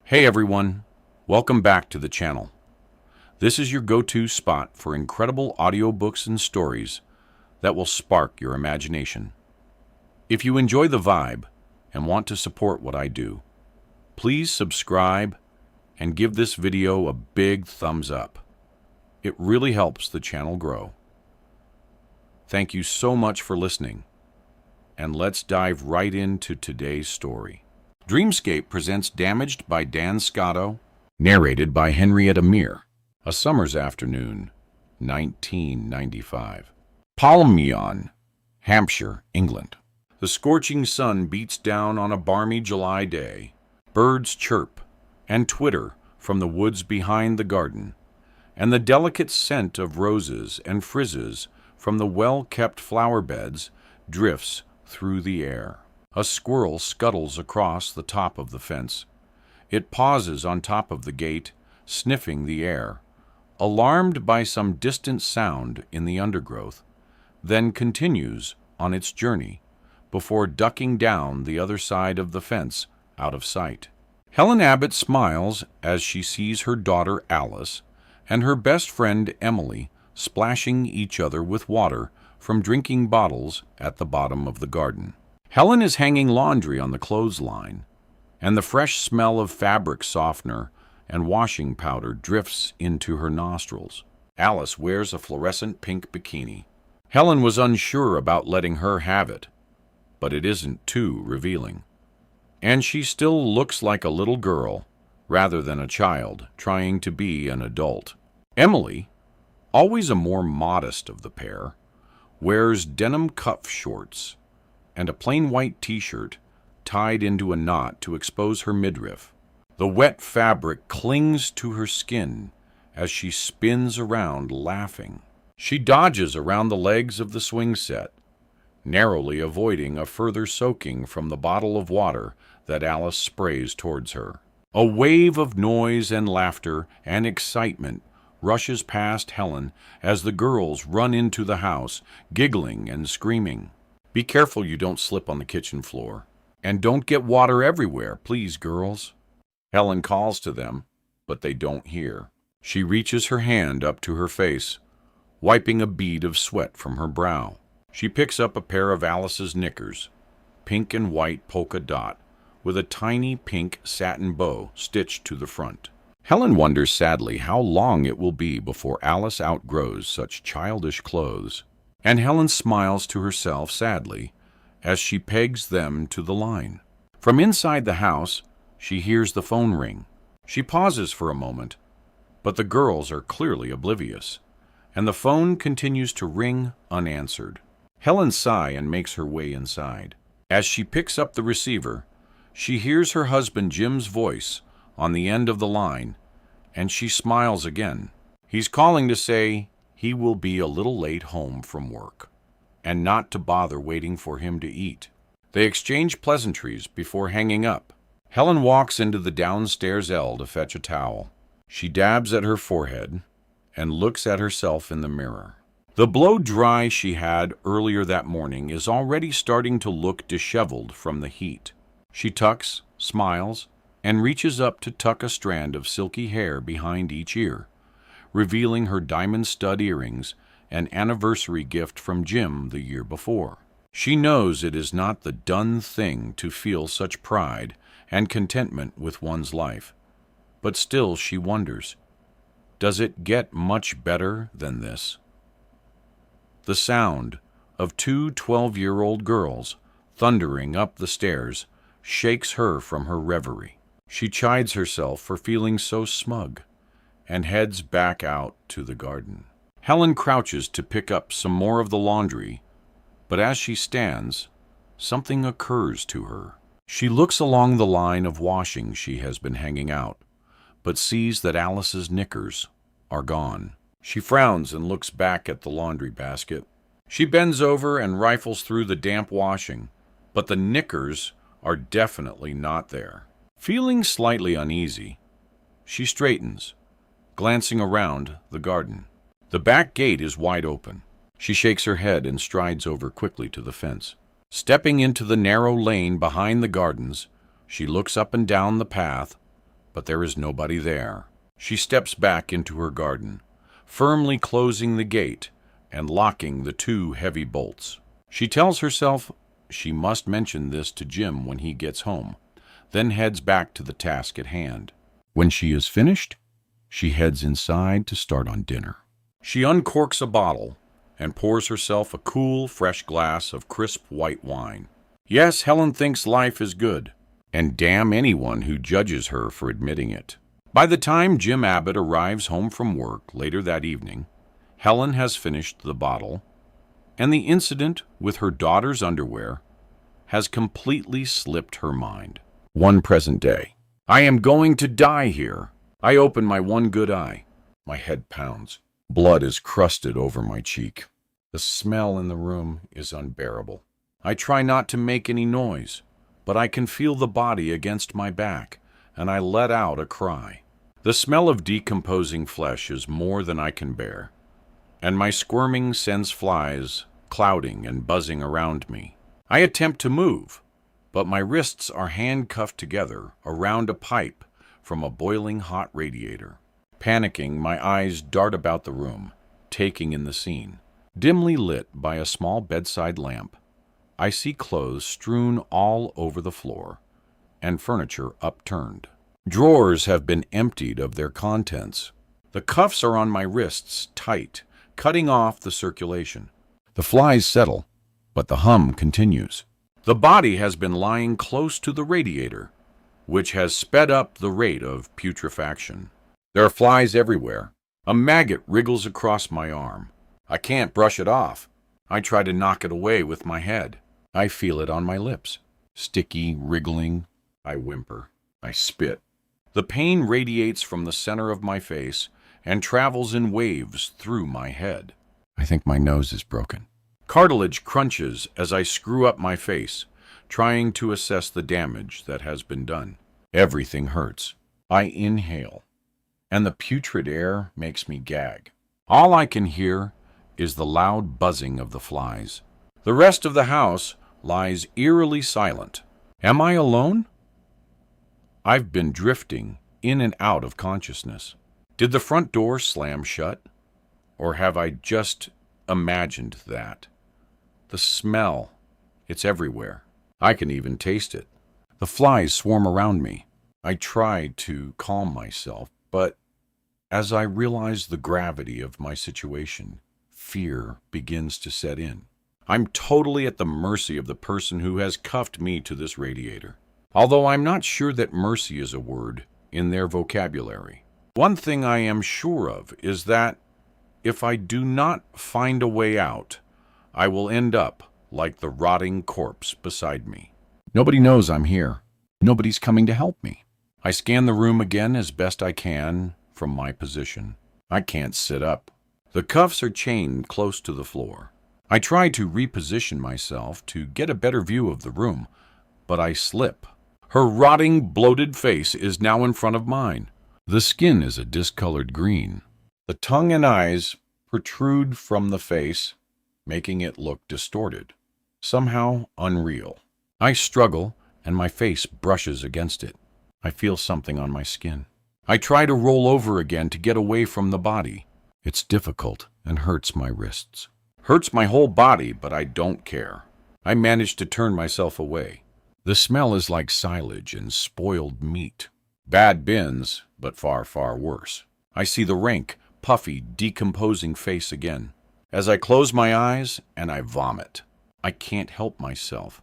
Hey everyone, welcome back to the channel. This is your go-to spot for incredible audiobooks and stories that will spark your imagination. If you enjoy the vibe and want to support what I do, please subscribe and give this video a big thumbs up. It really helps the channel grow. Thank you so much for listening, and let's dive right into today's story. Dreamscape presents Damaged by Dan Scotto, narrated by Henrietta Meir. A summer's afternoon, 1995. Palmeon, Hampshire, England. The scorching sun beats down on a balmy July day. Birds chirp and twitter from the woods behind the garden, and the delicate scent of roses and frizzes from the well-kept flower beds drifts through the air. A squirrel scuttles across the top of the fence. It pauses on top of the gate, sniffing the air, alarmed by some distant sound in the undergrowth, then continues on its journey before ducking down the other side of the fence out of sight. Helen Abbott smiles as she sees her daughter Alice and her best friend Emily splashing each other with water from drinking bottles at the bottom of the garden. Helen is hanging laundry on the clothesline, and the fresh smell of fabric softener and washing powder drifts into her nostrils. Alice wears a fluorescent pink bikini. Helen was unsure about letting her have it, but it isn't too revealing. And she still looks like a little girl, rather than a child trying to be an adult. Emily, always a more modest of the pair, wears denim cuff shorts and a plain white t-shirt tied into a knot to expose her midriff. The wet fabric clings to her skin as she spins around laughing. She dodges around the legs of the swing set, narrowly avoiding a further soaking from the bottle of water that Alice sprays towards her. A wave of noise and laughter and excitement rushes past Helen as the girls run into the house, giggling and screaming. Be careful you don't slip on the kitchen floor. And don't get water everywhere, please, girls. Helen calls to them, but they don't hear. She reaches her hand up to her face, wiping a bead of sweat from her brow. She picks up a pair of Alice's knickers, pink and white polka dot, with a tiny pink satin bow stitched to the front. Helen wonders sadly how long it will be before Alice outgrows such childish clothes. And Helen smiles to herself sadly as she pegs them to the line. From inside the house, she hears the phone ring. She pauses for a moment, but the girls are clearly oblivious, and the phone continues to ring unanswered. Helen sighs and makes her way inside. As she picks up the receiver, she hears her husband Jim's voice on the end of the line, and she smiles again. He's calling to say he will be a little late home from work, and not to bother waiting for him to eat. They exchange pleasantries before hanging up. Helen walks into the downstairs ell to fetch a towel. She dabs at her forehead and looks at herself in the mirror. The blow-dry she had earlier that morning is already starting to look disheveled from the heat. She tucks, smiles, and reaches up to tuck a strand of silky hair behind each ear, revealing her diamond stud earrings, an anniversary gift from Jim the year before. She knows it is not the done thing to feel such pride and contentment with one's life, but still she wonders, does it get much better than this? The sound of two 12-year-old girls thundering up the stairs shakes her from her reverie. She chides herself for feeling so smug and heads back out to the garden. Helen crouches to pick up some more of the laundry, but as she stands, something occurs to her. She looks along the line of washing she has been hanging out, but sees that Alice's knickers are gone. She frowns and looks back at the laundry basket. She bends over and rifles through the damp washing, but the knickers are definitely not there. Feeling slightly uneasy, she straightens, glancing around the garden. The back gate is wide open. She shakes her head and strides over quickly to the fence. Stepping into the narrow lane behind the gardens, she looks up and down the path, but there is nobody there. She steps back into her garden, firmly closing the gate and locking the 2 heavy bolts. She tells herself she must mention this to Jim when he gets home, then heads back to the task at hand. When she is finished, she heads inside to start on dinner. She uncorks a bottle and pours herself a cool, fresh glass of crisp white wine. Yes, Helen thinks life is good, and damn anyone who judges her for admitting it. By the time Jim Abbott arrives home from work later that evening, Helen has finished the bottle, and the incident with her daughter's underwear has completely slipped her mind. One present day. I am going to die here. I open my one good eye. My head pounds. Blood is crusted over my cheek. The smell in the room is unbearable. I try not to make any noise, but I can feel the body against my back, and I let out a cry. The smell of decomposing flesh is more than I can bear, and my squirming sends flies clouding and buzzing around me. I attempt to move, but my wrists are handcuffed together around a pipe from a boiling hot radiator. Panicking, my eyes dart about the room, taking in the scene. Dimly lit by a small bedside lamp, I see clothes strewn all over the floor and furniture upturned. Drawers have been emptied of their contents. The cuffs are on my wrists tight, cutting off the circulation. The flies settle, but the hum continues. The body has been lying close to the radiator, which has sped up the rate of putrefaction. There are flies everywhere. A maggot wriggles across my arm. I can't brush it off. I try to knock it away with my head. I feel it on my lips. Sticky, wriggling. I whimper. I spit. The pain radiates from the center of my face and travels in waves through my head. I think my nose is broken. Cartilage crunches as I screw up my face, trying to assess the damage that has been done. Everything hurts. I inhale, and the putrid air makes me gag. All I can hear is the loud buzzing of the flies. The rest of the house lies eerily silent. Am I alone? I've been drifting in and out of consciousness. Did the front door slam shut? Or have I just imagined that? The smell, it's everywhere. I can even taste it. The flies swarm around me. I try to calm myself, but as I realize the gravity of my situation, fear begins to set in. I'm totally at the mercy of the person who has cuffed me to this radiator, although I'm not sure that mercy is a word in their vocabulary. One thing I am sure of is that if I do not find a way out, I will end up like the rotting corpse beside me. Nobody knows I'm here. Nobody's coming to help me. I scan the room again as best I can from my position. I can't sit up. The cuffs are chained close to the floor. I try to reposition myself to get a better view of the room, but I slip. Her rotting, bloated face is now in front of mine. The skin is a discolored green. The tongue and eyes protrude from the face, making it look distorted, somehow unreal. I struggle, and my face brushes against it. I feel something on my skin. I try to roll over again to get away from the body. It's difficult and hurts my wrists. Hurts my whole body, but I don't care. I manage to turn myself away. The smell is like silage and spoiled meat. Bad bins, but far, far worse. I see the rank, puffy, decomposing face again. As I close my eyes, and I vomit. I can't help myself,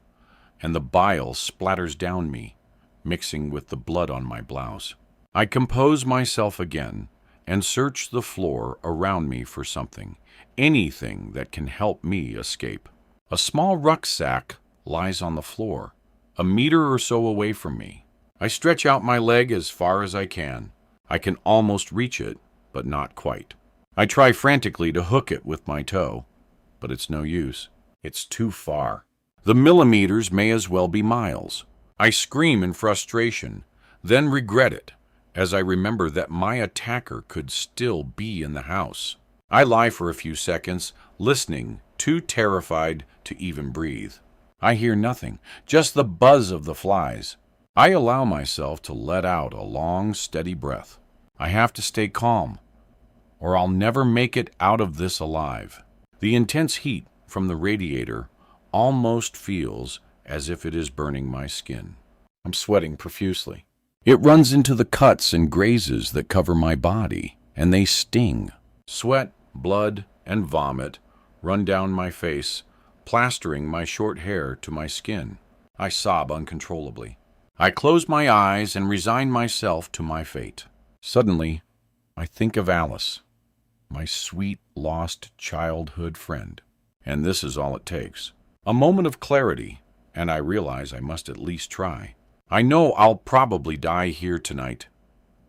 and the bile splatters down me, mixing with the blood on my blouse. I compose myself again and search the floor around me for something, anything that can help me escape. A small rucksack lies on the floor, a meter or so away from me. I stretch out my leg as far as I can. I can almost reach it, but not quite. I try frantically to hook it with my toe, but it's no use. It's too far. The millimeters may as well be miles. I scream in frustration, then regret it, as I remember that my attacker could still be in the house. I lie for a few seconds, listening, too terrified to even breathe. I hear nothing, just the buzz of the flies. I allow myself to let out a long, steady breath. I have to stay calm, or I'll never make it out of this alive. The intense heat from the radiator almost feels as if it is burning my skin. I'm sweating profusely. It runs into the cuts and grazes that cover my body, and they sting. Sweat, blood, and vomit run down my face, plastering my short hair to my skin. I sob uncontrollably. I close my eyes and resign myself to my fate. Suddenly, I think of Alice, my sweet, lost childhood friend. And this is all it takes. A moment of clarity, and I realize I must at least try. I know I'll probably die here tonight,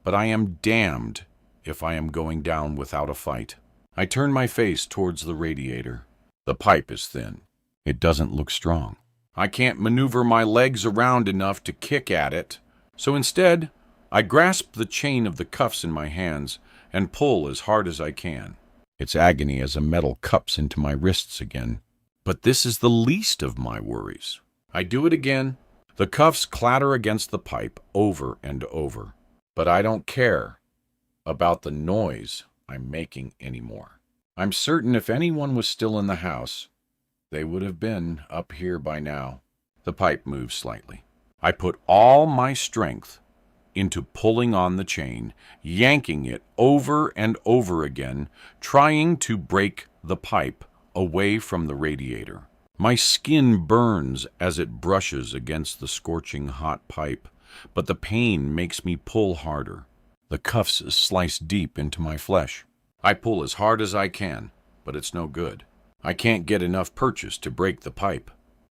but I am damned if I am going down without a fight. I turn my face towards the radiator. The pipe is thin. It doesn't look strong. I can't maneuver my legs around enough to kick at it, so instead, I grasp the chain of the cuffs in my hands and pull as hard as I can. It's agony as a metal cups into my wrists again, but this is the least of my worries. I do it again. The cuffs clatter against the pipe over and over, but I don't care about the noise I'm making anymore. I'm certain if anyone was still in the house, they would have been up here by now. The pipe moves slightly. I put all my strength into pulling on the chain, yanking it over and over again, trying to break the pipe away from the radiator. My skin burns as it brushes against the scorching hot pipe, but the pain makes me pull harder. The cuffs slice deep into my flesh. I pull as hard as I can, but it's no good. I can't get enough purchase to break the pipe.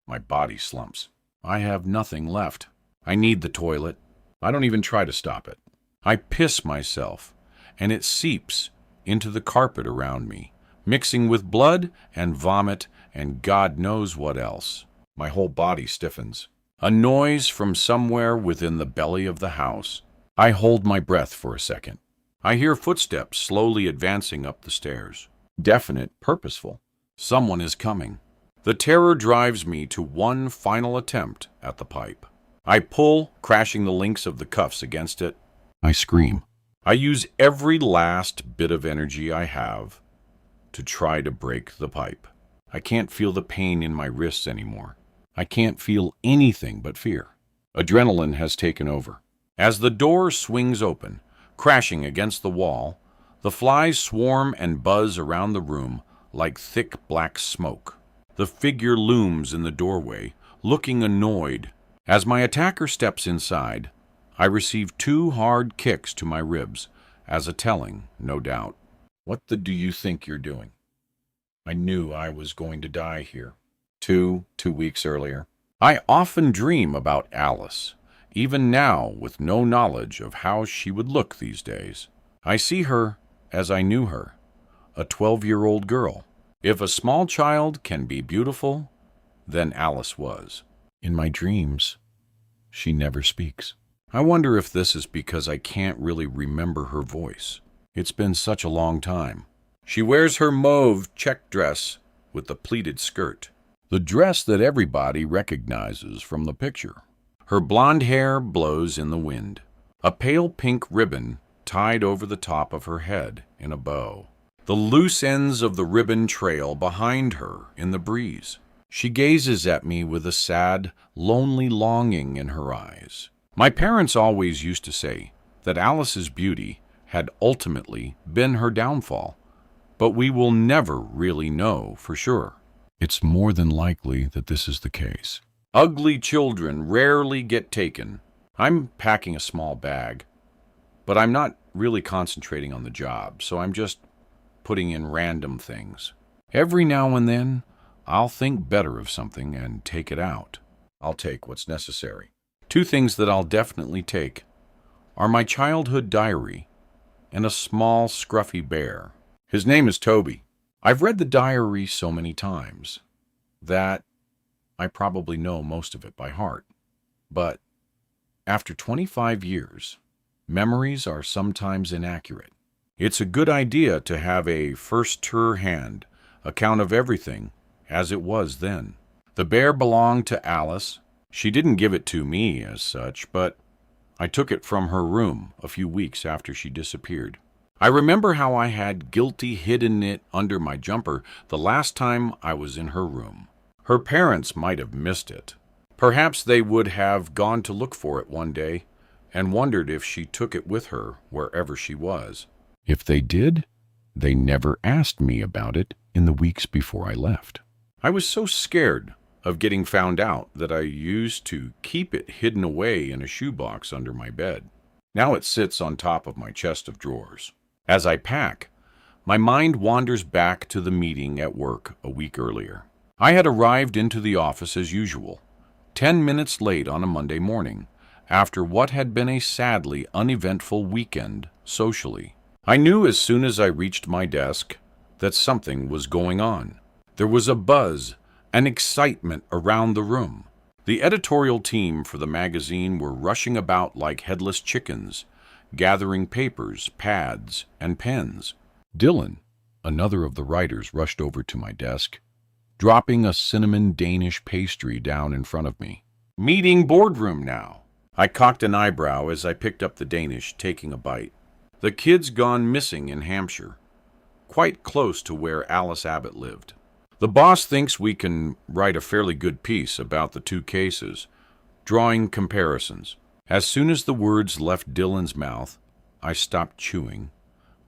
My body slumps. I have nothing left. I need the toilet. I don't even try to stop it. I piss myself, and it seeps into the carpet around me, mixing with blood and vomit and God knows what else. My whole body stiffens. A noise from somewhere within the belly of the house. I hold my breath for a second. I hear footsteps slowly advancing up the stairs. Definite, purposeful. Someone is coming. The terror drives me to one final attempt at the pipe. I pull, crashing the links of the cuffs against it. I scream. I use every last bit of energy I have to try to break the pipe. I can't feel the pain in my wrists anymore. I can't feel anything but fear. Adrenaline has taken over. As the door swings open, crashing against the wall, the flies swarm and buzz around the room like thick black smoke. The figure looms in the doorway, looking annoyed. As my attacker steps inside, I receive 2 hard kicks to my ribs, as a telling, no doubt. What do you think you're doing? I knew I was going to die here. 2 weeks earlier. I often dream about Alice, even now with no knowledge of how she would look these days. I see her as I knew her, a 12-year-old girl. If a small child can be beautiful, then Alice was. In my dreams, she never speaks. I wonder if this is because I can't really remember her voice. It's been such a long time. She wears her mauve check dress with the pleated skirt, the dress that everybody recognizes from the picture. Her blonde hair blows in the wind, a pale pink ribbon tied over the top of her head in a bow. The loose ends of the ribbon trail behind her in the breeze. She gazes at me with a sad, lonely longing in her eyes. My parents always used to say that Alice's beauty had ultimately been her downfall, but we will never really know for sure. It's more than likely that this is the case. Ugly children rarely get taken. I'm packing a small bag, but I'm not really concentrating on the job, so I'm just putting in random things. Every now and then, I'll think better of something and take it out. I'll take what's necessary. 2 things that I'll definitely take are my childhood diary and a small, scruffy bear. His name is Toby. I've read the diary so many times that I probably know most of it by heart. But after 25 years, memories are sometimes inaccurate. It's a good idea to have a first-hand account of everything as it was then. The bear belonged to Alice. She didn't give it to me as such, but I took it from her room a few weeks after she disappeared. I remember how I had guilty hidden it under my jumper the last time I was in her room. Her parents might have missed it. Perhaps they would have gone to look for it one day and wondered if she took it with her wherever she was. If they did, they never asked me about it in the weeks before I left. I was so scared of getting found out that I used to keep it hidden away in a shoebox under my bed. Now it sits on top of my chest of drawers. As I pack, my mind wanders back to the meeting at work a week earlier. I had arrived into the office as usual, 10 minutes late on a Monday morning, after what had been a sadly uneventful weekend socially. I knew as soon as I reached my desk that something was going on. There was a buzz and excitement around the room. The editorial team for the magazine were rushing about like headless chickens, gathering papers, pads, and pens. Dylan, another of the writers, rushed over to my desk, dropping a cinnamon Danish pastry down in front of me. "Meeting boardroom now." I cocked an eyebrow as I picked up the Danish, taking a bite. The kid's gone missing in Hampshire, quite close to where Alice Abbott lived. The boss thinks we can write a fairly good piece about the two cases, drawing comparisons. As soon as the words left Dylan's mouth, I stopped chewing,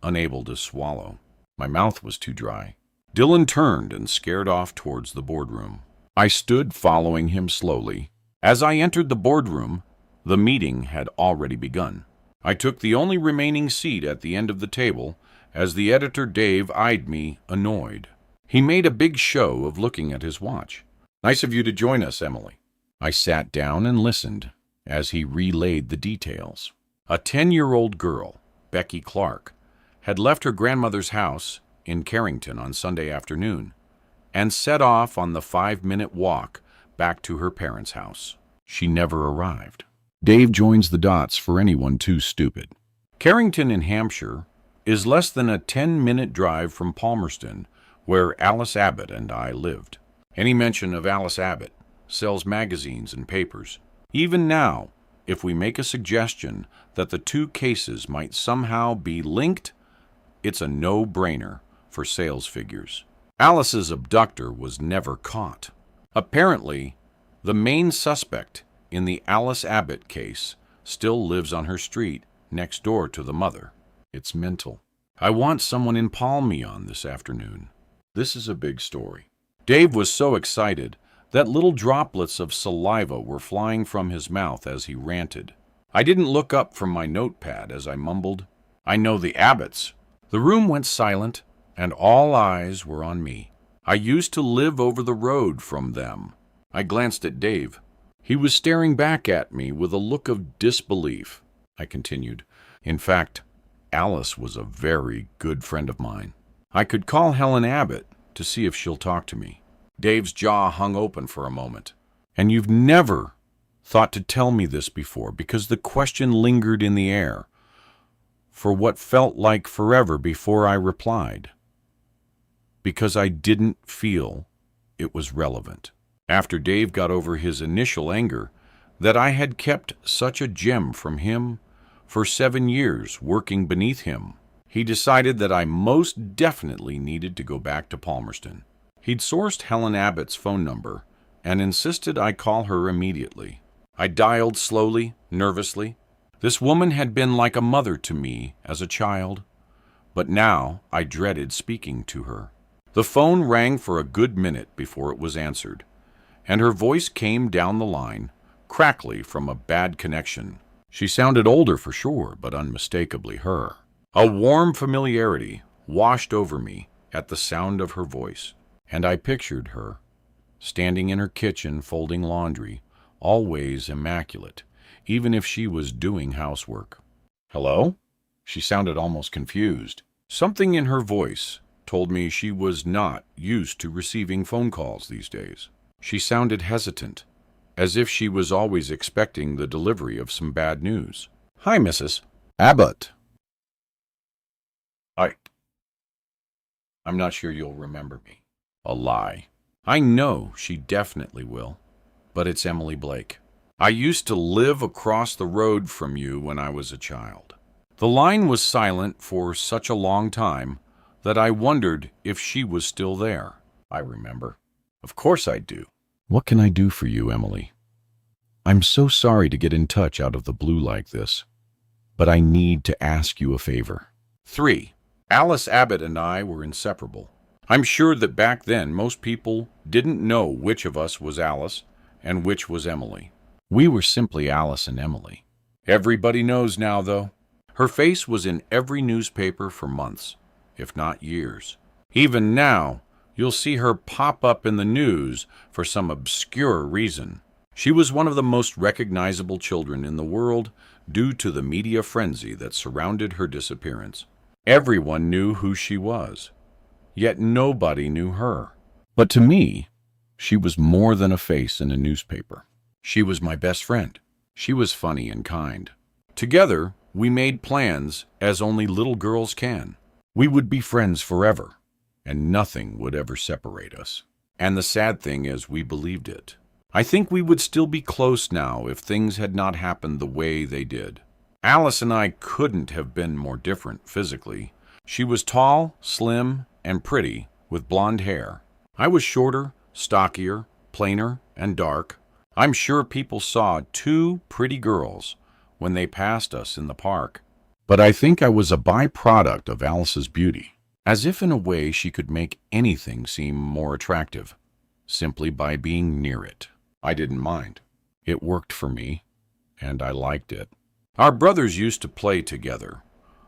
unable to swallow. My mouth was too dry. Dylan turned and scared off towards the boardroom. I stood following him slowly. As I entered the boardroom, the meeting had already begun. I took the only remaining seat at the end of the table as the editor Dave eyed me, annoyed. He made a big show of looking at his watch. "Nice of you to join us, Emily." I sat down and listened as he relayed the details. A 10-year-old girl, Becky Clark, had left her grandmother's house in Carrington on Sunday afternoon and set off on the 5-minute walk back to her parents' house. She never arrived. Dave joins the dots for anyone too stupid. Carrington in Hampshire is less than a 10-minute drive from Palmerston, where Alice Abbott and I lived. Any mention of Alice Abbott sells magazines and papers. Even now, if we make a suggestion that the two cases might somehow be linked, it's a no-brainer for sales figures. Alice's abductor was never caught. Apparently, the main suspect in the Alice Abbott case still lives on her street next door to the mother. It's mental. I want someone in Palmeon this afternoon. This is a big story. Dave was so excited that little droplets of saliva were flying from his mouth as he ranted. I didn't look up from my notepad as I mumbled, "I know the Abbotts." The room went silent, and all eyes were on me. I used to live over the road from them. I glanced at Dave. He was staring back at me with a look of disbelief. I continued, "In fact, Alice was a very good friend of mine. I could call Helen Abbott to see if she'll talk to me." Dave's jaw hung open for a moment. "And you've never thought to tell me this before, because the question lingered in the air for what felt like forever before I replied, because I didn't feel it was relevant." After Dave got over his initial anger that I had kept such a gem from him for 7 years working beneath him, he decided that I most definitely needed to go back to Palmerston. He'd sourced Helen Abbott's phone number and insisted I call her immediately. I dialed slowly, nervously. This woman had been like a mother to me as a child, but now I dreaded speaking to her. The phone rang for a good minute before it was answered, and her voice came down the line, crackly from a bad connection. She sounded older for sure, but unmistakably her. A warm familiarity washed over me at the sound of her voice, and I pictured her, standing in her kitchen folding laundry, always immaculate, even if she was doing housework. "Hello?" She sounded almost confused. Something in her voice told me she was not used to receiving phone calls these days. She sounded hesitant, as if she was always expecting the delivery of some bad news. "Hi, Mrs. Abbott." I'm not sure you'll remember me." A lie. I know she definitely will. but it's Emily Blake. I used to live across the road from you when I was a child." The line was silent for such a long time that I wondered if she was still there. I remember. "Of course I do. What can I do for you, Emily? I'm so sorry to get in touch out of the blue like this, but I need to ask you a favor." 3. Alice Abbott and I were inseparable. I'm sure that back then most people didn't know which of us was Alice and which was Emily. We were simply Alice and Emily. Everybody knows now, though. Her face was in every newspaper for months, if not years. Even now, you'll see her pop up in the news for some obscure reason. She was one of the most recognizable children in the world due to the media frenzy that surrounded her disappearance. Everyone knew who she was, yet nobody knew her. But to me, she was more than a face in a newspaper. She was my best friend. She was funny and kind. Together, we made plans as only little girls can. We would be friends forever, and nothing would ever separate us. And the sad thing is, we believed it. I think we would still be close now if things had not happened the way they did. Alice and I couldn't have been more different physically. She was tall, slim, and pretty, with blonde hair. I was shorter, stockier, plainer, and dark. I'm sure people saw two pretty girls when they passed us in the park. But I think I was a byproduct of Alice's beauty, as if in a way she could make anything seem more attractive, simply by being near it. I didn't mind. It worked for me, and I liked it. Our brothers used to play together.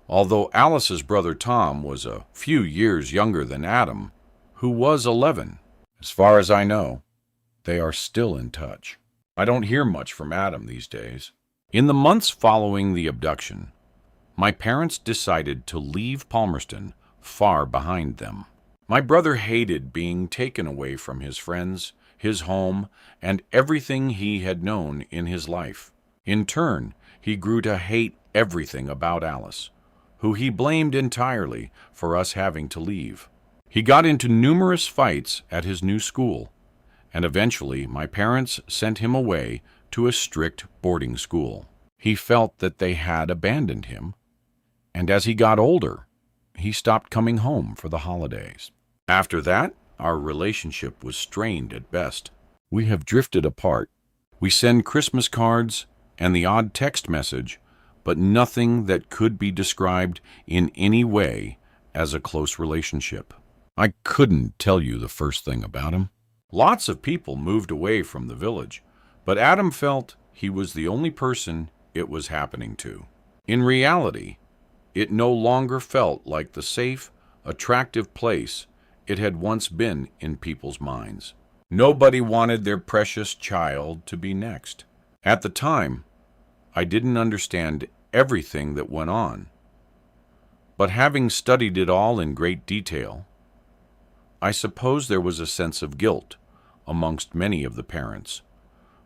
Although Alice's brother Tom was a few years younger than Adam, who was 11. As far as I know, they are still in touch. I don't hear much from Adam these days. In the months following the abduction, my parents decided to leave Palmerston far behind them. My brother hated being taken away from his friends, his home, and everything he had known in his life. In turn, he grew to hate everything about Alice, who he blamed entirely for us having to leave. He got into numerous fights at his new school, and eventually my parents sent him away to a strict boarding school. He felt that they had abandoned him, and as he got older, he stopped coming home for the holidays. After that, our relationship was strained at best. We have drifted apart. We send Christmas cards and the odd text message, but nothing that could be described in any way as a close relationship. I couldn't tell you the first thing about him. Lots of people moved away from the village, but Adam felt he was the only person it was happening to. In reality, it no longer felt like the safe, attractive place it had once been in people's minds. Nobody wanted their precious child to be next. At the time, I didn't understand everything that went on, but having studied it all in great detail, I suppose there was a sense of guilt amongst many of the parents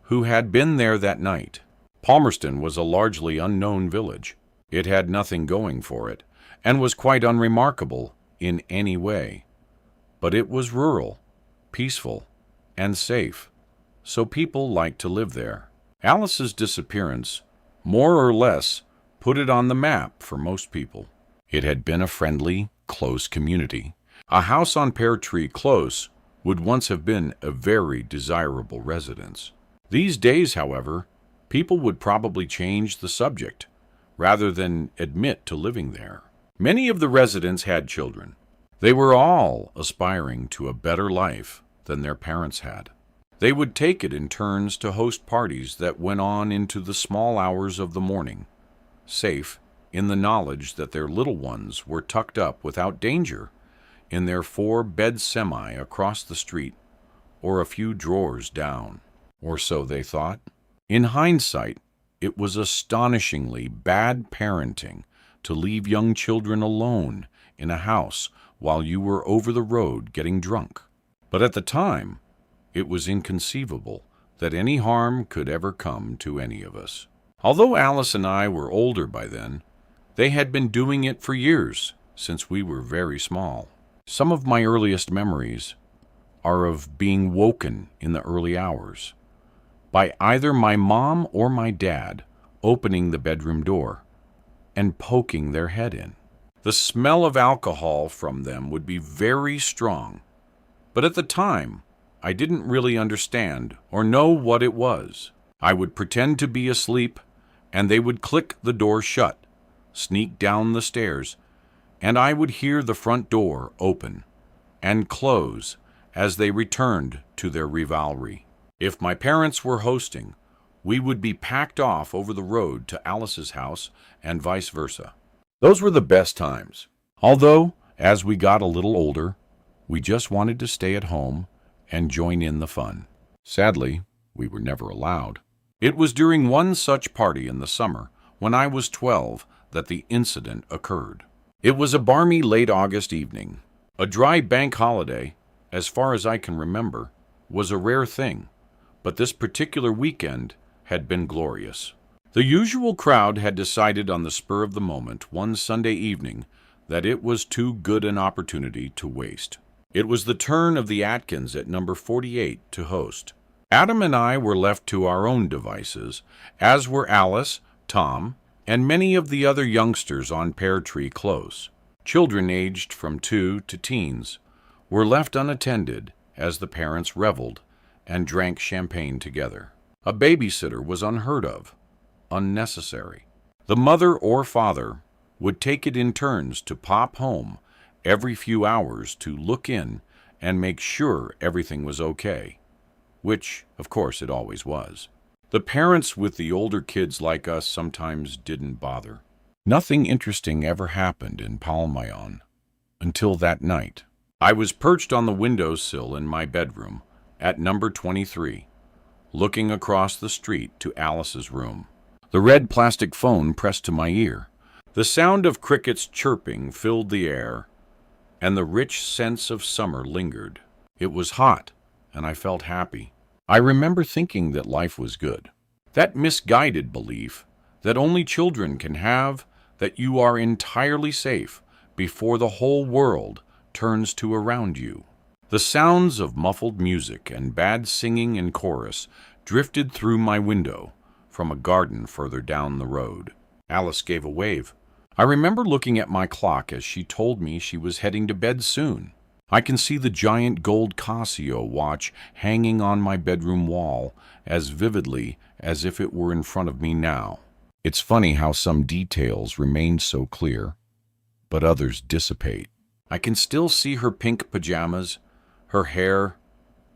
who had been there that night. Palmerston was a largely unknown village. It had nothing going for it, and was quite unremarkable in any way. But it was rural, peaceful, and safe, so people liked to live there. Alice's disappearance, more or less, put it on the map for most people. It had been a friendly, close community. A house on Pear Tree Close would once have been a very desirable residence. These days, however, people would probably change the subject, rather than admit to living there. Many of the residents had children. They were all aspiring to a better life than their parents had. They would take it in turns to host parties that went on into the small hours of the morning, safe in the knowledge that their little ones were tucked up without danger in their 4-bed semi across the street or a few drawers down. Or so they thought. In hindsight, it was astonishingly bad parenting to leave young children alone in a house while you were over the road getting drunk. But at the time, it was inconceivable that any harm could ever come to any of us. Although Alice and I were older by then, they had been doing it for years, since we were very small. Some of my earliest memories are of being woken in the early hours, by either my mom or my dad opening the bedroom door and poking their head in. The smell of alcohol from them would be very strong, but at the time, I didn't really understand or know what it was. I would pretend to be asleep, and they would click the door shut, sneak down the stairs, and I would hear the front door open and close as they returned to their revelry. If my parents were hosting, we would be packed off over the road to Alice's house and vice versa. Those were the best times. Although, as we got a little older, we just wanted to stay at home and join in the fun. Sadly, we were never allowed. It was during one such party in the summer, when I was 12, that the incident occurred. It was a balmy late August evening. A dry bank holiday, as far as I can remember, was a rare thing, but this particular weekend had been glorious. The usual crowd had decided on the spur of the moment one Sunday evening that it was too good an opportunity to waste. It was the turn of the Atkins at number 48 to host. Adam and I were left to our own devices, as were Alice, Tom, and many of the other youngsters on Pear Tree Close. Children aged from 2 to teens were left unattended as the parents reveled and drank champagne together. A babysitter was unheard of, unnecessary. The mother or father would take it in turns to pop home every few hours to look in and make sure everything was okay, which, of course, it always was. The parents with the older kids like us sometimes didn't bother. Nothing interesting ever happened in Palmayon until that night. I was perched on the windowsill in my bedroom at number 23, looking across the street to Alice's room. The red plastic phone pressed to my ear. The sound of crickets chirping filled the air, and the rich sense of summer lingered. It was hot, and I felt happy. I remember thinking that life was good. That misguided belief that only children can have, that you are entirely safe before the whole world turns to around you. The sounds of muffled music and bad singing in chorus drifted through my window from a garden further down the road. Alice gave a wave. I remember looking at my clock as she told me she was heading to bed soon. I can see the giant gold Casio watch hanging on my bedroom wall as vividly as if it were in front of me now. It's funny how some details remain so clear, but others dissipate. I can still see her pink pajamas, her hair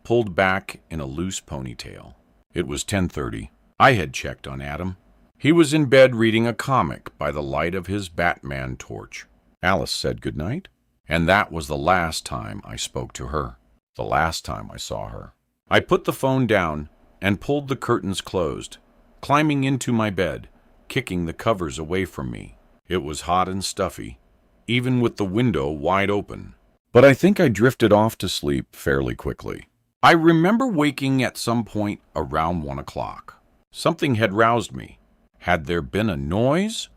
pulled back in a loose ponytail. It was 10:30. I had checked on Adam. He was in bed reading a comic by the light of his Batman torch. Alice said goodnight, and that was the last time I spoke to her, the last time I saw her. I put the phone down and pulled the curtains closed, climbing into my bed, kicking the covers away from me. It was hot and stuffy, even with the window wide open. But I think I drifted off to sleep fairly quickly. I remember waking at some point around 1 o'clock. Something had roused me. Had there been a noise?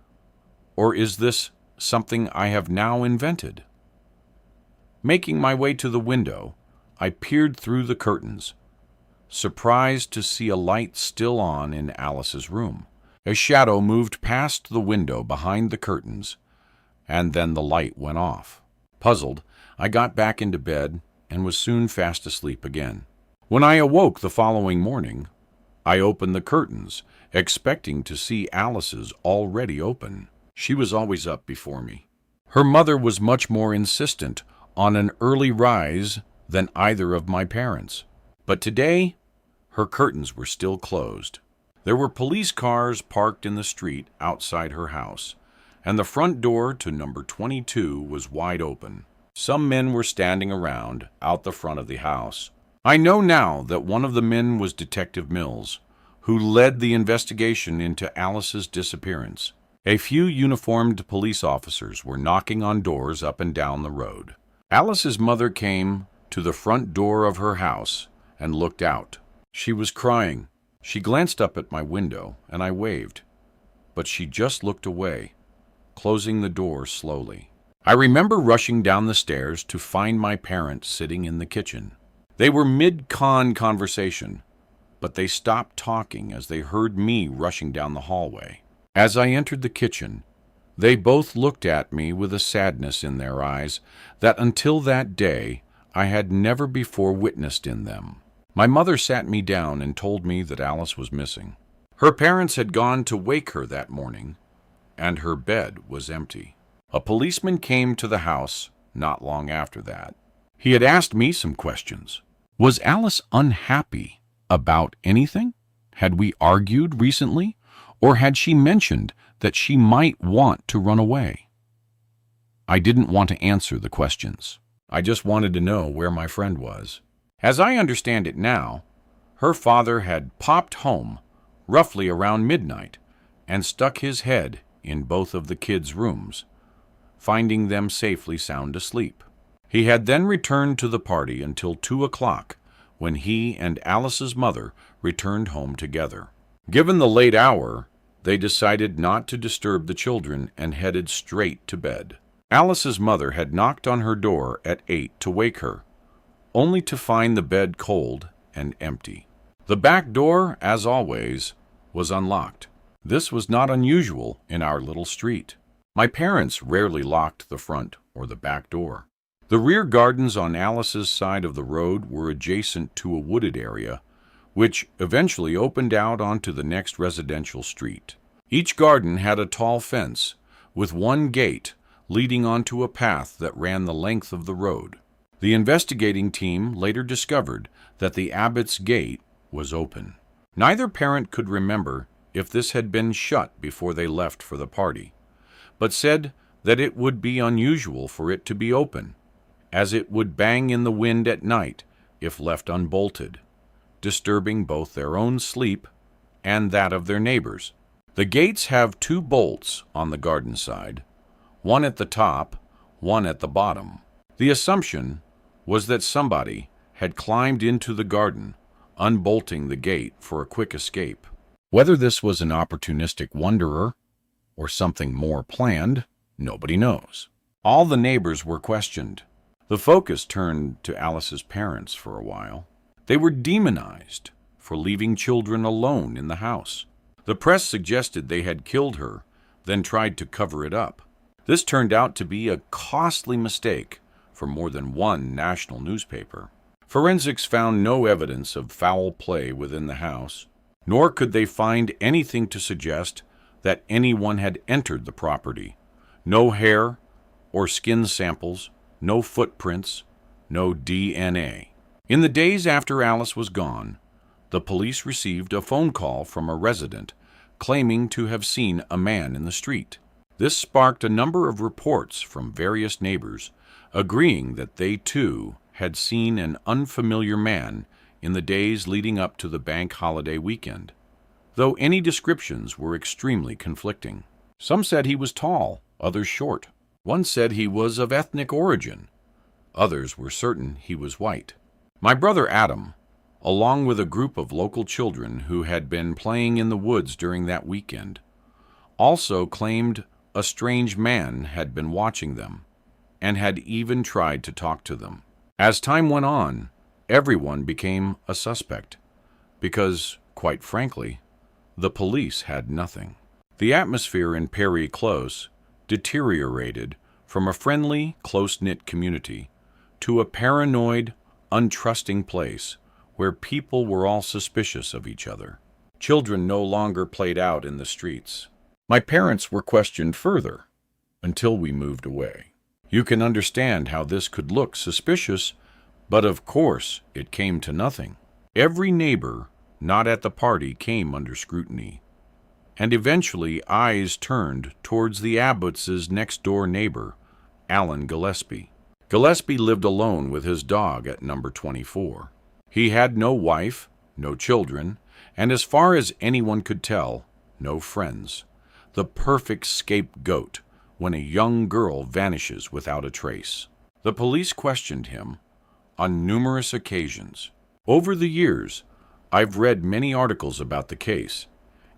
Or is this something I have now invented? Making my way to the window, I peered through the curtains, surprised to see a light still on in Alice's room. A shadow moved past the window behind the curtains, and then the light went off. Puzzled, I got back into bed and was soon fast asleep again. When I awoke the following morning, I opened the curtains, expecting to see Alice's already open. She was always up before me. Her mother was much more insistent on an early rise than either of my parents. But today, her curtains were still closed. There were police cars parked in the street outside her house, and the front door to number 22 was wide open. Some men were standing around out the front of the house. I know now that one of the men was Detective Mills, who led the investigation into Alice's disappearance. A few uniformed police officers were knocking on doors up and down the road. Alice's mother came to the front door of her house and looked out. She was crying. She glanced up at my window, and I waved, but she just looked away, closing the door slowly. I remember rushing down the stairs to find my parents sitting in the kitchen. They were mid-con conversation, but they stopped talking as they heard me rushing down the hallway. As I entered the kitchen, they both looked at me with a sadness in their eyes that until that day I had never before witnessed in them. My mother sat me down and told me that Alice was missing. Her parents had gone to wake her that morning, and her bed was empty. A policeman came to the house not long after that. He had asked me some questions. Was Alice unhappy about anything? Had we argued recently? Or had she mentioned that she might want to run away? I didn't want to answer the questions. I just wanted to know where my friend was. As I understand it now, her father had popped home roughly around midnight and stuck his head in both of the kids' rooms, finding them safely sound asleep. He had then returned to the party until 2 o'clock, when he and Alice's mother returned home together. Given the late hour, they decided not to disturb the children and headed straight to bed. Alice's mother had knocked on her door at 8 to wake her, only to find the bed cold and empty. The back door, as always, was unlocked. This was not unusual in our little street. My parents rarely locked the front or the back door. The rear gardens on Alice's side of the road were adjacent to a wooded area, which eventually opened out onto the next residential street. Each garden had a tall fence, with one gate leading onto a path that ran the length of the road. The investigating team later discovered that the Abbott's gate was open. Neither parent could remember if this had been shut before they left for the party, but said that it would be unusual for it to be open, as it would bang in the wind at night if left unbolted, disturbing both their own sleep and that of their neighbors. The gates have 2 bolts on the garden side, one at the top, one at the bottom. The assumption was that somebody had climbed into the garden, unbolting the gate for a quick escape. Whether this was an opportunistic wanderer or something more planned, nobody knows. All the neighbors were questioned. The focus turned to Alice's parents for a while. They were demonized for leaving children alone in the house. The press suggested they had killed her, then tried to cover it up. This turned out to be a costly mistake for more than one national newspaper. Forensics found no evidence of foul play within the house, nor could they find anything to suggest that anyone had entered the property. No hair or skin samples, no footprints, no DNA. In the days after Alice was gone, the police received a phone call from a resident claiming to have seen a man in the street. This sparked a number of reports from various neighbors agreeing that they too had seen an unfamiliar man in the days leading up to the bank holiday weekend, though any descriptions were extremely conflicting. Some said he was tall, others short. One said he was of ethnic origin. Others were certain he was white. My brother Adam, along with a group of local children who had been playing in the woods during that weekend, also claimed a strange man had been watching them and had even tried to talk to them. As time went on, everyone became a suspect because, quite frankly, the police had nothing. The atmosphere in Perry Close deteriorated from a friendly, close-knit community to a paranoid, untrusting place where people were all suspicious of each other. Children no longer played out in the streets. My parents were questioned further until we moved away. You can understand how this could look suspicious, but of course it came to nothing. Every neighbor not at the party came under scrutiny, and eventually eyes turned towards the Abbotts' next-door neighbor, Alan Gillespie. Gillespie lived alone with his dog at number 24. He had no wife, no children, and as far as anyone could tell, no friends. The perfect scapegoat when a young girl vanishes without a trace. The police questioned him on numerous occasions. Over the years, I've read many articles about the case,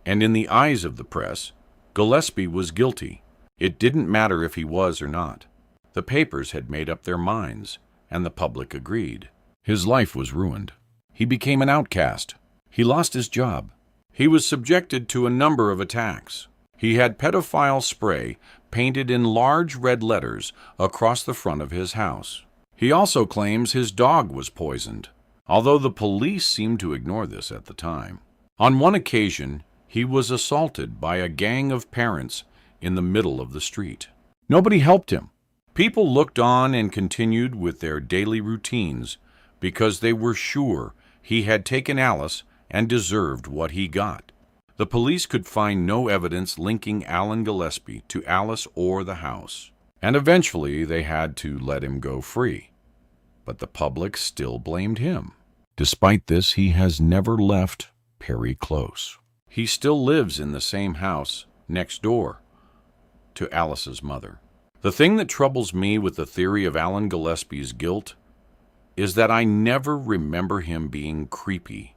and in the eyes of the press, Gillespie was guilty. It didn't matter if he was or not. The papers had made up their minds, and the public agreed. His life was ruined. He became an outcast. He lost his job. He was subjected to a number of attacks. He had pedophile spray painted in large red letters across the front of his house. He also claims his dog was poisoned, although the police seemed to ignore this at the time. On one occasion, he was assaulted by a gang of parents in the middle of the street. Nobody helped him. People looked on and continued with their daily routines because they were sure he had taken Alice and deserved what he got. The police could find no evidence linking Alan Gillespie to Alice or the house, and eventually they had to let him go free. But the public still blamed him. Despite this, he has never left Perry Close. He still lives in the same house next door to Alice's mother. The thing that troubles me with the theory of Alan Gillespie's guilt is that I never remember him being creepy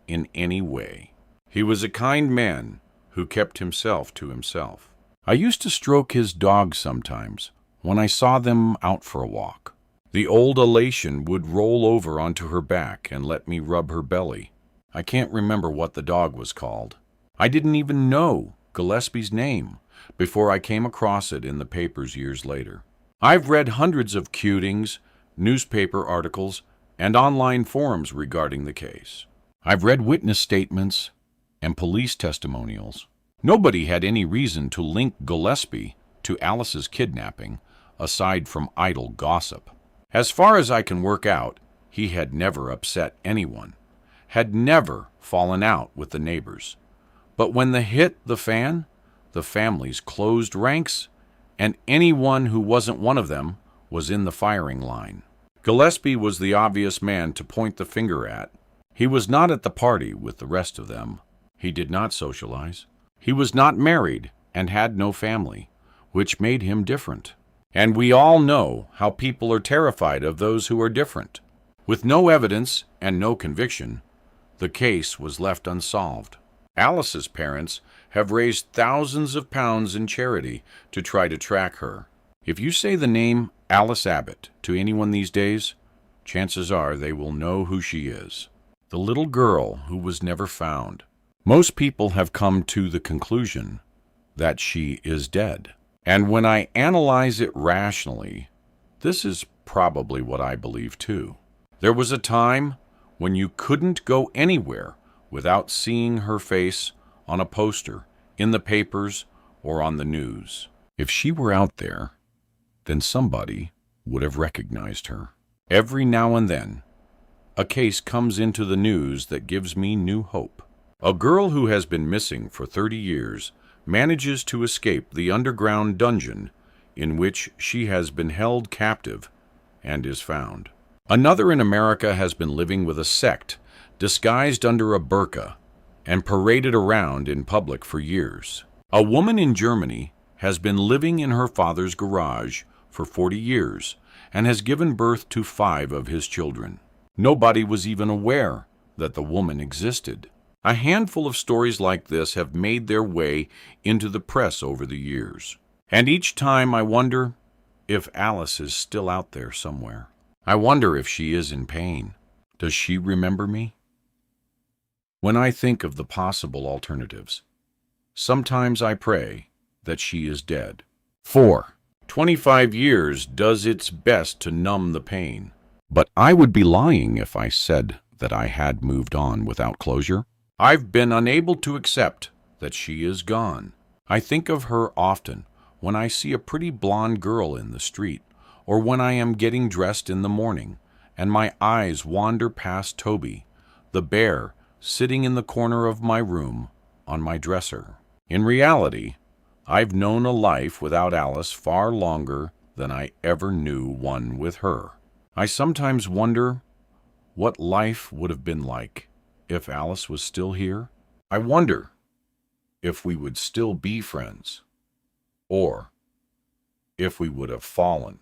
in any way. He was a kind man who kept himself to himself. I used to stroke his dog sometimes when I saw them out for a walk. The old elation would roll over onto her back and let me rub her belly. I can't remember what the dog was called. I didn't even know Gillespie's name before I came across it in the papers years later. I've read hundreds of cutings, newspaper articles, and online forums regarding the case. I've read witness statements and police testimonials. Nobody had any reason to link Gillespie to Alice's kidnapping, aside from idle gossip. As far as I can work out, he had never upset anyone, had never fallen out with the neighbors. But when hit the fan, the families closed ranks, and anyone who wasn't one of them was in the firing line. Gillespie was the obvious man to point the finger at. He was not at the party with the rest of them. He did not socialize. He was not married and had no family, which made him different. And we all know how people are terrified of those who are different. With no evidence and no conviction, the case was left unsolved. Alice's parents have raised thousands of pounds in charity to try to track her. If you say the name Alice Abbott to anyone these days, chances are they will know who she is. The little girl who was never found. Most people have come to the conclusion that she is dead. And when I analyze it rationally, this is probably what I believe too. There was a time when you couldn't go anywhere without seeing her face on a poster, in the papers, or on the news. If she were out there, then somebody would have recognized her. Every now and then, a case comes into the news that gives me new hope. A girl who has been missing for 30 years manages to escape the underground dungeon in which she has been held captive and is found. Another in America has been living with a sect disguised under a burqa and paraded around in public for years. A woman in Germany has been living in her father's garage for 40 years and has given birth to 5 of his children. Nobody was even aware that the woman existed. A handful of stories like this have made their way into the press over the years. And each time I wonder if Alice is still out there somewhere. I wonder if she is in pain. Does she remember me? When I think of the possible alternatives, sometimes I pray that she is dead. 4. 25 years does its best to numb the pain. But I would be lying if I said that I had moved on without closure. I've been unable to accept that she is gone. I think of her often when I see a pretty blonde girl in the street, or when I am getting dressed in the morning, and my eyes wander past Toby, the bear, sitting in the corner of my room on my dresser. In reality, I've known a life without Alice far longer than I ever knew one with her. I sometimes wonder what life would have been like if Alice was still here. I wonder if we would still be friends, or if we would have fallen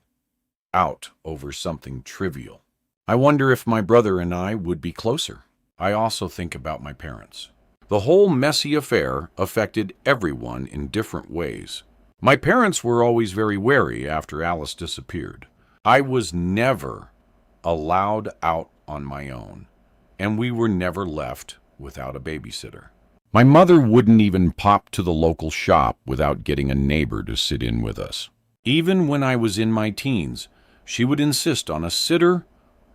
out over something trivial. I wonder if my brother and I would be closer. I also think about my parents. The whole messy affair affected everyone in different ways. My parents were always very wary after Alice disappeared. I was never allowed out on my own, and we were never left without a babysitter. My mother wouldn't even pop to the local shop without getting a neighbor to sit in with us. Even when I was in my teens, she would insist on a sitter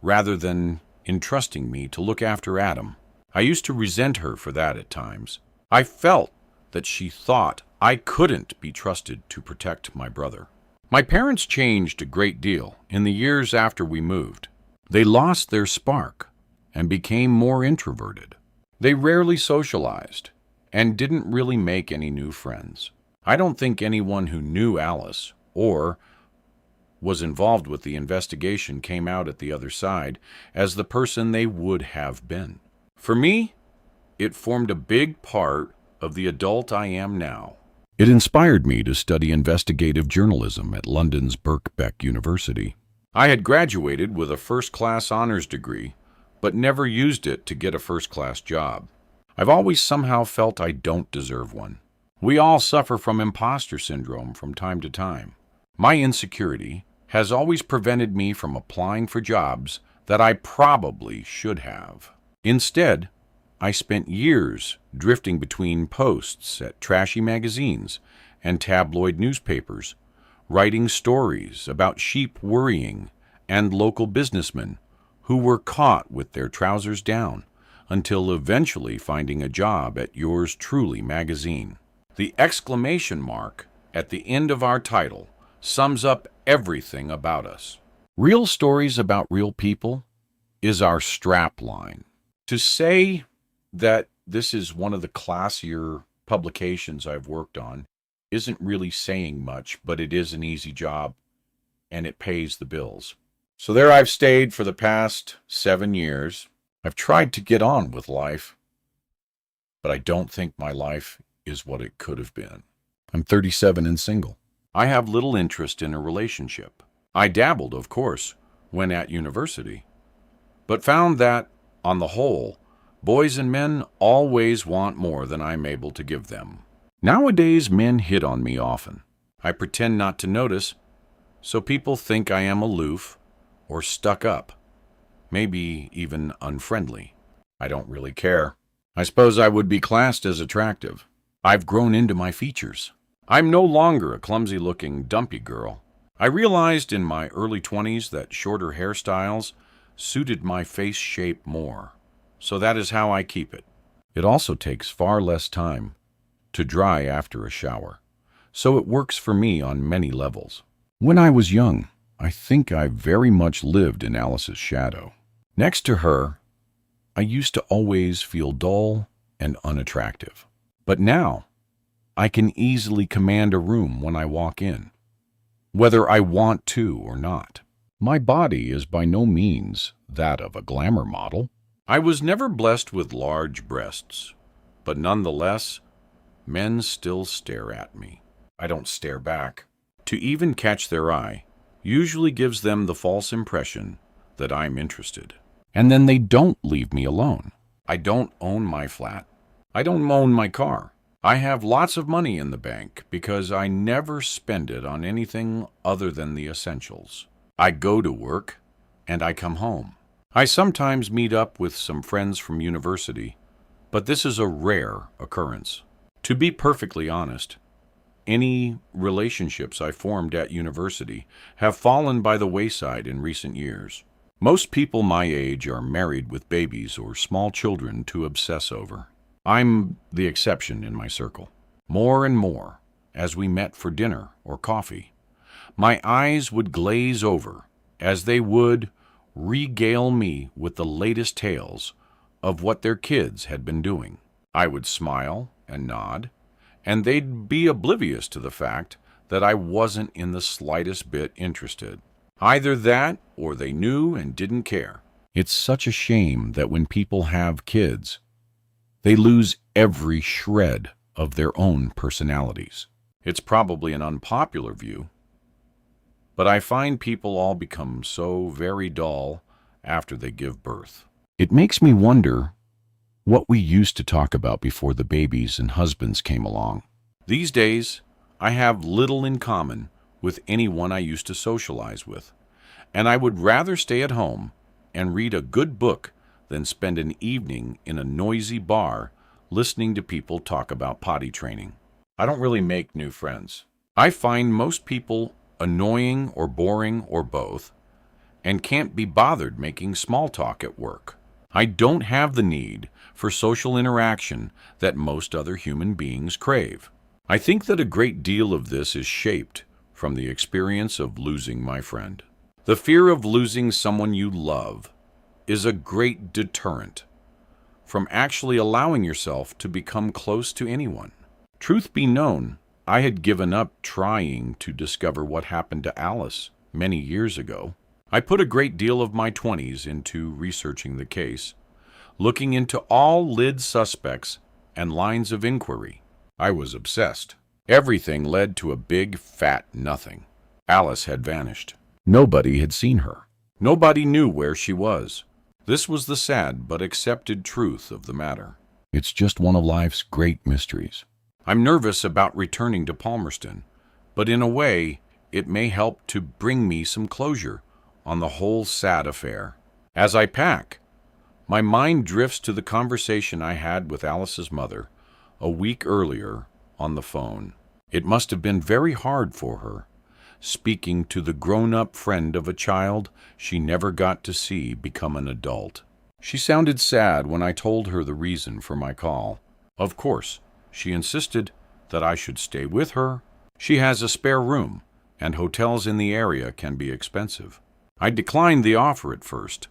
rather than entrusting me to look after Adam. I used to resent her for that at times. I felt that she thought I couldn't be trusted to protect my brother. My parents changed a great deal in the years after we moved. They lost their spark and became more introverted. They rarely socialized and didn't really make any new friends. I don't think anyone who knew Alice or was involved with the investigation came out at the other side as the person they would have been. For me, it formed a big part of the adult I am now. It inspired me to study investigative journalism at London's Birkbeck University. I had graduated with a first-class honors degree, but never used it to get a first-class job. I've always somehow felt I don't deserve one. We all suffer from imposter syndrome from time to time. My insecurity has always prevented me from applying for jobs that I probably should have. Instead, I spent years drifting between posts at trashy magazines and tabloid newspapers, writing stories about sheep worrying and local businessmen who were caught with their trousers down, until eventually finding a job at Yours Truly magazine. The exclamation mark at the end of our title sums up everything about us. Real stories about real people is our strap line. To say that this is one of the classier publications I've worked on isn't really saying much, but it is an easy job and it pays the bills. So there I've stayed for the past 7 years. I've tried to get on with life, but I don't think my life is what it could have been. I'm 37 and single. I have little interest in a relationship. I dabbled, of course, when at university, but found that, on the whole, boys and men always want more than I'm able to give them. Nowadays, men hit on me often. I pretend not to notice, so people think I am aloof or stuck up, maybe even unfriendly. I don't really care. I suppose I would be classed as attractive. I've grown into my features. I'm no longer a clumsy-looking, dumpy girl. I realized in my early 20s that shorter hairstyles suited my face shape more, so that is how I keep it. It also takes far less time to dry after a shower, so it works for me on many levels. When I was young, I think I very much lived in Alice's shadow. Next to her, I used to always feel dull and unattractive. But now, I can easily command a room when I walk in, whether I want to or not. My body is by no means that of a glamour model. I was never blessed with large breasts, but nonetheless, men still stare at me. I don't stare back. To even catch their eye usually gives them the false impression that I'm interested. And then they don't leave me alone. I don't own my flat. I don't own my car. I have lots of money in the bank because I never spend it on anything other than the essentials. I go to work and I come home. I sometimes meet up with some friends from university, but this is a rare occurrence. To be perfectly honest, any relationships I formed at university have fallen by the wayside in recent years. Most people my age are married with babies or small children to obsess over. I'm the exception in my circle. More and more, as we met for dinner or coffee, my eyes would glaze over as they would regale me with the latest tales of what their kids had been doing. I would smile and nod, and they'd be oblivious to the fact that I wasn't in the slightest bit interested. Either that, or they knew and didn't care. It's such a shame that when people have kids, they lose every shred of their own personalities. It's probably an unpopular view, but I find people all become so very dull after they give birth. It makes me wonder what we used to talk about before the babies and husbands came along. These days, I have little in common with anyone I used to socialize with, and I would rather stay at home and read a good book than spend an evening in a noisy bar listening to people talk about potty training. I don't really make new friends. I find most people annoying or boring or both, and can't be bothered making small talk at work. I don't have the need for social interaction that most other human beings crave. I think that a great deal of this is shaped from the experience of losing my friend. The fear of losing someone you love is a great deterrent from actually allowing yourself to become close to anyone. Truth be known, I had given up trying to discover what happened to Alice many years ago. I put a great deal of my 20s into researching the case, looking into all lid suspects and lines of inquiry. I was obsessed. Everything led to a big, fat nothing. Alice had vanished. Nobody had seen her. Nobody knew where she was. This was the sad but accepted truth of the matter. It's just one of life's great mysteries. I'm nervous about returning to Palmerston, but in a way, it may help to bring me some closure on the whole sad affair. As I pack, my mind drifts to the conversation I had with Alice's mother a week earlier on the phone. It must have been very hard for her, speaking to the grown-up friend of a child she never got to see become an adult. She sounded sad when I told her the reason for my call. Of course, she insisted that I should stay with her. She has a spare room, and hotels in the area can be expensive. I declined the offer at first,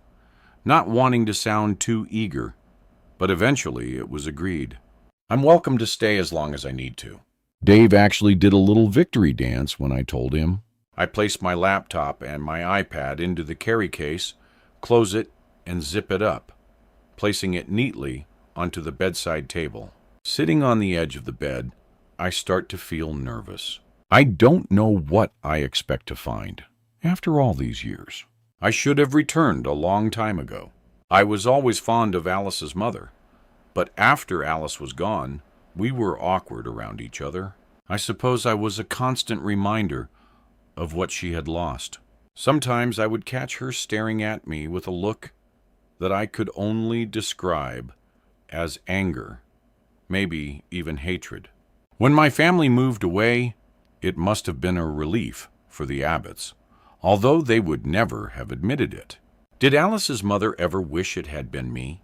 not wanting to sound too eager, but eventually it was agreed. I'm welcome to stay as long as I need to. Dave actually did a little victory dance when I told him. I placed my laptop and my iPad into the carry case, close it, and zip it up, placing it neatly onto the bedside table. Sitting on the edge of the bed, I start to feel nervous. I don't know what I expect to find after all these years. I should have returned a long time ago. I was always fond of Alice's mother, but after Alice was gone, we were awkward around each other. I suppose I was a constant reminder of what she had lost. Sometimes I would catch her staring at me with a look that I could only describe as anger, maybe even hatred. When my family moved away, it must have been a relief for the Abbotts, although they would never have admitted it. Did Alice's mother ever wish it had been me?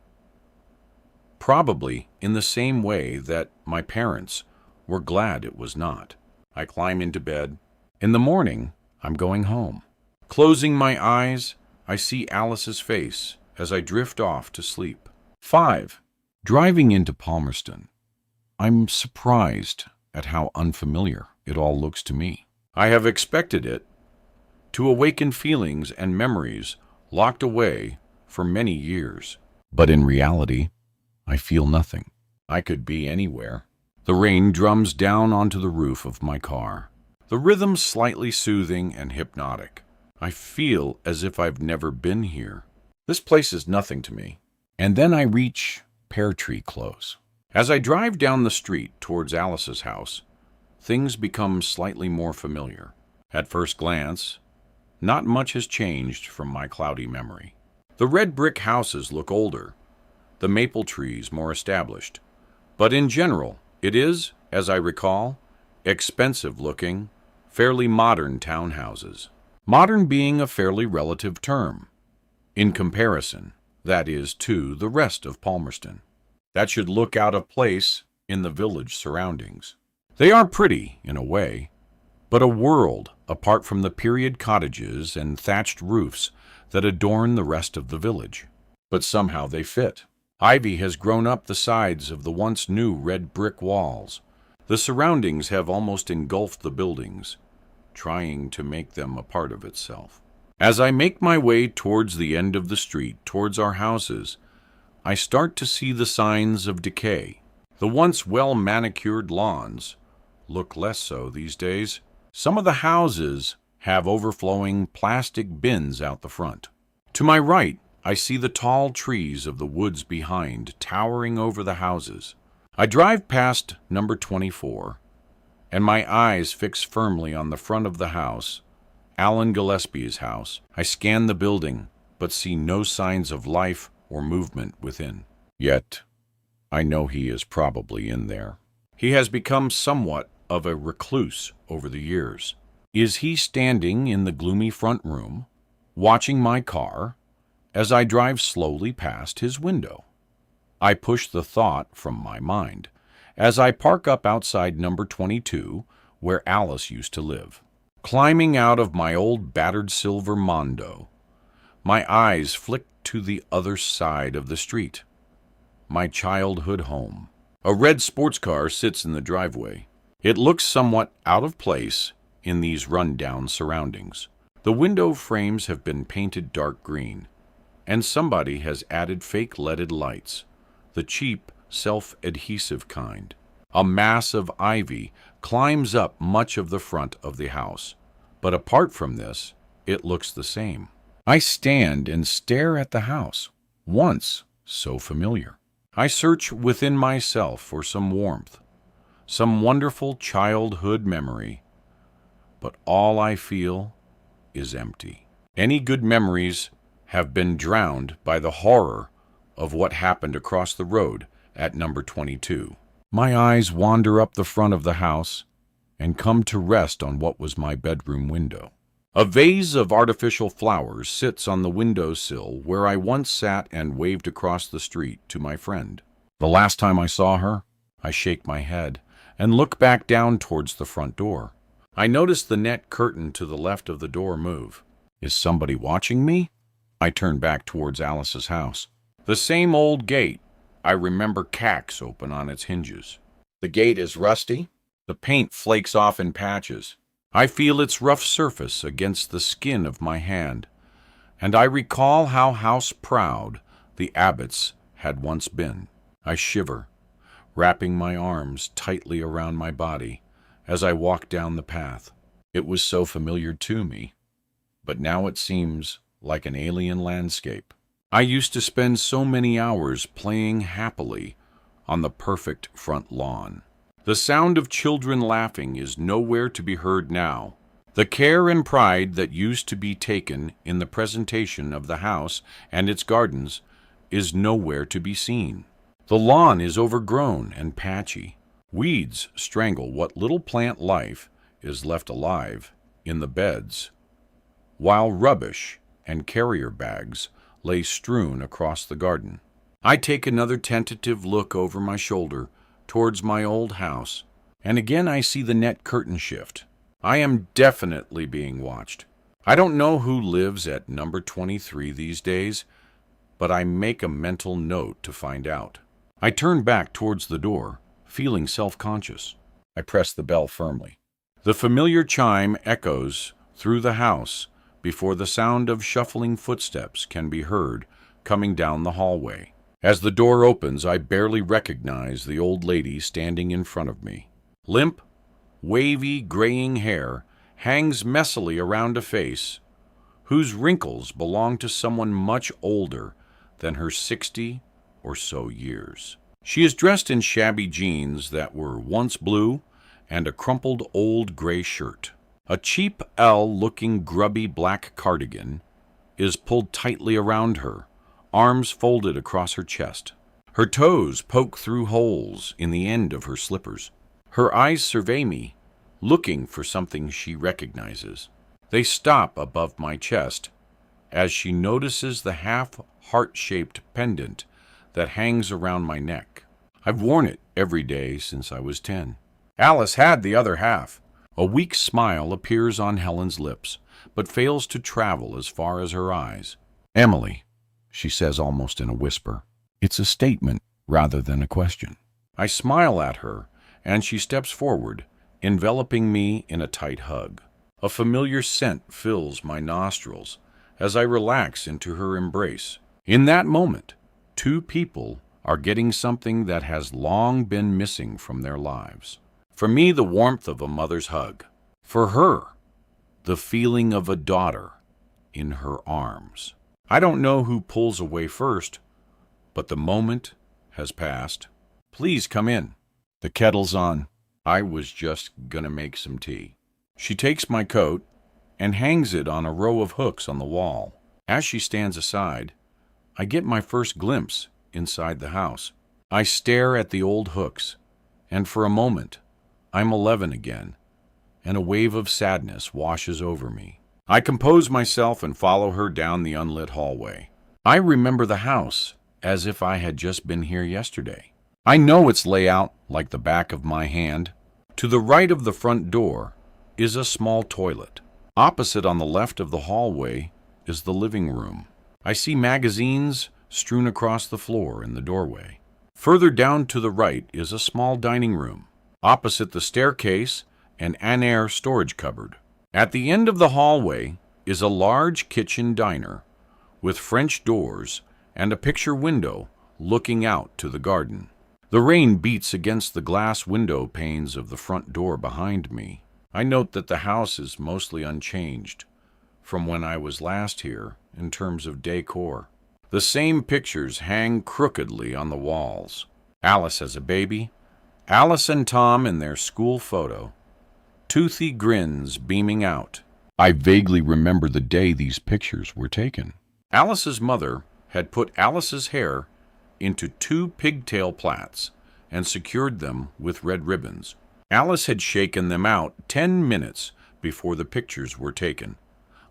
Probably in the same way that my parents were glad it was not. I climb into bed. In the morning, I'm going home. Closing my eyes, I see Alice's face as I drift off to sleep. 5. Driving into Palmerston, I'm surprised at how unfamiliar it all looks to me. I have expected it to awaken feelings and memories locked away for many years. But in reality, I feel nothing. I could be anywhere. The rain drums down onto the roof of my car. The rhythm slightly soothing and hypnotic. I feel as if I've never been here. This place is nothing to me. And then I reach Pear Tree Close. As I drive down the street towards Alice's house, things become slightly more familiar. At first glance, not much has changed from my cloudy memory. The red brick houses look older, the maple trees more established, but in general, it is, as I recall, expensive-looking, fairly modern townhouses. Modern being a fairly relative term, in comparison, that is, to the rest of Palmerston. That should look out of place in the village surroundings. They are pretty, in a way, but a world apart from the period cottages and thatched roofs that adorn the rest of the village. But somehow they fit. Ivy has grown up the sides of the once new red brick walls. The surroundings have almost engulfed the buildings, trying to make them a part of itself. As I make my way towards the end of the street, towards our houses, I start to see the signs of decay. The once well-manicured lawns look less so these days. Some of the houses have overflowing plastic bins out the front. To my right, I see the tall trees of the woods behind towering over the houses. I drive past number 24, and my eyes fix firmly on the front of the house, Alan Gillespie's house. I scan the building, but see no signs of life or movement within. Yet, I know he is probably in there. He has become somewhat of a recluse over the years. Is he standing in the gloomy front room, watching my car as I drive slowly past his window? I push the thought from my mind as I park up outside number 22, where Alice used to live. Climbing out of my old battered silver Mondo, my eyes flick to the other side of the street. My childhood home. A red sports car sits in the driveway. It looks somewhat out of place in these run-down surroundings. The window frames have been painted dark green, and somebody has added fake leaded lights, the cheap, self-adhesive kind. A mass of ivy climbs up much of the front of the house, but apart from this, it looks the same. I stand and stare at the house, once so familiar. I search within myself for some warmth, some wonderful childhood memory, but all I feel is empty. Any good memories have been drowned by the horror of what happened across the road at number 22. My eyes wander up the front of the house and come to rest on what was my bedroom window. A vase of artificial flowers sits on the windowsill where I once sat and waved across the street to my friend. The last time I saw her, I shake my head and look back down towards the front door. I notice the net curtain to the left of the door move. Is somebody watching me? I turn back towards Alice's house. The same old gate. I remember cacks open on its hinges. The gate is rusty. The paint flakes off in patches. I feel its rough surface against the skin of my hand, and I recall how house-proud the Abbotts had once been. I shiver, wrapping my arms tightly around my body as I walk down the path. It was so familiar to me, but now it seems like an alien landscape. I used to spend so many hours playing happily on the perfect front lawn. The sound of children laughing is nowhere to be heard now. The care and pride that used to be taken in the presentation of the house and its gardens is nowhere to be seen. The lawn is overgrown and patchy. Weeds strangle what little plant life is left alive in the beds, while rubbish and carrier bags lay strewn across the garden. I take another tentative look over my shoulder towards my old house, and again I see the net curtain shift. I am definitely being watched. I don't know who lives at number 23 these days, but I make a mental note to find out. I turn back towards the door, feeling self-conscious. I press the bell firmly. The familiar chime echoes through the house before the sound of shuffling footsteps can be heard coming down the hallway. As the door opens, I barely recognize the old lady standing in front of me. Limp, wavy, graying hair hangs messily around a face whose wrinkles belong to someone much older than her 60 or so years. She is dressed in shabby jeans that were once blue and a crumpled old gray shirt. A cheap L-looking grubby black cardigan is pulled tightly around her, arms folded across her chest. Her toes poke through holes in the end of her slippers. Her eyes survey me, looking for something she recognizes. They stop above my chest as she notices the half-heart-shaped pendant that hangs around my neck. I've worn it every day since I was 10. Alice had the other half. A weak smile appears on Helen's lips, but fails to travel as far as her eyes. Emily, she says almost in a whisper. It's a statement rather than a question. I smile at her, and she steps forward, enveloping me in a tight hug. A familiar scent fills my nostrils as I relax into her embrace. In that moment, two people are getting something that has long been missing from their lives. For me, the warmth of a mother's hug. For her, the feeling of a daughter in her arms. I don't know who pulls away first, but the moment has passed. Please come in. The kettle's on. I was just gonna make some tea. She takes my coat and hangs it on a row of hooks on the wall. As she stands aside, I get my first glimpse inside the house. I stare at the old hooks, and for a moment, I'm 11 again, and a wave of sadness washes over me. I compose myself and follow her down the unlit hallway. I remember the house as if I had just been here yesterday. I know its layout like the back of my hand. To the right of the front door is a small toilet. Opposite on the left of the hallway is the living room. I see magazines strewn across the floor in the doorway. Further down to the right is a small dining room. Opposite the staircase, an air storage cupboard. At the end of the hallway is a large kitchen diner with French doors and a picture window looking out to the garden. The rain beats against the glass window panes of the front door behind me. I note that the house is mostly unchanged from when I was last here in terms of decor. The same pictures hang crookedly on the walls. Alice as a baby, Alice and Tom in their school photo, toothy grins beaming out. I vaguely remember the day these pictures were taken. Alice's mother had put Alice's hair into 2 pigtail plaits and secured them with red ribbons. Alice had shaken them out 10 minutes before the pictures were taken,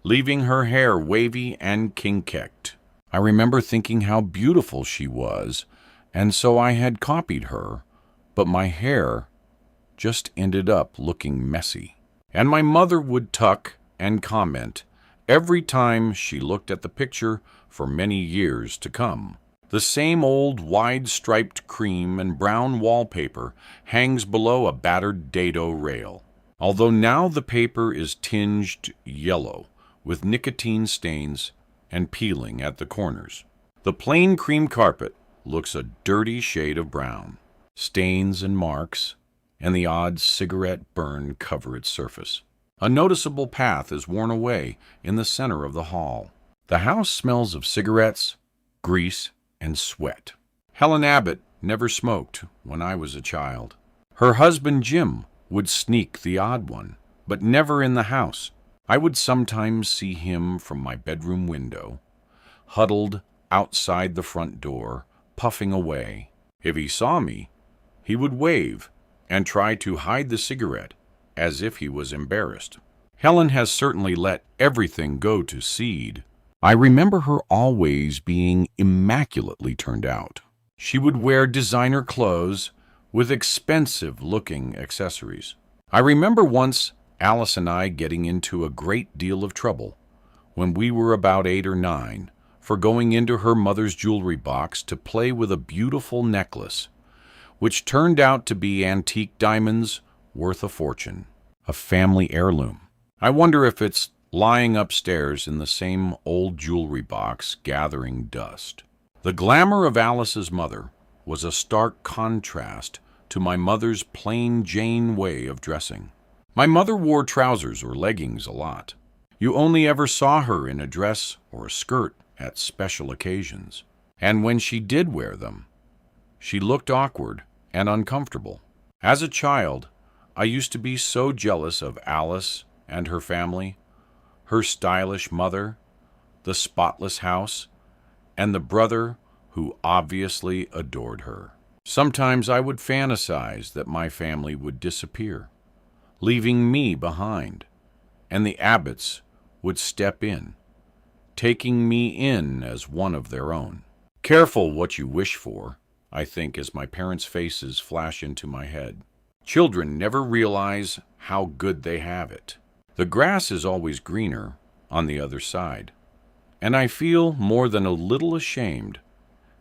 leaving her hair wavy and kinkecked. I remember thinking how beautiful she was, and so I had copied her, but my hair just ended up looking messy. And my mother would tuck and comment every time she looked at the picture for many years to come. The same old wide-striped cream and brown wallpaper hangs below a battered dado rail, although now the paper is tinged yellow with nicotine stains and peeling at the corners. The plain cream carpet looks a dirty shade of brown. Stains and marks and the odd cigarette burn cover its surface. A noticeable path is worn away in the center of the hall. The house smells of cigarettes, grease, and sweat. Helen Abbott never smoked when I was a child. Her husband Jim would sneak the odd one, but never in the house. I would sometimes see him from my bedroom window, huddled outside the front door, puffing away. If he saw me, he would wave and try to hide the cigarette as if he was embarrassed. Helen has certainly let everything go to seed. I remember her always being immaculately turned out. She would wear designer clothes with expensive-looking accessories. I remember once Alice and I getting into a great deal of trouble when we were about 8 or 9 for going into her mother's jewelry box to play with a beautiful necklace, which turned out to be antique diamonds worth a fortune, a family heirloom. I wonder if it's lying upstairs in the same old jewelry box gathering dust. The glamour of Alice's mother was a stark contrast to my mother's plain Jane way of dressing. My mother wore trousers or leggings a lot. You only ever saw her in a dress or a skirt at special occasions. And when she did wear them, she looked awkward and uncomfortable. As a child, I used to be so jealous of Alice and her family, her stylish mother, the spotless house, and the brother who obviously adored her. Sometimes I would fantasize that my family would disappear, leaving me behind, and the Abbotts would step in, taking me in as one of their own. Careful what you wish for, I think, as my parents' faces flash into my head. Children never realize how good they have it. The grass is always greener on the other side, and I feel more than a little ashamed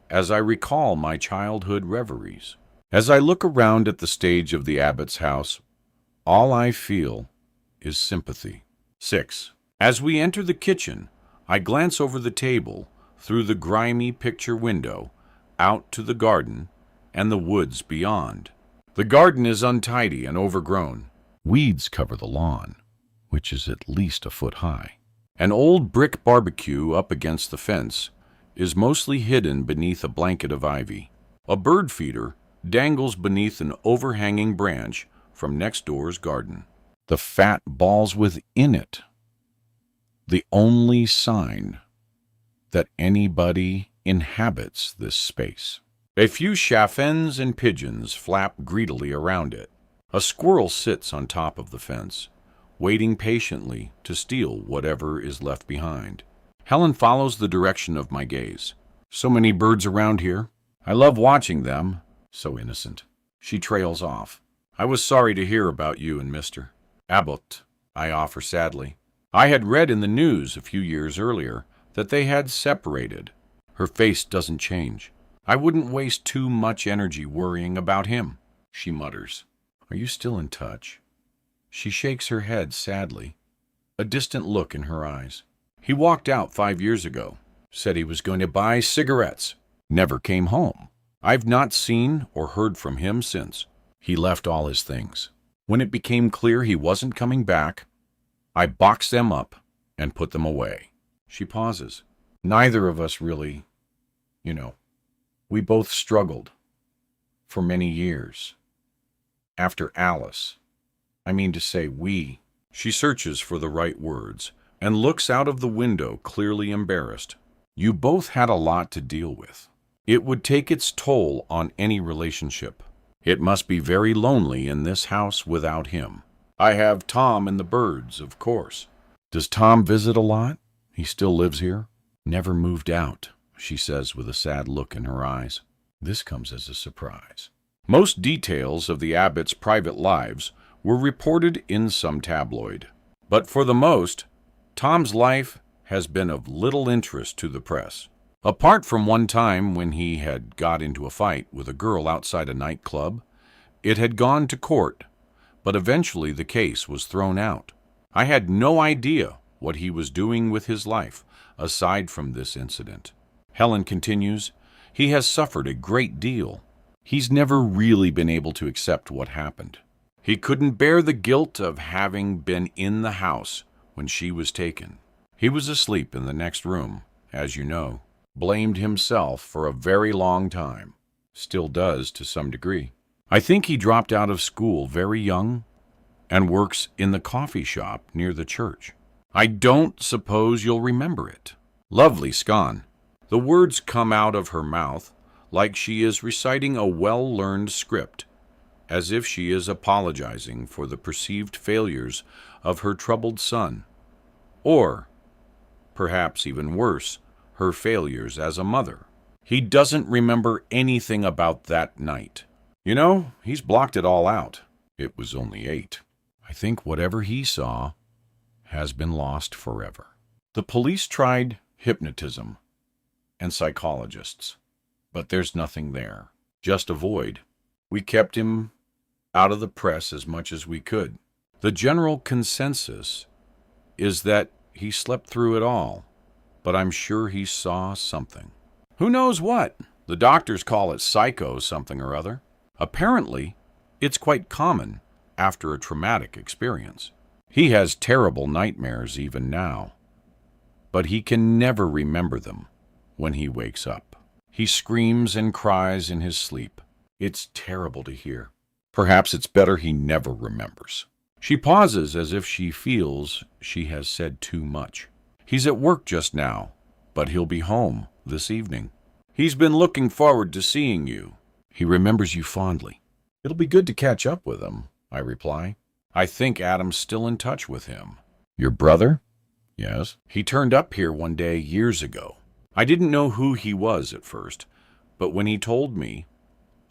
as I recall my childhood reveries. As I look around at the stage of the Abbotts' house, all I feel is sympathy. 6. As we enter the kitchen, I glance over the table through the grimy picture window out to the garden and the woods beyond. The garden is untidy and overgrown. Weeds cover the lawn, which is at least a foot high. An old brick barbecue up against the fence is mostly hidden beneath a blanket of ivy. A bird feeder dangles beneath an overhanging branch from next door's garden. The fat balls within it, the only sign that anybody inhabits this space. A few chaffinches and pigeons flap greedily around it. A squirrel sits on top of the fence, waiting patiently to steal whatever is left behind. Helen follows the direction of my gaze. So many birds around here. I love watching them. So innocent. She trails off. I was sorry to hear about you and Mr. Abbott, I offer sadly. I had read in the news a few years earlier that they had separated. Her face doesn't change. I wouldn't waste too much energy worrying about him, she mutters. Are you still in touch? She shakes her head sadly, a distant look in her eyes. He walked out 5 years ago, said he was going to buy cigarettes, never came home. I've not seen or heard from him since. He left all his things. When it became clear he wasn't coming back, I boxed them up and put them away. She pauses. Neither of us really, we both struggled for many years. After Alice, we. She searches for the right words and looks out of the window, clearly embarrassed. You both had a lot to deal with. It would take its toll on any relationship. It must be very lonely in this house without him. I have Tom and the birds, of course. Does Tom visit a lot? He still lives here? Never moved out, she says with a sad look in her eyes. This comes as a surprise. Most details of the Abbotts' private lives were reported in some tabloid. But for the most, Tom's life has been of little interest to the press. Apart from one time when he had got into a fight with a girl outside a nightclub, it had gone to court, but eventually the case was thrown out. I had no idea what he was doing with his life, aside from this incident. Helen continues, he has suffered a great deal. He's never really been able to accept what happened. He couldn't bear the guilt of having been in the house when she was taken. He was asleep in the next room, as you know. Blamed himself for a very long time. Still does to some degree. I think he dropped out of school very young and works in the coffee shop near the church. I don't suppose you'll remember it. Lovely scone. The words come out of her mouth like she is reciting a well-learned script, as if she is apologizing for the perceived failures of her troubled son, or, perhaps even worse, her failures as a mother. He doesn't remember anything about that night. He's blocked it all out. It was only 8. I think whatever he saw has been lost forever. The police tried hypnotism and psychologists, but there's nothing there. Just a void. We kept him out of the press as much as we could. The general consensus is that he slept through it all, but I'm sure he saw something. Who knows what? The doctors call it psycho something or other. Apparently, it's quite common after a traumatic experience. He has terrible nightmares even now, but he can never remember them when he wakes up. He screams and cries in his sleep. It's terrible to hear. Perhaps it's better he never remembers. She pauses as if she feels she has said too much. He's at work just now, but he'll be home this evening. He's been looking forward to seeing you. He remembers you fondly. It'll be good to catch up with him, I reply. I think Adam's still in touch with him. Your brother? Yes. He turned up here one day years ago. I didn't know who he was at first, but when he told me,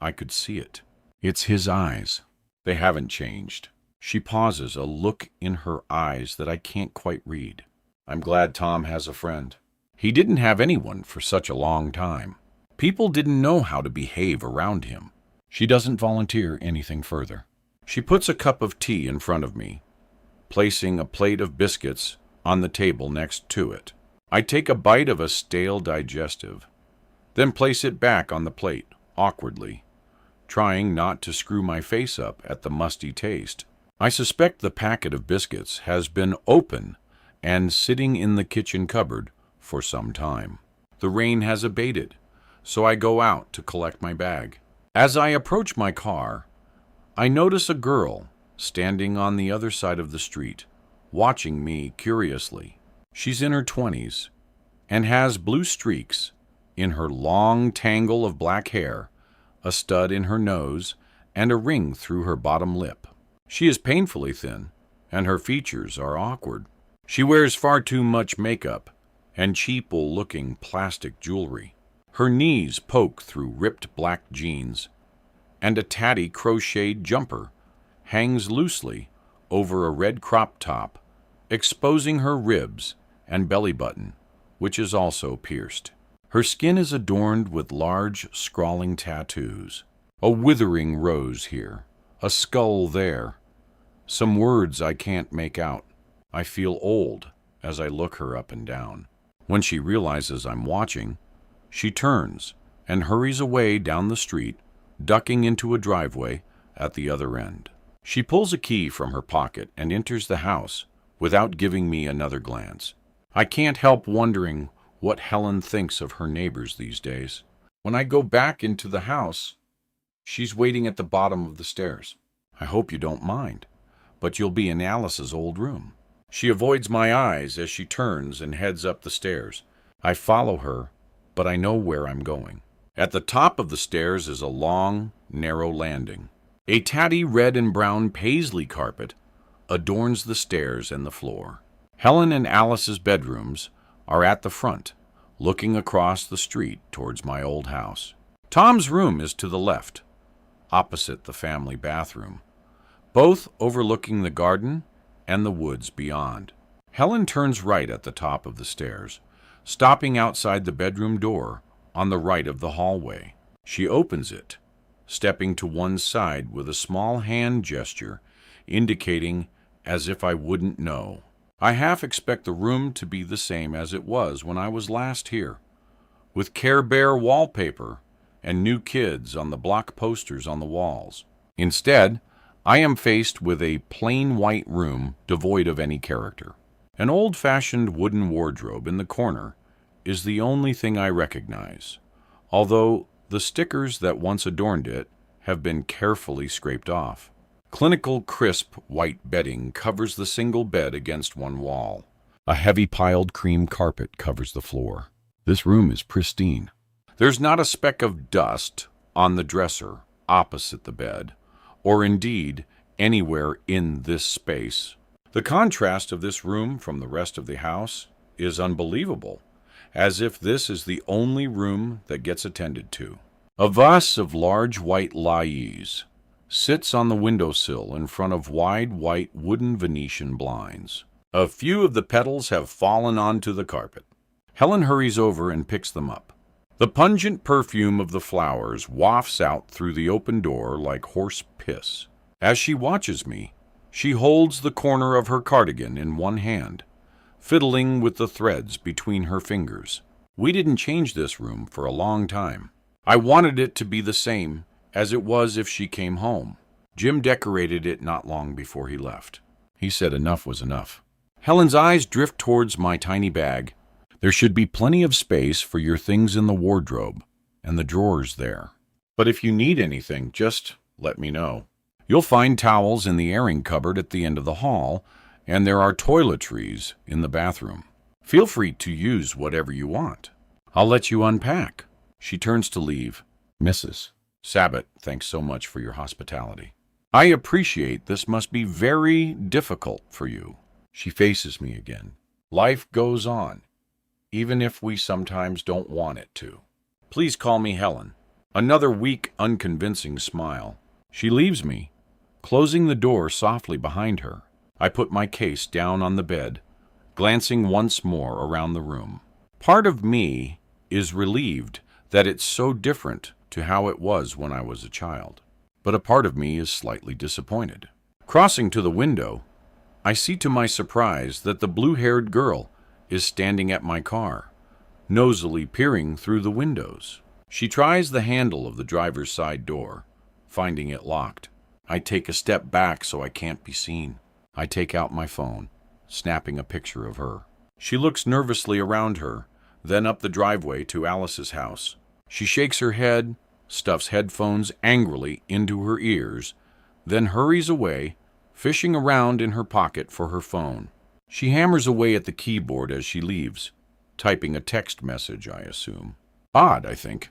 I could see it. It's his eyes. They haven't changed. She pauses, a look in her eyes that I can't quite read. I'm glad Tom has a friend. He didn't have anyone for such a long time. People didn't know how to behave around him. She doesn't volunteer anything further. She puts a cup of tea in front of me, placing a plate of biscuits on the table next to it. I take a bite of a stale digestive, then place it back on the plate, awkwardly, trying not to screw my face up at the musty taste. I suspect the packet of biscuits has been open and sitting in the kitchen cupboard for some time. The rain has abated, so I go out to collect my bag. As I approach my car, I notice a girl standing on the other side of the street, watching me curiously. She's in her 20s and has blue streaks in her long tangle of black hair, a stud in her nose, and a ring through her bottom lip. She is painfully thin, and her features are awkward. She wears far too much makeup and cheap-looking plastic jewelry. Her knees poke through ripped black jeans, and a tatty crocheted jumper hangs loosely over a red crop top, exposing her ribs and belly button, which is also pierced. Her skin is adorned with large, scrawling tattoos. A withering rose here, a skull there. Some words I can't make out. I feel old as I look her up and down. When she realizes I'm watching, she turns and hurries away down the street, ducking into a driveway at the other end. She pulls a key from her pocket and enters the house without giving me another glance. I can't help wondering what Helen thinks of her neighbors these days. When I go back into the house, she's waiting at the bottom of the stairs. I hope you don't mind, but you'll be in Alice's old room. She avoids my eyes as she turns and heads up the stairs. I follow her, but I know where I'm going. At the top of the stairs is a long, narrow landing. A tatty red and brown paisley carpet adorns the stairs and the floor. Helen and Alice's bedrooms are at the front, looking across the street towards my old house. Tom's room is to the left, opposite the family bathroom, both overlooking the garden and the woods beyond. Helen turns right at the top of the stairs, stopping outside the bedroom door on the right of the hallway. She opens it, stepping to one side with a small hand gesture, indicating as if I wouldn't know. I half expect the room to be the same as it was when I was last here, with Care Bear wallpaper and new kids on the block posters on the walls. Instead, I am faced with a plain white room devoid of any character. An old-fashioned wooden wardrobe in the corner is the only thing I recognize, although the stickers that once adorned it have been carefully scraped off. Clinical crisp white bedding covers the single bed against one wall. A heavy piled cream carpet covers the floor. This room is pristine. There's not a speck of dust on the dresser opposite the bed, or indeed anywhere in this space. The contrast of this room from the rest of the house is unbelievable, as if this is the only room that gets attended to. A vase of large white lilies sits on the windowsill in front of wide white wooden Venetian blinds. A few of the petals have fallen onto the carpet. Helen hurries over and picks them up. The pungent perfume of the flowers wafts out through the open door like horse piss. As she watches me, she holds the corner of her cardigan in one hand, fiddling with the threads between her fingers. We didn't change this room for a long time. I wanted it to be the same as it was if she came home. Jim decorated it not long before he left. He said enough was enough. Helen's eyes drift towards my tiny bag. There should be plenty of space for your things in the wardrobe and the drawers there. But if you need anything, just let me know. You'll find towels in the airing cupboard at the end of the hall, and there are toiletries in the bathroom. Feel free to use whatever you want. I'll let you unpack. She turns to leave. Mrs. Sabat, thanks so much for your hospitality. I appreciate this must be very difficult for you. She faces me again. Life goes on, even if we sometimes don't want it to. Please call me Helen. Another weak, unconvincing smile. She leaves me, closing the door softly behind her. I put my case down on the bed, glancing once more around the room. Part of me is relieved that it's so different to how it was when I was a child, but a part of me is slightly disappointed. Crossing to the window, I see to my surprise that the blue-haired girl is standing at my car, nosily peering through the windows. She tries the handle of the driver's side door, finding it locked. I take a step back so I can't be seen. I take out my phone, snapping a picture of her. She looks nervously around her, then up the driveway to Alice's house. She shakes her head, stuffs headphones angrily into her ears, then hurries away, fishing around in her pocket for her phone. She hammers away at the keyboard as she leaves, typing a text message, I assume. Odd, I think.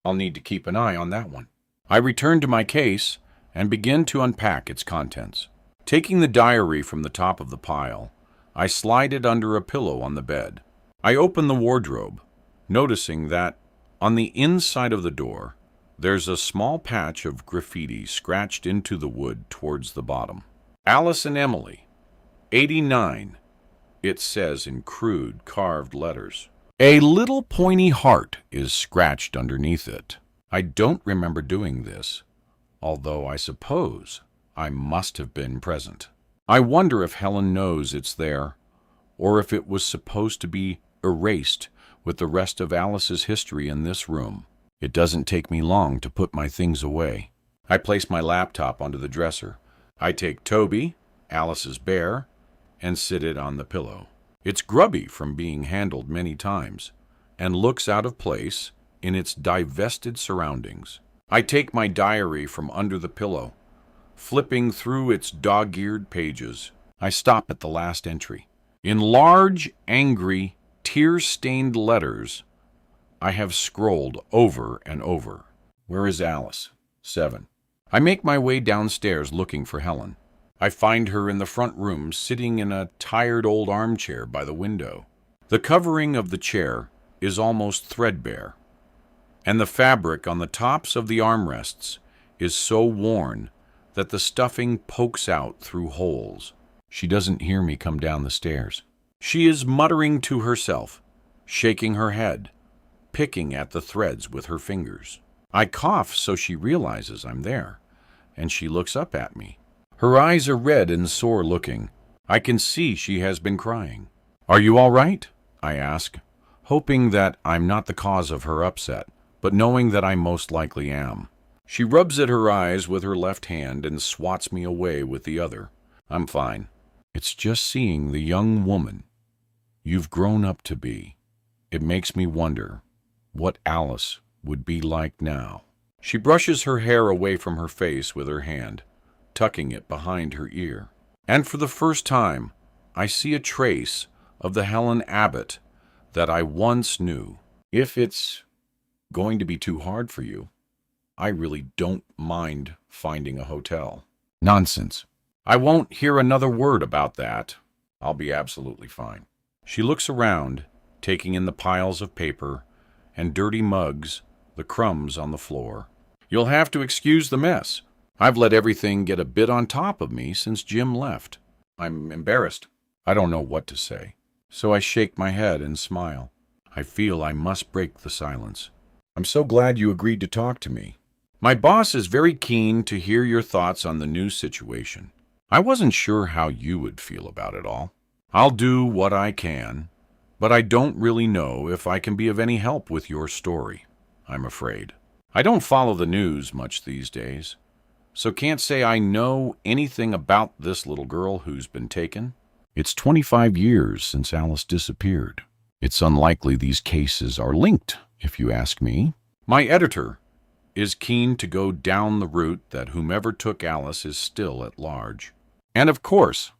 I'll need to keep an eye on that one. I return to my case and begin to unpack its contents. Taking the diary from the top of the pile, I slide it under a pillow on the bed. I open the wardrobe, noticing that on the inside of the door, there's a small patch of graffiti scratched into the wood towards the bottom. Alice and Emily, 89, it says in crude carved letters. A little pointy heart is scratched underneath it. I don't remember doing this, although I suppose I must have been present. I wonder if Helen knows it's there, or if it was supposed to be erased with the rest of Alice's history in this room. It doesn't take me long to put my things away. I place my laptop onto the dresser. I take Toby, Alice's bear, and sit it on the pillow. It's grubby from being handled many times, and looks out of place in its divested surroundings. I take my diary from under the pillow, flipping through its dog-eared pages. I stop at the last entry. In large, angry, tear-stained letters, I have scrolled over and over. Where is Alice? 7. I make my way downstairs looking for Helen. I find her in the front room, sitting in a tired old armchair by the window. The covering of the chair is almost threadbare, and the fabric on the tops of the armrests is so worn that the stuffing pokes out through holes. She doesn't hear me come down the stairs. She is muttering to herself, shaking her head, picking at the threads with her fingers. I cough so she realizes I'm there, and she looks up at me. Her eyes are red and sore-looking. I can see she has been crying. Are you all right? I ask, hoping that I'm not the cause of her upset, but knowing that I most likely am. She rubs at her eyes with her left hand and swats me away with the other. I'm fine. It's just seeing the young woman you've grown up to be. It makes me wonder what Alice would be like now. She brushes her hair away from her face with her hand, tucking it behind her ear. And for the first time, I see a trace of the Helen Abbott that I once knew. If it's going to be too hard for you, I really don't mind finding a hotel. Nonsense. I won't hear another word about that. I'll be absolutely fine. She looks around, taking in the piles of paper and dirty mugs, the crumbs on the floor. You'll have to excuse the mess. I've let everything get a bit on top of me since Jim left. I'm embarrassed. I don't know what to say, so I shake my head and smile. I feel I must break the silence. I'm so glad you agreed to talk to me. My boss is very keen to hear your thoughts on the new situation. I wasn't sure how you would feel about it all. I'll do what I can, but I don't really know if I can be of any help with your story, I'm afraid. I don't follow the news much these days, so can't say I know anything about this little girl who's been taken. It's 25 years since Alice disappeared. It's unlikely these cases are linked, if you ask me. My editor is keen to go down the route that whomever took Alice is still at large. And of course,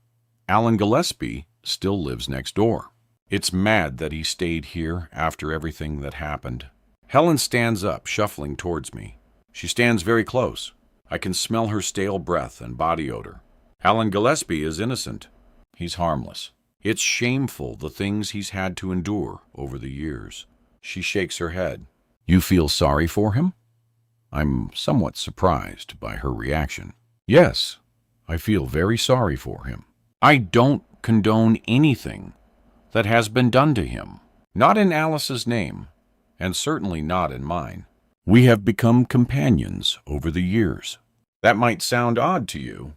Alan Gillespie still lives next door. It's mad that he stayed here after everything that happened. Helen stands up, shuffling towards me. She stands very close. I can smell her stale breath and body odor. Alan Gillespie is innocent. He's harmless. It's shameful the things he's had to endure over the years. She shakes her head. You feel sorry for him? I'm somewhat surprised by her reaction. Yes, I feel very sorry for him. I don't condone anything that has been done to him. Not in Alice's name, and certainly not in mine. We have become companions over the years. That might sound odd to you,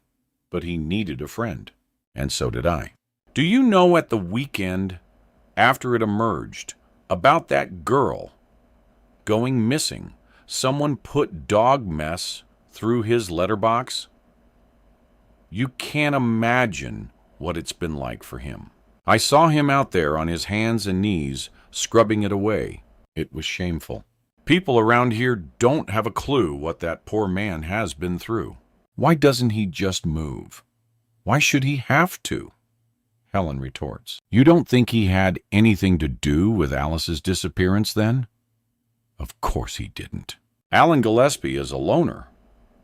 but he needed a friend, and so did I. Do you know at the weekend after it emerged about that girl going missing, someone put dog mess through his letterbox? You can't imagine what it's been like for him. I saw him out there on his hands and knees, scrubbing it away. It was shameful. People around here don't have a clue what that poor man has been through. Why doesn't he just move? Why should he have to? Helen retorts. You don't think he had anything to do with Alice's disappearance then? Of course he didn't. Alan Gillespie is a loner,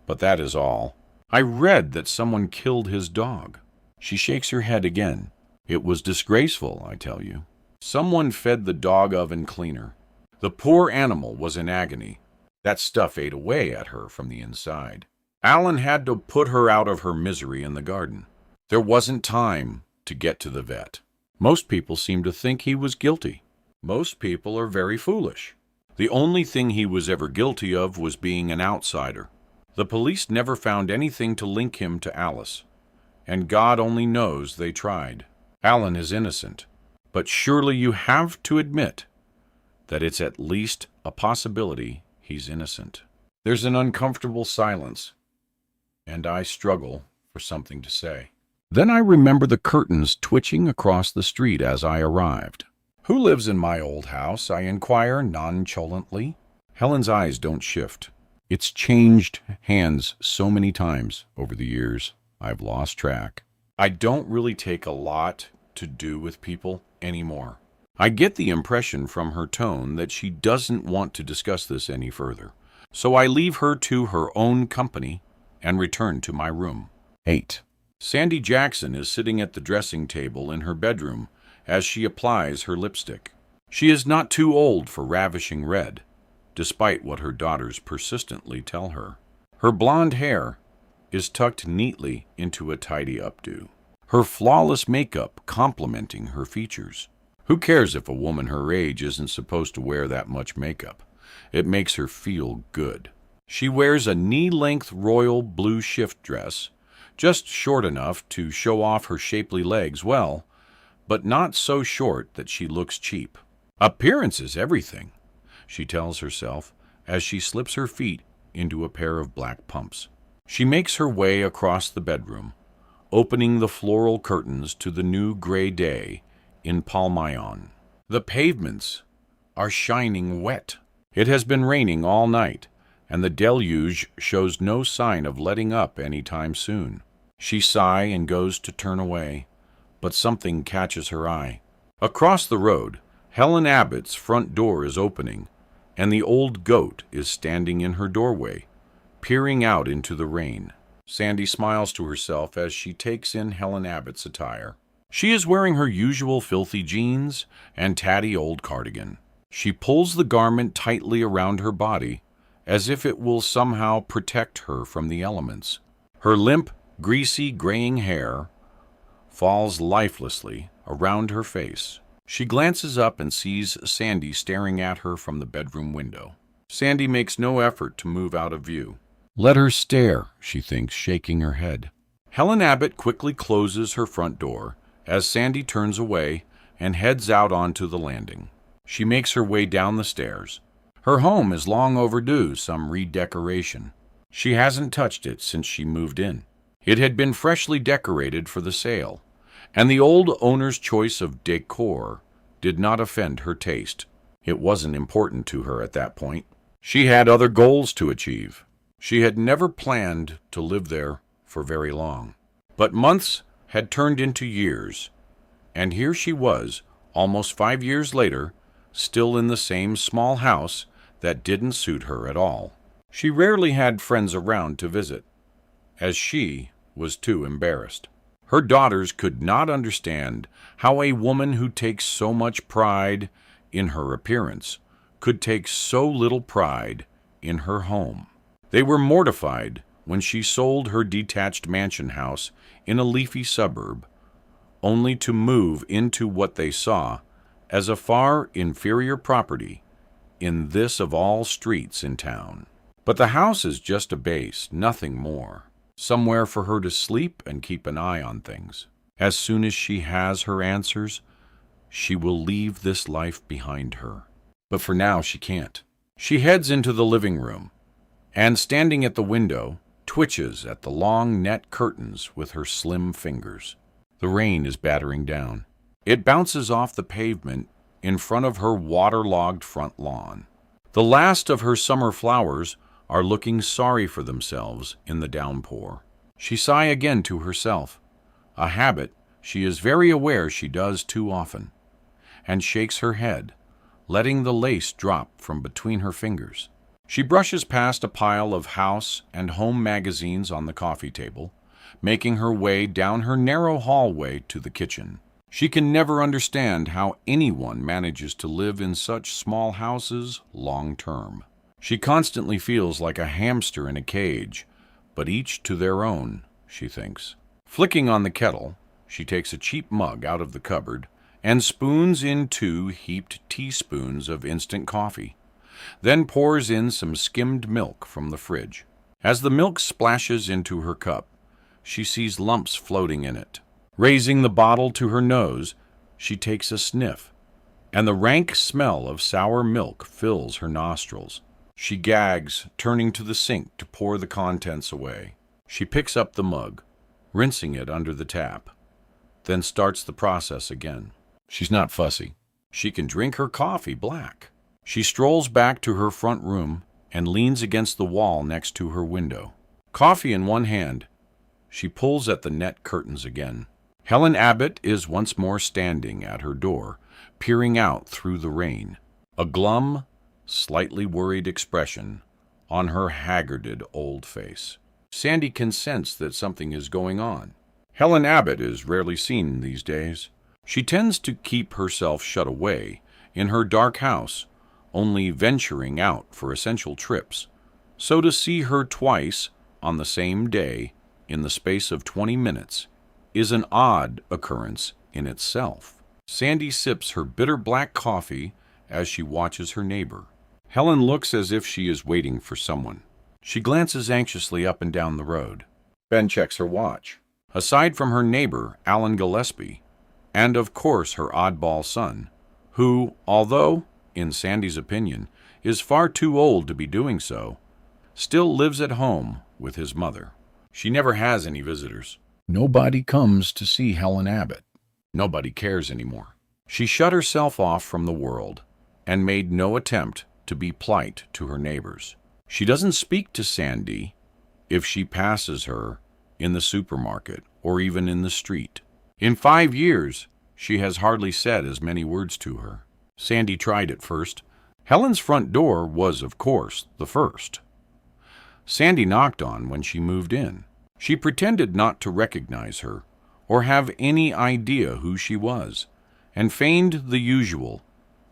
but that is all. I read that someone killed his dog. She shakes her head again. It was disgraceful, I tell you. Someone fed the dog oven cleaner. The poor animal was in agony. That stuff ate away at her from the inside. Alan had to put her out of her misery in the garden. There wasn't time to get to the vet. Most people seem to think he was guilty. Most people are very foolish. The only thing he was ever guilty of was being an outsider. The police never found anything to link him to Alice, and God only knows they tried. Alan is innocent, but surely you have to admit that it's at least a possibility he's innocent. There's an uncomfortable silence, and I struggle for something to say. Then I remember the curtains twitching across the street as I arrived. "Who lives in my old house?" I inquire nonchalantly. Helen's eyes don't shift. It's changed hands so many times over the years, I've lost track. I don't really take a lot to do with people anymore. I get the impression from her tone that she doesn't want to discuss this any further, so I leave her to her own company and return to my room. 8. Sandy Jackson is sitting at the dressing table in her bedroom as she applies her lipstick. She is not too old for ravishing red, despite what her daughters persistently tell her. Her blonde hair is tucked neatly into a tidy updo, her flawless makeup complementing her features. Who cares if a woman her age isn't supposed to wear that much makeup? It makes her feel good. She wears a knee-length royal blue shift dress, just short enough to show off her shapely legs well, but not so short that she looks cheap. Appearance is everything, she tells herself as she slips her feet into a pair of black pumps. She makes her way across the bedroom, opening the floral curtains to the new gray day in Palmayon. The pavements are shining wet. It has been raining all night, and the deluge shows no sign of letting up any time soon. She sighs and goes to turn away, but something catches her eye. Across the road, Helen Abbott's front door is opening, and the old goat is standing in her doorway, peering out into the rain. Sandy smiles to herself as she takes in Helen Abbott's attire. She is wearing her usual filthy jeans and tatty old cardigan. She pulls the garment tightly around her body, as if it will somehow protect her from the elements. Her limp, greasy, graying hair falls lifelessly around her face. She glances up and sees Sandy staring at her from the bedroom window. Sandy makes no effort to move out of view. Let her stare, she thinks, shaking her head. Helen Abbott quickly closes her front door as Sandy turns away and heads out onto the landing. She makes her way down the stairs. Her home is long overdue some redecoration. She hasn't touched it since she moved in. It had been freshly decorated for the sale, and the old owner's choice of decor did not offend her taste. It wasn't important to her at that point. She had other goals to achieve. She had never planned to live there for very long. But months had turned into years, and here she was, almost 5 years later, still in the same small house that didn't suit her at all. She rarely had friends around to visit, as she was too embarrassed. Her daughters could not understand how a woman who takes so much pride in her appearance could take so little pride in her home. They were mortified when she sold her detached mansion house in a leafy suburb, only to move into what they saw as a far inferior property in this of all streets in town. But the house is just a base, nothing more. Somewhere for her to sleep and keep an eye on things. As soon as she has her answers, she will leave this life behind her. But for now, she can't. She heads into the living room, and standing at the window, twitches at the long net curtains with her slim fingers. The rain is battering down. It bounces off the pavement in front of her waterlogged front lawn. The last of her summer flowers are looking sorry for themselves in the downpour. She sighs again to herself, a habit she is very aware she does too often, and shakes her head, letting the lace drop from between her fingers. She brushes past a pile of house and home magazines on the coffee table, making her way down her narrow hallway to the kitchen. She can never understand how anyone manages to live in such small houses long term. She constantly feels like a hamster in a cage, but each to their own, she thinks. Flicking on the kettle, she takes a cheap mug out of the cupboard and spoons in 2 heaped teaspoons of instant coffee, then pours in some skimmed milk from the fridge. As the milk splashes into her cup, she sees lumps floating in it. Raising the bottle to her nose, she takes a sniff, and the rank smell of sour milk fills her nostrils. She gags, turning to the sink to pour the contents away. She picks up the mug, rinsing it under the tap, then starts the process again. She's not fussy. She can drink her coffee black. She strolls back to her front room and leans against the wall next to her window. Coffee in one hand, she pulls at the net curtains again. Helen Abbott is once more standing at her door, peering out through the rain, a glum, slightly worried expression on her haggarded old face. Sandy can sense that something is going on. Helen Abbott is rarely seen these days. She tends to keep herself shut away in her dark house, only venturing out for essential trips. So to see her twice on the same day in the space of 20 minutes is an odd occurrence in itself. Sandy sips her bitter black coffee as she watches her neighbor. Helen looks as if she is waiting for someone. She glances anxiously up and down the road. Ben checks her watch. Aside from her neighbor, Alan Gillespie, and of course her oddball son, who, although, in Sandy's opinion, is far too old to be doing so, still lives at home with his mother. She never has any visitors. Nobody comes to see Helen Abbott. Nobody cares anymore. She shut herself off from the world and made no attempt to be polite to her neighbors. She doesn't speak to Sandy if she passes her in the supermarket or even in the street. In 5 years, she has hardly said as many words to her. Sandy tried at first. Helen's front door was, of course, the first. Sandy knocked on when she moved in. She pretended not to recognize her or have any idea who she was, and feigned the usual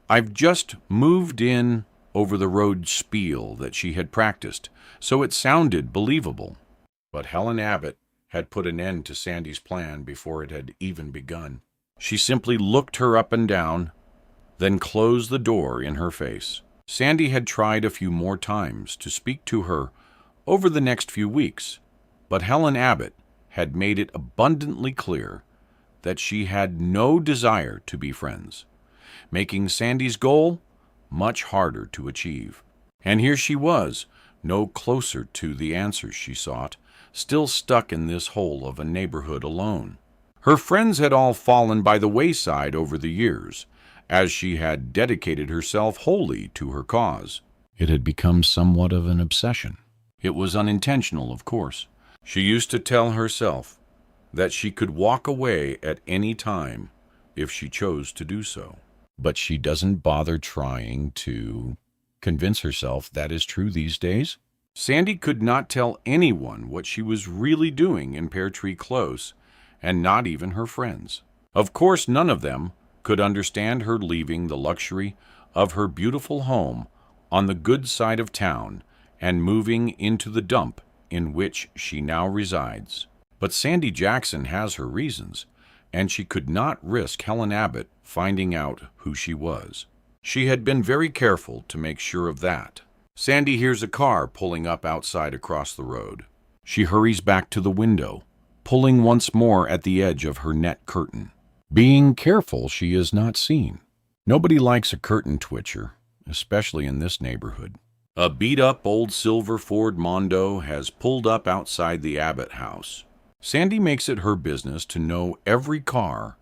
"I've just moved in" over-the-road spiel that she had practiced, so it sounded believable. But Helen Abbott had put an end to Sandy's plan before it had even begun. She simply looked her up and down, then closed the door in her face. Sandy had tried a few more times to speak to her over the next few weeks, but Helen Abbott had made it abundantly clear that she had no desire to be friends, making Sandy's goal much harder to achieve. And here she was, no closer to the answers she sought, still stuck in this hole of a neighborhood alone. Her friends had all fallen by the wayside over the years, as she had dedicated herself wholly to her cause. It had become somewhat of an obsession. It was unintentional, of course. She used to tell herself that she could walk away at any time if she chose to do so. But she doesn't bother trying to convince herself that is true these days. Sandy could not tell anyone what she was really doing in Pear Tree Close, and not even her friends. Of course, none of them could understand her leaving the luxury of her beautiful home on the good side of town and moving into the dump in which she now resides. But Sandy Jackson has her reasons, and she could not risk Helen Abbott finding out who she was. She had been very careful to make sure of that. Sandy hears a car pulling up outside across the road. She hurries back to the window, pulling once more at the edge of her net curtain, being careful she is not seen. Nobody likes a curtain twitcher, especially in this neighborhood. A beat-up old silver Ford Mondo has pulled up outside the Abbott house. Sandy makes it her business to know every car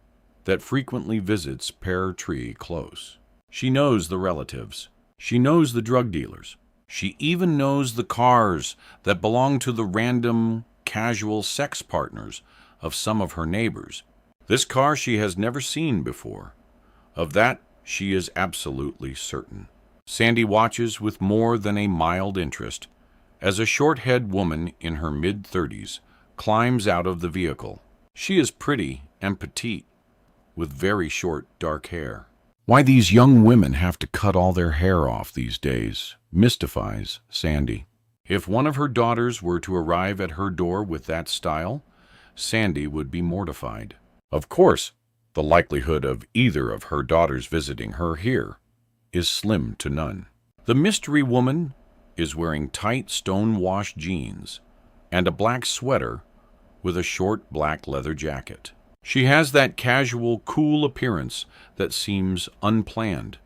that frequently visits Pear Tree Close. She knows the relatives. She knows the drug dealers. She even knows the cars that belong to the random, casual sex partners of some of her neighbors. This car she has never seen before. Of that, she is absolutely certain. Sandy watches with more than a mild interest as a short-haired woman in her mid-30s climbs out of the vehicle. She is pretty and petite, with very short, dark hair. Why these young women have to cut all their hair off these days mystifies Sandy. If one of her daughters were to arrive at her door with that style, Sandy would be mortified. Of course, the likelihood of either of her daughters visiting her here is slim to none. The mystery woman is wearing tight stone-washed jeans and a black sweater with a short black leather jacket. She has that casual, cool appearance that seems unplanned,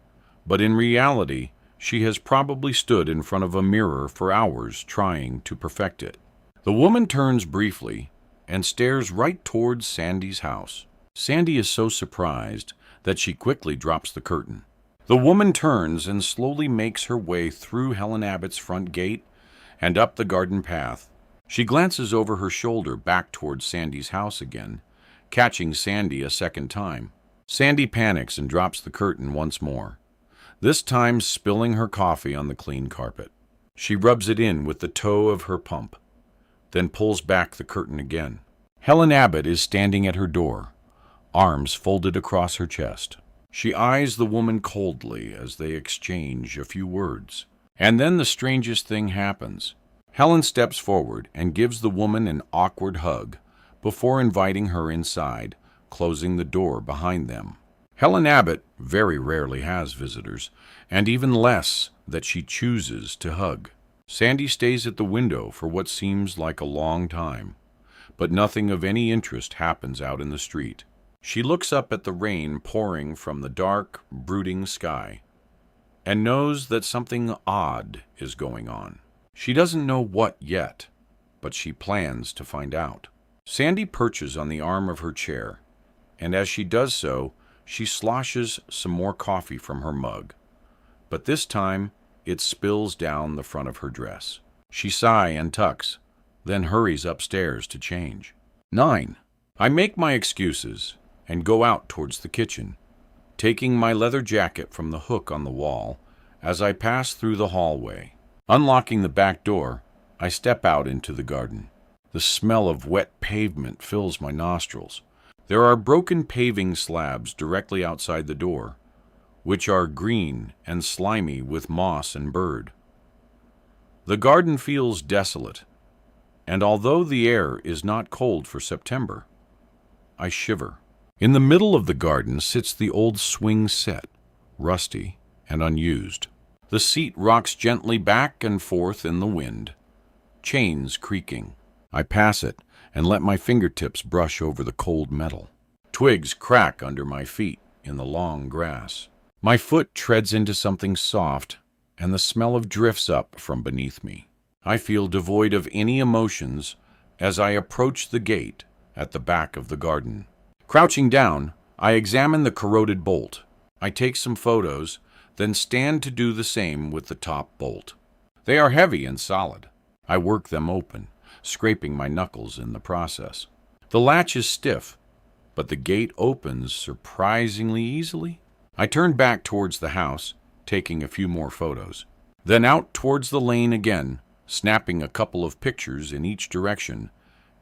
but in reality, she has probably stood in front of a mirror for hours trying to perfect it. The woman turns briefly and stares right towards Sandy's house. Sandy is so surprised that she quickly drops the curtain. The woman turns and slowly makes her way through Helen Abbott's front gate and up the garden path. She glances over her shoulder back towards Sandy's house again, catching Sandy a second time. Sandy panics and drops the curtain once more, this time spilling her coffee on the clean carpet. She rubs it in with the toe of her pump, then pulls back the curtain again. Helen Abbott is standing at her door, arms folded across her chest. She eyes the woman coldly as they exchange a few words. And then the strangest thing happens. Helen steps forward and gives the woman an awkward hug before inviting her inside, closing the door behind them. Helen Abbott very rarely has visitors, and even less that she chooses to hug. Sandy stays at the window for what seems like a long time, but nothing of any interest happens out in the street. She looks up at the rain pouring from the dark, brooding sky, and knows that something odd is going on. She doesn't know what yet, but she plans to find out. Sandy perches on the arm of her chair, and as she does so, she sloshes some more coffee from her mug, but this time it spills down the front of her dress. She sighs and tucks, then hurries upstairs to change. 9. I make my excuses and go out towards the kitchen, taking my leather jacket from the hook on the wall as I pass through the hallway. Unlocking the back door, I step out into the garden. The smell of wet pavement fills my nostrils. There are broken paving slabs directly outside the door, which are green and slimy with moss and bird. The garden feels desolate, and although the air is not cold for September, I shiver. In the middle of the garden sits the old swing set, rusty and unused. The seat rocks gently back and forth in the wind, chains creaking. I pass it and let my fingertips brush over the cold metal. Twigs crack under my feet in the long grass. My foot treads into something soft, and the smell of drifts up from beneath me. I feel devoid of any emotions as I approach the gate at the back of the garden. Crouching down, I examine the corroded bolt. I take some photos, then stand to do the same with the top bolt. They are heavy and solid. I work them open, scraping my knuckles in the process. The latch is stiff, but the gate opens surprisingly easily. I turn back towards the house, taking a few more photos. Then out towards the lane again, snapping a couple of pictures in each direction,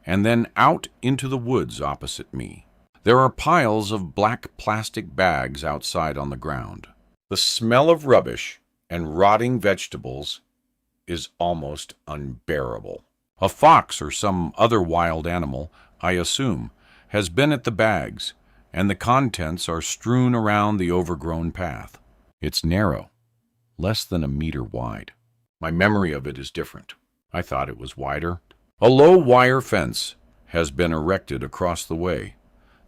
and then out into the woods opposite me. There are piles of black plastic bags outside on the ground. The smell of rubbish and rotting vegetables is almost unbearable. A fox or some other wild animal, I assume, has been at the bags, and the contents are strewn around the overgrown path. It's narrow, less than a meter wide. My memory of it is different. I thought it was wider. A low wire fence has been erected across the way,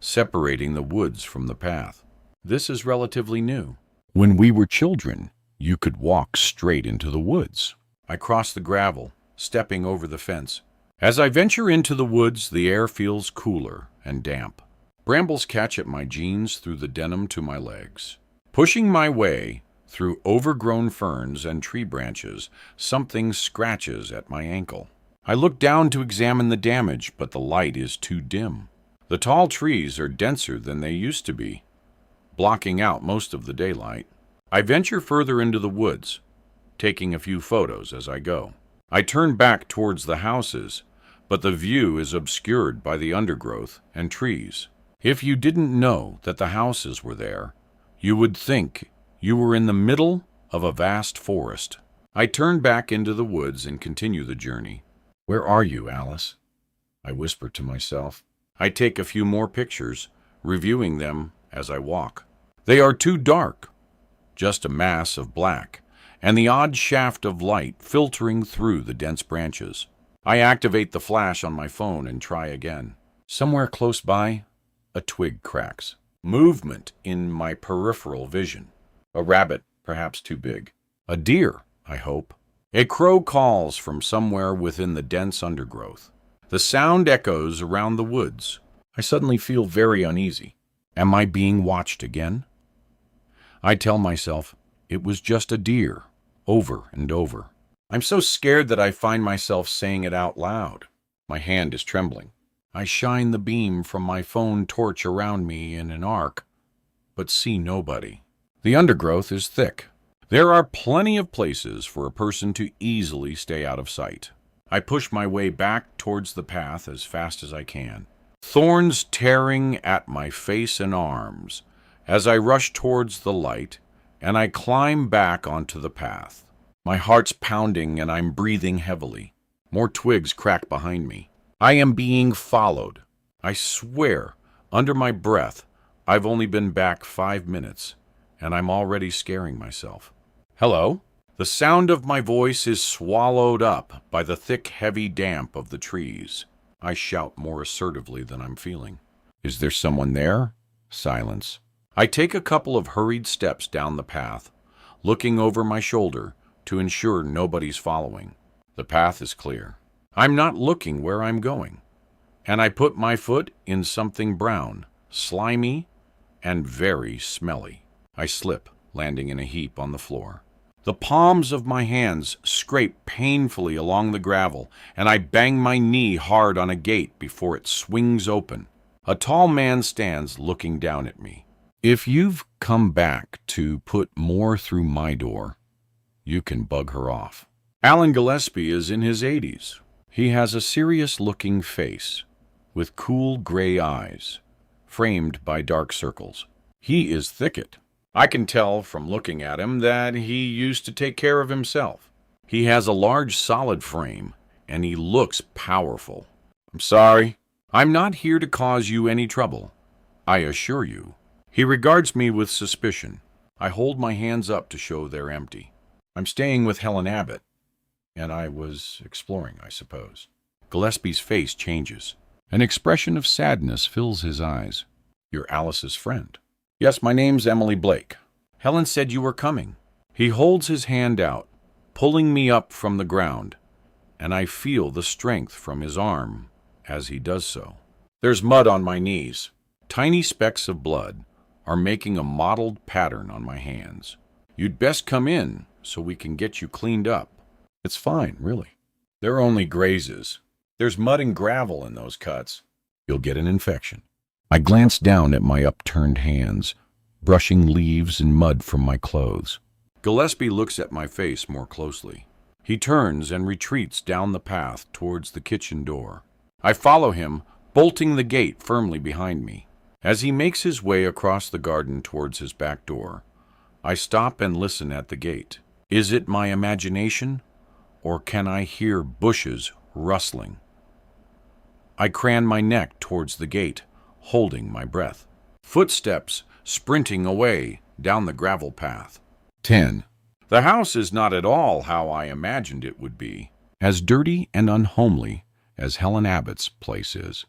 separating the woods from the path. This is relatively new. When we were children, you could walk straight into the woods. I cross the gravel, stepping over the fence. As I venture into the woods, the air feels cooler and damp. Brambles catch at my jeans through the denim to my legs. Pushing my way through overgrown ferns and tree branches, something scratches at my ankle. I look down to examine the damage, but the light is too dim. The tall trees are denser than they used to be, blocking out most of the daylight. I venture further into the woods, taking a few photos as I go. I turn back towards the houses, but the view is obscured by the undergrowth and trees. If you didn't know that the houses were there, you would think you were in the middle of a vast forest. I turn back into the woods and continue the journey. "Where are you, Alice?" I whisper to myself. I take a few more pictures, reviewing them as I walk. They are too dark, just a mass of black, and the odd shaft of light filtering through the dense branches. I activate the flash on my phone and try again. Somewhere close by, a twig cracks. Movement in my peripheral vision. A rabbit, perhaps too big. A deer, I hope. A crow calls from somewhere within the dense undergrowth. The sound echoes around the woods. I suddenly feel very uneasy. Am I being watched again? I tell myself it was just a deer, over and over. I'm so scared that I find myself saying it out loud. My hand is trembling. I shine the beam from my phone torch around me in an arc, but see nobody. The undergrowth is thick. There are plenty of places for a person to easily stay out of sight. I push my way back towards the path as fast as I can. Thorns tearing at my face and arms as I rush towards the light, and I climb back onto the path. My heart's pounding and I'm breathing heavily. More twigs crack behind me. I am being followed. I swear, under my breath, I've only been back 5 minutes, and I'm already scaring myself. Hello? The sound of my voice is swallowed up by the thick, heavy damp of the trees. I shout more assertively than I'm feeling. Is there someone there? Silence. I take a couple of hurried steps down the path, looking over my shoulder to ensure nobody's following. The path is clear. I'm not looking where I'm going, and I put my foot in something brown, slimy, and very smelly. I slip, landing in a heap on the floor. The palms of my hands scrape painfully along the gravel, and I bang my knee hard on a gate before it swings open. A tall man stands looking down at me. If you've come back to put more through my door, you can bug her off. Alan Gillespie is in his 80s. He has a serious-looking face, with cool gray eyes, framed by dark circles. He is thicket. I can tell from looking at him that he used to take care of himself. He has a large, solid frame, and he looks powerful. I'm sorry. I'm not here to cause you any trouble, I assure you. He regards me with suspicion. I hold my hands up to show they're empty. I'm staying with Helen Abbott, and I was exploring, I suppose. Gillespie's face changes. An expression of sadness fills his eyes. You're Alice's friend. Yes, my name's Emily Blake. Helen said you were coming. He holds his hand out, pulling me up from the ground, and I feel the strength from his arm as he does so. There's mud on my knees. Tiny specks of blood are making a mottled pattern on my hands. You'd best come in so we can get you cleaned up. It's fine, really. They're only grazes. There's mud and gravel in those cuts. You'll get an infection. I glance down at my upturned hands, brushing leaves and mud from my clothes. Gillespie looks at my face more closely. He turns and retreats down the path towards the kitchen door. I follow him, bolting the gate firmly behind me. As he makes his way across the garden towards his back door, I stop and listen at the gate. Is it my imagination, or can I hear bushes rustling? I cran my neck towards the gate, holding my breath. Footsteps sprinting away down the gravel path. 10. The house is not at all how I imagined it would be. As dirty and unhomely as Helen Abbott's place is,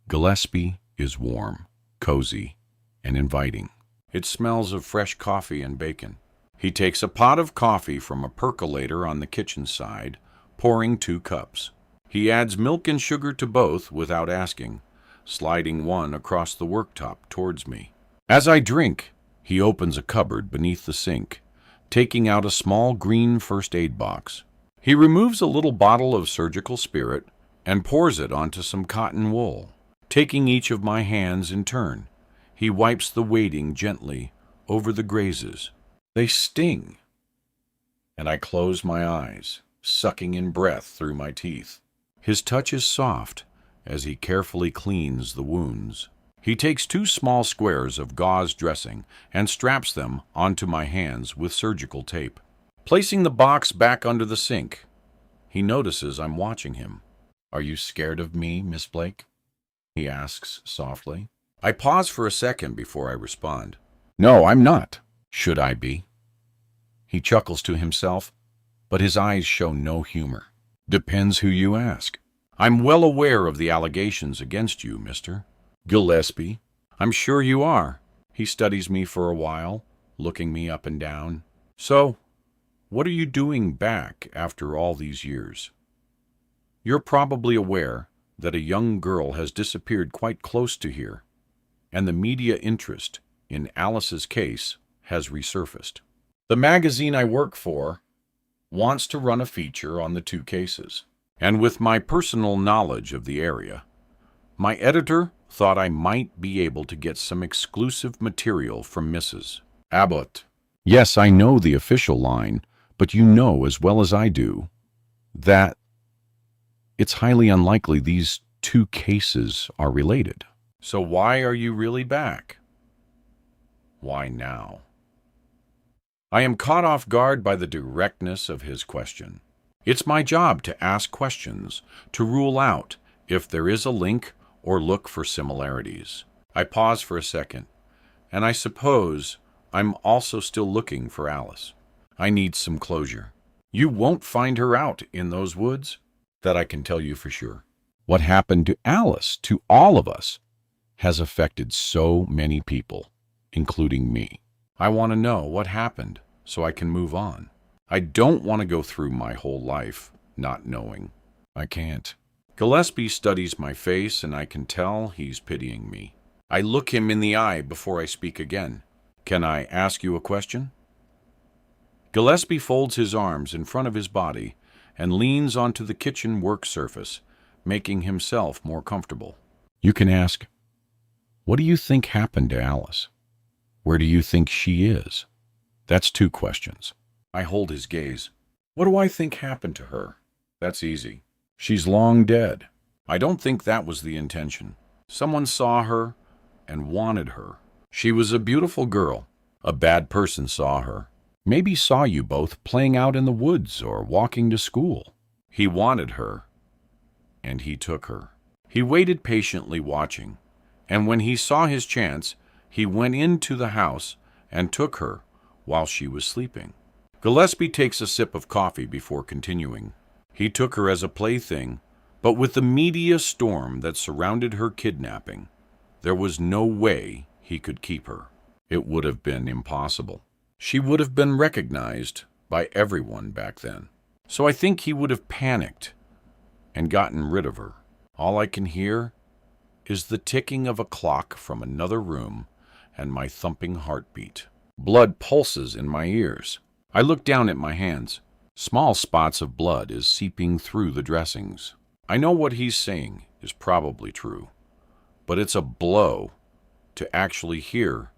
Gillespie is warm, cozy, and inviting. It smells of fresh coffee and bacon. He takes a pot of coffee from a percolator on the kitchen side, pouring 2 cups. He adds milk and sugar to both without asking, sliding one across the worktop towards me. As I drink, he opens a cupboard beneath the sink, taking out a small green first aid box. He removes a little bottle of surgical spirit and pours it onto some cotton wool. Taking each of my hands in turn, He wipes the wading gently over the grazes. They sting. And I close my eyes, sucking in breath through my teeth. His touch is soft as he carefully cleans the wounds. He takes 2 small squares of gauze dressing and straps them onto my hands with surgical tape. Placing the box back under the sink, he notices I'm watching him. "Are you scared of me, Miss Blake?" he asks softly. I pause for a second before I respond. "No, I'm not. Should I be?" He chuckles to himself, but his eyes show no humor. "Depends who you ask. I'm well aware of the allegations against you, Mr. Gillespie." "I'm sure you are." He studies me for a while, looking me up and down. "So, what are you doing back after all these years? You're probably aware that a young girl has disappeared quite close to here, and the media interest in Alice's case has resurfaced. The magazine I work for wants to run a feature on the 2 cases, and with my personal knowledge of the area, my editor thought I might be able to get some exclusive material from Mrs. Abbott. Yes, I know the official line, but you know as well as I do that it's highly unlikely these 2 cases are related. So why are you really back? Why now?" I am caught off guard by the directness of his question. It's my job to ask questions, to rule out if there is a link or look for similarities. I pause for a second, and I suppose I'm also still looking for Alice. I need some closure. You won't find her out in those woods? That I can tell you for sure. What happened to Alice, to all of us, has affected so many people, including me. I want to know what happened so I can move on. I don't want to go through my whole life not knowing. I can't. Gillespie studies my face, and I can tell he's pitying me. I look him in the eye before I speak again. "Can I ask you a question?" Gillespie folds his arms in front of his body and leans onto the kitchen work surface, making himself more comfortable. "You can ask, what do you think happened to Alice? Where do you think she is?" That's 2 questions. I hold his gaze. What do I think happened to her? That's easy. She's long dead. I don't think that was the intention. Someone saw her and wanted her. She was a beautiful girl. A bad person saw her. Maybe saw you both playing out in the woods or walking to school. He wanted her, and he took her. He waited patiently watching, and when he saw his chance, he went into the house and took her while she was sleeping. Gillespie takes a sip of coffee before continuing. He took her as a plaything, but with the media storm that surrounded her kidnapping, there was no way he could keep her. It would have been impossible. She would have been recognized by everyone back then. So I think he would have panicked and gotten rid of her. All I can hear is the ticking of a clock from another room and my thumping heartbeat. Blood pulses in my ears. I look down at my hands. Small spots of blood is seeping through the dressings. I know what he's saying is probably true, but it's a blow to actually hear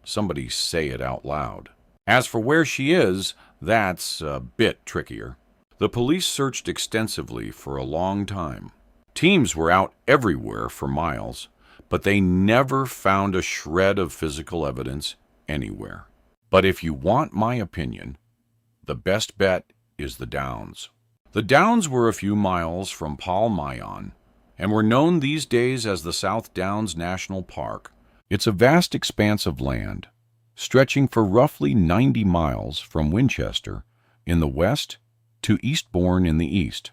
somebody say it out loud. As for where she is, that's a bit trickier. The police searched extensively for a long time. Teams were out everywhere for miles, but they never found a shred of physical evidence anywhere. But if you want my opinion, the best bet is the Downs. The Downs were a few miles from Palmayan and were known these days as the South Downs National Park. It's a vast expanse of land, stretching for roughly 90 miles from Winchester in the west to Eastbourne in the east,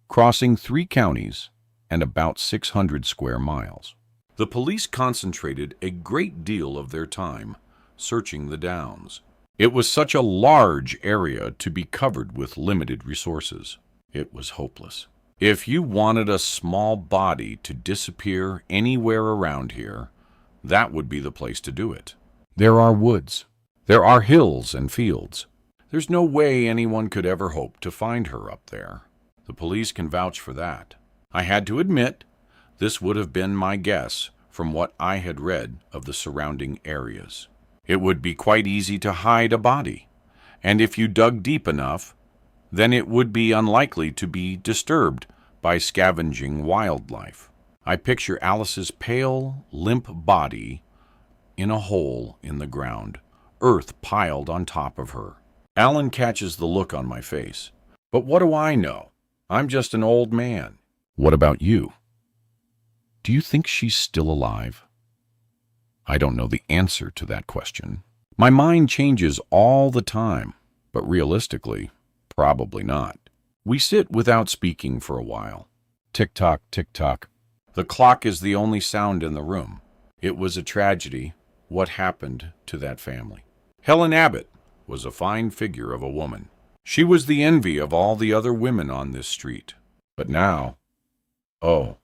crossing 3 counties and about 600 square miles. The police concentrated a great deal of their time searching the Downs. It was such a large area to be covered with limited resources. It was hopeless. If you wanted a small body to disappear anywhere around here, that would be the place to do it. There are woods. There are hills and fields. There's no way anyone could ever hope to find her up there. The police can vouch for that. I had to admit, this would have been my guess from what I had read of the surrounding areas. It would be quite easy to hide a body, and if you dug deep enough, then it would be unlikely to be disturbed by scavenging wildlife. I picture Alice's pale, limp body in a hole in the ground, earth piled on top of her. Alan catches the look on my face. But what do I know? I'm just an old man. What about you? Do you think she's still alive? I don't know the answer to that question. My mind changes all the time, but realistically, probably not. We sit without speaking for a while. Tick-tock, tick-tock. The clock is the only sound in the room. It was a tragedy, what happened to that family. Helen Abbott was a fine figure of a woman. She was the envy of all the other women on this street. But now, oh,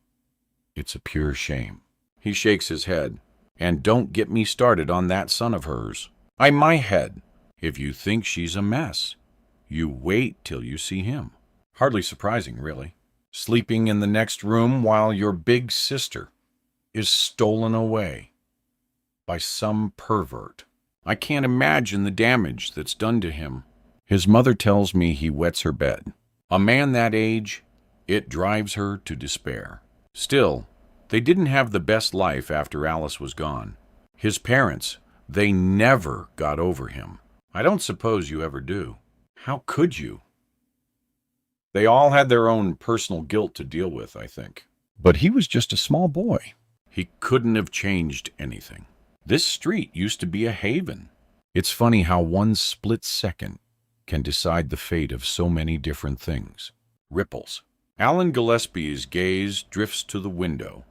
it's a pure shame. He shakes his head. And don't get me started on that son of hers. My head. If you think she's a mess, you wait till you see him. Hardly surprising, really. Sleeping in the next room while your big sister is stolen away by some pervert. I can't imagine the damage that's done to him. His mother tells me he wets her bed. A man that age, it drives her to despair. Still, they didn't have the best life after Alice was gone. His parents, they never got over him. I don't suppose you ever do. How could you? They all had their own personal guilt to deal with, I think. But he was just a small boy. He couldn't have changed anything. This street used to be a haven. It's funny how one split second can decide the fate of so many different things. Ripples. Alan Gillespie's gaze drifts to the window,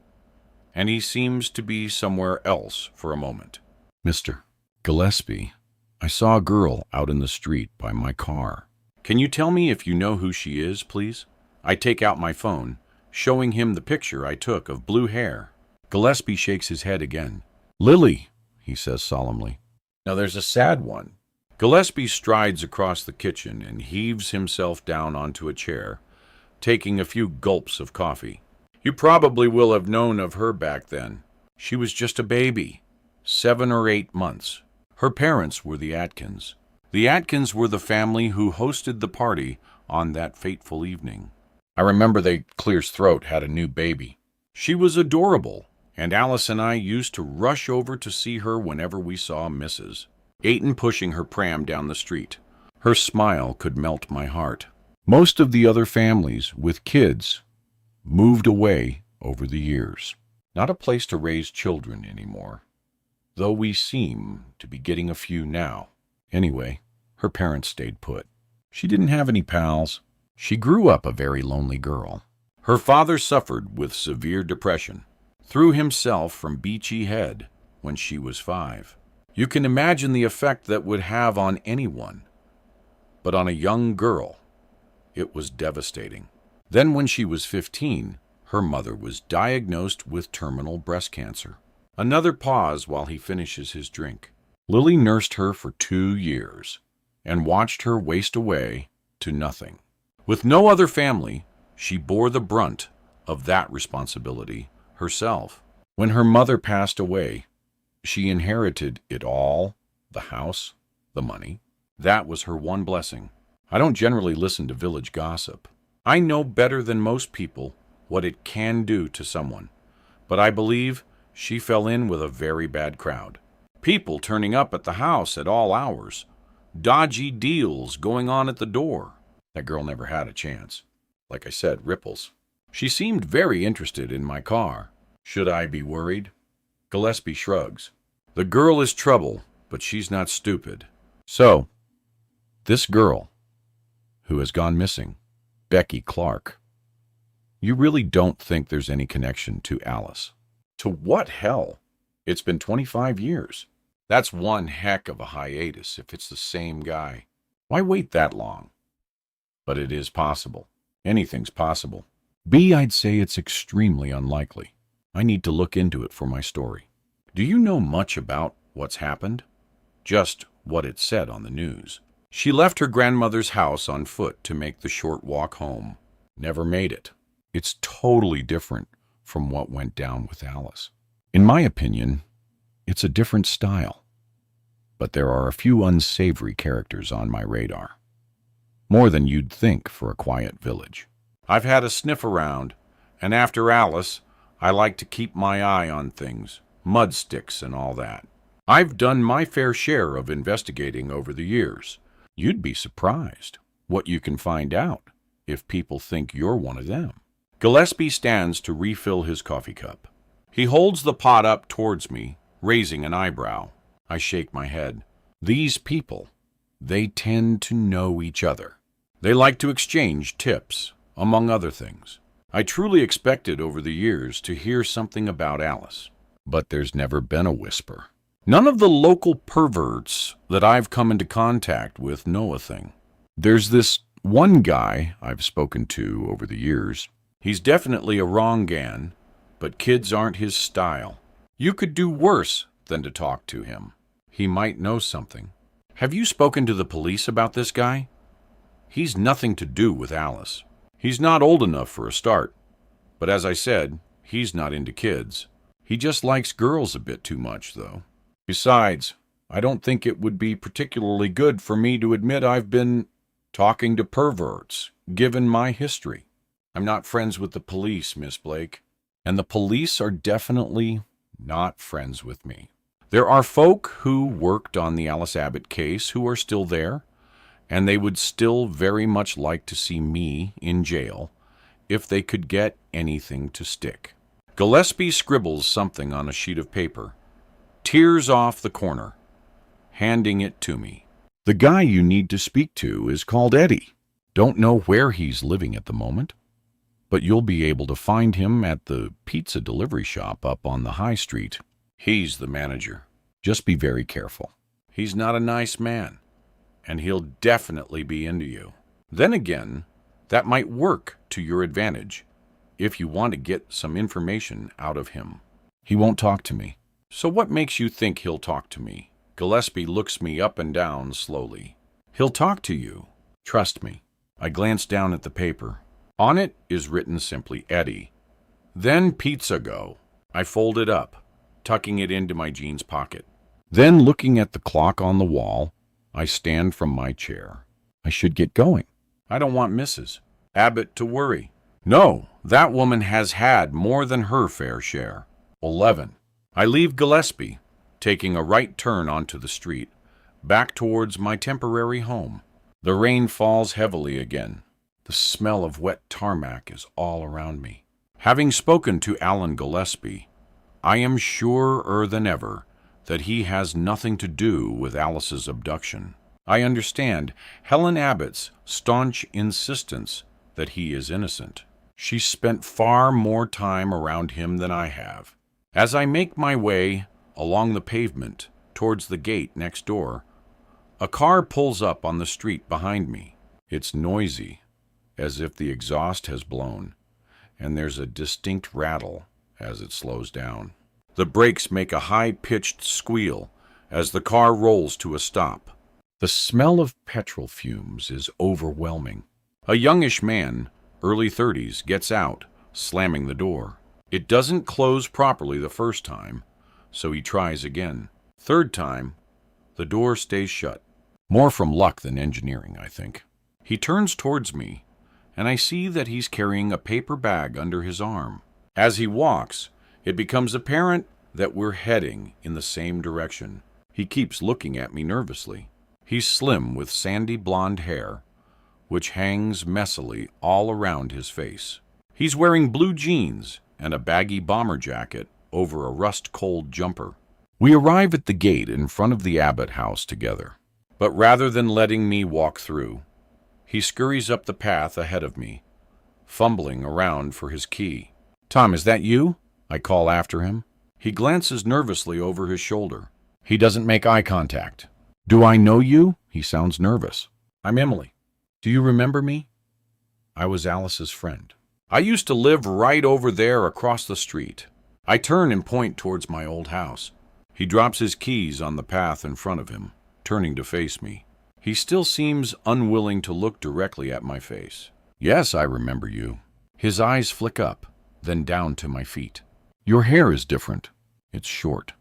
and he seems to be somewhere else for a moment. Mr. Gillespie, I saw a girl out in the street by my car. Can you tell me if you know who she is, please? I take out my phone, showing him the picture I took of blue hair. Gillespie shakes his head again. Lily, he says solemnly. Now there's a sad one. Gillespie strides across the kitchen and heaves himself down onto a chair, taking a few gulps of coffee. You probably will have known of her back then. She was just a baby, 7 or 8 months. Her parents were the Atkins. The Atkins were the family who hosted the party on that fateful evening. I remember they clears throat had a new baby. She was adorable, and Alice and I used to rush over to see her whenever we saw Mrs. Ayton pushing her pram down the street. Her smile could melt my heart. Most of the other families with kids moved away over the years. Not a place to raise children anymore, though we seem to be getting a few now. Anyway, her parents stayed put. She didn't have any pals. She grew up a very lonely girl. Her father suffered with severe depression, threw himself from Beachy Head when she was 5. You can imagine the effect that would have on anyone, but on a young girl, it was devastating. Then when she was 15, her mother was diagnosed with terminal breast cancer. Another pause while he finishes his drink. Lily nursed her for 2 years and watched her waste away to nothing. With no other family, she bore the brunt of that responsibility herself. When her mother passed away, she inherited it all, the house, the money. That was her one blessing. I don't generally listen to village gossip. I know better than most people what it can do to someone, but I believe she fell in with a very bad crowd. People turning up at the house at all hours. Dodgy deals going on at the door. That girl never had a chance. Like I said, ripples. She seemed very interested in my car. Should I be worried? Gillespie shrugs. The girl is trouble, but she's not stupid. So, this girl, who has gone missing, Becky Clark, you really don't think there's any connection to Alice? To what hell? It's been 25 years. That's one heck of a hiatus if it's the same guy. Why wait that long? But it is possible. Anything's possible. B, I'd say it's extremely unlikely. I need to look into it for my story. Do you know much about what's happened? Just what it said on the news. She left her grandmother's house on foot to make the short walk home. Never made it. It's totally different from what went down with Alice. In my opinion, it's a different style, but there are a few unsavory characters on my radar. More than you'd think for a quiet village. I've had a sniff around, and after Alice, I like to keep my eye on things, mud sticks and all that. I've done my fair share of investigating over the years. You'd be surprised what you can find out if people think you're one of them. Gillespie stands to refill his coffee cup. He holds the pot up towards me, raising an eyebrow. I shake my head. These people, they tend to know each other. They like to exchange tips, among other things. I truly expected over the years to hear something about Alice, but there's never been a whisper. None of the local perverts that I've come into contact with know a thing. There's this one guy I've spoken to over the years. He's definitely a wrong-gan, but kids aren't his style. You could do worse than to talk to him. He might know something. Have you spoken to the police about this guy? He's nothing to do with Alice. He's not old enough for a start, but as I said, he's not into kids. He just likes girls a bit too much, though. Besides, I don't think it would be particularly good for me to admit I've been talking to perverts, given my history. I'm not friends with the police, Miss Blake, and the police are definitely not friends with me. There are folk who worked on the Alice Abbott case who are still there, and they would still very much like to see me in jail if they could get anything to stick. Gillespie scribbles something on a sheet of paper, tears off the corner, handing it to me. The guy you need to speak to is called Eddie. Don't know where he's living at the moment, but you'll be able to find him at the pizza delivery shop up on the high street. He's the manager. Just be very careful. He's not a nice man, and he'll definitely be into you. Then again, that might work to your advantage if you want to get some information out of him. He won't talk to me. So what makes you think he'll talk to me? Gillespie looks me up and down slowly. He'll talk to you. Trust me. I glance down at the paper. On it is written simply Eddie. Then Pizza Go. I fold it up, tucking it into my jeans pocket. Then, looking at the clock on the wall, I stand from my chair. I should get going. I don't want Mrs. Abbott to worry. No, that woman has had more than her fair share. 11. I leave Gillespie, taking a right turn onto the street, back towards my temporary home. The rain falls heavily again. The smell of wet tarmac is all around me. Having spoken to Alan Gillespie, I am surer than ever that he has nothing to do with Alice's abduction. I understand Helen Abbott's staunch insistence that he is innocent. She spent far more time around him than I have. As I make my way along the pavement towards the gate next door, a car pulls up on the street behind me. It's noisy, as if the exhaust has blown, and there's a distinct rattle as it slows down. The brakes make a high-pitched squeal as the car rolls to a stop. The smell of petrol fumes is overwhelming. A youngish man, early 30s, gets out, slamming the door. It doesn't close properly the first time, so he tries again. Third time, the door stays shut. More from luck than engineering, I think. He turns towards me, and I see that he's carrying a paper bag under his arm. As he walks, it becomes apparent that we're heading in the same direction. He keeps looking at me nervously. He's slim with sandy blonde hair, which hangs messily all around his face. He's wearing blue jeans and a baggy bomber jacket over a rust-cold jumper. We arrive at the gate in front of the Abbott house together. But rather than letting me walk through, he scurries up the path ahead of me, fumbling around for his key. "Tom, is that you?" I call after him. He glances nervously over his shoulder. He doesn't make eye contact. "Do I know you?" He sounds nervous. "I'm Emily. Do you remember me?" I was Alice's friend. I used to live right over there across the street. I turn and point towards my old house. He drops his keys on the path in front of him, turning to face me. He still seems unwilling to look directly at my face. "Yes, I remember you." His eyes flick up, then down to my feet. "Your hair is different. It's short.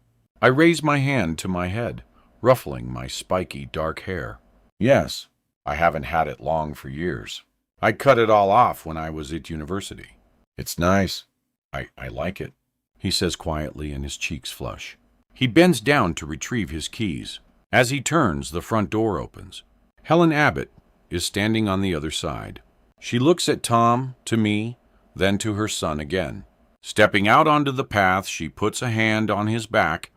I raise my hand to my head, ruffling my spiky dark hair. Yes, I haven't had it long for years. I cut it all off when I was at university. It's nice. I like it, he says quietly, and his cheeks flush. He bends down to retrieve his keys. As he turns, the front door opens. Helen Abbott is standing on the other side. She looks at Tom, to me, then to her son again. Stepping out onto the path, she puts a hand on his back,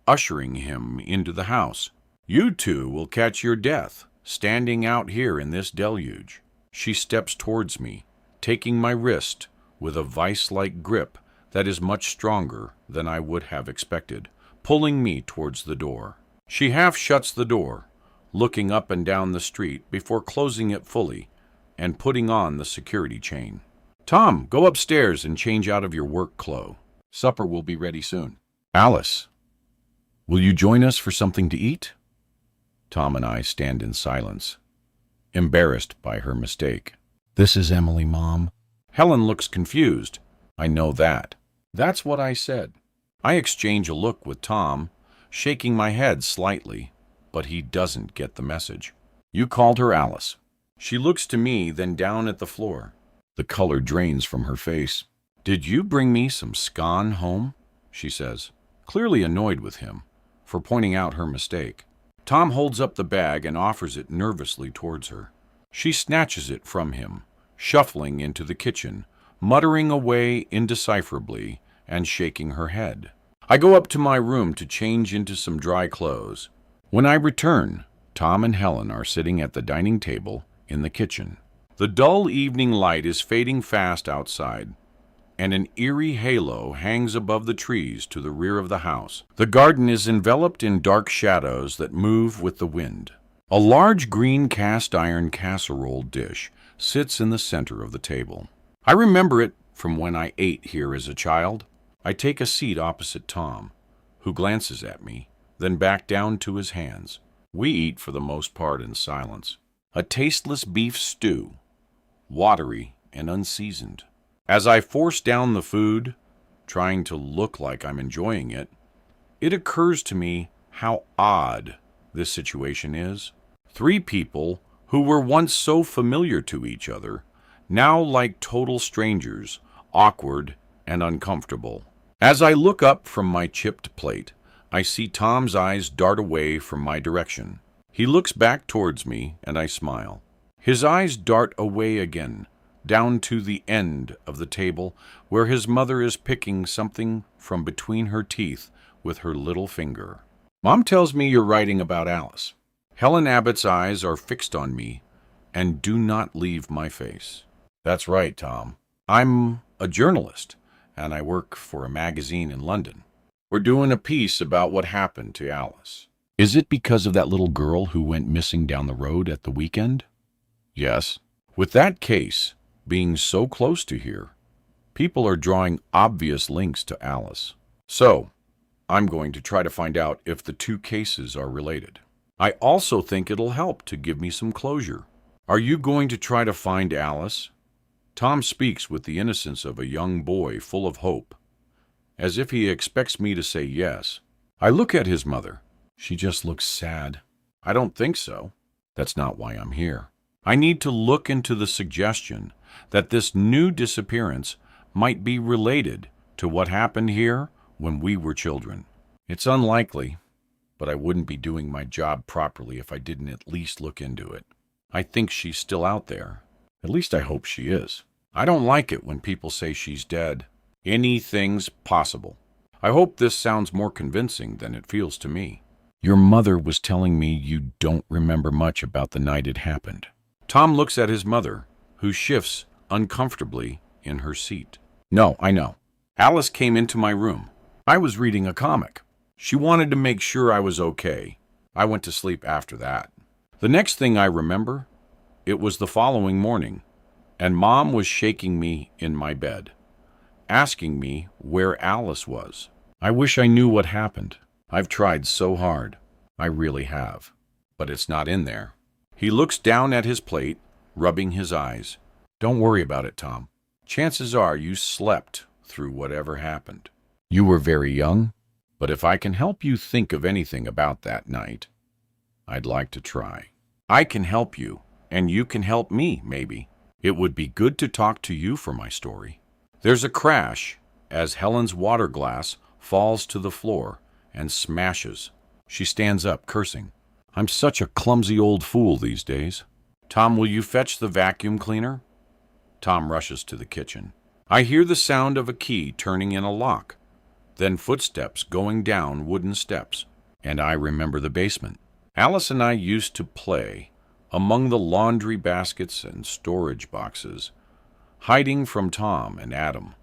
ushering him into the house. You two will catch your death, standing out here in this deluge. She steps towards me, taking my wrist with a vice-like grip that is much stronger than I would have expected, pulling me towards the door. She half shuts the door, looking up and down the street before closing it fully and putting on the security chain. Tom, go upstairs and change out of your work clothes. Supper will be ready soon. Alice, will you join us for something to eat? Tom and I stand in silence, embarrassed by her mistake. This is Emily, Mom. Helen looks confused. I know that. That's what I said. I exchange a look with Tom, shaking my head slightly, but he doesn't get the message. You called her Alice. She looks to me, then down at the floor. The color drains from her face. Did you bring me some scone home? She says, clearly annoyed with him for pointing out her mistake. Tom holds up the bag and offers it nervously towards her. She snatches it from him, shuffling into the kitchen, muttering away indecipherably and shaking her head. I go up to my room to change into some dry clothes. When I return, Tom and Helen are sitting at the dining table in the kitchen. The dull evening light is fading fast outside, and an eerie halo hangs above the trees to the rear of the house. The garden is enveloped in dark shadows that move with the wind. A large green cast-iron casserole dish sits in the center of the table. I remember it from when I ate here as a child. I take a seat opposite Tom, who glances at me, then back down to his hands. We eat for the most part in silence. A tasteless beef stew, watery and unseasoned. As I force down the food, trying to look like I'm enjoying it, it occurs to me how odd this situation is. Three people who were once so familiar to each other, now like total strangers, awkward and uncomfortable. As I look up from my chipped plate, I see Tom's eyes dart away from my direction. He looks back towards me, and I smile. His eyes dart away again, down to the end of the table, where his mother is picking something from between her teeth with her little finger. Mom tells me you're writing about Alice. Helen Abbott's eyes are fixed on me and do not leave my face. That's right, Tom. I'm a journalist, and I work for a magazine in London. We're doing a piece about what happened to Alice. Is it because of that little girl who went missing down the road at the weekend? Yes. With that case being so close to here, people are drawing obvious links to Alice. So, I'm going to try to find out if the two cases are related. I also think it'll help to give me some closure. Are you going to try to find Alice? Tom speaks with the innocence of a young boy full of hope, as if he expects me to say yes. I look at his mother. She just looks sad. I don't think so. That's not why I'm here. I need to look into the suggestion that this new disappearance might be related to what happened here when we were children. It's unlikely, but I wouldn't be doing my job properly if I didn't at least look into it. I think she's still out there. At least I hope she is. I don't like it when people say she's dead. Anything's possible. I hope this sounds more convincing than it feels to me. Your mother was telling me you don't remember much about the night it happened. Tom looks at his mother, who shifts uncomfortably in her seat. No, I know. Alice came into my room. I was reading a comic. She wanted to make sure I was okay. I went to sleep after that. The next thing I remember, it was the following morning, and Mom was shaking me in my bed, asking me where Alice was. I wish I knew what happened. I've tried so hard. I really have. But it's not in there. He looks down at his plate, rubbing his eyes. Don't worry about it, Tom. Chances are you slept through whatever happened. You were very young? But if I can help you think of anything about that night, I'd like to try. I can help you, and you can help me, maybe. It would be good to talk to you for my story. There's a crash as Helen's water glass falls to the floor and smashes. She stands up, cursing. I'm such a clumsy old fool these days. Tom, will you fetch the vacuum cleaner? Tom rushes to the kitchen. I hear the sound of a key turning in a lock, then footsteps going down wooden steps, and I remember the basement. Alice and I used to play among the laundry baskets and storage boxes, hiding from Tom and Adam,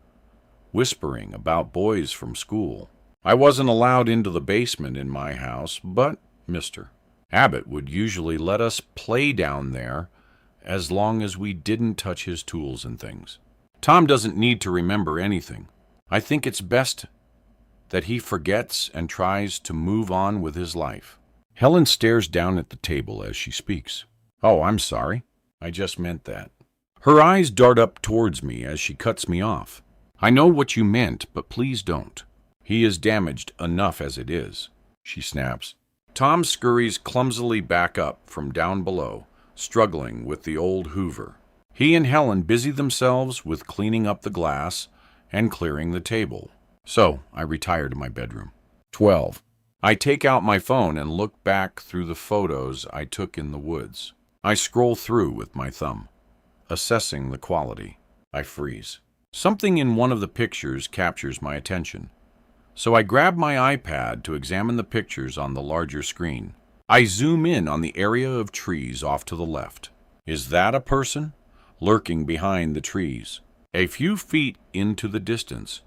whispering about boys from school. I wasn't allowed into the basement in my house, but Mr. Abbott would usually let us play down there as long as we didn't touch his tools and things. Tom doesn't need to remember anything. I think it's best that he forgets and tries to move on with his life. Helen stares down at the table as she speaks. Oh, I'm sorry. I just meant that. Her eyes dart up towards me as she cuts me off. I know what you meant, but please don't. He is damaged enough as it is, she snaps. Tom scurries clumsily back up from down below, struggling with the old Hoover. He and Helen busy themselves with cleaning up the glass and clearing the table. So I retire to my bedroom. 12. I take out my phone and look back through the photos I took in the woods. I scroll through with my thumb, assessing the quality. I freeze. Something in one of the pictures captures my attention, so I grab my iPad to examine the pictures on the larger screen. I zoom in on the area of trees off to the left. Is that a person? Lurking behind the trees, a few feet into the distance,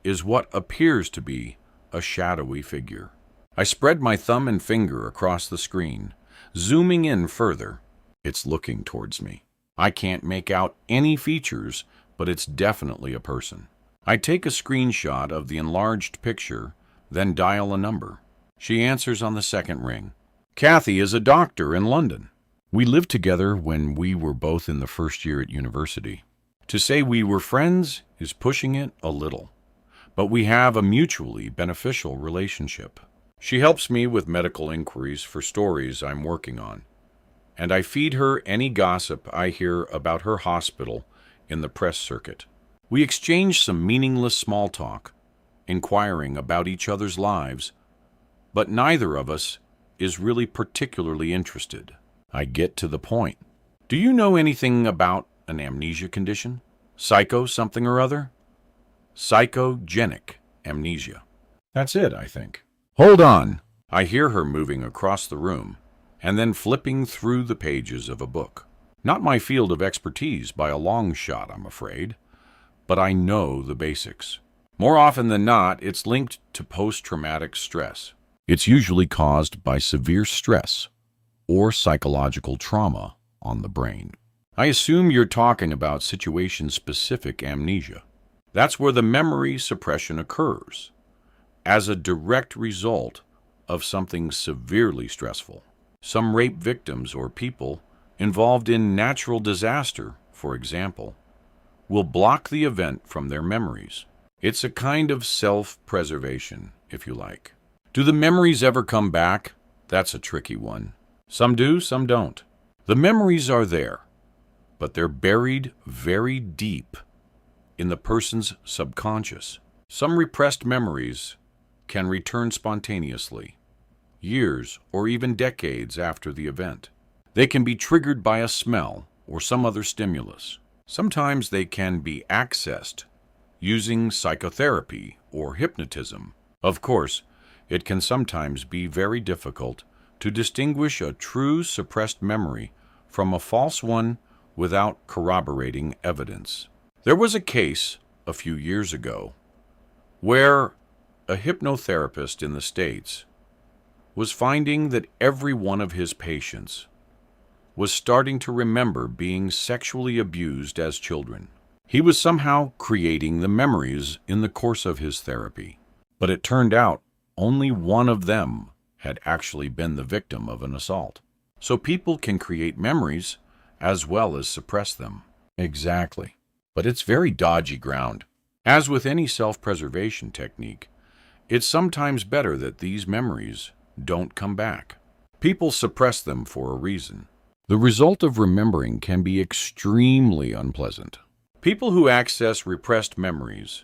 is what appears to be a shadowy figure. I spread my thumb and finger across the screen, zooming in further. It's looking towards me. I can't make out any features, but it's definitely a person. I take a screenshot of the enlarged picture, then dial a number. She answers on the second ring. Kathy is a doctor in London. We lived together when we were both in the first year at university. To say we were friends is pushing it a little, but we have a mutually beneficial relationship. She helps me with medical inquiries for stories I'm working on, and I feed her any gossip I hear about her hospital in the press circuit. We exchange some meaningless small talk, inquiring about each other's lives, but neither of us is really particularly interested. I get to the point. Do you know anything about an amnesia condition? Psycho something or other? Psychogenic amnesia. That's it, I think. Hold on. I hear her moving across the room and then flipping through the pages of a book. Not my field of expertise by a long shot, I'm afraid, but I know the basics. More often than not, it's linked to post-traumatic stress. It's usually caused by severe stress or psychological trauma on the brain. I assume you're talking about situation-specific amnesia. That's where the memory suppression occurs, as a direct result of something severely stressful. Some rape victims or people involved in natural disaster, for example, will block the event from their memories. It's a kind of self-preservation, if you like. Do the memories ever come back? That's a tricky one. Some do, some don't. The memories are there, but they're buried very deep in the person's subconscious. Some repressed memories can return spontaneously, years or even decades after the event. They can be triggered by a smell or some other stimulus. Sometimes they can be accessed using psychotherapy or hypnotism. Of course, it can sometimes be very difficult to distinguish a true suppressed memory from a false one without corroborating evidence. There was a case a few years ago where a hypnotherapist in the States was finding that every one of his patients was starting to remember being sexually abused as children. He was somehow creating the memories in the course of his therapy, but it turned out only one of them had actually been the victim of an assault. So people can create memories as well as suppress them. Exactly. But it's very dodgy ground. As with any self-preservation technique, It's sometimes better that these memories don't come back. People suppress them for a reason. The result of remembering can be extremely unpleasant. People who access repressed memories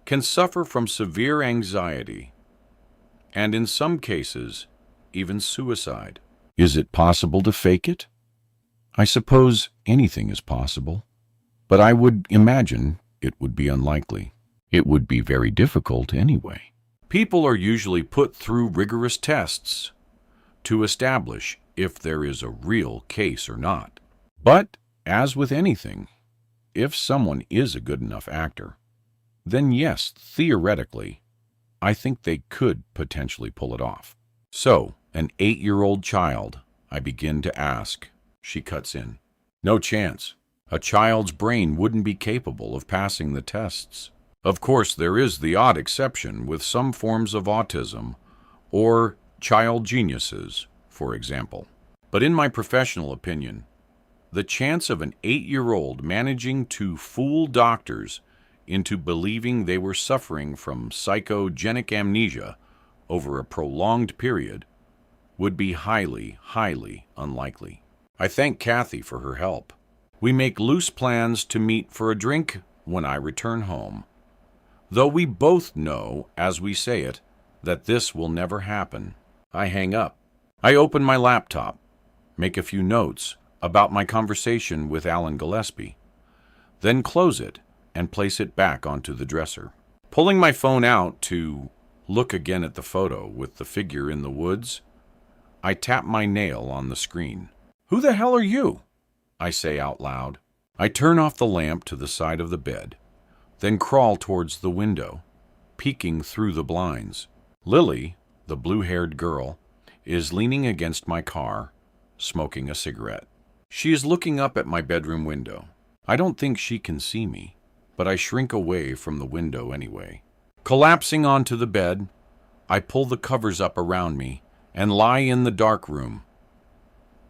can suffer from severe anxiety and, in some cases, even suicide. Is it possible to fake it? I suppose anything is possible, but I would imagine it would be unlikely. It would be very difficult anyway. People are usually put through rigorous tests to establish if there is a real case or not. But, as with anything, if someone is a good enough actor, then yes, theoretically, I think they could potentially pull it off. So, an 8-year-old child, I begin to ask. She cuts in. No chance. A child's brain wouldn't be capable of passing the tests. Of course, there is the odd exception with some forms of autism or child geniuses, for example. But in my professional opinion, the chance of an 8-year-old managing to fool doctors into believing they were suffering from psychogenic amnesia over a prolonged period would be highly, highly unlikely. I thank Kathy for her help. We make loose plans to meet for a drink when I return home, though we both know, as we say it, that this will never happen. I hang up. I open my laptop, make a few notes about my conversation with Alan Gillespie, then close it and place it back onto the dresser. Pulling my phone out to look again at the photo with the figure in the woods, I tap my nail on the screen. "Who the hell are you?" I say out loud. I turn off the lamp to the side of the bed, then crawl towards the window, peeking through the blinds. Lily, the blue-haired girl, is leaning against my car, smoking a cigarette. She is looking up at my bedroom window. I don't think she can see me, but I shrink away from the window anyway. Collapsing onto the bed, I pull the covers up around me and lie in the dark room.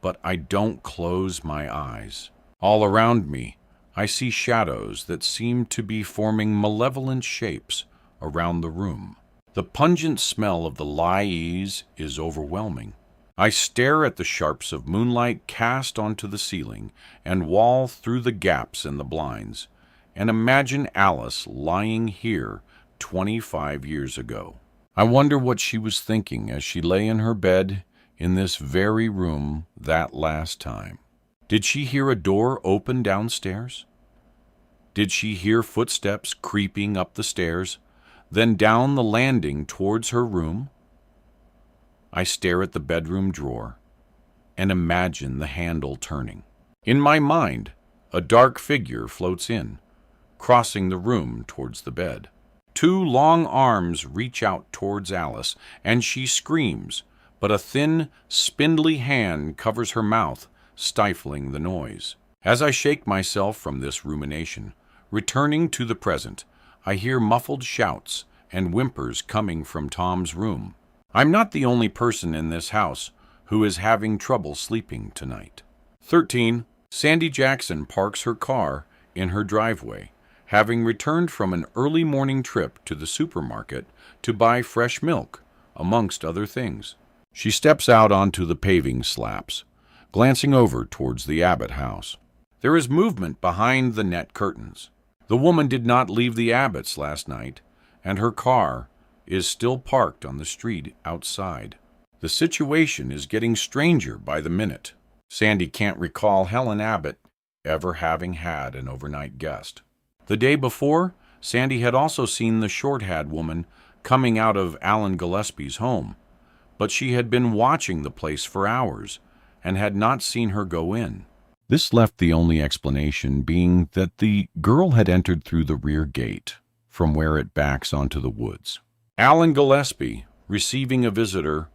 But I don't close my eyes. All around me, I see shadows that seem to be forming malevolent shapes around the room. The pungent smell of the lye-ease is overwhelming. I stare at the sharps of moonlight cast onto the ceiling and wall through the gaps in the blinds, and imagine Alice lying here 25 years ago. I wonder what she was thinking as she lay in her bed in this very room that last time. Did she hear a door open downstairs? Did she hear footsteps creeping up the stairs, then down the landing towards her room? I stare at the bedroom drawer and imagine the handle turning. In my mind, a dark figure floats in, crossing the room towards the bed. 2 long arms reach out towards Alice, and she screams, but a thin, spindly hand covers her mouth, stifling the noise. As I shake myself from this rumination, returning to the present, I hear muffled shouts and whimpers coming from Tom's room. I'm not the only person in this house who is having trouble sleeping tonight. 13. Sandy Jackson parks her car in her driveway, having returned from an early morning trip to the supermarket to buy fresh milk, amongst other things. She steps out onto the paving slabs, glancing over towards the Abbott house. There is movement behind the net curtains. The woman did not leave the Abbotts last night, and her car is still parked on the street outside. The situation is getting stranger by the minute. Sandy can't recall Helen Abbott ever having had an overnight guest. The day before, Sandy had also seen the short-haired woman coming out of Alan Gillespie's home, but she had been watching the place for hours and had not seen her go in. This left the only explanation being that the girl had entered through the rear gate, from where it backs onto the woods. Alan Gillespie receiving a visitor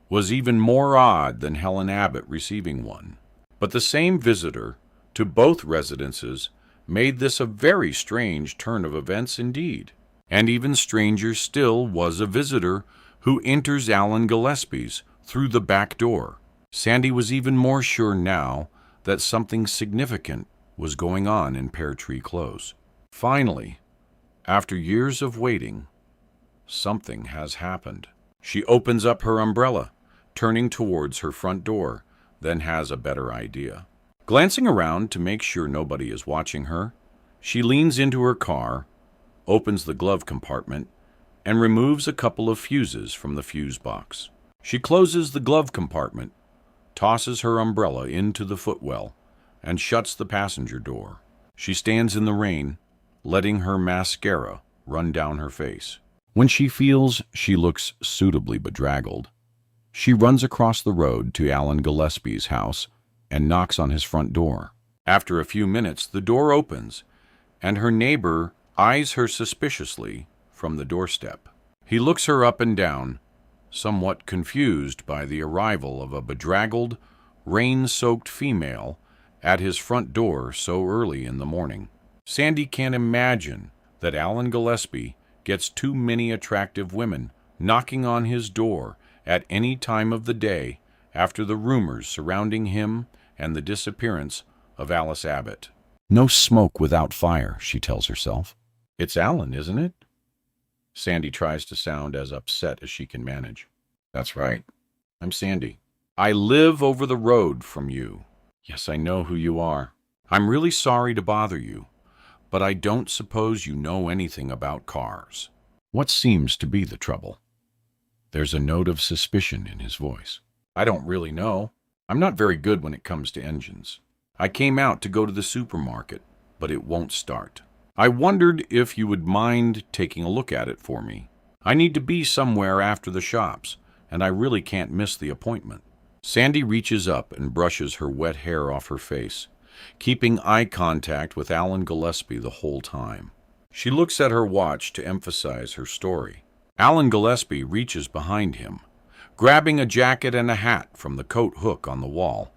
was even more odd than Helen Abbott receiving one. But the same visitor to both residences made this a very strange turn of events indeed. And even stranger still was a visitor who enters Alan Gillespie's through the back door. Sandy was even more sure now that something significant was going on in Pear Tree Close. Finally, after years of waiting, Something has happened. She opens up her umbrella, turning towards her front door, then has a better idea. Glancing around to make sure nobody is watching her, she leans into her car, opens the glove compartment, and removes a couple of fuses from the fuse box. She closes the glove compartment, tosses her umbrella into the footwell, and shuts the passenger door. She stands in the rain, letting her mascara run down her face. When she feels she looks suitably bedraggled, she runs across the road to Alan Gillespie's house and knocks on his front door. After a few minutes, the door opens, and her neighbor eyes her suspiciously from the doorstep. He looks her up and down, somewhat confused by the arrival of a bedraggled, rain-soaked female at his front door so early in the morning. Sandy can't imagine that Alan Gillespie gets too many attractive women knocking on his door at any time of the day after the rumors surrounding him and the disappearance of Alice Abbott. No smoke without fire, she tells herself. It's Alan, isn't it? Sandy tries to sound as upset as she can manage. That's right. I'm Sandy. I live over the road from you. Yes, I know who you are. I'm really sorry to bother you, but I don't suppose you know anything about cars. What seems to be the trouble? There's a note of suspicion in his voice. I don't really know. I'm not very good when it comes to engines. I came out to go to the supermarket, but it won't start. I wondered if you would mind taking a look at it for me. I need to be somewhere after the shops, and I really can't miss the appointment. Sandy reaches up and brushes her wet hair off her face, keeping eye contact with Alan Gillespie the whole time. She looks at her watch to emphasize her story. Alan Gillespie reaches behind him, grabbing a jacket and a hat from the coat hook on the wall,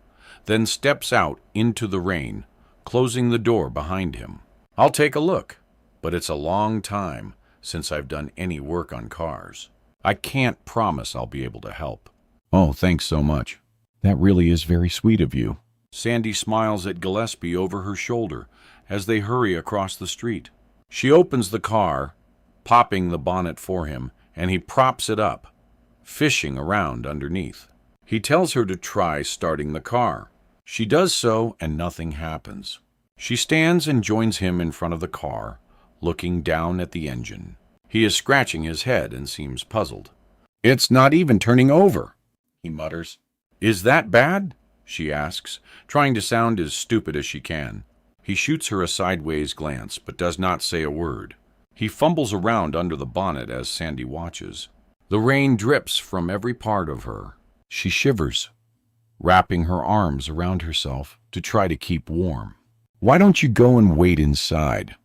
then steps out into the rain, closing the door behind him. I'll take a look, but it's a long time since I've done any work on cars. I can't promise I'll be able to help. Oh, thanks so much. That really is very sweet of you. Sandy smiles at Gillespie over her shoulder as they hurry across the street. She opens the car, popping the bonnet for him, and he props it up, fishing around underneath. He tells her to try starting the car. She does so, and nothing happens. She stands and joins him in front of the car, looking down at the engine. He is scratching his head and seems puzzled. It's not even turning over, he mutters. Is that bad? She asks, trying to sound as stupid as she can. He shoots her a sideways glance, but does not say a word. He fumbles around under the bonnet as Sandy watches. The rain drips from every part of her. She shivers, wrapping her arms around herself to try to keep warm. Why don't you go and wait inside?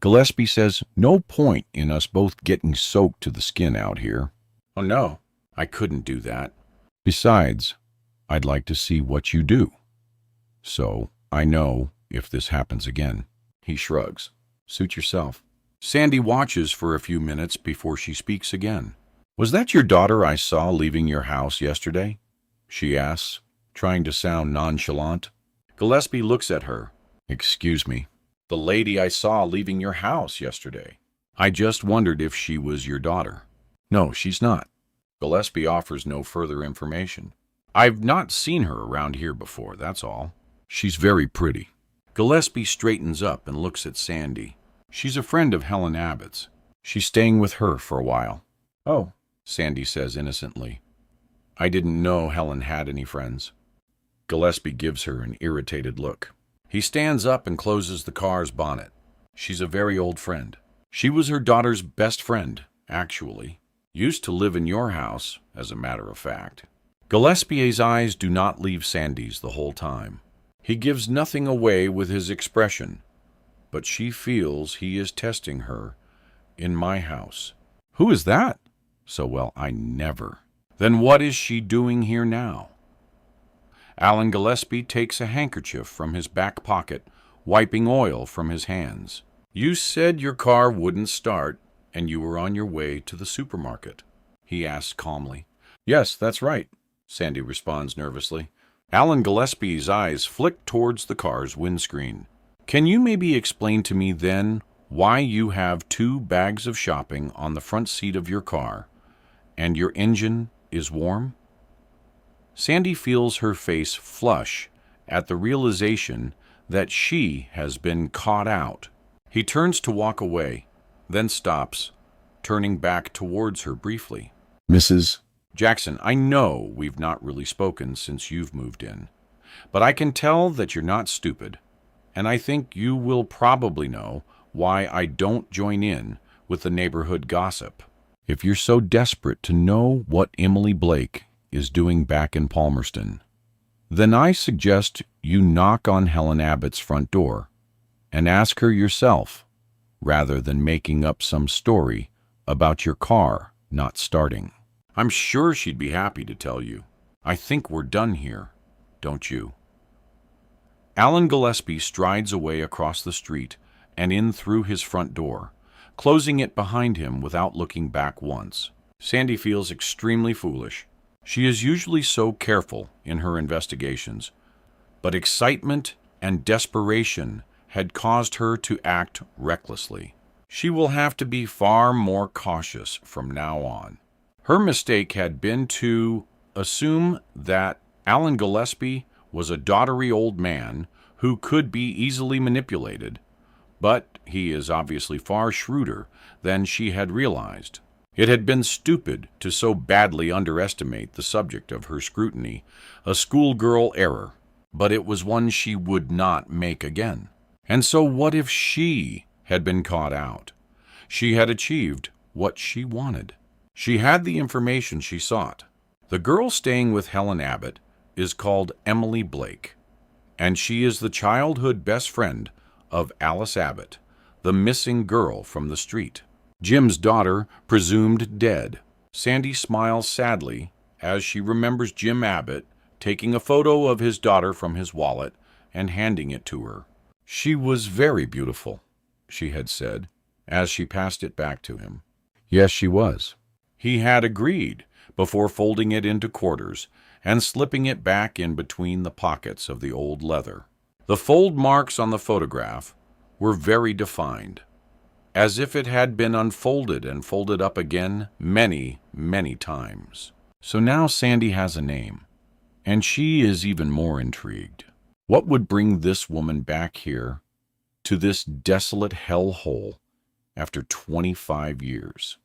Gillespie says no point in us both getting soaked to the skin out here. Oh no, I couldn't do that. Besides, I'd like to see what you do. So I know if this happens again. He shrugs. Suit yourself. Sandy watches for a few minutes before she speaks again. Was that your daughter I saw leaving your house yesterday? She asks, trying to sound nonchalant. Gillespie looks at her. Excuse me. The lady I saw leaving your house yesterday. I just wondered if she was your daughter. No, she's not. Gillespie offers no further information. I've not seen her around here before, that's all. She's very pretty. Gillespie straightens up and looks at Sandy. She's a friend of Helen Abbott's. She's staying with her for a while. Oh, Sandy says innocently. I didn't know Helen had any friends. Gillespie gives her an irritated look. He stands up and closes the car's bonnet. She's a very old friend. She was her daughter's best friend, actually. Used to live in your house, as a matter of fact. Gillespie's eyes do not leave Sandy's the whole time. He gives nothing away with his expression, but she feels he is testing her in my house. Who is that? So, well, I never. Then what is she doing here now? Alan Gillespie takes a handkerchief from his back pocket, wiping oil from his hands. You said your car wouldn't start, and you were on your way to the supermarket, he asks calmly. Yes, that's right, Sandy responds nervously. Alan Gillespie's eyes flick towards the car's windscreen. Can you maybe explain to me then why you have 2 bags of shopping on the front seat of your car and your engine is warm? Sandy feels her face flush at the realization that she has been caught out. He turns to walk away, then stops, turning back towards her briefly. Mrs. Jackson, I know we've not really spoken since you've moved in, but I can tell that you're not stupid, and I think you will probably know why I don't join in with the neighborhood gossip. If you're so desperate to know what Emily Blake is doing back in Palmerston, then I suggest you knock on Helen Abbott's front door and ask her yourself, rather than making up some story about your car not starting. I'm sure she'd be happy to tell you. I think we're done here, don't you? Alan Gillespie strides away across the street and in through his front door, closing it behind him without looking back once. Sandy feels extremely foolish. She is usually so careful in her investigations, but excitement and desperation had caused her to act recklessly. She will have to be far more cautious from now on. Her mistake had been to assume that Alan Gillespie was a doddery old man who could be easily manipulated, but he is obviously far shrewder than she had realized. It had been stupid to so badly underestimate the subject of her scrutiny, a schoolgirl error, but it was one she would not make again. And so what if she had been caught out? She had achieved what she wanted. She had the information she sought. The girl staying with Helen Abbott is called Emily Blake, and she is the childhood best friend of Alice Abbott, the missing girl from the street. Jim's daughter, presumed dead. Sandy smiles sadly as she remembers Jim Abbott taking a photo of his daughter from his wallet and handing it to her. She was very beautiful, she had said, as she passed it back to him. Yes, she was. He had agreed, before folding it into quarters and slipping it back in between the pockets of the old leather. The fold marks on the photograph were very defined, as if it had been unfolded and folded up again many, many times. So now Sandy has a name, and she is even more intrigued. What would bring this woman back here to this desolate hellhole after 25 years?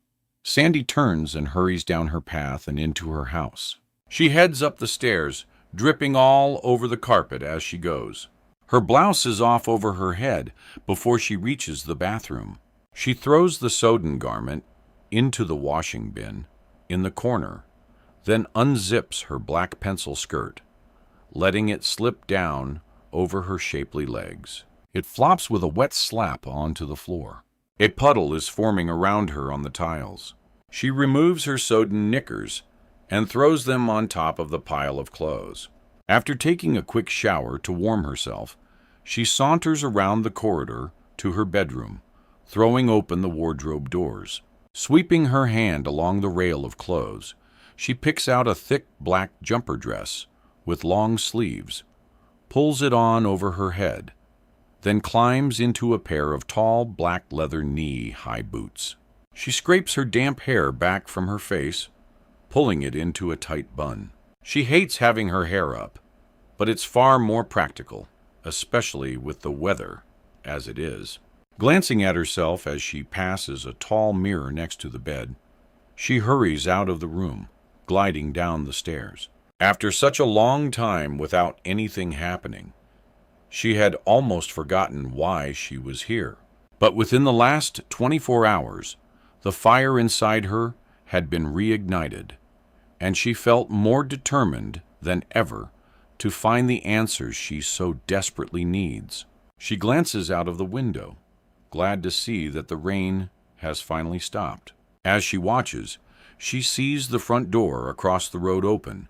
Sandy turns and hurries down her path and into her house. She heads up the stairs, dripping all over the carpet as she goes. Her blouse is off over her head before she reaches the bathroom. She throws the sewed garment into the washing bin in the corner, then unzips her black pencil skirt, letting it slip down over her shapely legs. It flops with a wet slap onto the floor. A puddle is forming around her on the tiles. She removes her sewed knickers and throws them on top of the pile of clothes. After taking a quick shower to warm herself, she saunters around the corridor to her bedroom, throwing open the wardrobe doors. Sweeping her hand along the rail of clothes, she picks out a thick black jumper dress with long sleeves, pulls it on over her head, then climbs into a pair of tall black leather knee-high boots. She scrapes her damp hair back from her face, pulling it into a tight bun. She hates having her hair up, but it's far more practical, especially with the weather as it is. Glancing at herself as she passes a tall mirror next to the bed, she hurries out of the room, gliding down the stairs. After such a long time without anything happening, she had almost forgotten why she was here. But within the last 24 hours, the fire inside her had been reignited, and she felt more determined than ever to find the answers she so desperately needs. She glances out of the window, glad to see that the rain has finally stopped. As she watches, she sees the front door across the road open,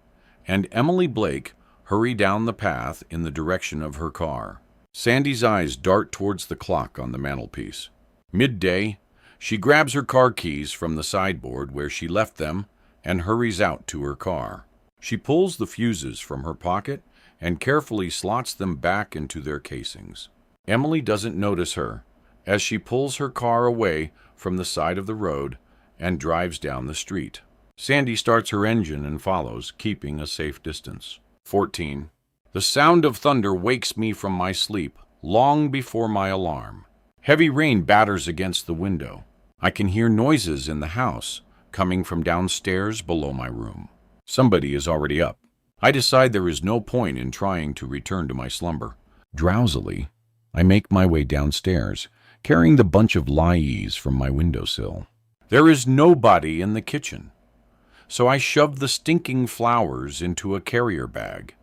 and Emily Blake hurry down the path in the direction of her car. Sandy's eyes dart towards the clock on the mantelpiece. Midday, she grabs her car keys from the sideboard where she left them and hurries out to her car. She pulls the fuses from her pocket and carefully slots them back into their casings. Emily doesn't notice her, as she pulls her car away from the side of the road and drives down the street. Sandy starts her engine and follows, keeping a safe distance. 14. The sound of thunder wakes me from my sleep long before my alarm. Heavy rain batters against the window. I can hear noises in the house coming from downstairs below my room. Somebody is already up. I decide there is no point in trying to return to my slumber. Drowsily, I make my way downstairs, carrying the bunch of lies from my windowsill. There is nobody in the kitchen, so I shove the stinking flowers into a carrier bag,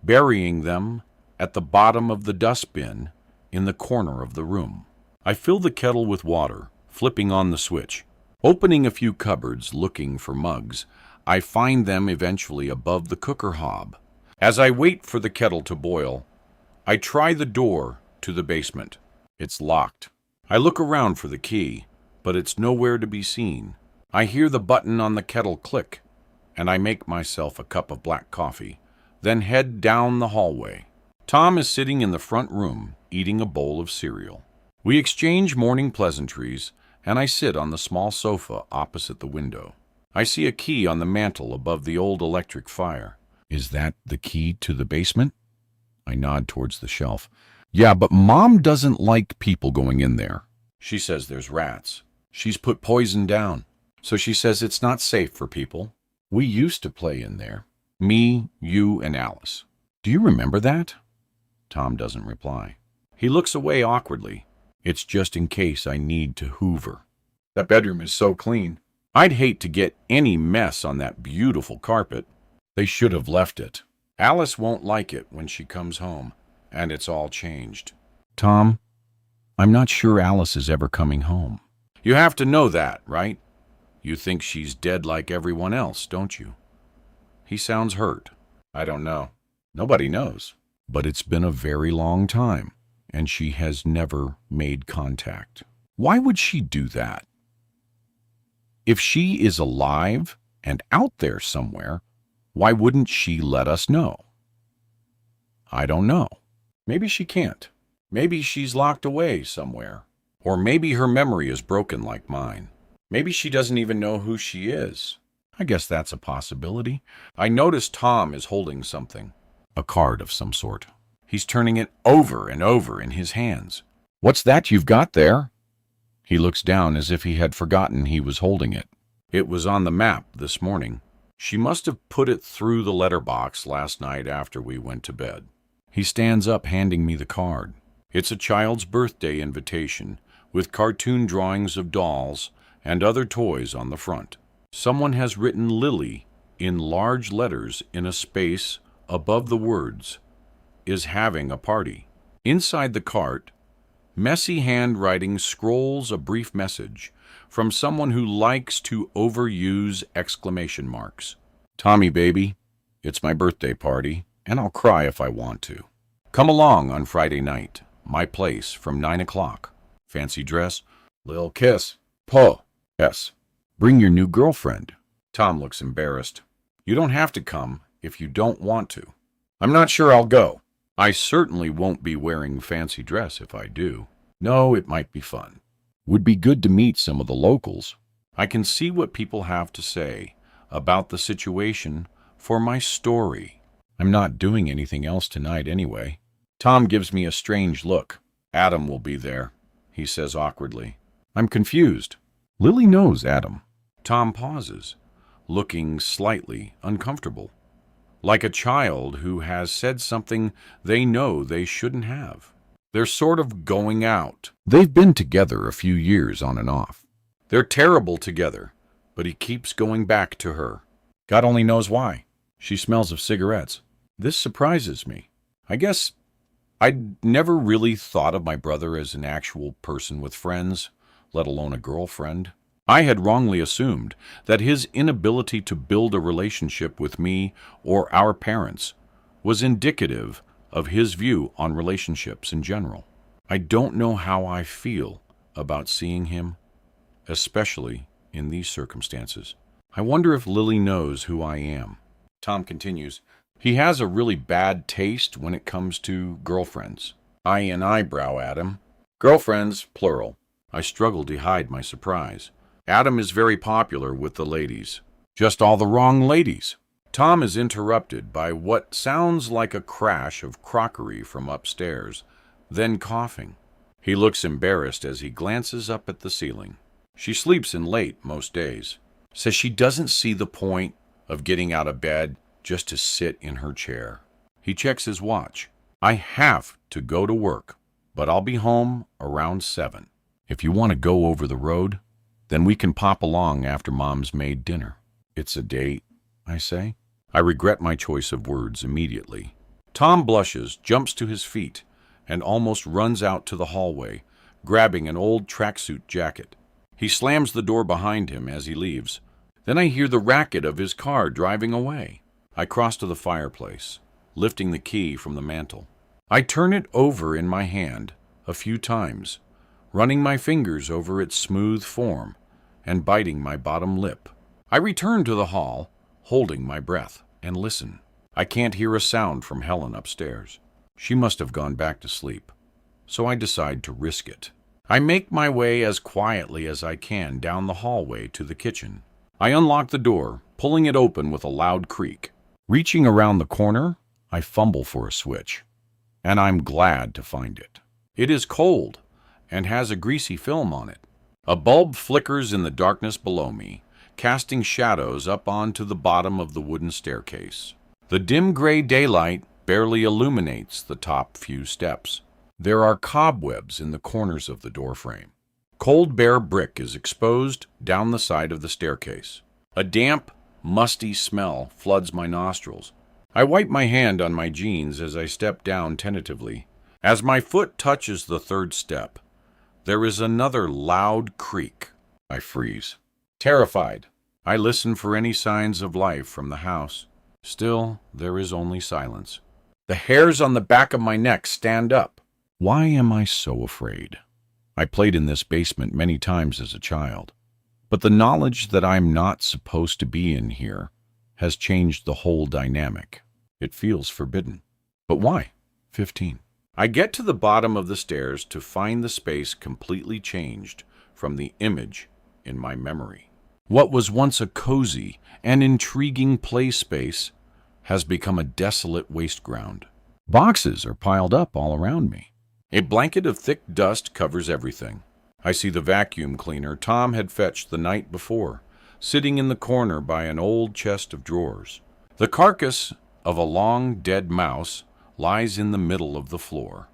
burying them at the bottom of the dustbin in the corner of the room. I fill the kettle with water, flipping on the switch. Opening a few cupboards looking for mugs, I find them eventually above the cooker hob. As I wait for the kettle to boil, I try the door to the basement. It's locked. I look around for the key, but it's nowhere to be seen. I hear the button on the kettle click, and I make myself a cup of black coffee, then head down the hallway. Tom is sitting in the front room, eating a bowl of cereal. We exchange morning pleasantries, and I sit on the small sofa opposite the window. I see a key on the mantel above the old electric fire. Is that the key to the basement? I nod towards the shelf. Yeah, but Mom doesn't like people going in there. She says there's rats. She's put poison down, so she says it's not safe for people. We used to play in there. Me, you, and Alice. Do you remember that? Tom doesn't reply. He looks away awkwardly. It's just in case I need to hoover. That bedroom is so clean. I'd hate to get any mess on that beautiful carpet. They should have left it. Alice won't like it when she comes home, and it's all changed. Tom, I'm not sure Alice is ever coming home. You have to know that, right? You think she's dead like everyone else, don't you? He sounds hurt. I don't know. Nobody knows. But it's been a very long time, and she has never made contact. Why would she do that? If she is alive and out there somewhere, why wouldn't she let us know? I don't know. Maybe she can't. Maybe she's locked away somewhere. Or maybe her memory is broken like mine. Maybe she doesn't even know who she is. I guess that's a possibility. I notice Tom is holding something. A card of some sort. He's turning it over and over in his hands. What's that you've got there? He looks down as if he had forgotten he was holding it. It was on the map this morning. She must have put it through the letterbox last night after we went to bed. He stands up, handing me the card. It's a child's birthday invitation with cartoon drawings of dolls and other toys on the front. Someone has written Lily in large letters in a space above the words, is having a party. Inside the cart, messy handwriting scrolls a brief message from someone who likes to overuse exclamation marks. Tommy, baby, it's my birthday party, and I'll cry if I want to. Come along on Friday night, my place, from 9 o'clock. Fancy dress, lil kiss, po, yes. Bring your new girlfriend. Tom looks embarrassed. You don't have to come if you don't want to. I'm not sure I'll go. I certainly won't be wearing fancy dress if I do. No, it might be fun. Would be good to meet some of the locals. I can see what people have to say about the situation for my story. I'm not doing anything else tonight anyway. Tom gives me a strange look. Adam will be there, he says awkwardly. I'm confused. Lily knows Adam. Tom pauses, looking slightly uncomfortable, like a child who has said something they know they shouldn't have. They're sort of going out. They've been together a few years on and off. They're terrible together, but he keeps going back to her. God only knows why. She smells of cigarettes. This surprises me. I guess I'd never really thought of my brother as an actual person with friends, let alone a girlfriend. I had wrongly assumed that his inability to build a relationship with me or our parents was indicative of his view on relationships in general. I don't know how I feel about seeing him, especially in these circumstances. I wonder if Lily knows who I am. Tom continues, he has a really bad taste when it comes to girlfriends. I an eyebrow at him. Girlfriends, plural. I struggle to hide my surprise. Adam is very popular with the ladies. Just all the wrong ladies. Tom is interrupted by what sounds like a crash of crockery from upstairs, then coughing. He looks embarrassed as he glances up at the ceiling. She sleeps in late most days. Says she doesn't see the point of getting out of bed just to sit in her chair. He checks his watch. I have to go to work, but I'll be home around 7. If you want to go over the road, then we can pop along after Mom's made dinner. It's a date, I say. I regret my choice of words immediately. Tom blushes, jumps to his feet, and almost runs out to the hallway, grabbing an old tracksuit jacket. He slams the door behind him as he leaves. Then I hear the racket of his car driving away. I cross to the fireplace, lifting the key from the mantel. I turn it over in my hand a few times, running my fingers over its smooth form and biting my bottom lip. I return to the hall, holding my breath, and listen. I can't hear a sound from Helen upstairs. She must have gone back to sleep, so I decide to risk it. I make my way as quietly as I can down the hallway to the kitchen. I unlock the door, pulling it open with a loud creak. Reaching around the corner, I fumble for a switch, and I'm glad to find it. It is cold and has a greasy film on it. A bulb flickers in the darkness below me, casting shadows up onto the bottom of the wooden staircase. The dim gray daylight barely illuminates the top few steps. There are cobwebs in the corners of the doorframe. Cold bare brick is exposed down the side of the staircase. A damp, musty smell floods my nostrils. I wipe my hand on my jeans as I step down tentatively. As my foot touches the third step, there is another loud creak. I freeze. Terrified, I listen for any signs of life from the house. Still, there is only silence. The hairs on the back of my neck stand up. Why am I so afraid? I played in this basement many times as a child, but the knowledge that I'm not supposed to be in here has changed the whole dynamic. It feels forbidden. But why? 15. I get to the bottom of the stairs to find the space completely changed from the image in my memory. What was once a cozy and intriguing play space has become a desolate waste ground. Boxes are piled up all around me. A blanket of thick dust covers everything. I see the vacuum cleaner Tom had fetched the night before, sitting in the corner by an old chest of drawers. The carcass of a long dead mouse lies in the middle of the floor,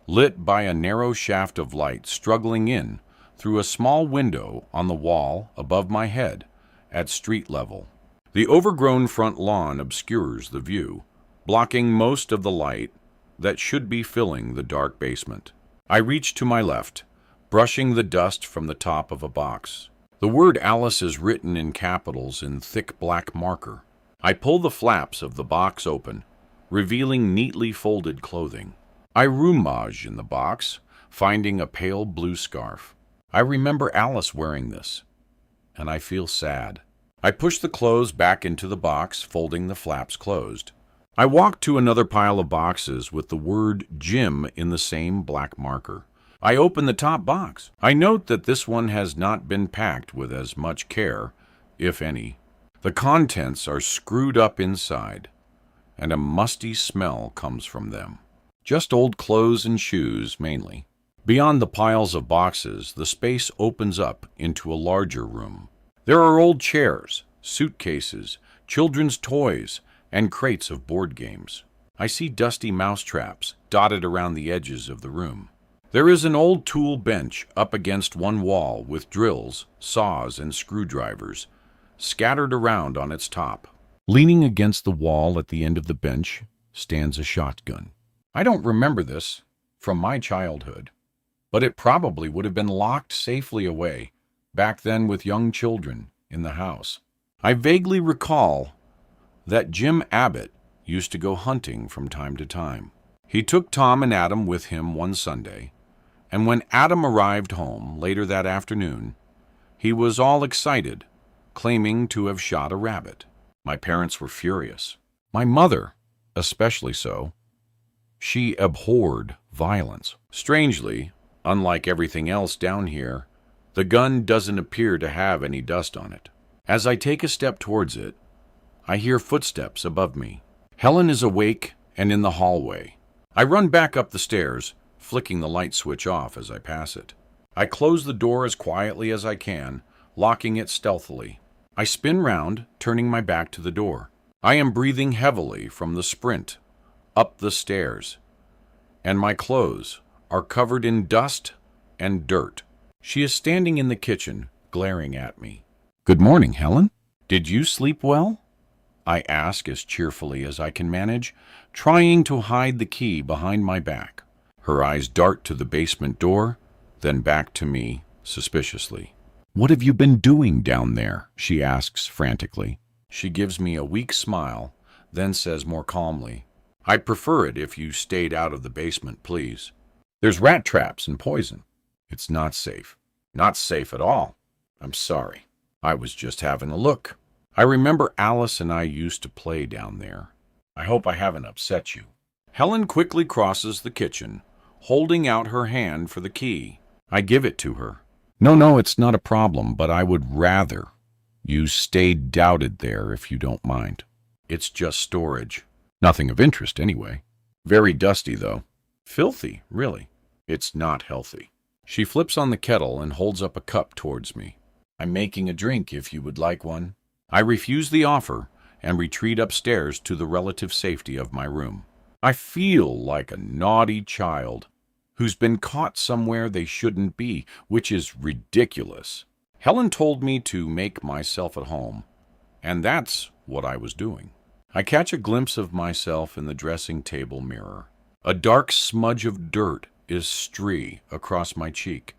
lit by a narrow shaft of light struggling in through a small window on the wall above my head at street level. The overgrown front lawn obscures the view, blocking most of the light that should be filling the dark basement. I reach to my left, brushing the dust from the top of a box. The word Alice is written in capitals in thick black marker. I pull the flaps of the box open, revealing neatly folded clothing. I rummage in the box, finding a pale blue scarf. I remember Alice wearing this, and I feel sad. I push the clothes back into the box, folding the flaps closed. I walk to another pile of boxes with the word Jim in the same black marker. I open the top box. I note that this one has not been packed with as much care, if any. The contents are screwed up inside, and a musty smell comes from them. Just old clothes and shoes, mainly. Beyond the piles of boxes, the space opens up into a larger room. There are old chairs, suitcases, children's toys, and crates of board games. I see dusty mousetraps dotted around the edges of the room. There is an old tool bench up against one wall with drills, saws, and screwdrivers scattered around on its top. Leaning against the wall at the end of the bench stands a shotgun. I don't remember this from my childhood, but it probably would have been locked safely away back then with young children in the house. I vaguely recall that Jim Abbott used to go hunting from time to time. He took Tom and Adam with him one Sunday, and when Adam arrived home later that afternoon, he was all excited, claiming to have shot a rabbit. My parents were furious. My mother, especially so. She abhorred violence. Strangely, Unlike everything else down here, the gun doesn't appear to have any dust on it. As I take a step towards it, I hear footsteps above me. Helen is awake and in the hallway. I run back up the stairs, flicking the light switch off as I pass it. I close the door as quietly as I can, locking it stealthily. I spin round, turning my back to the door. I am breathing heavily from the sprint up the stairs, and my clothes are covered in dust and dirt. She is standing in the kitchen, glaring at me. "Good morning, Helen. Did you sleep well?" I ask as cheerfully as I can manage, trying to hide the key behind my back. Her eyes dart to the basement door, then back to me, suspiciously. "What have you been doing down there?" she asks frantically. She gives me a weak smile, then says more calmly, "I'd prefer it if you stayed out of the basement, please. There's rat traps and poison. It's not safe." "Not safe at all. I'm sorry. I was just having a look. I remember Alice and I used to play down there. I hope I haven't upset you." Helen quickly crosses the kitchen, holding out her hand for the key. I give it to her. No, it's not a problem, but I would rather you stayed doubted there if you don't mind. It's just storage. Nothing of interest, anyway. Very dusty, though. Filthy, really. It's not healthy. She flips on the kettle and holds up a cup towards me. "I'm making a drink if you would like one." I refuse the offer and retreat upstairs to the relative safety of my room. I feel like a naughty child who's been caught somewhere they shouldn't be, which is ridiculous. Helen told me to make myself at home, and that's what I was doing. I catch a glimpse of myself in the dressing table mirror. A dark smudge of dirt is streaked across my cheek,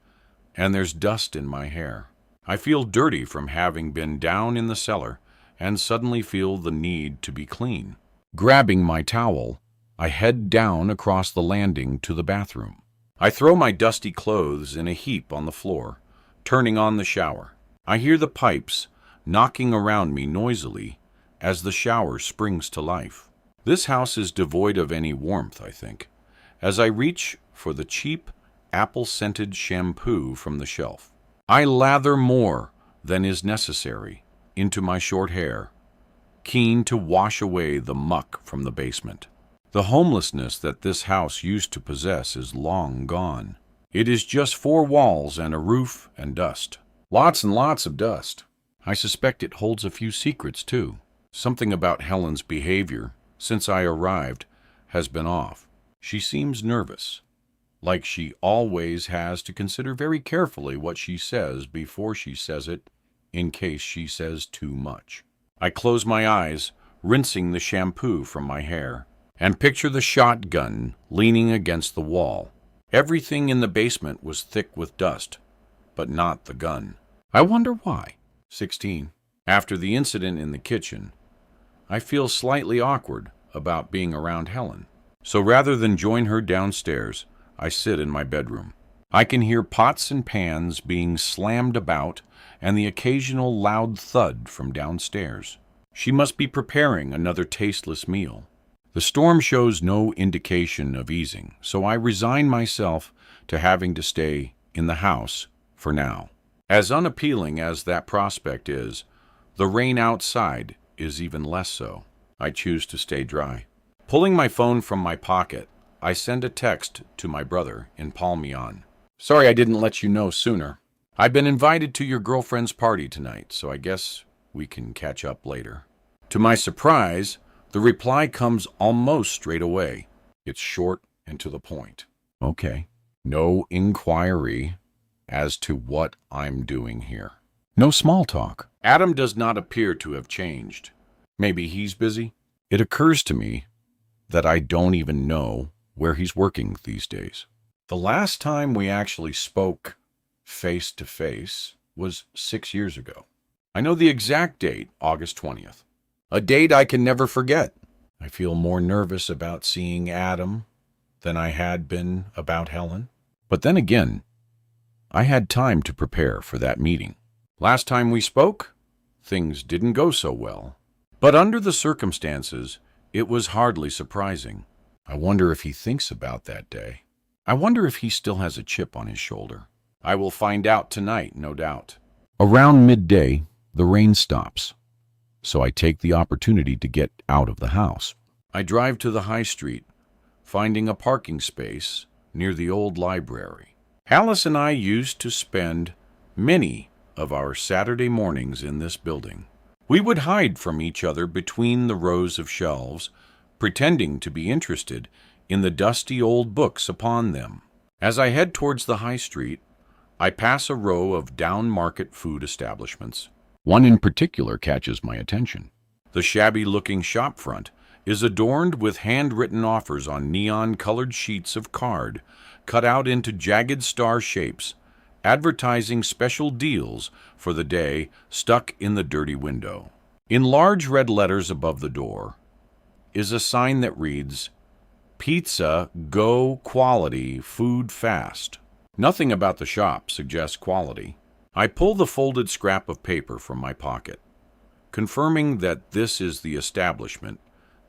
and there's dust in my hair. I feel dirty from having been down in the cellar and suddenly feel the need to be clean. Grabbing my towel, I head down across the landing to the bathroom. I throw my dusty clothes in a heap on the floor, turning on the shower. I hear the pipes knocking around me noisily as the shower springs to life. This house is devoid of any warmth, I think, as I reach for the cheap, apple-scented shampoo from the shelf. I lather more than is necessary into my short hair, keen to wash away the muck from the basement. The homelessness that this house used to possess is long gone. It is just 4 walls and a roof and dust. Lots and lots of dust. I suspect it holds a few secrets, too. Something about Helen's behavior since I arrived has been off. She seems nervous, like she always has to consider very carefully what she says before she says it, in case she says too much. I close my eyes, rinsing the shampoo from my hair, and picture the shotgun leaning against the wall. Everything in the basement was thick with dust, but not the gun. I wonder why. 16. After the incident in the kitchen, I feel slightly awkward about being around Helen. So rather than join her downstairs, I sit in my bedroom. I can hear pots and pans being slammed about and the occasional loud thud from downstairs. She must be preparing another tasteless meal. The storm shows no indication of easing, so I resign myself to having to stay in the house for now. As unappealing as that prospect is, the rain outside is even less so. I choose to stay dry. Pulling my phone from my pocket, I send a text to my brother in Palmyon. "Sorry I didn't let you know sooner. I've been invited to your girlfriend's party tonight, so I guess we can catch up later." To my surprise, the reply comes almost straight away. It's short and to the point. Okay. No inquiry as to what I'm doing here. No small talk. Adam does not appear to have changed. Maybe he's busy. It occurs to me that I don't even know where he's working these days. The last time we actually spoke face to face was 6 years ago. I know the exact date, August 20th. A date I can never forget. I feel more nervous about seeing Adam than I had been about Helen. But then again, I had time to prepare for that meeting. Last time we spoke, things didn't go so well. But under the circumstances, it was hardly surprising. I wonder if he thinks about that day. I wonder if he still has a chip on his shoulder. I will find out tonight, no doubt. Around midday, the rain stops, so I take the opportunity to get out of the house. I drive to the high street, finding a parking space near the old library. Alice and I used to spend many of our Saturday mornings in this building. We would hide from each other between the rows of shelves, pretending to be interested in the dusty old books upon them. As I head towards the high street, I pass a row of down-market food establishments. One in particular catches my attention. The shabby-looking shopfront is adorned with handwritten offers on neon-colored sheets of card, cut out into jagged star shapes, advertising special deals for the day stuck in the dirty window. In large red letters above the door is a sign that reads, "Pizza Go Quality Food Fast." Nothing about the shop suggests quality. I pull the folded scrap of paper from my pocket, confirming that this is the establishment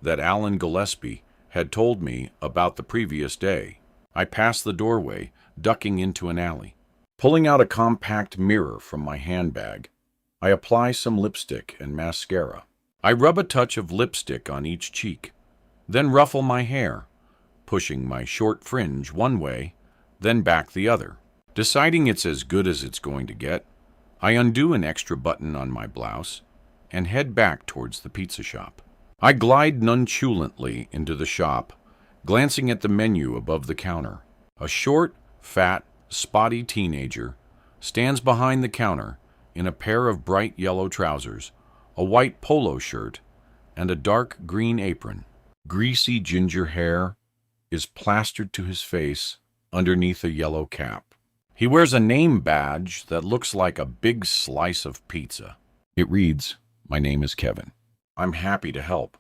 that Alan Gillespie had told me about the previous day. I pass the doorway, ducking into an alley. Pulling out a compact mirror from my handbag, I apply some lipstick and mascara. I rub a touch of lipstick on each cheek, then ruffle my hair, pushing my short fringe one way, then back the other. Deciding it's as good as it's going to get, I undo an extra button on my blouse and head back towards the pizza shop. I glide nonchalantly into the shop, glancing at the menu above the counter. A short, fat, spotty teenager stands behind the counter in a pair of bright yellow trousers, a white polo shirt, and a dark green apron. Greasy ginger hair is plastered to his face underneath a yellow cap. He wears a name badge that looks like a big slice of pizza. It reads, "My name is Kevin. I'm happy to help,"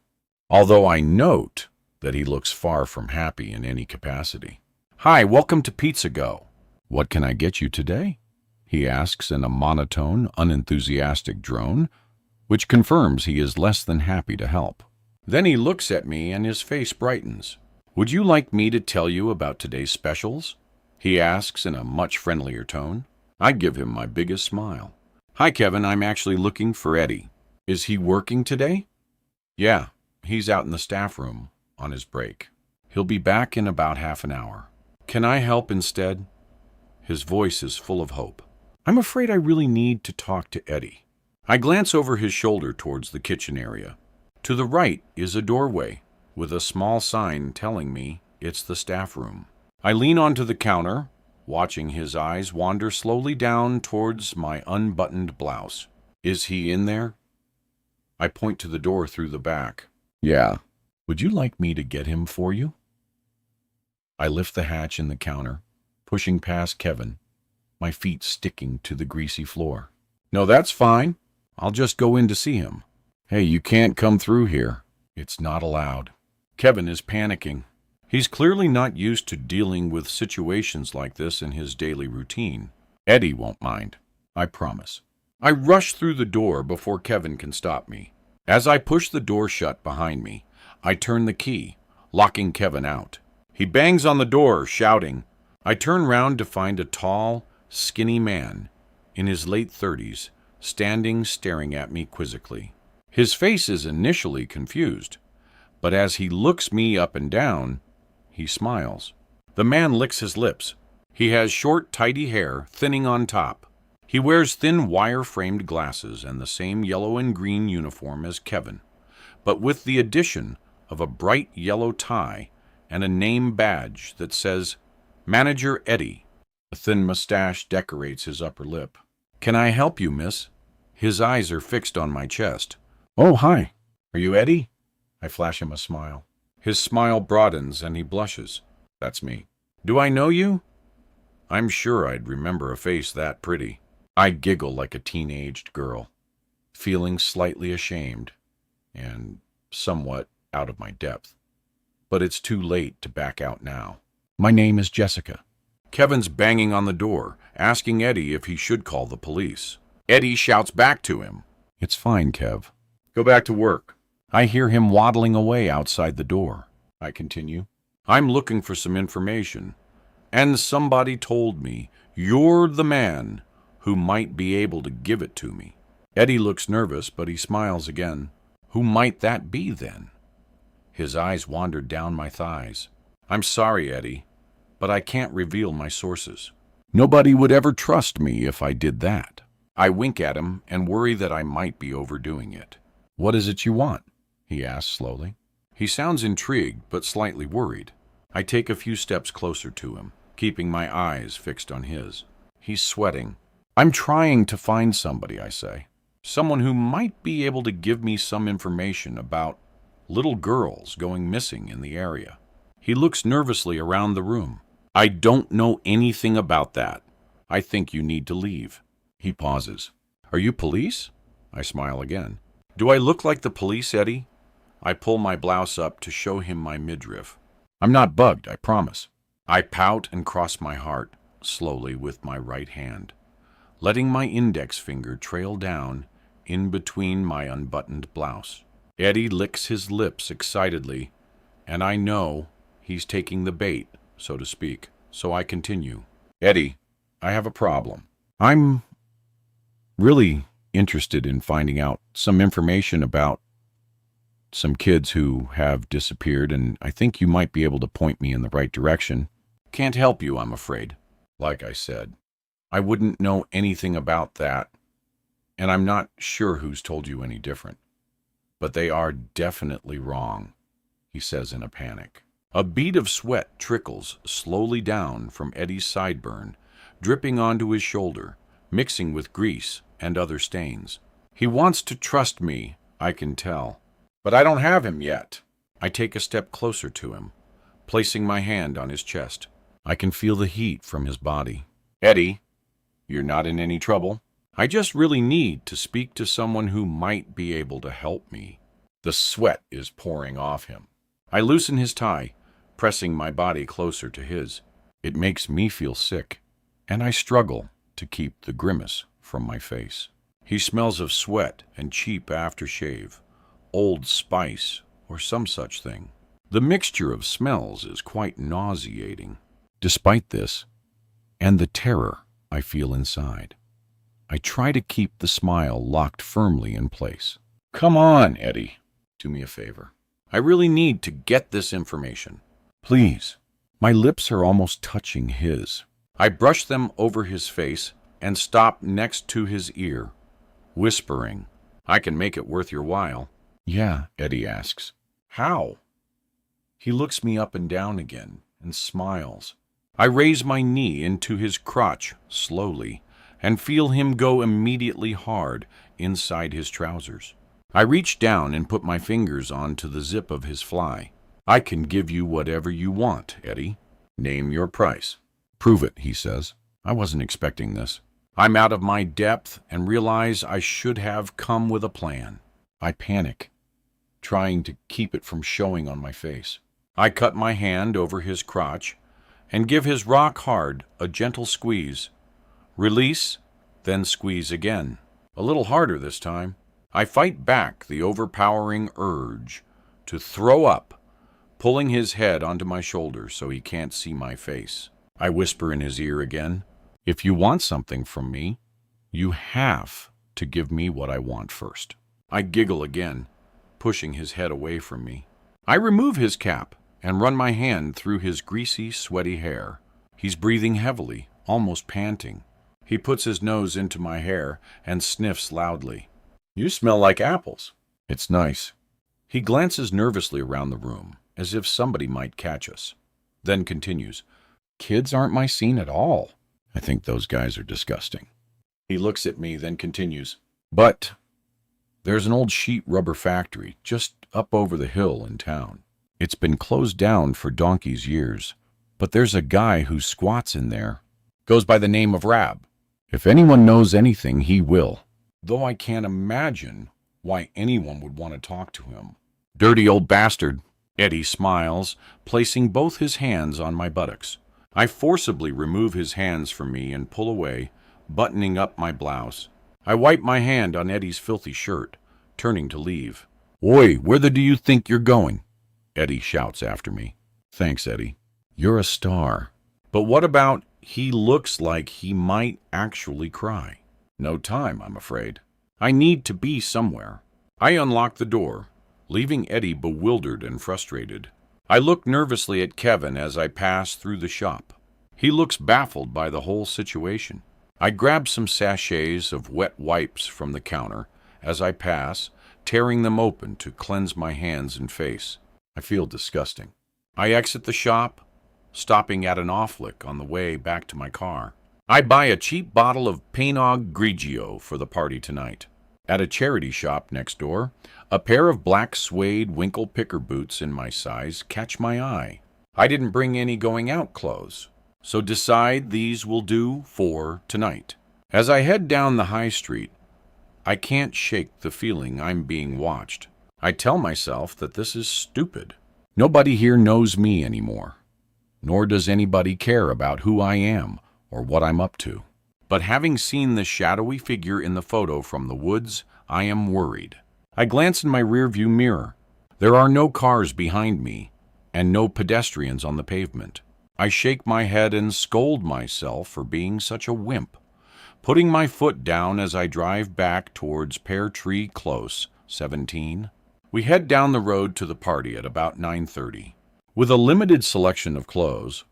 although I note that he looks far from happy in any capacity. "Hi, welcome to Pizza Go. What can I get you today?" he asks in a monotone, unenthusiastic drone, which confirms he is less than happy to help. Then he looks at me and his face brightens. "Would you like me to tell you about today's specials?" he asks in a much friendlier tone. I give him my biggest smile. "Hi, Kevin, I'm actually looking for Eddie. Is he working today?" "Yeah, he's out in the staff room on his break. He'll be back in about half an hour. Can I help instead?" His voice is full of hope. I'm afraid I really need to talk to Eddie. I glance over his shoulder towards the kitchen area. To the right is a doorway with a small sign telling me it's the staff room. I lean onto the counter, watching his eyes wander slowly down towards my unbuttoned blouse. "Is he in there?" I point to the door through the back. "Yeah. Would you like me to get him for you?" I lift the hatch in the counter, pushing past Kevin, my feet sticking to the greasy floor. "No, that's fine. I'll just go in to see him." "Hey, you can't come through here. It's not allowed." Kevin is panicking. He's clearly not used to dealing with situations like this in his daily routine. Eddie won't mind, I promise. I rush through the door before Kevin can stop me. As I push the door shut behind me, I turn the key, locking Kevin out. He bangs on the door, shouting. I turn round to find a tall, skinny man in his late 30s, standing staring at me quizzically. His face is initially confused, but as he looks me up and down, he smiles. The man licks his lips. He has short, tidy hair, thinning on top. He wears thin wire-framed glasses and the same yellow and green uniform as Kevin, but with the addition of a bright yellow tie and a name badge that says, Manager Eddie. A thin mustache decorates his upper lip. "Can I help you, miss?" His eyes are fixed on my chest. "Oh, hi. Are you Eddie?" I flash him a smile. His smile broadens and he blushes. That's me. "Do I know you?" I'm sure I'd remember a face that pretty. I giggle like a teenaged girl, feeling slightly ashamed and somewhat out of my depth. But it's too late to back out now. "My name is Jessica." Kevin's banging on the door, asking Eddie if he should call the police. Eddie shouts back to him. "It's fine, Kev. Go back to work." I hear him waddling away outside the door. I continue. "I'm looking for some information. And somebody told me you're the man who might be able to give it to me. Eddie looks nervous, but he smiles again. Who might that be, then? His eyes wandered down my thighs. I'm sorry, Eddie, but I can't reveal my sources. Nobody would ever trust me if I did that. I wink at him and worry that I might be overdoing it. What is it you want? He asks slowly. He sounds intrigued, but slightly worried. I take a few steps closer to him, keeping my eyes fixed on his. He's sweating. I'm trying to find somebody, I say. Someone who might be able to give me some information about little girls going missing in the area. He looks nervously around the room. I don't know anything about that. I think you need to leave. He pauses. Are you police? I smile again. Do I look like the police, Eddie? I pull my blouse up to show him my midriff. I'm not bugged, I promise. I pout and cross my heart, slowly with my right hand, letting my index finger trail down in between my unbuttoned blouse. Eddie licks his lips excitedly, and I know he's taking the bait, so to speak, so I continue. Eddie, I have a problem. I'm really interested in finding out some information about some kids who have disappeared, and I think you might be able to point me in the right direction. Can't help you, I'm afraid. Like I said, I wouldn't know anything about that, and I'm not sure who's told you any different. But they are definitely wrong, he says in a panic. A bead of sweat trickles slowly down from Eddie's sideburn, dripping onto his shoulder, mixing with grease and other stains. He wants to trust me, I can tell. But I don't have him yet. I take a step closer to him, placing my hand on his chest. I can feel the heat from his body. Eddie, you're not in any trouble? I just really need to speak to someone who might be able to help me. The sweat is pouring off him. I loosen his tie, pressing my body closer to his. It makes me feel sick, and I struggle to keep the grimace from my face. He smells of sweat and cheap aftershave, Old Spice, or some such thing. The mixture of smells is quite nauseating. Despite this, and the terror I feel inside, I try to keep the smile locked firmly in place. Come on, Eddie. Do me a favor. I really need to get this information. Please. My lips are almost touching his. I brush them over his face and stop next to his ear, whispering, I can make it worth your while. Yeah, Eddie asks. How? He looks me up and down again and smiles. I raise my knee into his crotch slowly and feel him go immediately hard inside his trousers. I reach down and put my fingers onto the zip of his fly. I can give you whatever you want, Eddie. Name your price. Prove it, he says. I wasn't expecting this. I'm out of my depth and realize I should have come with a plan. I panic, trying to keep it from showing on my face. I cut my hand over his crotch and give his rock hard a gentle squeeze. Release, then squeeze again. A little harder this time. I fight back the overpowering urge to throw up, pulling his head onto my shoulder so he can't see my face. I whisper in his ear again, if you want something from me, you have to give me what I want first. I giggle again, pushing his head away from me. I remove his cap and run my hand through his greasy, sweaty hair. He's breathing heavily, almost panting. He puts his nose into my hair and sniffs loudly. You smell like apples. It's nice. He glances nervously around the room, as if somebody might catch us. Then continues, kids aren't my scene at all. I think those guys are disgusting. He looks at me, then continues, but there's an old sheet rubber factory just up over the hill in town. It's been closed down for donkey's years, but there's a guy who squats in there. Goes by the name of Rab. If anyone knows anything, he will. Though I can't imagine why anyone would want to talk to him. Dirty old bastard. Eddie smiles, placing both his hands on my buttocks. I forcibly remove his hands from me and pull away, buttoning up my blouse. I wipe my hand on Eddie's filthy shirt, turning to leave. Oi, whither do you think you're going? Eddie shouts after me. Thanks, Eddie. You're a star. But what about he looks like he might actually cry? No time, I'm afraid. I need to be somewhere. I unlock the door, leaving Eddie bewildered and frustrated. I look nervously at Kevin as I pass through the shop. He looks baffled by the whole situation. I grab some sachets of wet wipes from the counter as I pass, tearing them open to cleanse my hands and face. I feel disgusting. I exit the shop, stopping at an off-lick on the way back to my car. I buy a cheap bottle of Pinot Grigio for the party tonight. At a charity shop next door, a pair of black suede winkle picker boots in my size catch my eye. I didn't bring any going-out clothes, so decide these will do for tonight. As I head down the high street, I can't shake the feeling I'm being watched. I tell myself that this is stupid. Nobody here knows me anymore, nor does anybody care about who I am or what I'm up to. But having seen the shadowy figure in the photo from the woods, I am worried. I glance in my rearview mirror. There are no cars behind me and no pedestrians on the pavement. I shake my head and scold myself for being such a wimp, putting my foot down as I drive back towards Pear Tree Close, 17. We head down the road to the party at about 9:30. With a limited selection of clothes,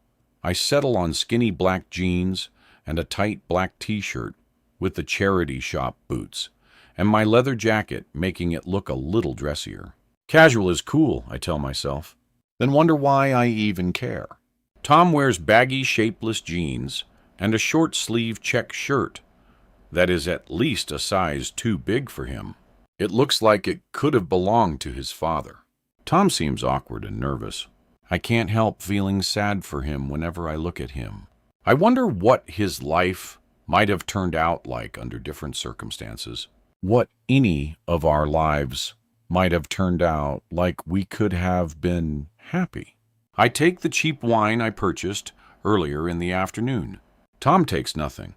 I settle on skinny black jeans and a tight black t-shirt with the charity shop boots, and my leather jacket making it look a little dressier. Casual is cool, I tell myself, then wonder why I even care. Tom wears baggy, shapeless jeans and a short-sleeve check shirt that is at least a size too big for him. It looks like it could have belonged to his father. Tom seems awkward and nervous. I can't help feeling sad for him whenever I look at him. I wonder what his life might have turned out like under different circumstances. What any of our lives might have turned out like we could have been happy. I take the cheap wine I purchased earlier in the afternoon. Tom takes nothing,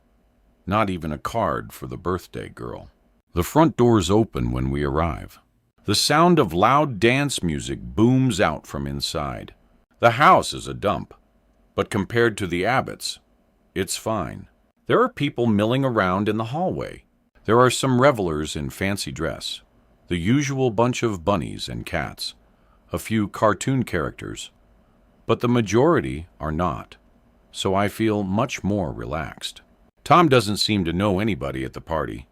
not even a card for the birthday girl. The front doors open when we arrive. The sound of loud dance music booms out from inside. The house is a dump, but compared to the Abbotts, it's fine. There are people milling around in the hallway. There are some revelers in fancy dress, the usual bunch of bunnies and cats, a few cartoon characters, but the majority are not, so I feel much more relaxed. Tom doesn't seem to know anybody at the party,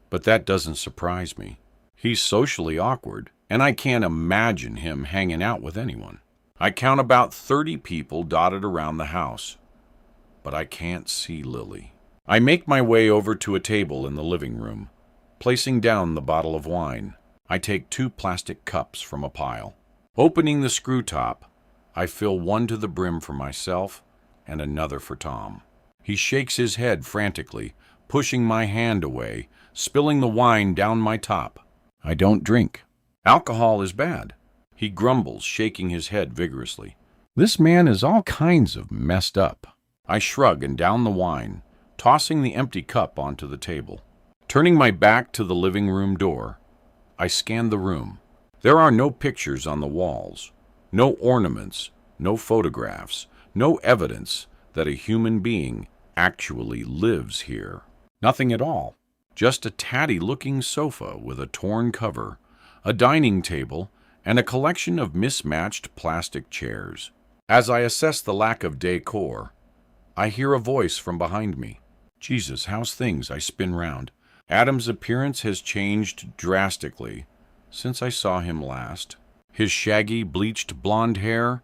but that doesn't surprise me. He's socially awkward, and I can't imagine him hanging out with anyone. I count about 30 people dotted around the house, but I can't see Lily. I make my way over to a table in the living room, placing down the bottle of wine. I take 2 plastic cups from a pile. Opening the screw top, I fill one to the brim for myself and another for Tom. He shakes his head frantically, pushing my hand away, spilling the wine down my top. I don't drink. Alcohol is bad. He grumbles, shaking his head vigorously. This man is all kinds of messed up. I shrug and down the wine, tossing the empty cup onto the table. Turning my back to the living room door, I scan the room. There are no pictures on the walls, no ornaments, no photographs, no evidence that a human being actually lives here. Nothing at all. Just a tatty-looking sofa with a torn cover, a dining table, and a collection of mismatched plastic chairs. As I assess the lack of decor, I hear a voice from behind me. Jesus, how's things? I spin round. Adam's appearance has changed drastically since I saw him last. His shaggy, bleached blonde hair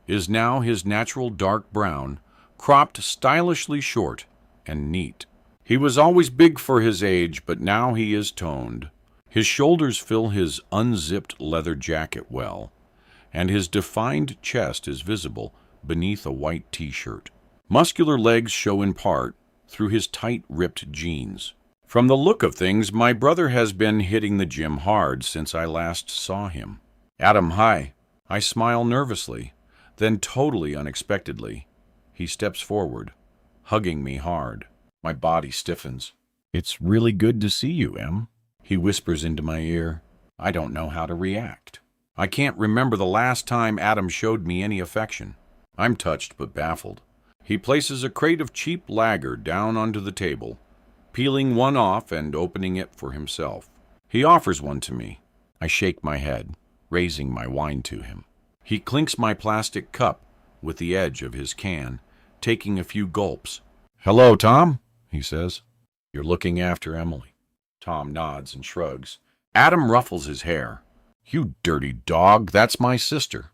is now his natural dark brown, cropped stylishly short and neat. He was always big for his age, but now he is toned. His shoulders fill his unzipped leather jacket well, and his defined chest is visible beneath a white t-shirt. Muscular legs show in part through his tight, ripped jeans. From the look of things, my brother has been hitting the gym hard since I last saw him. Adam, hi. I smile nervously, then totally unexpectedly. He steps forward, hugging me hard. My body stiffens. It's really good to see you, Em. He whispers into my ear. I don't know how to react. I can't remember the last time Adam showed me any affection. I'm touched but baffled. He places a crate of cheap lager down onto the table, peeling one off and opening it for himself. He offers one to me. I shake my head, raising my wine to him. He clinks my plastic cup with the edge of his can, taking a few gulps. "Hello, Tom," he says. "You're looking after Emily." Tom nods and shrugs. Adam ruffles his hair. "You dirty dog, that's my sister."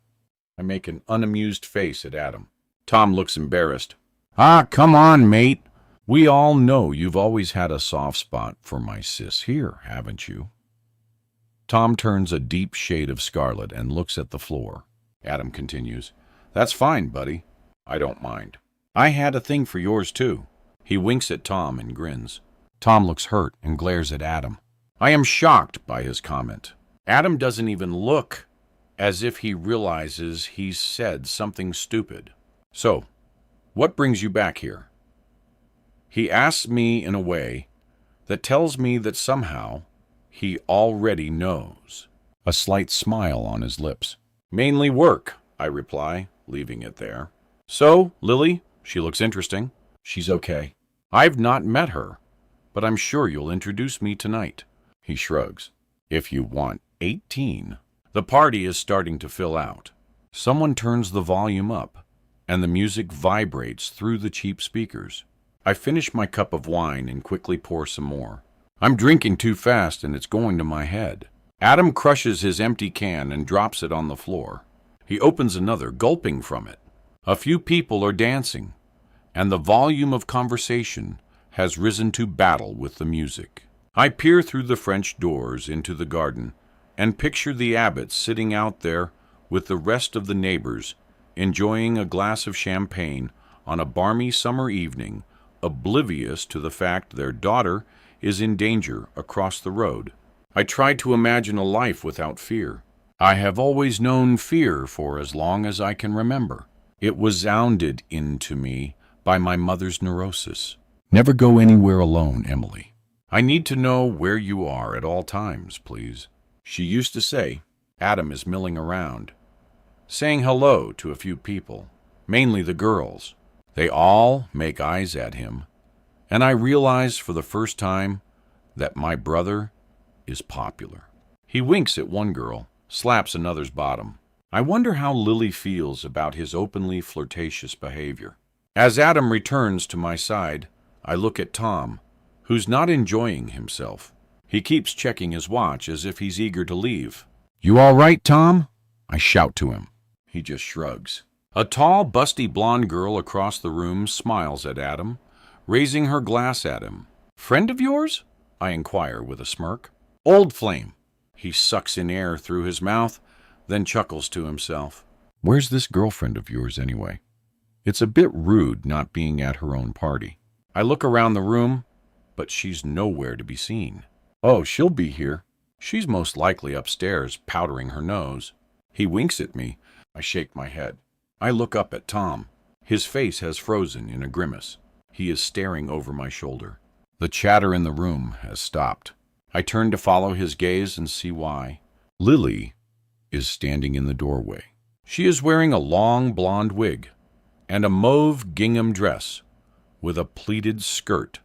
I make an unamused face at Adam. Tom looks embarrassed. "Ah, come on, mate. We all know you've always had a soft spot for my sis here, haven't you?" Tom turns a deep shade of scarlet and looks at the floor. Adam continues, "That's fine, buddy. I don't mind. I had a thing for yours, too." He winks at Tom and grins. Tom looks hurt and glares at Adam. I am shocked by his comment. Adam doesn't even look as if he realizes he's said something stupid. "So, what brings you back here?" He asks me in a way that tells me that somehow he already knows. A slight smile on his lips. "Mainly work," I reply, leaving it there. "So, Lily, she looks interesting." "She's okay." "I've not met her, but I'm sure you'll introduce me tonight." He shrugs. "If you want 18. The party is starting to fill out. Someone turns the volume up, and the music vibrates through the cheap speakers. I finish my cup of wine and quickly pour some more. I'm drinking too fast and it's going to my head. Adam crushes his empty can and drops it on the floor. He opens another, gulping from it. A few people are dancing, and the volume of conversation has risen to battle with the music. I peer through the French doors into the garden and picture the Abbotts sitting out there with the rest of the neighbors, enjoying a glass of champagne on a balmy summer evening, oblivious to the fact their daughter is in danger across the road. I try to imagine a life without fear. I have always known fear for as long as I can remember. It was sounded into me by my mother's neurosis. Never go anywhere alone, Emily. I need to know where you are at all times, please. She used to say. Adam is milling around, saying hello to a few people, mainly the girls. They all make eyes at him, and I realize for the first time that my brother is popular. He winks at one girl, slaps another's bottom. I wonder how Lily feels about his openly flirtatious behavior. As Adam returns to my side, I look at Tom, who's not enjoying himself. He keeps checking his watch as if he's eager to leave. "You all right, Tom?" I shout to him. He just shrugs. A tall, busty blonde girl across the room smiles at Adam, raising her glass at him. "Friend of yours?" I inquire with a smirk. "Old flame." He sucks in air through his mouth, then chuckles to himself. "Where's this girlfriend of yours, anyway? It's a bit rude not being at her own party." I look around the room, but she's nowhere to be seen. "Oh, she'll be here. She's most likely upstairs, powdering her nose." He winks at me. I shake my head. I look up at Tom. His face has frozen in a grimace. He is staring over my shoulder. The chatter in the room has stopped. I turn to follow his gaze and see why. Lily is standing in the doorway. She is wearing a long blonde wig and a mauve gingham dress with a pleated skirt,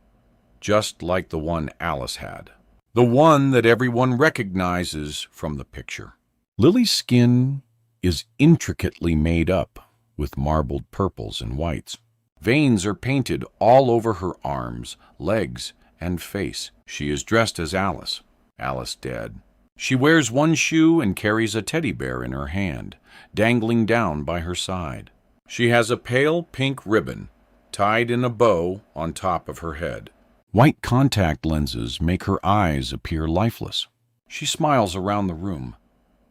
just like the one Alice had. The one that everyone recognizes from the picture. Lily's skin is intricately made up with marbled purples and whites. Veins are painted all over her arms, legs, and face. She is dressed as Alice. Alice dead. She wears one shoe and carries a teddy bear in her hand, dangling down by her side. She has a pale pink ribbon tied in a bow on top of her head. White contact lenses make her eyes appear lifeless. She smiles around the room,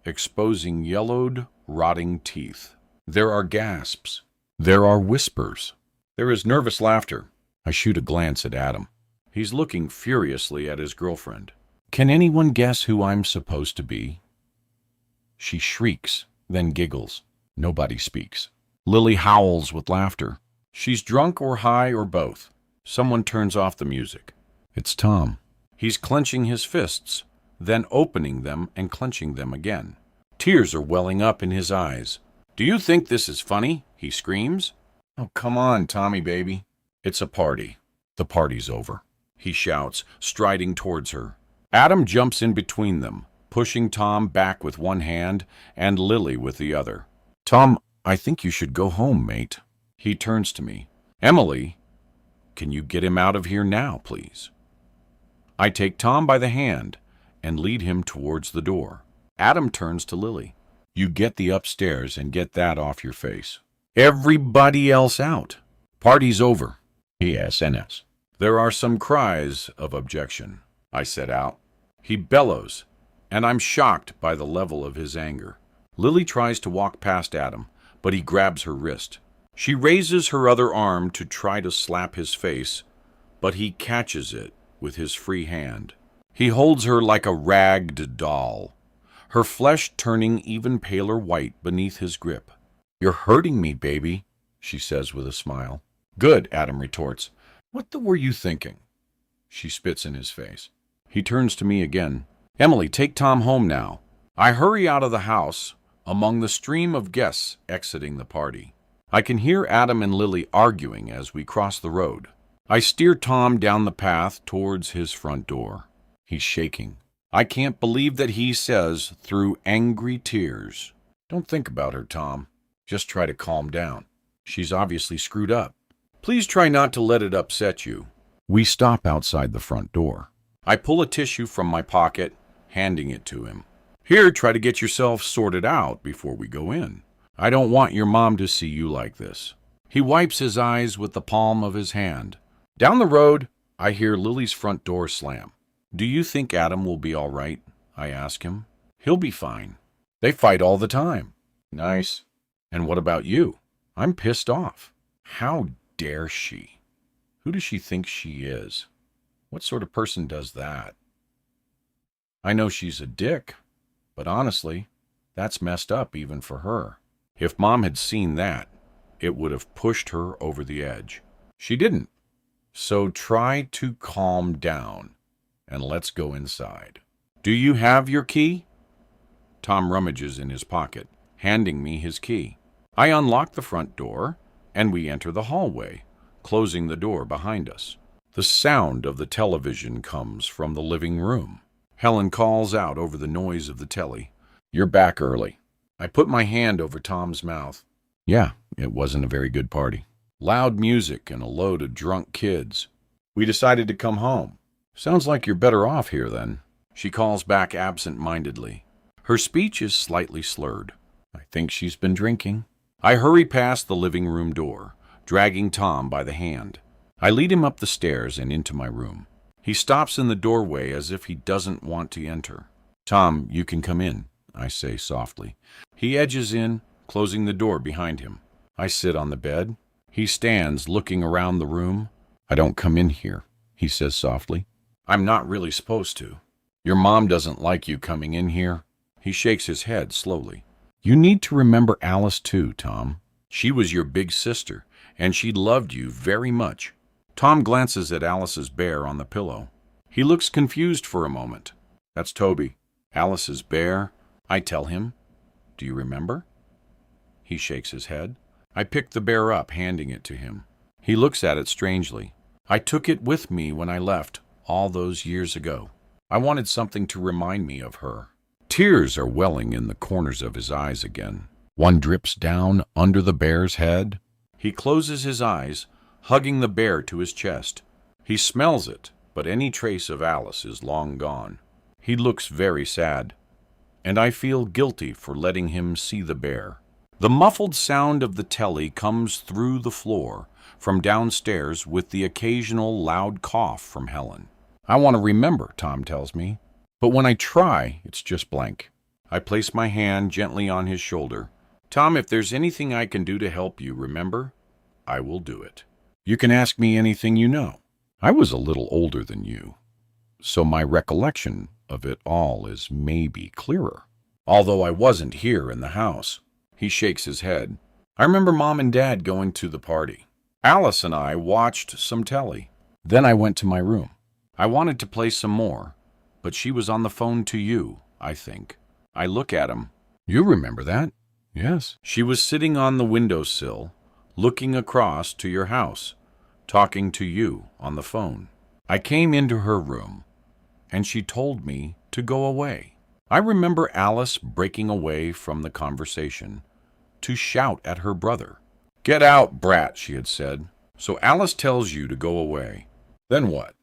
exposing yellowed, rotting teeth. There are gasps. There are whispers. There is nervous laughter. I shoot a glance at Adam. He's looking furiously at his girlfriend. Can anyone guess who I'm supposed to be? She shrieks, then giggles. Nobody speaks. Lily howls with laughter. She's drunk or high or both. Someone turns off the music. It's Tom. He's clenching his fists, then opening them and clenching them again. Tears are welling up in his eyes. "Do you think this is funny?" he screams. Oh, come on, Tommy, baby. It's a party. The party's over, he shouts, striding towards her. Adam jumps in between them, pushing Tom back with one hand and Lily with the other. Tom, I think you should go home, mate. He turns to me. Emily, can you get him out of here now, please? I take Tom by the hand and lead him towards the door. Adam turns to Lily. You get the upstairs and get that off your face. Everybody else out. Party's over. PSNS. There are some cries of objection. I set out. He bellows, and I'm shocked by the level of his anger. Lily tries to walk past Adam, but he grabs her wrist. She raises her other arm to try to slap his face, but he catches it with his free hand. He holds her like a ragged doll, her flesh turning even paler white beneath his grip. You're hurting me, baby, she says with a smile. Good, Adam retorts. What were you thinking? She spits in his face. He turns to me again. Emily, take Tom home now. I hurry out of the house, among the stream of guests exiting the party. I can hear Adam and Lily arguing as we cross the road. I steer Tom down the path towards his front door. He's shaking. I can't believe that he says, through angry tears, Don't think about her, Tom. Just try to calm down. She's obviously screwed up. Please try not to let it upset you. We stop outside the front door. I pull a tissue from my pocket, handing it to him. Here, try to get yourself sorted out before we go in. I don't want your mom to see you like this. He wipes his eyes with the palm of his hand. Down the road, I hear Lily's front door slam. Do you think Adam will be all right? I ask him. He'll be fine. They fight all the time. Nice. And what about you? I'm pissed off. How dare she? Who does she think she is? What sort of person does that? I know she's a dick, but honestly, that's messed up even for her. If Mom had seen that, it would have pushed her over the edge. She didn't. So try to calm down, and let's go inside. Do you have your key? Tom rummages in his pocket, handing me his key. I unlock the front door, and we enter the hallway, closing the door behind us. The sound of the television comes from the living room. Helen calls out over the noise of the telly. You're back early. I put my hand over Tom's mouth. Yeah, it wasn't a very good party. Loud music and a load of drunk kids. We decided to come home. Sounds like you're better off here then. She calls back absent-mindedly. Her speech is slightly slurred. I think she's been drinking. I hurry past the living room door, dragging Tom by the hand. I lead him up the stairs and into my room. He stops in the doorway as if he doesn't want to enter. Tom, you can come in, I say softly. He edges in, closing the door behind him. I sit on the bed. He stands, looking around the room. I don't come in here, he says softly. I'm not really supposed to. Your mom doesn't like you coming in here. He shakes his head slowly. You need to remember Alice too, Tom. She was your big sister, and she loved you very much. Tom glances at Alice's bear on the pillow. He looks confused for a moment. That's Toby. Alice's bear, I tell him. Do you remember? He shakes his head. I pick the bear up, handing it to him. He looks at it strangely. I took it with me when I left, all those years ago. I wanted something to remind me of her. Tears are welling in the corners of his eyes again. One drips down under the bear's head. He closes his eyes, hugging the bear to his chest. He smells it, but any trace of Alice is long gone. He looks very sad, and I feel guilty for letting him see the bear. The muffled sound of the telly comes through the floor from downstairs with the occasional loud cough from Helen. I want to remember, Tom tells me, but when I try, it's just blank. I place my hand gently on his shoulder. Tom, if there's anything I can do to help you remember, I will do it. You can ask me anything you know. I was a little older than you, so my recollection of it all is maybe clearer. Although I wasn't here in the house. He shakes his head. I remember Mom and Dad going to the party. Alice and I watched some telly. Then I went to my room. I wanted to play some more, but she was on the phone to you, I think. I look at him. You remember that? Yes. She was sitting on the windowsill, looking across to your house, talking to you on the phone. I came into her room, and she told me to go away. I remember Alice breaking away from the conversation to shout at her brother. "Get out, brat," she had said. "So Alice tells you to go away. Then what?"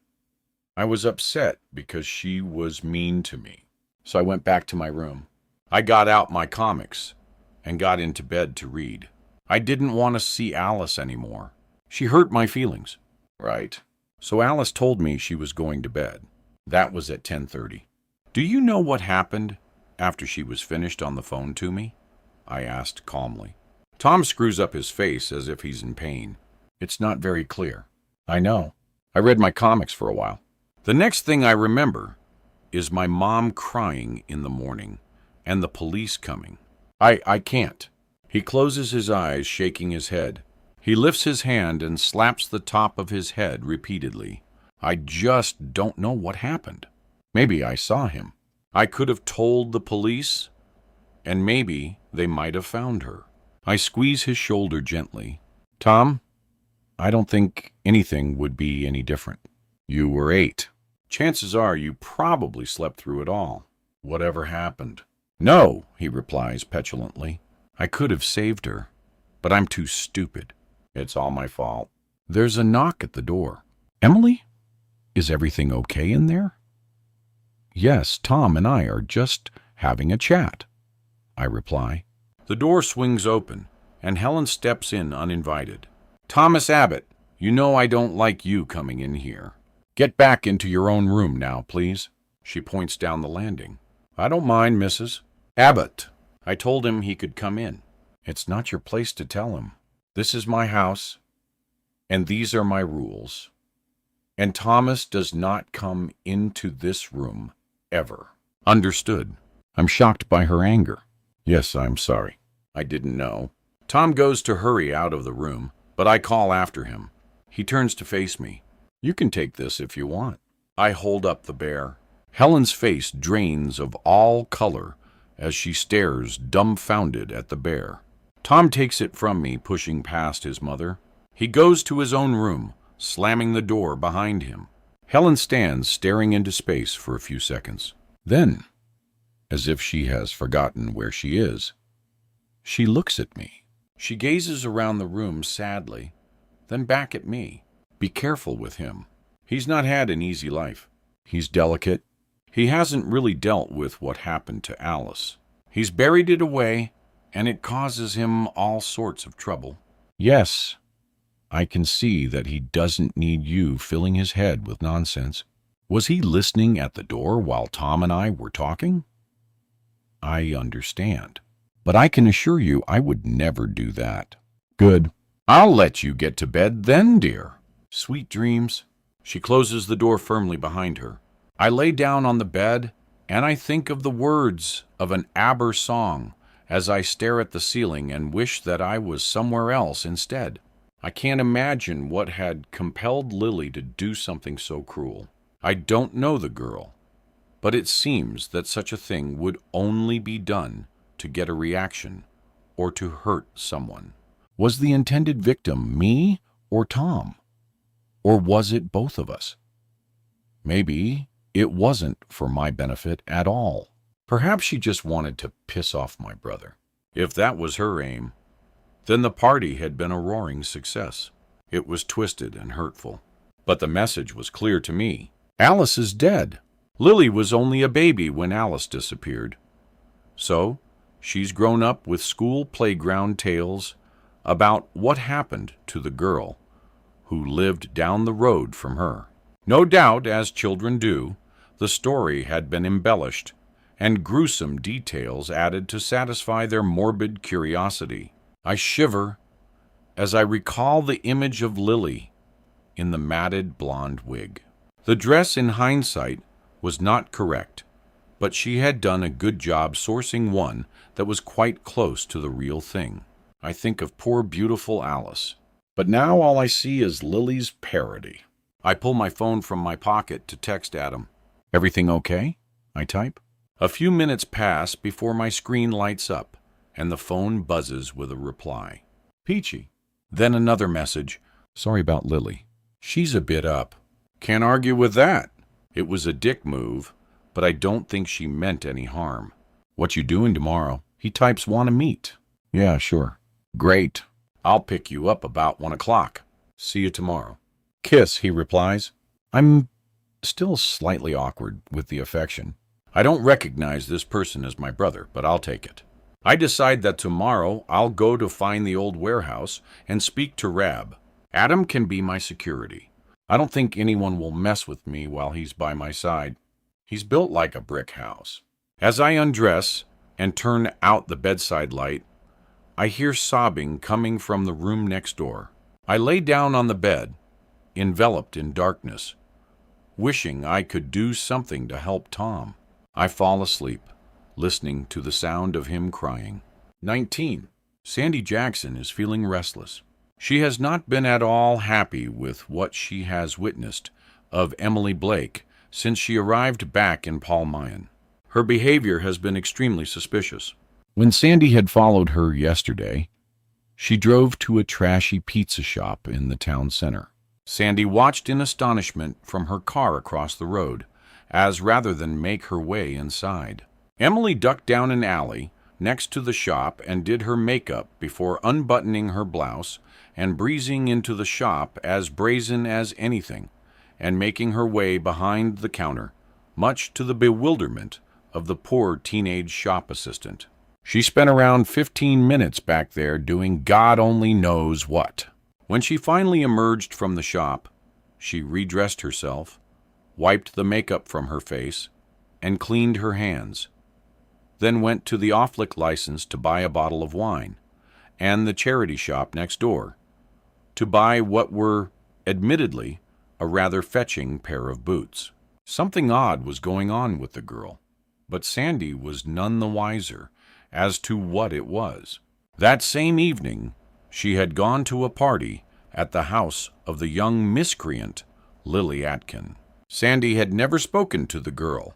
I was upset because she was mean to me. So I went back to my room. I got out my comics and got into bed to read. I didn't want to see Alice anymore. She hurt my feelings. Right. So Alice told me she was going to bed. That was at 10:30. "Do you know what happened after she was finished on the phone to me?" I asked calmly. Tom screws up his face as if he's in pain. "It's not very clear." "I know. I read my comics for a while." "The next thing I remember is my mom crying in the morning and the police coming. I can't." He closes his eyes, shaking his head. He lifts his hand and slaps the top of his head repeatedly. "I just don't know what happened. Maybe I saw him. I could have told the police, and maybe they might have found her." I squeeze his shoulder gently. "Tom, I don't think anything would be any different. You were 8. Chances are you probably slept through it all. Whatever happened?" "No," he replies petulantly. "I could have saved her, but I'm too stupid. It's all my fault." There's a knock at the door. "Emily, is everything okay in there?" "Yes, Tom and I are just having a chat," I reply. The door swings open, and Helen steps in uninvited. "Thomas Abbott, you know I don't like you coming in here. Get back into your own room now, please." She points down the landing. "I don't mind, Mrs. Abbott." I told him he could come in. "It's not your place to tell him. This is my house, and these are my rules. And Thomas does not come into this room, ever." "Understood." I'm shocked by her anger. "Yes, I'm sorry. I didn't know." Tom goes to hurry out of the room, but I call after him. He turns to face me. "You can take this if you want." I hold up the bear. Helen's face drains of all color as she stares dumbfounded at the bear. Tom takes it from me, pushing past his mother. He goes to his own room, slamming the door behind him. Helen stands staring into space for a few seconds. Then, as if she has forgotten where she is, she looks at me. She gazes around the room sadly, then back at me. "Be careful with him. He's not had an easy life. He's delicate. He hasn't really dealt with what happened to Alice. He's buried it away, and it causes him all sorts of trouble. Yes, I can see that he doesn't need you filling his head with nonsense." Was he listening at the door while Tom and I were talking? I understand, but I can assure you I would never do that. Good. I'll let you get to bed then, dear. Sweet dreams. She closes the door firmly behind her. I lay down on the bed, and I think of the words of an ABBA song as I stare at the ceiling and wish that I was somewhere else instead. I can't imagine what had compelled Lily to do something so cruel. I don't know the girl, but it seems that such a thing would only be done to get a reaction or to hurt someone. Was the intended victim me or Tom? Or was it both of us? Maybe it wasn't for my benefit at all. Perhaps she just wanted to piss off my brother. If that was her aim, then the party had been a roaring success. It was twisted and hurtful. But the message was clear to me. Alice is dead. Lily was only a baby when Alice disappeared. So, she's grown up with school playground tales about what happened to the girl who lived down the road from her. No doubt, as children do, the story had been embellished and gruesome details added to satisfy their morbid curiosity. I shiver as I recall the image of Lily in the matted blonde wig. The dress, in hindsight, was not correct, but she had done a good job sourcing one that was quite close to the real thing. I think of poor beautiful Alice, but now all I see is Lily's parody. I pull my phone from my pocket to text Adam. "Everything okay?" I type. A few minutes pass before my screen lights up, and the phone buzzes with a reply. "Peachy, Then another message. Sorry about Lily. She's a bit up. Can't argue with that. It was a dick move, but I don't think she meant any harm. What you doing tomorrow? He types wanna meet. Yeah, sure. Great. I'll pick you up about 1 o'clock. See you tomorrow. Kiss, he replies. I'm still slightly awkward with the affection. I don't recognize this person as my brother, but I'll take it. I decide that tomorrow I'll go to find the old warehouse and speak to Rab. Adam can be my security. I don't think anyone will mess with me while he's by my side. He's built like a brick house. As I undress and turn out the bedside light, I hear sobbing coming from the room next door. I lay down on the bed, enveloped in darkness, wishing I could do something to help Tom. I fall asleep, listening to the sound of him crying. 19. Sandy Jackson is feeling restless. She has not been at all happy with what she has witnessed of Emily Blake since she arrived back in Paul Mayan. Her behavior has been extremely suspicious. When Sandy had followed her yesterday, she drove to a trashy pizza shop in the town center. Sandy watched in astonishment from her car across the road, as rather than make her way inside. Emily ducked down an alley next to the shop and did her makeup before unbuttoning her blouse and breezing into the shop as brazen as anything, and making her way behind the counter, much to the bewilderment of the poor teenage shop assistant. She spent around 15 minutes back there doing God only knows what. When she finally emerged from the shop, she redressed herself, wiped the makeup from her face, and cleaned her hands, then went to the off-lick license to buy a bottle of wine, and the charity shop next door, to buy what were, admittedly, a rather fetching pair of boots. Something odd was going on with the girl, but Sandy was none the wiser as to what it was. That same evening, she had gone to a party at the house of the young miscreant, Lily Atkin. Sandy had never spoken to the girl,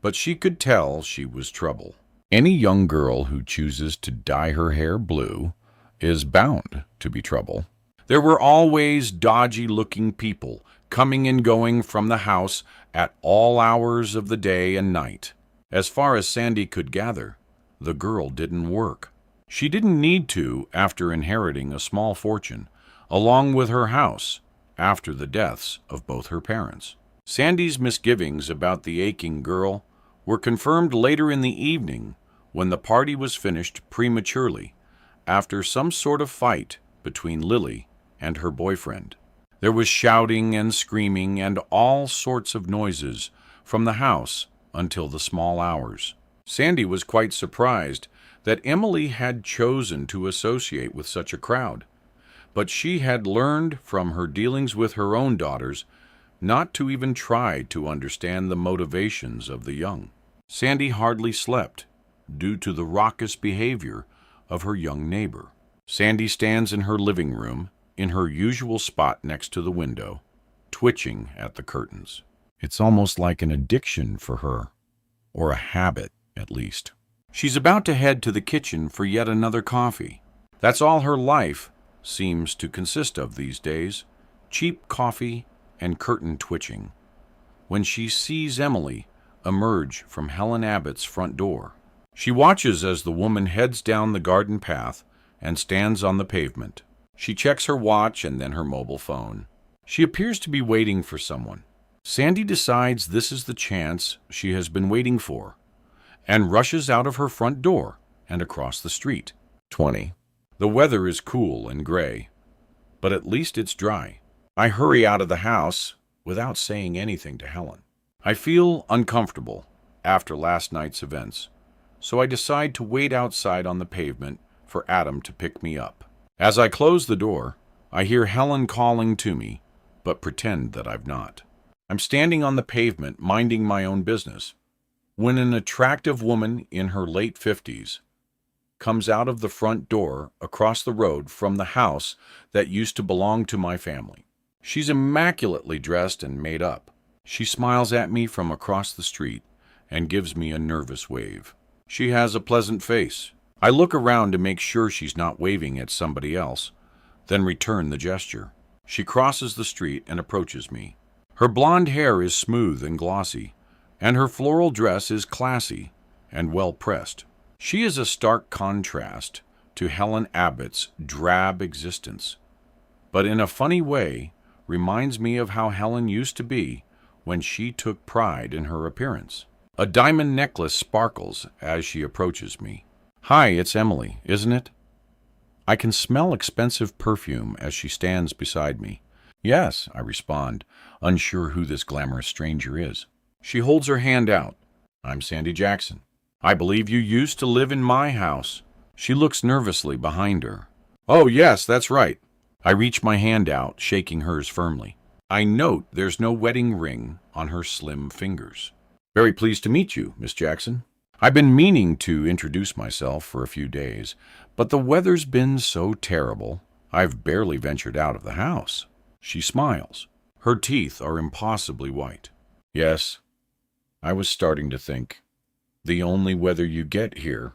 but she could tell she was trouble. Any young girl who chooses to dye her hair blue is bound to be trouble. There were always dodgy-looking people coming and going from the house at all hours of the day and night. As far as Sandy could gather, the girl didn't work. She didn't need to after inheriting a small fortune, along with her house, after the deaths of both her parents. Sandy's misgivings about the aching girl were confirmed later in the evening when the party was finished prematurely after some sort of fight between Lily and her boyfriend. There was shouting and screaming and all sorts of noises from the house until the small hours. Sandy was quite surprised that Emily had chosen to associate with such a crowd, but she had learned from her dealings with her own daughters not to even try to understand the motivations of the young. Sandy hardly slept due to the raucous behavior of her young neighbor. Sandy stands in her living room, in her usual spot next to the window, twitching at the curtains. It's almost like an addiction for her, or a habit, at least. She's about to head to the kitchen for yet another coffee. That's all her life seems to consist of these days, cheap coffee and curtain twitching. When she sees Emily emerge from Helen Abbott's front door, she watches as the woman heads down the garden path and stands on the pavement. She checks her watch and then her mobile phone. She appears to be waiting for someone. Sandy decides this is the chance she has been waiting for, and rushes out of her front door and across the street. 20. The weather is cool and gray, but at least it's dry. I hurry out of the house without saying anything to Helen. I feel uncomfortable after last night's events, so I decide to wait outside on the pavement for Adam to pick me up. As I close the door, I hear Helen calling to me, but pretend that I've not. I'm standing on the pavement minding my own business when an attractive woman in her late 50s comes out of the front door across the road from the house that used to belong to my family. She's immaculately dressed and made up. She smiles at me from across the street and gives me a nervous wave. She has a pleasant face. I look around to make sure she's not waving at somebody else, then return the gesture. She crosses the street and approaches me. Her blonde hair is smooth and glossy, and her floral dress is classy and well-pressed. She is a stark contrast to Helen Abbott's drab existence, but in a funny way reminds me of how Helen used to be when she took pride in her appearance. A diamond necklace sparkles as she approaches me. "Hi, it's Emily, isn't it?" I can smell expensive perfume as she stands beside me. "Yes," I respond, unsure who this glamorous stranger is. She holds her hand out. "I'm Sandy Jackson. I believe you used to live in my house." She looks nervously behind her. "Oh, yes, that's right." I reach my hand out, shaking hers firmly. I note there's no wedding ring on her slim fingers. "Very pleased to meet you, Miss Jackson. I've been meaning to introduce myself for a few days, but the weather's been so terrible, I've barely ventured out of the house." She smiles. Her teeth are impossibly white. "Yes, I was starting to think. The only weather you get here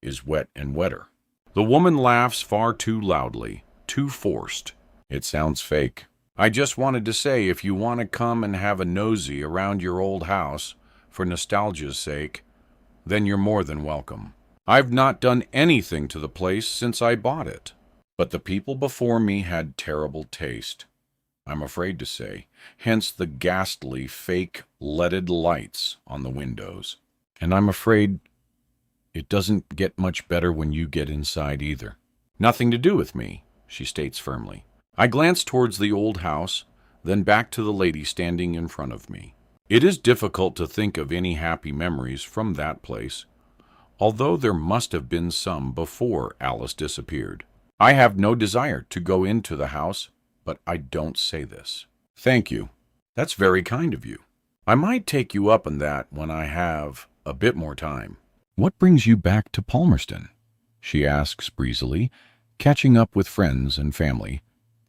is wet and wetter." The woman laughs far too loudly, too forced. It sounds fake. "I just wanted to say, if you want to come and have a nosy around your old house for nostalgia's sake, then you're more than welcome. I've not done anything to the place since I bought it. But the people before me had terrible taste, I'm afraid to say, hence the ghastly, fake, leaded lights on the windows. And I'm afraid it doesn't get much better when you get inside either." "Nothing to do with me," she states firmly. I glance towards the old house, then back to the lady standing in front of me. It is difficult to think of any happy memories from that place, although there must have been some before Alice disappeared. I have no desire to go into the house, but I don't say this. "Thank you. That's very kind of you. I might take you up on that when I have a bit more time." "What brings you back to Palmerston?" she asks breezily, catching up with friends and family,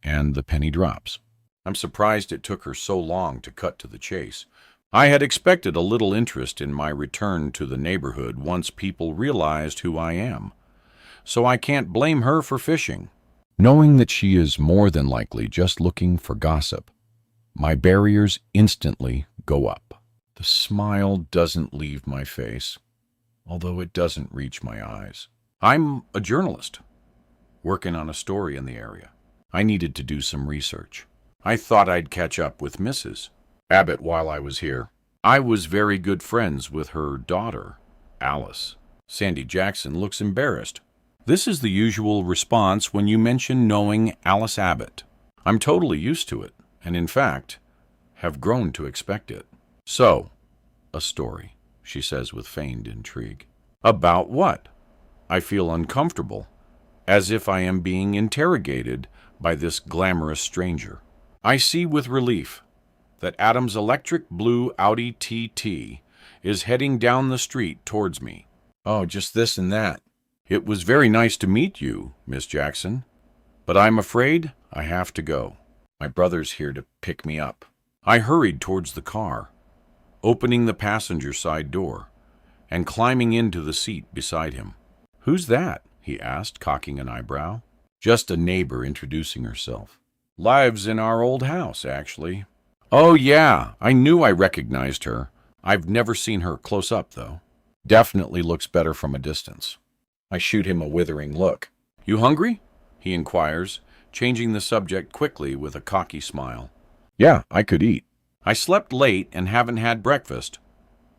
and the penny drops. I'm surprised it took her so long to cut to the chase. I had expected a little interest in my return to the neighborhood once people realized who I am, so I can't blame her for fishing. Knowing that she is more than likely just looking for gossip, my barriers instantly go up. The smile doesn't leave my face, although it doesn't reach my eyes. "I'm a journalist, working on a story in the area. I needed to do some research. I thought I'd catch up with Mrs. Abbott while I was here. I was very good friends with her daughter, Alice." Sandy Jackson looks embarrassed. This is the usual response when you mention knowing Alice Abbott. I'm totally used to it, and in fact, have grown to expect it. "So, a story," she says with feigned intrigue. "About what?" I feel uncomfortable, as if I am being interrogated by this glamorous stranger. I see with relief that Adam's electric blue Audi TT is heading down the street towards me. "Oh, just this and that. It was very nice to meet you, Miss Jackson, but I'm afraid I have to go. My brother's here to pick me up." I hurried towards the car, opening the passenger side door and climbing into the seat beside him. "Who's that?" he asked, cocking an eyebrow. "Just a neighbor introducing herself. Lives in our old house, actually." "Oh, yeah, I knew I recognized her. I've never seen her close up, though. Definitely looks better from a distance." I shoot him a withering look. "You hungry?" he inquires, changing the subject quickly with a cocky smile. "Yeah, I could eat. I slept late and haven't had breakfast,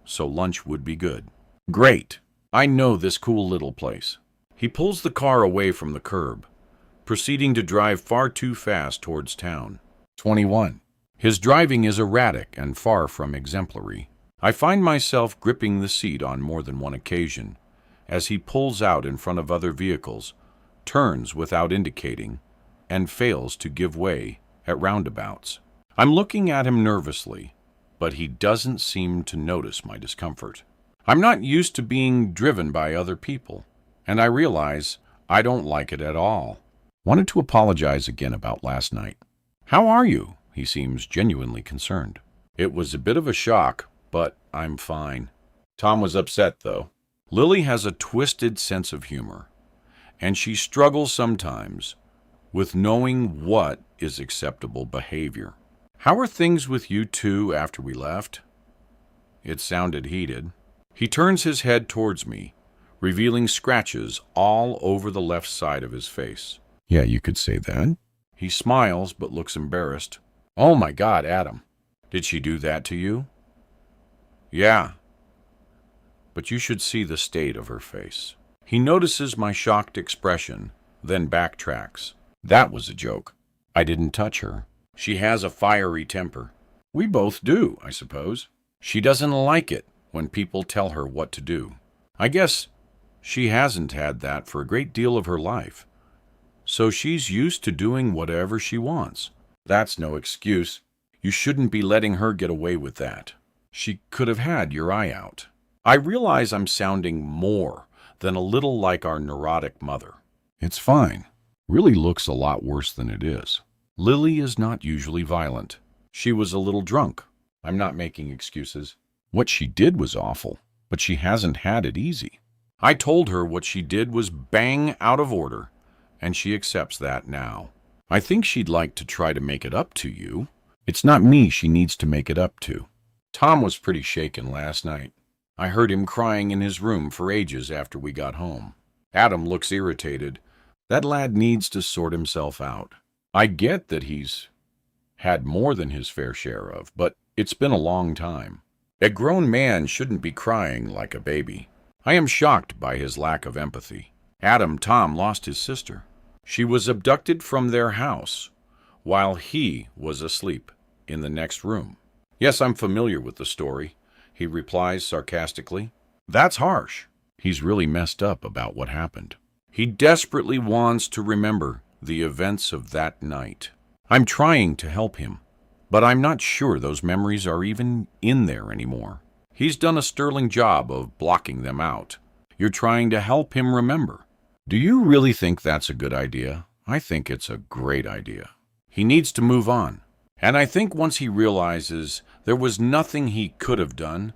so lunch would be good." "Great. I know this cool little place." He pulls the car away from the curb, proceeding to drive far too fast towards town. 21. His driving is erratic and far from exemplary. I find myself gripping the seat on more than one occasion as he pulls out in front of other vehicles, turns without indicating, and fails to give way at roundabouts. I'm looking at him nervously, but he doesn't seem to notice my discomfort. I'm not used to being driven by other people, and I realize I don't like it at all. Wanted to apologize again about last night. "How are you?" He seems genuinely concerned. "It was a bit of a shock, but I'm fine." Tom was upset, though. Lily has a twisted sense of humor, and she struggles sometimes with knowing what is acceptable behavior. "How are things with you two after we left?" It sounded heated. He turns his head towards me, revealing scratches all over the left side of his face. "Yeah, you could say that." He smiles but looks embarrassed. "Oh my God, Adam. Did she do that to you?" "Yeah. But you should see the state of her face." He notices my shocked expression, then backtracks. "That was a joke. I didn't touch her. She has a fiery temper." "We both do, I suppose." "She doesn't like it when people tell her what to do. I guess she hasn't had that for a great deal of her life, so she's used to doing whatever she wants." "That's no excuse. You shouldn't be letting her get away with that. She could have had your eye out." I realize I'm sounding more than a little like our neurotic mother. "It's fine. Really looks a lot worse than it is. Lily is not usually violent. She was a little drunk. I'm not making excuses. What she did was awful, but she hasn't had it easy. I told her what she did was bang out of order, and she accepts that now. I think she'd like to try to make it up to you." "It's not me she needs to make it up to." Tom was pretty shaken last night. I heard him crying in his room for ages after we got home. Adam looks irritated. That lad needs to sort himself out. I get that he's had more than his fair share of, but it's been a long time. A grown man shouldn't be crying like a baby. I am shocked by his lack of empathy. Tom lost his sister. She was abducted from their house while he was asleep in the next room. "Yes, I'm familiar with the story," he replies sarcastically. "That's harsh." He's really messed up about what happened. He desperately wants to remember the events of that night. I'm trying to help him, but I'm not sure those memories are even in there anymore. He's done a sterling job of blocking them out. You're trying to help him remember. Do you really think that's a good idea? I think it's a great idea. He needs to move on. And I think once he realizes there was nothing he could have done,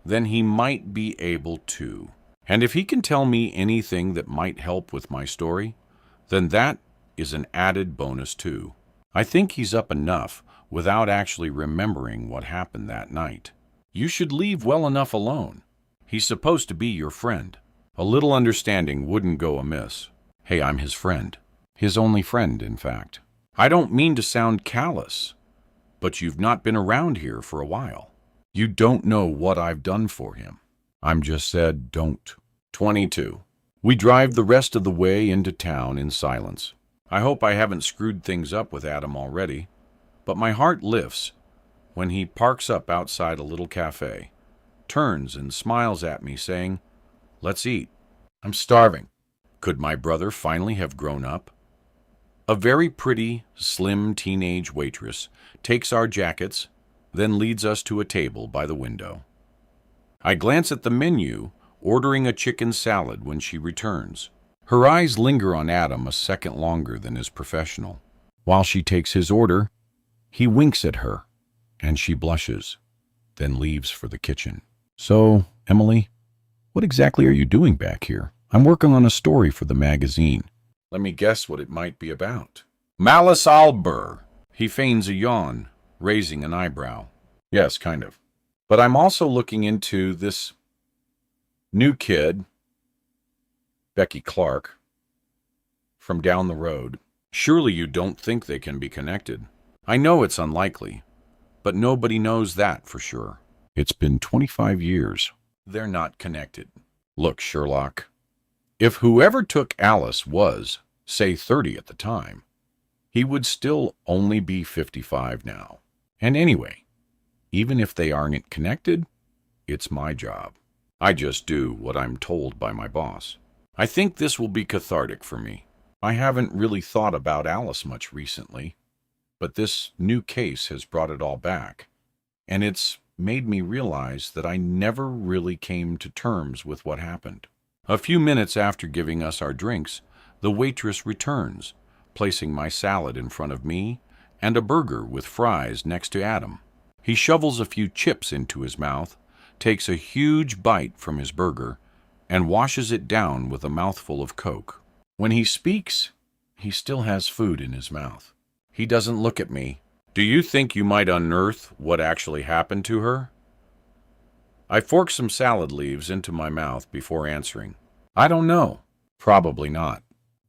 then he might be able to. And if he can tell me anything that might help with my story, then that is an added bonus too. I think he's up enough without actually remembering what happened that night. You should leave well enough alone. He's supposed to be your friend. A little understanding wouldn't go amiss. Hey, I'm his friend. His only friend, in fact. I don't mean to sound callous, but you've not been around here for a while. You don't know what I've done for him. I'm just said don't. 22. We drive the rest of the way into town in silence. I hope I haven't screwed things up with Adam already, but my heart lifts when he parks up outside a little cafe, turns and smiles at me saying, "Let's eat. I'm starving." Could my brother finally have grown up? A very pretty, slim teenage waitress takes our jackets, then leads us to a table by the window. I glance at the menu, ordering a chicken salad when she returns. Her eyes linger on Adam a second longer than is professional. While she takes his order, he winks at her, and she blushes, then leaves for the kitchen. "So, Emily, what exactly are you doing back here?" "I'm working on a story for the magazine." "Let me guess what it might be about." "Malice al Burr." He feigns a yawn, raising an eyebrow. "Yes, kind of. But I'm also looking into this new kid, Becky Clark, from down the road. Surely you don't think they can be connected?" "I know it's unlikely, but nobody knows that for sure." "It's been 25 years. They're not connected." "Look, Sherlock, if whoever took Alice was, say, 30 at the time, he would still only be 55 now. And anyway, even if they aren't connected, it's my job. I just do what I'm told by my boss. I think this will be cathartic for me. I haven't really thought about Alice much recently, but this new case has brought it all back, and it's made me realize that I never really came to terms with what happened. A few minutes after giving us our drinks, the waitress returns, placing my salad in front of me and a burger with fries next to Adam. He shovels a few chips into his mouth, takes a huge bite from his burger, and washes it down with a mouthful of Coke. When he speaks, He still has food in his mouth. He doesn't look at me. Do you think you might unearth what actually happened to her? I fork some salad leaves into my mouth before answering. I don't know. Probably not.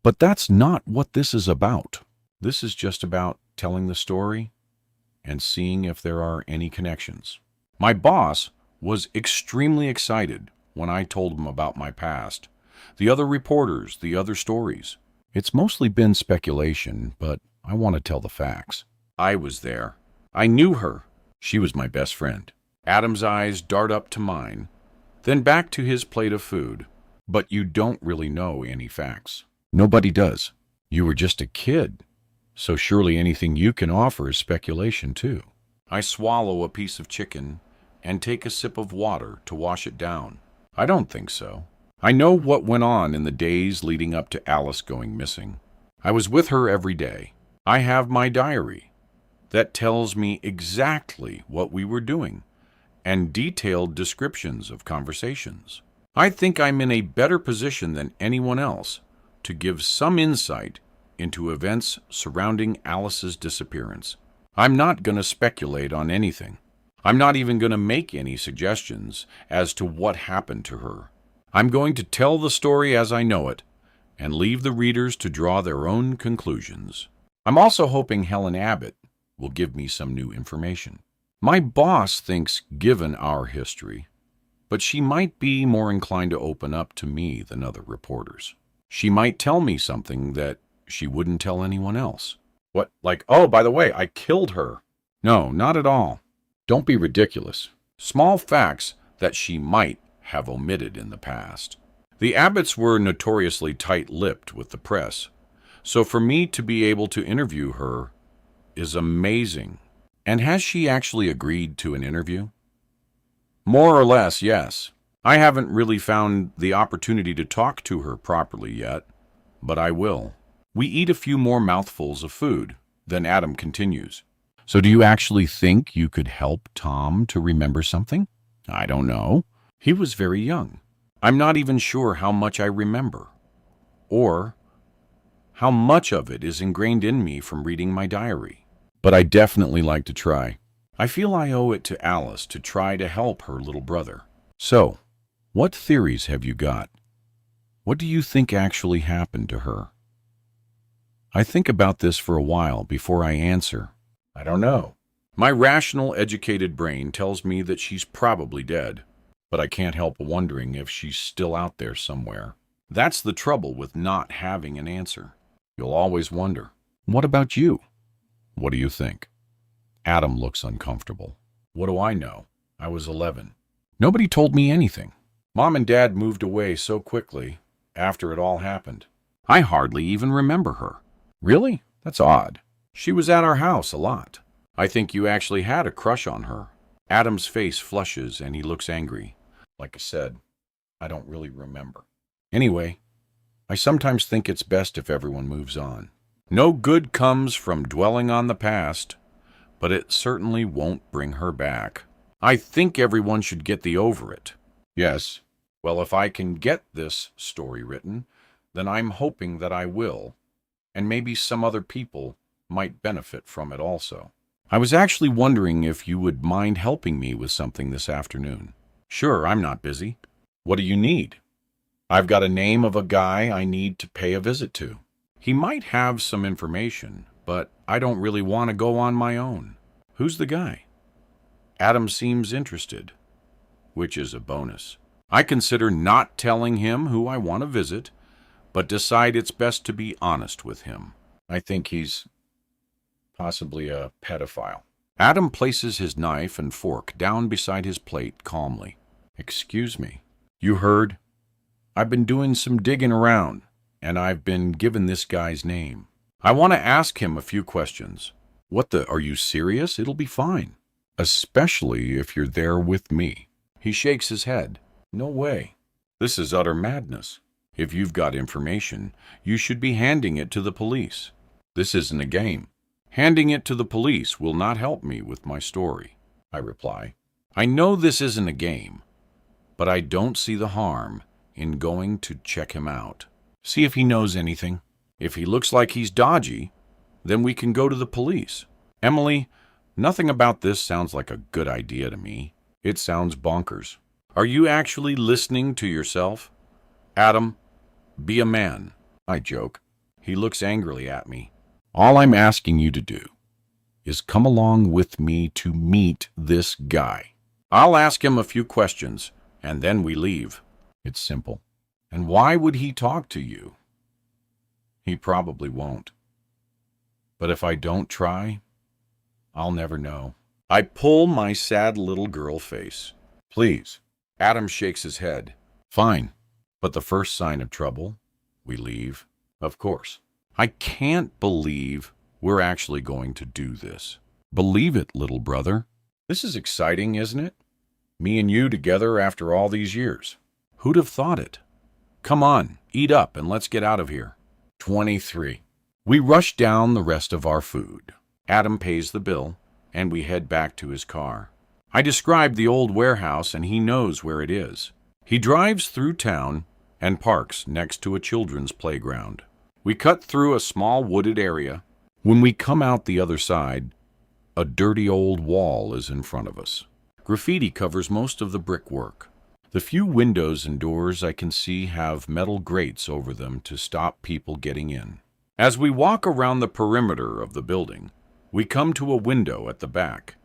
But that's not what this is about. This is just about telling the story and seeing if there are any connections. My boss was extremely excited when I told him about my past, the other reporters, the other stories. It's mostly been speculation, but I want to tell the facts. I was there. I knew her. She was my best friend. Adam's eyes dart up to mine, then back to his plate of food. But you don't really know any facts. Nobody does. You were just a kid, so surely anything you can offer is speculation too. I swallow a piece of chicken and take a sip of water to wash it down. I don't think so. I know what went on in the days leading up to Alice going missing. I was with her every day. I have my diary that tells me exactly what we were doing and detailed descriptions of conversations. I think I'm in a better position than anyone else to give some insight into events surrounding Alice's disappearance. I'm not going to speculate on anything. I'm not even going to make any suggestions as to what happened to her. I'm going to tell the story as I know it and leave the readers to draw their own conclusions. I'm also hoping Helen Abbott will give me some new information. My boss thinks, given our history, but she might be more inclined to open up to me than other reporters. She might tell me something that she wouldn't tell anyone else. What, like, oh, by the way, I killed her. No, not at all. Don't be ridiculous. Small facts that she might have omitted in the past. The Abbotts were notoriously tight-lipped with the press, so for me to be able to interview her is amazing. And has she actually agreed to an interview? More or less, yes. I haven't really found the opportunity to talk to her properly yet, but I will. We eat a few more mouthfuls of food, then Adam continues. So do you actually think you could help Tom to remember something? I don't know. He was very young. I'm not even sure how much I remember, or how much of it is ingrained in me from reading my diary. But I definitely like to try. I feel I owe it to Alice to try to help her little brother. So, what theories have you got? What do you think actually happened to her? I think about this for a while before I answer. I don't know. My rational, educated brain tells me that she's probably dead, but I can't help wondering if she's still out there somewhere. That's the trouble with not having an answer. You'll always wonder. What about you? What do you think? Adam looks uncomfortable. What do I know? I was 11. Nobody told me anything. Mom and Dad moved away so quickly after it all happened. I hardly even remember her. Really? That's odd. She was at our house a lot. I think you actually had a crush on her. Adam's face flushes and he looks angry. Like I said, I don't really remember. Anyway, I sometimes think it's best if everyone moves on. No good comes from dwelling on the past, but it certainly won't bring her back. I think everyone should get over it. Yes, well, if I can get this story written, then I'm hoping that I will, and maybe some other people might benefit from it also. I was actually wondering if you would mind helping me with something this afternoon. Sure, I'm not busy. What do you need? I've got a name of a guy I need to pay a visit to. He might have some information, but I don't really want to go on my own. Who's the guy? Adam seems interested, which is a bonus. I consider not telling him who I want to visit, but decide it's best to be honest with him. I think he's possibly a pedophile. Adam places his knife and fork down beside his plate calmly. Excuse me. You heard? I've been doing some digging around, and I've been given this guy's name. I want to ask him a few questions. Are you serious? It'll be fine. Especially if you're there with me. He shakes his head. No way. This is utter madness. If you've got information, you should be handing it to the police. This isn't a game. Handing it to the police will not help me with my story, I reply. I know this isn't a game, but I don't see the harm in going to check him out. See if he knows anything. If he looks like he's dodgy, then we can go to the police. Emily, nothing about this sounds like a good idea to me. It sounds bonkers. Are you actually listening to yourself? Adam, be a man, I joke. He looks angrily at me. All I'm asking you to do is come along with me to meet this guy. I'll ask him a few questions, and then we leave. It's simple. And why would he talk to you? He probably won't. But if I don't try, I'll never know. I pull my sad little girl face. Please. Adam shakes his head. Fine. But the first sign of trouble, we leave. Of course. I can't believe we're actually going to do this. Believe it, little brother. This is exciting, isn't it? Me and you together after all these years. Who'd have thought it? Come on, eat up and let's get out of here. 23. We rush down the rest of our food. Adam pays the bill, and we head back to his car. I describe the old warehouse, and he knows where it is. He drives through town and parks next to a children's playground. We cut through a small wooded area. When we come out the other side, a dirty old wall is in front of us. Graffiti covers most of the brickwork. The few windows and doors I can see have metal grates over them to stop people getting in. As we walk around the perimeter of the building, we come to a window at the back,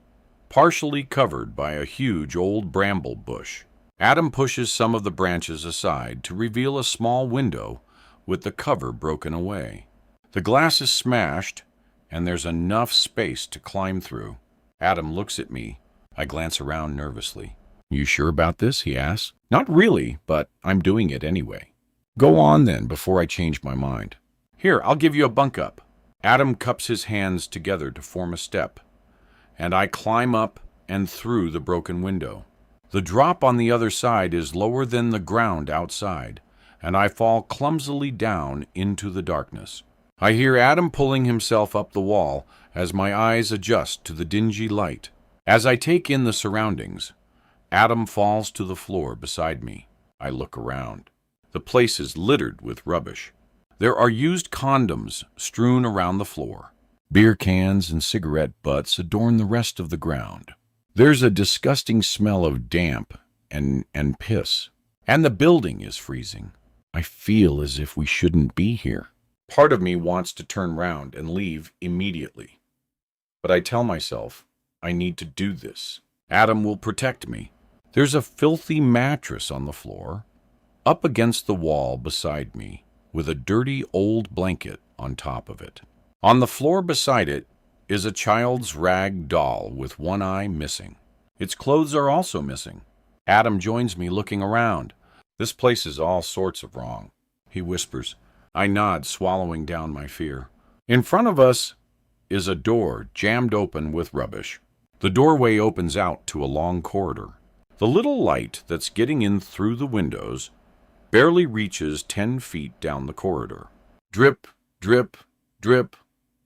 partially covered by a huge old bramble bush. Adam pushes some of the branches aside to reveal a small window with the cover broken away. The glass is smashed, and there's enough space to climb through. Adam looks at me. I glance around nervously. You sure about this? He asks. Not really, but I'm doing it anyway. Go on then, before I change my mind. Here, I'll give you a bunk up. Adam cups his hands together to form a step, and I climb up and through the broken window. The drop on the other side is lower than the ground outside, and I fall clumsily down into the darkness. I hear Adam pulling himself up the wall as my eyes adjust to the dingy light. As I take in the surroundings, Adam falls to the floor beside me. I look around. The place is littered with rubbish. There are used condoms strewn around the floor. Beer cans and cigarette butts adorn the rest of the ground. There's a disgusting smell of damp and piss. And the building is freezing. I feel as if we shouldn't be here. Part of me wants to turn round and leave immediately. But I tell myself, I need to do this. Adam will protect me. There's a filthy mattress on the floor, up against the wall beside me, with a dirty old blanket on top of it. On the floor beside it is a child's rag doll with one eye missing. Its clothes are also missing. Adam joins me looking around. This place is all sorts of wrong, he whispers. I nod, swallowing down my fear. In front of us is a door jammed open with rubbish. The doorway opens out to a long corridor. The little light that's getting in through the windows barely reaches 10 feet down the corridor. Drip, drip, drip,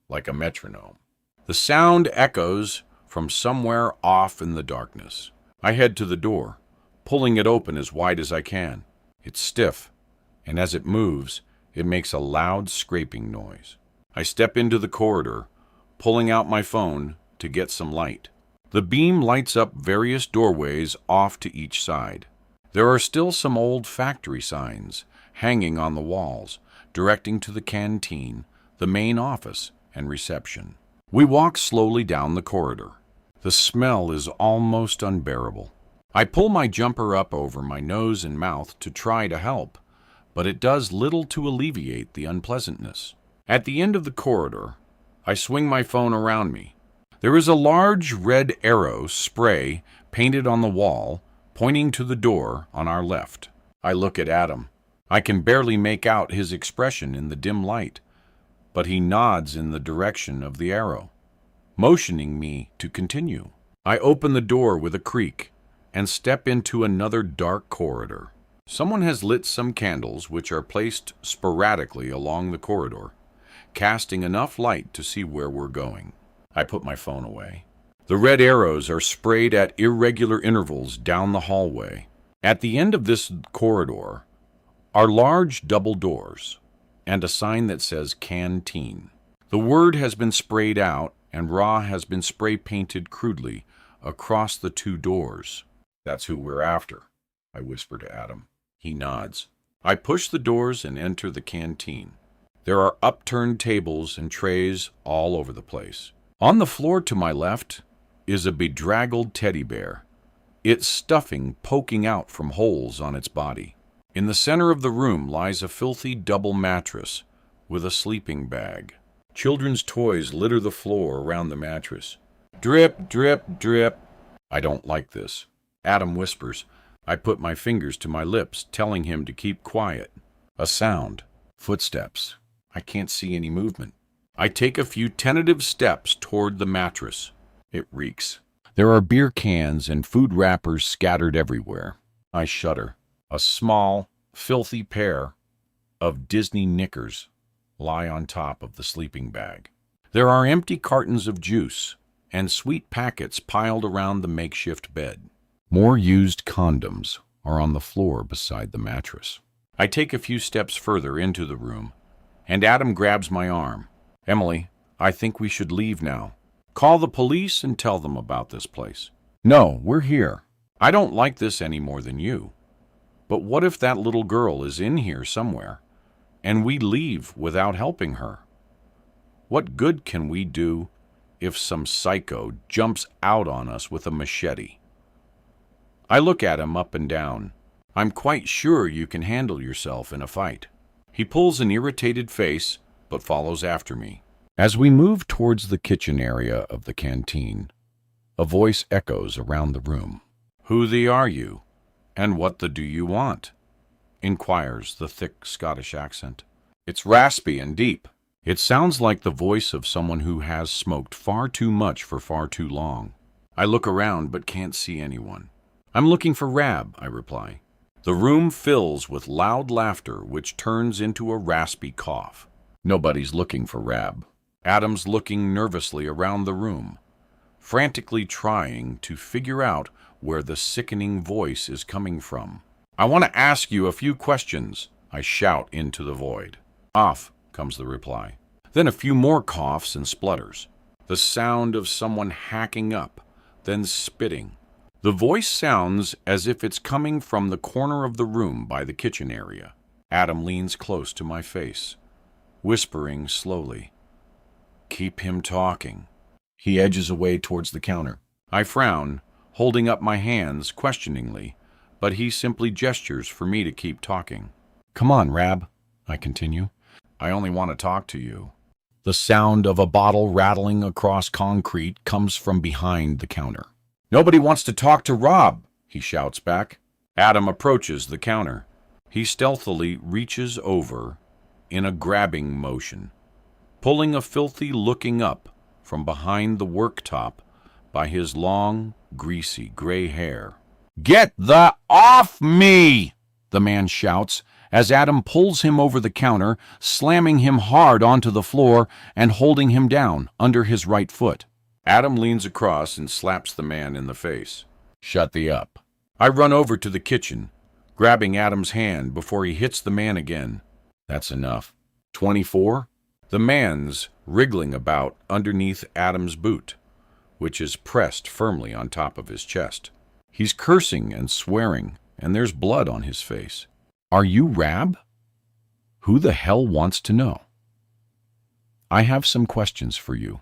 like a metronome. The sound echoes from somewhere off in the darkness. I head to the door, pulling it open as wide as I can. It's stiff, and as it moves, it makes a loud scraping noise. I step into the corridor, pulling out my phone to get some light. The beam lights up various doorways off to each side. There are still some old factory signs hanging on the walls, directing to the canteen, the main office, and reception. We walk slowly down the corridor. The smell is almost unbearable. I pull my jumper up over my nose and mouth to try to help, but it does little to alleviate the unpleasantness. At the end of the corridor, I swing my phone around me. There is a large red arrow spray painted on the wall, pointing to the door on our left. I look at Adam. I can barely make out his expression in the dim light, but he nods in the direction of the arrow, motioning me to continue. I open the door with a creak and step into another dark corridor. Someone has lit some candles, which are placed sporadically along the corridor, casting enough light to see where we're going. I put my phone away. The red arrows are sprayed at irregular intervals down the hallway. At the end of this corridor are large double doors. and a sign that says Canteen. The word has been sprayed out, and Ra has been spray-painted crudely across the 2 doors. That's who we're after, I whisper to Adam. He nods. I push the doors and enter the canteen. There are upturned tables and trays all over the place. On the floor to my left is a bedraggled teddy bear, its stuffing poking out from holes on its body. In the center of the room lies a filthy double mattress with a sleeping bag. Children's toys litter the floor around the mattress. Drip, drip, drip. I don't like this. Adam whispers. I put my fingers to my lips, telling him to keep quiet. A sound. Footsteps. I can't see any movement. I take a few tentative steps toward the mattress. It reeks. There are beer cans and food wrappers scattered everywhere. I shudder. A small, filthy pair of Disney knickers lie on top of the sleeping bag. There are empty cartons of juice and sweet packets piled around the makeshift bed. More used condoms are on the floor beside the mattress. I take a few steps further into the room, and Adam grabs my arm. Emily, I think we should leave now. Call the police and tell them about this place. No, we're here. I don't like this any more than you. But what if that little girl is in here somewhere, and we leave without helping her? What good can we do if some psycho jumps out on us with a machete? I look at him up and down. I'm quite sure you can handle yourself in a fight. He pulls an irritated face, but follows after me. As we move towards the kitchen area of the canteen, a voice echoes around the room. Who the are you, and what the do you want? Inquires the thick Scottish accent. It's raspy and deep. It sounds like the voice of someone who has smoked far too much for far too long. I look around but can't see anyone. I'm looking for Rab, I reply. The room fills with loud laughter, which turns into a raspy cough. Nobody's looking for Rab. Adam's looking nervously around the room, frantically trying to figure out where the sickening voice is coming from. I want to ask you a few questions, I shout into the void. Off, comes the reply. Then a few more coughs and splutters. The sound of someone hacking up, then spitting. The voice sounds as if it's coming from the corner of the room by the kitchen area. Adam leans close to my face, whispering slowly. Keep him talking. He edges away towards the counter. I frown, holding up my hands questioningly, but he simply gestures for me to keep talking. Come on, Rab, I continue. I only want to talk to you. The sound of a bottle rattling across concrete comes from behind the counter. Nobody wants to talk to Rob, he shouts back. Adam approaches the counter. He stealthily reaches over in a grabbing motion, pulling a filthy looking up from behind the worktop by his long, greasy gray hair. Get the off me! The man shouts as Adam pulls him over the counter, slamming him hard onto the floor and holding him down under his right foot. Adam leans across and slaps the man in the face. Shut the up. I run over to the kitchen, grabbing Adam's hand before he hits the man again. That's enough. 24? The man's wriggling about underneath Adam's boot, which is pressed firmly on top of his chest. He's cursing and swearing, and there's blood on his face. Are you Rab? Who the hell wants to know? I have some questions for you,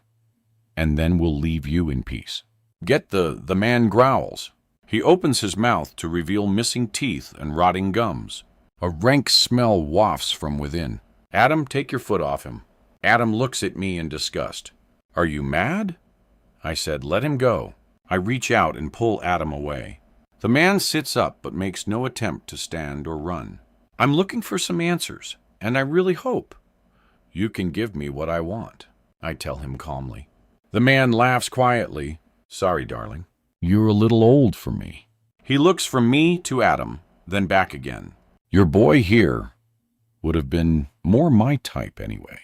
and then we'll leave you in peace. The man growls. He opens his mouth to reveal missing teeth and rotting gums. A rank smell wafts from within. Adam, take your foot off him. Adam looks at me in disgust. Are you mad? I said, let him go. I reach out and pull Adam away. The man sits up but makes no attempt to stand or run. I'm looking for some answers, and I really hope you can give me what I want, I tell him calmly. The man laughs quietly. Sorry, darling. You're a little old for me. He looks from me to Adam, then back again. Your boy here would have been more my type anyway.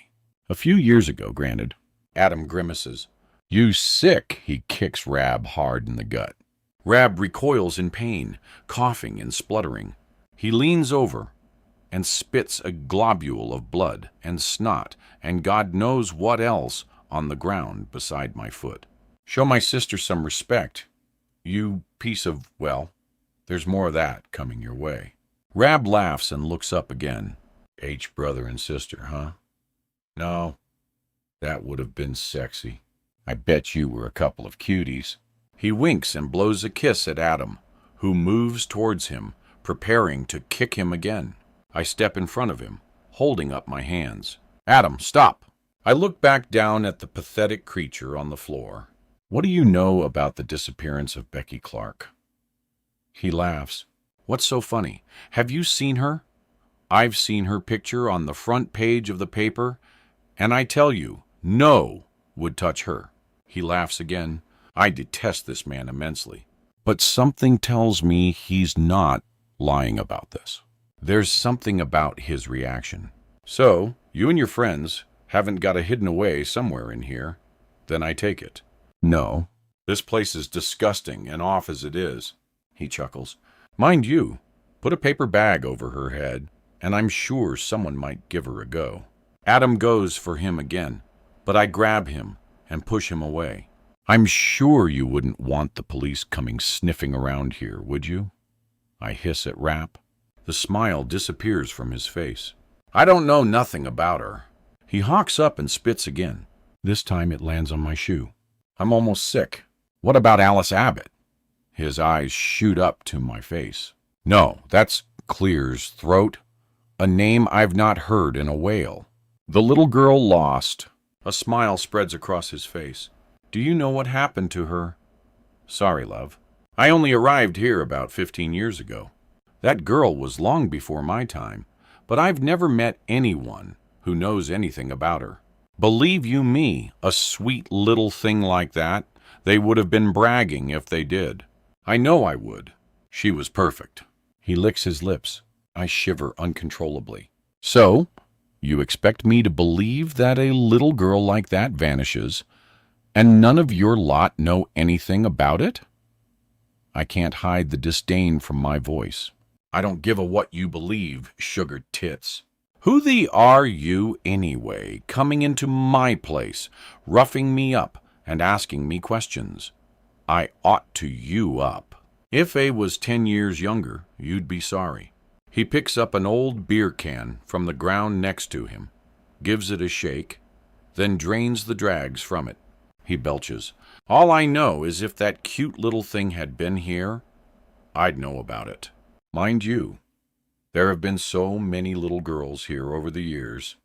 A few years ago, granted. Adam grimaces. You sick, he kicks Rab hard in the gut. Rab recoils in pain, coughing and spluttering. He leans over, and spits a globule of blood and snot and God knows what else on the ground beside my foot. Show my sister some respect, you piece of, well, there's more of that coming your way. Rab laughs and looks up again. H brother and sister, huh? No, that would have been sexy. I bet you were a couple of cuties. He winks and blows a kiss at Adam, who moves towards him, preparing to kick him again. I step in front of him, holding up my hands. Adam, stop! I look back down at the pathetic creature on the floor. What do you know about the disappearance of Becky Clark? He laughs. What's so funny? Have you seen her? I've seen her picture on the front page of the paper, and I tell you, no would touch her. He laughs again. I detest this man immensely. But something tells me he's not lying about this. There's something about his reaction. So, you and your friends haven't got it hidden away somewhere in here. Then I take it. No. This place is disgusting and off as it is. He chuckles. Mind you, put a paper bag over her head, and I'm sure someone might give her a go. Adam goes for him again, but I grab him and push him away. I'm sure you wouldn't want the police coming sniffing around here, would you? I hiss at Rap. The smile disappears from his face. I don't know nothing about her. He hawks up and spits again. This time it lands on my shoe. I'm almost sick. What about Alice Abbott? His eyes shoot up to my face. No, that's Clear's throat. A name I've not heard in a whale. The little girl lost. A smile spreads across his face. Do you know what happened to her? Sorry, love. I only arrived here about 15 years ago. That girl was long before my time, but I've never met anyone who knows anything about her. Believe you me, a sweet little thing like that, they would have been bragging if they did. I know I would. She was perfect. He licks his lips. I shiver uncontrollably. So, you expect me to believe that a little girl like that vanishes, and none of your lot know anything about it? I can't hide the disdain from my voice. I don't give a what you believe, sugar tits. Who the are you anyway, coming into my place, roughing me up and asking me questions? I ought to you up. If A was 10 years younger, you'd be sorry. He picks up an old beer can from the ground next to him, gives it a shake, then drains the dregs from it. He belches. All I know is if that cute little thing had been here, I'd know about it. Mind you, there have been so many little girls here over the years,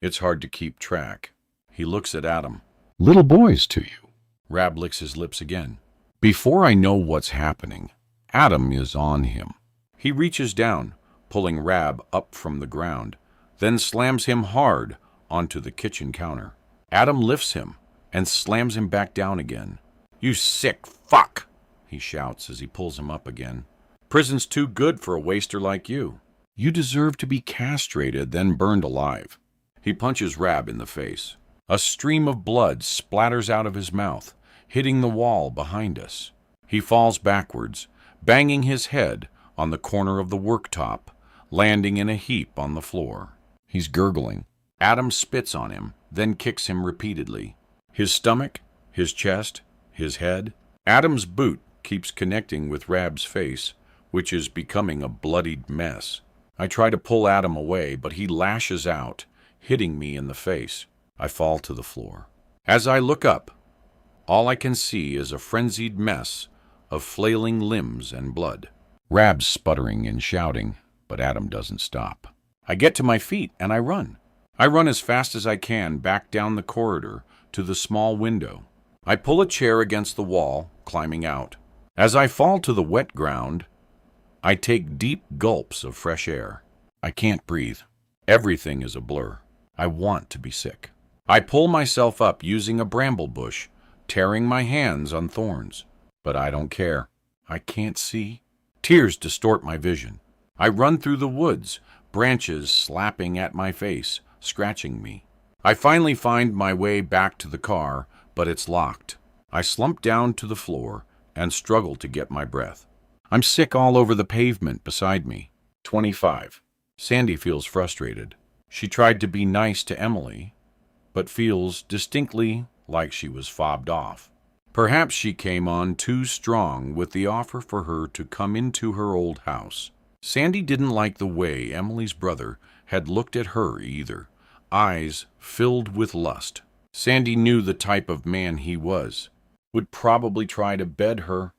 it's hard to keep track. He looks at Adam. Little boys to you. Rab licks his lips again. Before I know what's happening, Adam is on him. He reaches down, pulling Rab up from the ground, then slams him hard onto the kitchen counter. Adam lifts him and slams him back down again. You sick fuck, he shouts as he pulls him up again. Prison's too good for a waster like you. You deserve to be castrated, then burned alive. He punches Rab in the face. A stream of blood splatters out of his mouth, hitting the wall behind us. He falls backwards, banging his head on the corner of the worktop, landing in a heap on the floor. He's gurgling. Adam spits on him, then kicks him repeatedly. His stomach, his chest, his head. Adam's boot keeps connecting with Rab's face, which is becoming a bloodied mess. I try to pull Adam away, but he lashes out, hitting me in the face. I fall to the floor. As I look up, all I can see is a frenzied mess of flailing limbs and blood. Rab's sputtering and shouting, but Adam doesn't stop. I get to my feet and I run. I run as fast as I can back down the corridor to the small window. I pull a chair against the wall, climbing out. As I fall to the wet ground, I take deep gulps of fresh air. I can't breathe. Everything is a blur. I want to be sick. I pull myself up using a bramble bush, tearing my hands on thorns. But I don't care. I can't see. Tears distort my vision. I run through the woods, branches slapping at my face, scratching me. I finally find my way back to the car, but it's locked. I slump down to the floor and struggle to get my breath. I'm sick all over the pavement beside me. 25. Sandy feels frustrated. She tried to be nice to Emily, but feels distinctly like she was fobbed off. Perhaps she came on too strong with the offer for her to come into her old house. Sandy didn't like the way Emily's brother had looked at her either, eyes filled with lust. Sandy knew the type of man he was, would probably try to bed her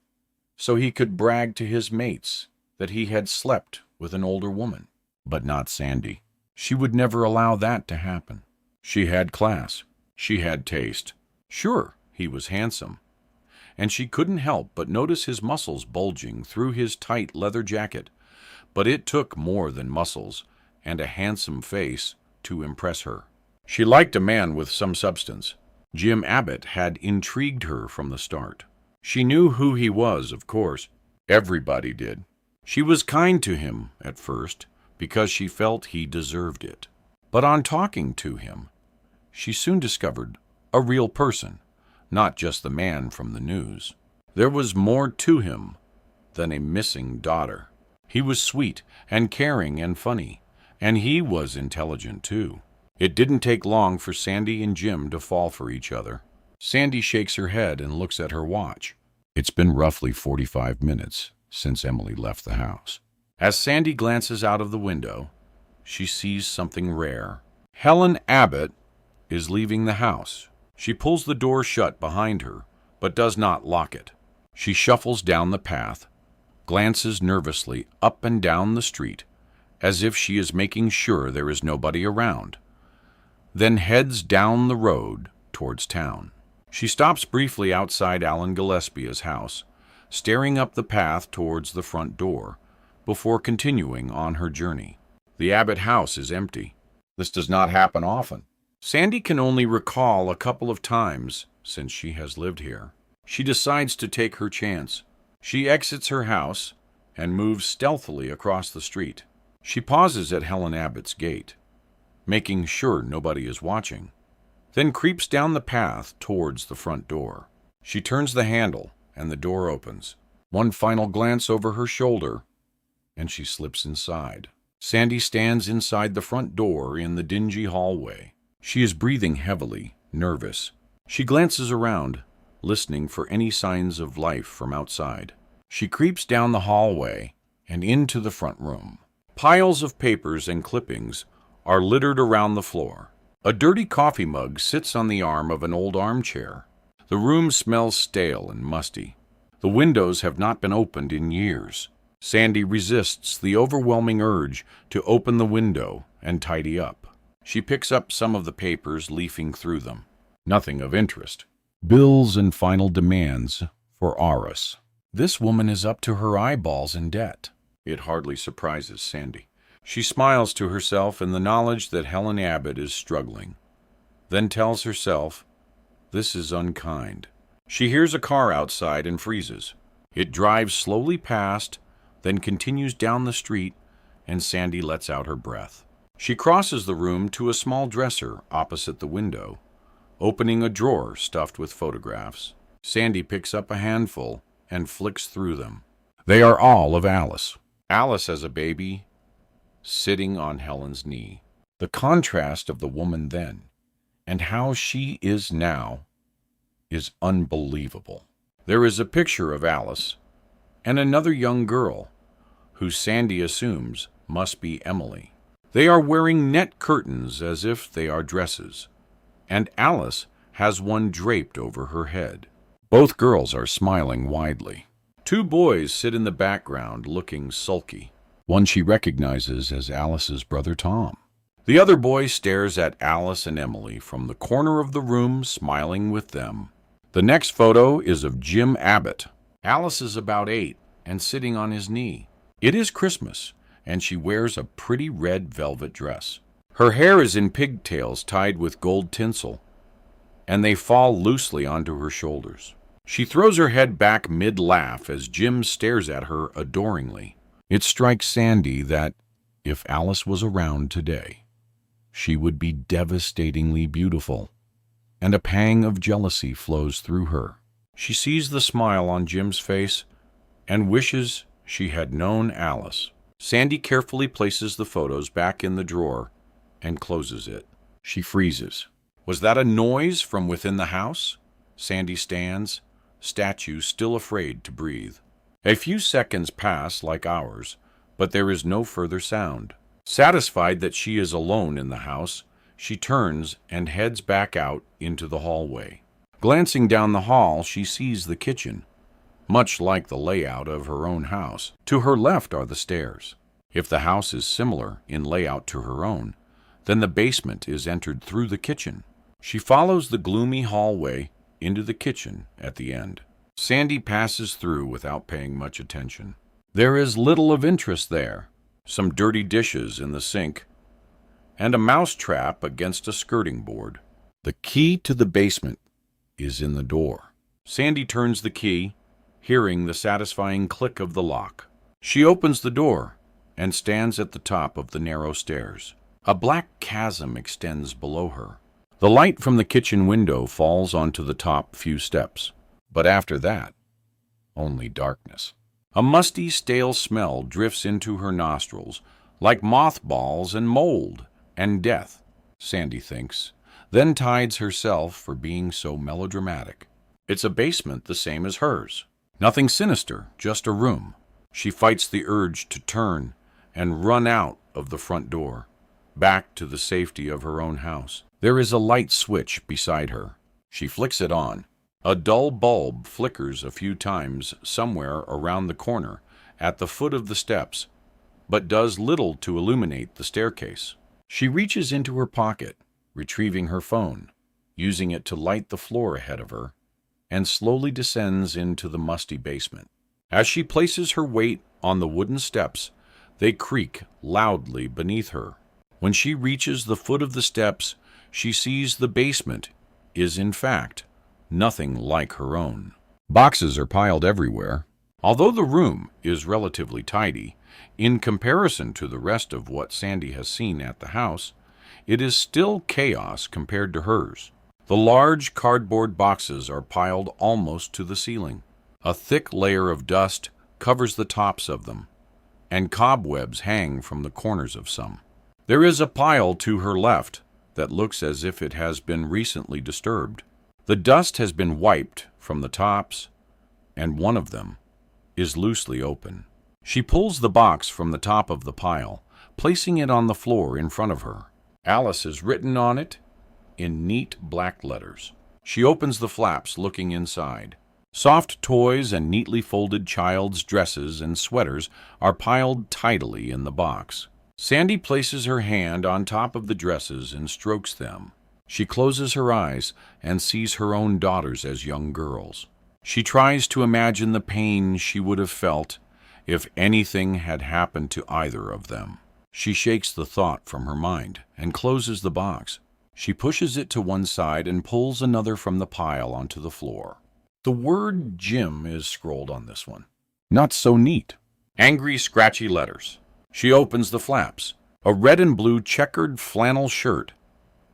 so he could brag to his mates that he had slept with an older woman. But not Sandy. She would never allow that to happen. She had class. She had taste. Sure, he was handsome, and she couldn't help but notice his muscles bulging through his tight leather jacket, but it took more than muscles and a handsome face to impress her. She liked a man with some substance. Jim Abbott had intrigued her from the start. She knew who he was, of course. Everybody did. She was kind to him at first because she felt he deserved it. But on talking to him, she soon discovered a real person, not just the man from the news. There was more to him than a missing daughter. He was sweet and caring and funny, and he was intelligent too. It didn't take long for Sandy and Jim to fall for each other. Sandy shakes her head and looks at her watch. It's been roughly 45 minutes since Emily left the house. As Sandy glances out of the window, she sees something rare. Helen Abbott is leaving the house. She pulls the door shut behind her, but does not lock it. She shuffles down the path, glances nervously up and down the street, as if she is making sure there is nobody around, then heads down the road towards town. She stops briefly outside Alan Gillespia's house, staring up the path towards the front door, before continuing on her journey. The Abbott house is empty. This does not happen often. Sandy can only recall a couple of times since she has lived here. She decides to take her chance. She exits her house and moves stealthily across the street. She pauses at Helen Abbott's gate, making sure nobody is watching, then creeps down the path towards the front door. She turns the handle and the door opens. One final glance over her shoulder, and she slips inside. Sandy stands inside the front door in the dingy hallway. She is breathing heavily, nervous. She glances around, listening for any signs of life from outside. She creeps down the hallway and into the front room. Piles of papers and clippings are littered around the floor. A dirty coffee mug sits on the arm of an old armchair. The room smells stale and musty. The windows have not been opened in years. Sandy resists the overwhelming urge to open the window and tidy up. She picks up some of the papers, leafing through them. Nothing of interest. Bills and final demands for Aris. This woman is up to her eyeballs in debt. It hardly surprises Sandy. She smiles to herself in the knowledge that Helen Abbott is struggling, then tells herself, this is unkind. She hears a car outside and freezes. It drives slowly past, then continues down the street, and Sandy lets out her breath. She crosses the room to a small dresser opposite the window, opening a drawer stuffed with photographs. Sandy picks up a handful and flicks through them. They are all of Alice. Alice as a baby, sitting on Helen's knee. The contrast of the woman then and how she is now is unbelievable. There is a picture of Alice and another young girl, who Sandy assumes must be Emily. They are wearing net curtains as if they are dresses, and Alice has one draped over her head. Both girls are smiling widely. Two boys sit in the background looking sulky. One she recognizes as Alice's brother Tom. The other boy stares at Alice and Emily from the corner of the room, smiling with them. The next photo is of Jim Abbott. Alice is about 8 and sitting on his knee. It is Christmas, and she wears a pretty red velvet dress. Her hair is in pigtails tied with gold tinsel, and they fall loosely onto her shoulders. She throws her head back mid-laugh as Jim stares at her adoringly. It strikes Sandy that if Alice was around today, she would be devastatingly beautiful, and a pang of jealousy flows through her. She sees the smile on Jim's face and wishes she had known Alice. Sandy carefully places the photos back in the drawer and closes it. She freezes. Was that a noise from within the house? Sandy stands, statue still afraid to breathe. A few seconds pass like hours, but there is no further sound. Satisfied that she is alone in the house, she turns and heads back out into the hallway. Glancing down the hall, she sees the kitchen, much like the layout of her own house. To her left are the stairs. If the house is similar in layout to her own, then the basement is entered through the kitchen. She follows the gloomy hallway into the kitchen at the end. Sandy passes through without paying much attention. There is little of interest there. Some dirty dishes in the sink, and a mouse trap against a skirting board. The key to the basement is in the door. Sandy turns the key, hearing the satisfying click of the lock. She opens the door and stands at the top of the narrow stairs. A black chasm extends below her. The light from the kitchen window falls onto the top few steps, but after that, only darkness. A musty, stale smell drifts into her nostrils, like mothballs and mold and death, Sandy thinks, then tides herself for being so melodramatic. It's a basement the same as hers. Nothing sinister, just a room. She fights the urge to turn and run out of the front door, back to the safety of her own house. There is a light switch beside her. She flicks it on. A dull bulb flickers a few times somewhere around the corner at the foot of the steps, but does little to illuminate the staircase. She reaches into her pocket, retrieving her phone, using it to light the floor ahead of her, and slowly descends into the musty basement. As she places her weight on the wooden steps, they creak loudly beneath her. When she reaches the foot of the steps, she sees the basement is, in fact, nothing like her own. Boxes are piled everywhere. Although the room is relatively tidy, in comparison to the rest of what Sandy has seen at the house, it is still chaos compared to hers. The large cardboard boxes are piled almost to the ceiling. A thick layer of dust covers the tops of them, and cobwebs hang from the corners of some. There is a pile to her left that looks as if it has been recently disturbed. The dust has been wiped from the tops, and one of them is loosely open. She pulls the box from the top of the pile, placing it on the floor in front of her. Alice is written on it in neat black letters. She opens the flaps, looking inside. Soft toys and neatly folded child's dresses and sweaters are piled tidily in the box. Sandy places her hand on top of the dresses and strokes them. She closes her eyes and sees her own daughters as young girls. She tries to imagine the pain she would have felt if anything had happened to either of them. She shakes the thought from her mind and closes the box. She pushes it to one side and pulls another from the pile onto the floor. The word Jim is scrolled on this one. Not so neat. Angry, scratchy letters. She opens the flaps. A red and blue checkered flannel shirt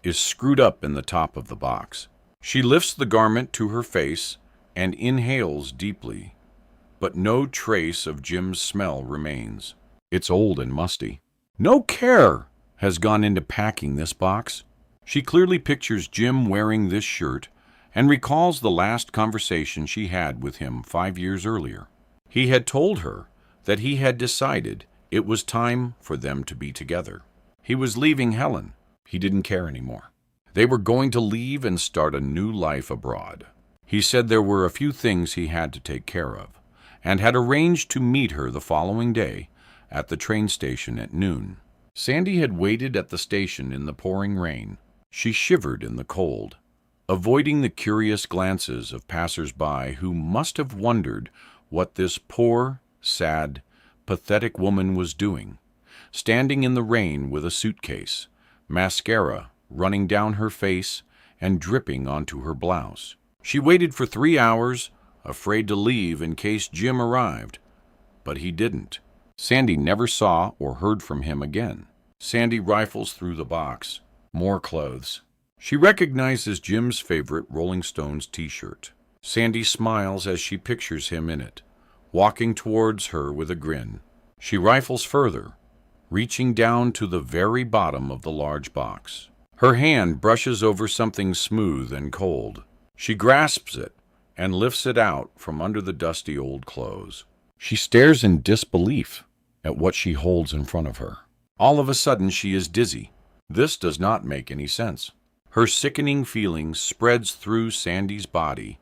is screwed up in the top of the box. She lifts the garment to her face and inhales deeply, but no trace of Jim's smell remains. It's old and musty. No care has gone into packing this box. She clearly pictures Jim wearing this shirt and recalls the last conversation she had with him 5 years earlier. He had told her that he had decided it was time for them to be together. He was leaving Helen. He didn't care anymore. They were going to leave and start a new life abroad. He said there were a few things he had to take care of, and had arranged to meet her the following day at the train station at noon. Sandy had waited at the station in the pouring rain. She shivered in the cold, avoiding the curious glances of passers-by who must have wondered what this poor, sad, pathetic woman was doing, standing in the rain with a suitcase, mascara running down her face and dripping onto her blouse. She waited for 3 hours, afraid to leave in case Jim arrived, but he didn't. Sandy never saw or heard from him again. Sandy rifles through the box. More clothes. She recognizes Jim's favorite Rolling Stones t-shirt. Sandy smiles as she pictures him in it, walking towards her with a grin. She rifles further, reaching down to the very bottom of the large box. Her hand brushes over something smooth and cold. She grasps it and lifts it out from under the dusty old clothes. She stares in disbelief at what she holds in front of her. All of a sudden, she is dizzy. This does not make any sense. Her sickening feeling spreads through Sandy's body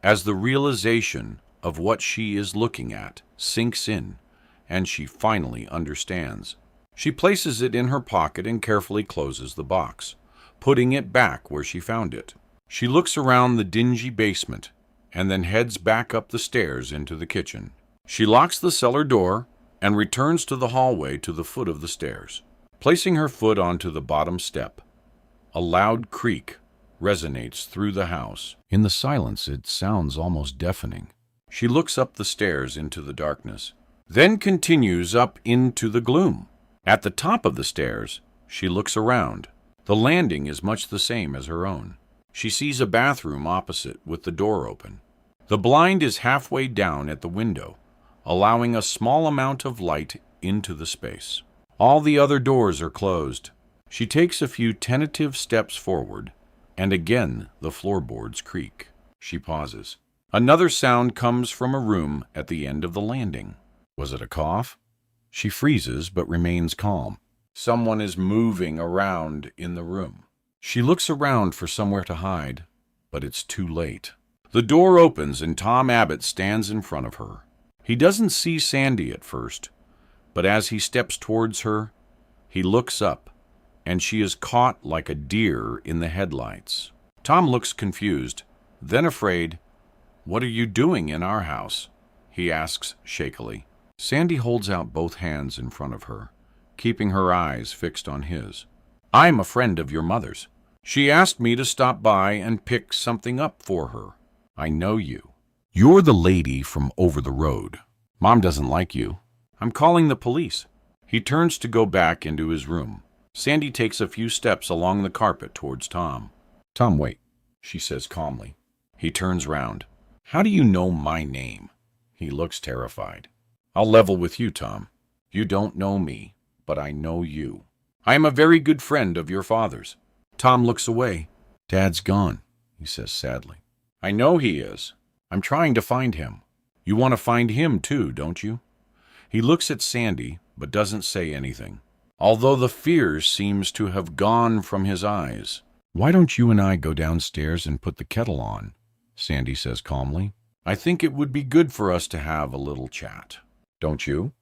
as the realization of what she is looking at sinks in, and she finally understands. She places it in her pocket and carefully closes the box, putting it back where she found it. She looks around the dingy basement and then heads back up the stairs into the kitchen. She locks the cellar door and returns to the hallway to the foot of the stairs. Placing her foot onto the bottom step, a loud creak resonates through the house. In the silence, it sounds almost deafening. She looks up the stairs into the darkness, then continues up into the gloom. At the top of the stairs, she looks around. The landing is much the same as her own. She sees a bathroom opposite with the door open. The blind is halfway down at the window, allowing a small amount of light into the space. All the other doors are closed. She takes a few tentative steps forward, and again the floorboards creak. She pauses. Another sound comes from a room at the end of the landing. Was it a cough? She freezes but remains calm. Someone is moving around in the room. She looks around for somewhere to hide, but it's too late. The door opens and Tom Abbott stands in front of her. He doesn't see Sandy at first, but as he steps towards her, he looks up, and she is caught like a deer in the headlights. Tom looks confused, then afraid. "What are you doing in our house?" he asks shakily. Sandy holds out both hands in front of her, keeping her eyes fixed on his. "I'm a friend of your mother's. She asked me to stop by and pick something up for her. I know you. You're the lady from over the road. Mom doesn't like you. I'm calling the police." He turns to go back into his room. Sandy takes a few steps along the carpet towards Tom. "Tom, wait," she says calmly. He turns round. "How do you know my name?" He looks terrified. "I'll level with you, Tom. You don't know me, but I know you. I am a very good friend of your father's." Tom looks away. "Dad's gone," he says sadly. "I know he is. I'm trying to find him. You want to find him too, don't you?" He looks at Sandy, but doesn't say anything, although the fear seems to have gone from his eyes. "Why don't you and I go downstairs and put the kettle on?" Sandy says calmly. "I think it would be good for us to have a little chat. Don't you?"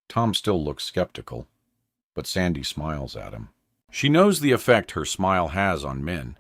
Tom still looks skeptical, but Sandy smiles at him. She knows the effect her smile has on men,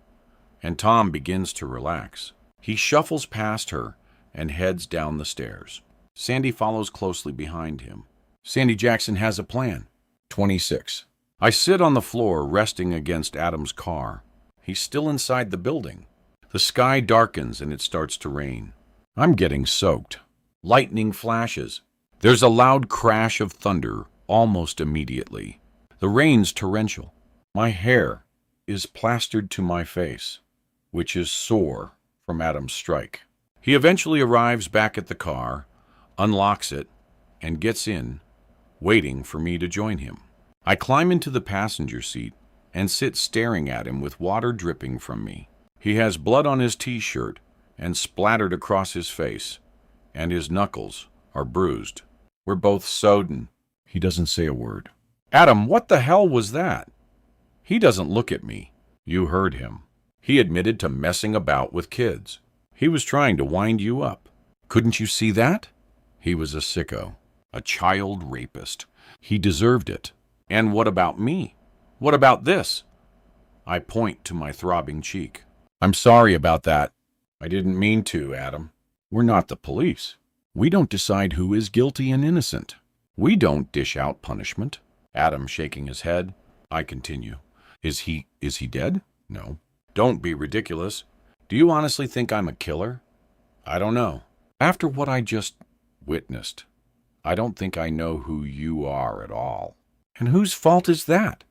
and Tom begins to relax. He shuffles past her and heads down the stairs. Sandy follows closely behind him. Sandy Jackson has a plan. 26. I sit on the floor resting against Adam's car. He's still inside the building. The sky darkens and it starts to rain. I'm getting soaked. Lightning flashes. There's a loud crash of thunder almost immediately. The rain's torrential. My hair is plastered to my face, which is sore from Adam's strike. He eventually arrives back at the car, unlocks it, and gets in, waiting for me to join him. I climb into the passenger seat and sit staring at him with water dripping from me. He has blood on his t-shirt and splattered across his face, and his knuckles are bruised. We're both sodden. He doesn't say a word. "Adam, what the hell was that?" He doesn't look at me. You heard him. He admitted to messing about with kids. He was trying to wind you up. Couldn't you see that? He was a sicko, a child rapist. He deserved it. And what about me? What about this? I point to my throbbing cheek. "I'm sorry about that. I didn't mean to, Adam. We're not the police. We don't decide who is guilty and innocent. We don't dish out punishment." Adam shaking his head. I continue. Is he dead? No. Don't be ridiculous. Do you honestly think I'm a killer? I don't know. After what I just witnessed, I don't think I know who you are at all. And whose fault is that?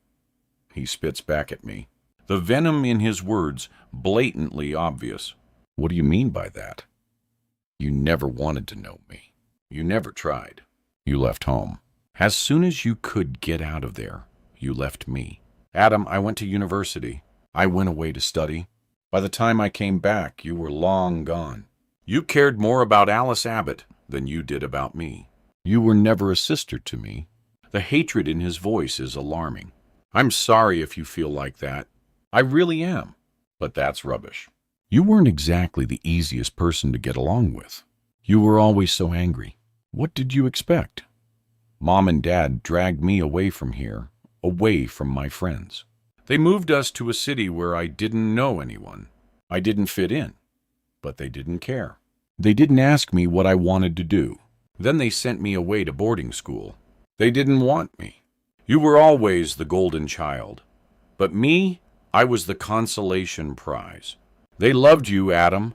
He spits back at me, the venom in his words blatantly obvious. What do you mean by that? You never wanted to know me. You never tried. You left home. As soon as you could get out of there, you left me. Adam, I went to university. I went away to study. By the time I came back, you were long gone. You cared more about Alice Abbott than you did about me. You were never a sister to me. The hatred in his voice is alarming. I'm sorry if you feel like that. I really am. But that's rubbish. You weren't exactly the easiest person to get along with. You were always so angry. What did you expect? Mom and Dad dragged me away from here, away from my friends. They moved us to a city where I didn't know anyone. I didn't fit in, but they didn't care. They didn't ask me what I wanted to do. Then they sent me away to boarding school. They didn't want me. You were always the golden child. But me, I was the consolation prize. They loved you, Adam,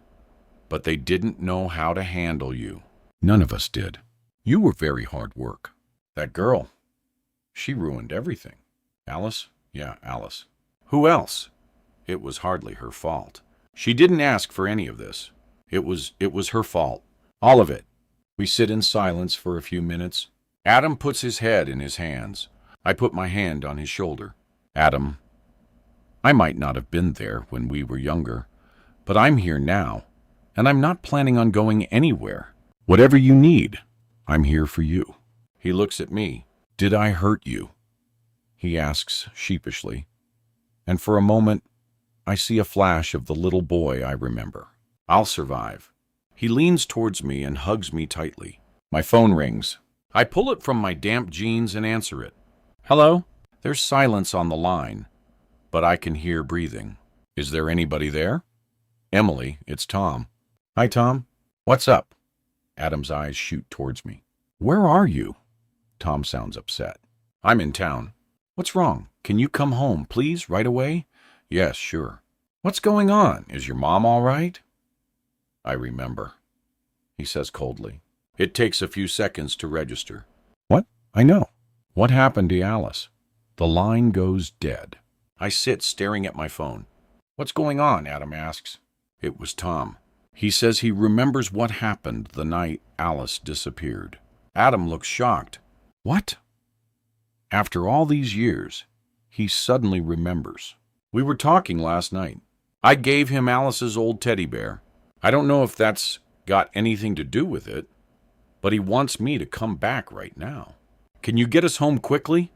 but they didn't know how to handle you. None of us did. You were very hard work. That girl, she ruined everything. Alice? Yeah, Alice. Who else? It was hardly her fault. She didn't ask for any of this. It was her fault. All of it. We sit in silence for a few minutes. Adam puts his head in his hands. I put my hand on his shoulder. Adam, I might not have been there when we were younger, but I'm here now, and I'm not planning on going anywhere. Whatever you need, I'm here for you. He looks at me. Did I hurt you? He asks sheepishly. And for a moment, I see a flash of the little boy I remember. I'll survive. He leans towards me and hugs me tightly. My phone rings. I pull it from my damp jeans and answer it. Hello? There's silence on the line, but I can hear breathing. Is there anybody there? Emily, it's Tom. Hi, Tom. What's up? Adam's eyes shoot towards me. Where are you? Tom sounds upset. I'm in town. What's wrong? Can you come home, please, right away? Yes, sure. What's going on? Is your mom all right? I remember, he says coldly. It takes a few seconds to register. What? I know. What happened to Alice? The line goes dead. I sit staring at my phone. What's going on? Adam asks. It was Tom. He says he remembers what happened the night Alice disappeared. Adam looks shocked. What? After all these years, he suddenly remembers. We were talking last night. I gave him Alice's old teddy bear. I don't know if that's got anything to do with it, but he wants me to come back right now. Can you get us home quickly?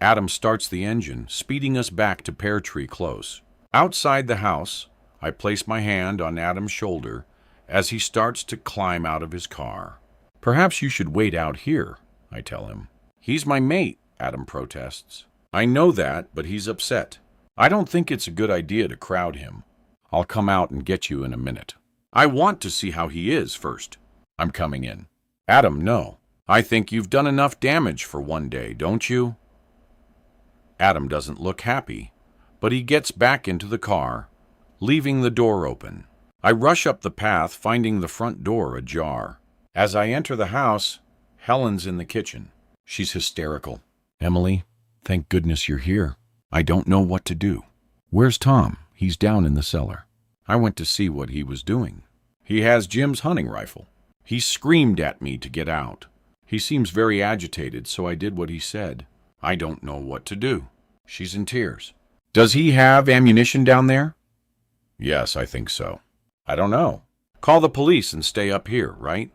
Adam starts the engine, speeding us back to Pear Tree Close. Outside the house, I place my hand on Adam's shoulder as he starts to climb out of his car. Perhaps you should wait out here, I tell him. He's my mate, Adam protests. I know that, but he's upset. I don't think it's a good idea to crowd him. I'll come out and get you in a minute. I want to see how he is first. I'm coming in. Adam, no. I think you've done enough damage for one day, don't you? Adam doesn't look happy, but he gets back into the car, leaving the door open. I rush up the path, finding the front door ajar. As I enter the house, Helen's in the kitchen. She's hysterical. Emily, thank goodness you're here. I don't know what to do. Where's Tom? He's down in the cellar. I went to see what he was doing. He has Jim's hunting rifle. He screamed at me to get out. He seems very agitated, so I did what he said. I don't know what to do. She's in tears. Does he have ammunition down there? Yes, I think so. I don't know. Call the police and stay up here, right?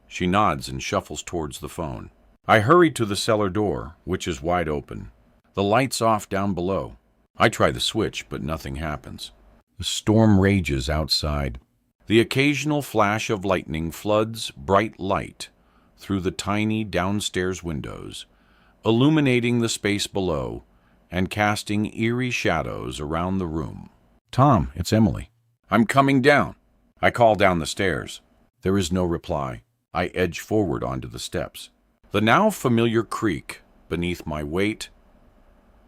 She nods and shuffles towards the phone. I hurry to the cellar door, which is wide open. The light's off down below. I try the switch, but nothing happens. The storm rages outside. The occasional flash of lightning floods bright light through the tiny downstairs windows, illuminating the space below and casting eerie shadows around the room. Tom, it's Emily. I'm coming down. I call down the stairs. There is no reply. I edge forward onto the steps. The now familiar creak beneath my weight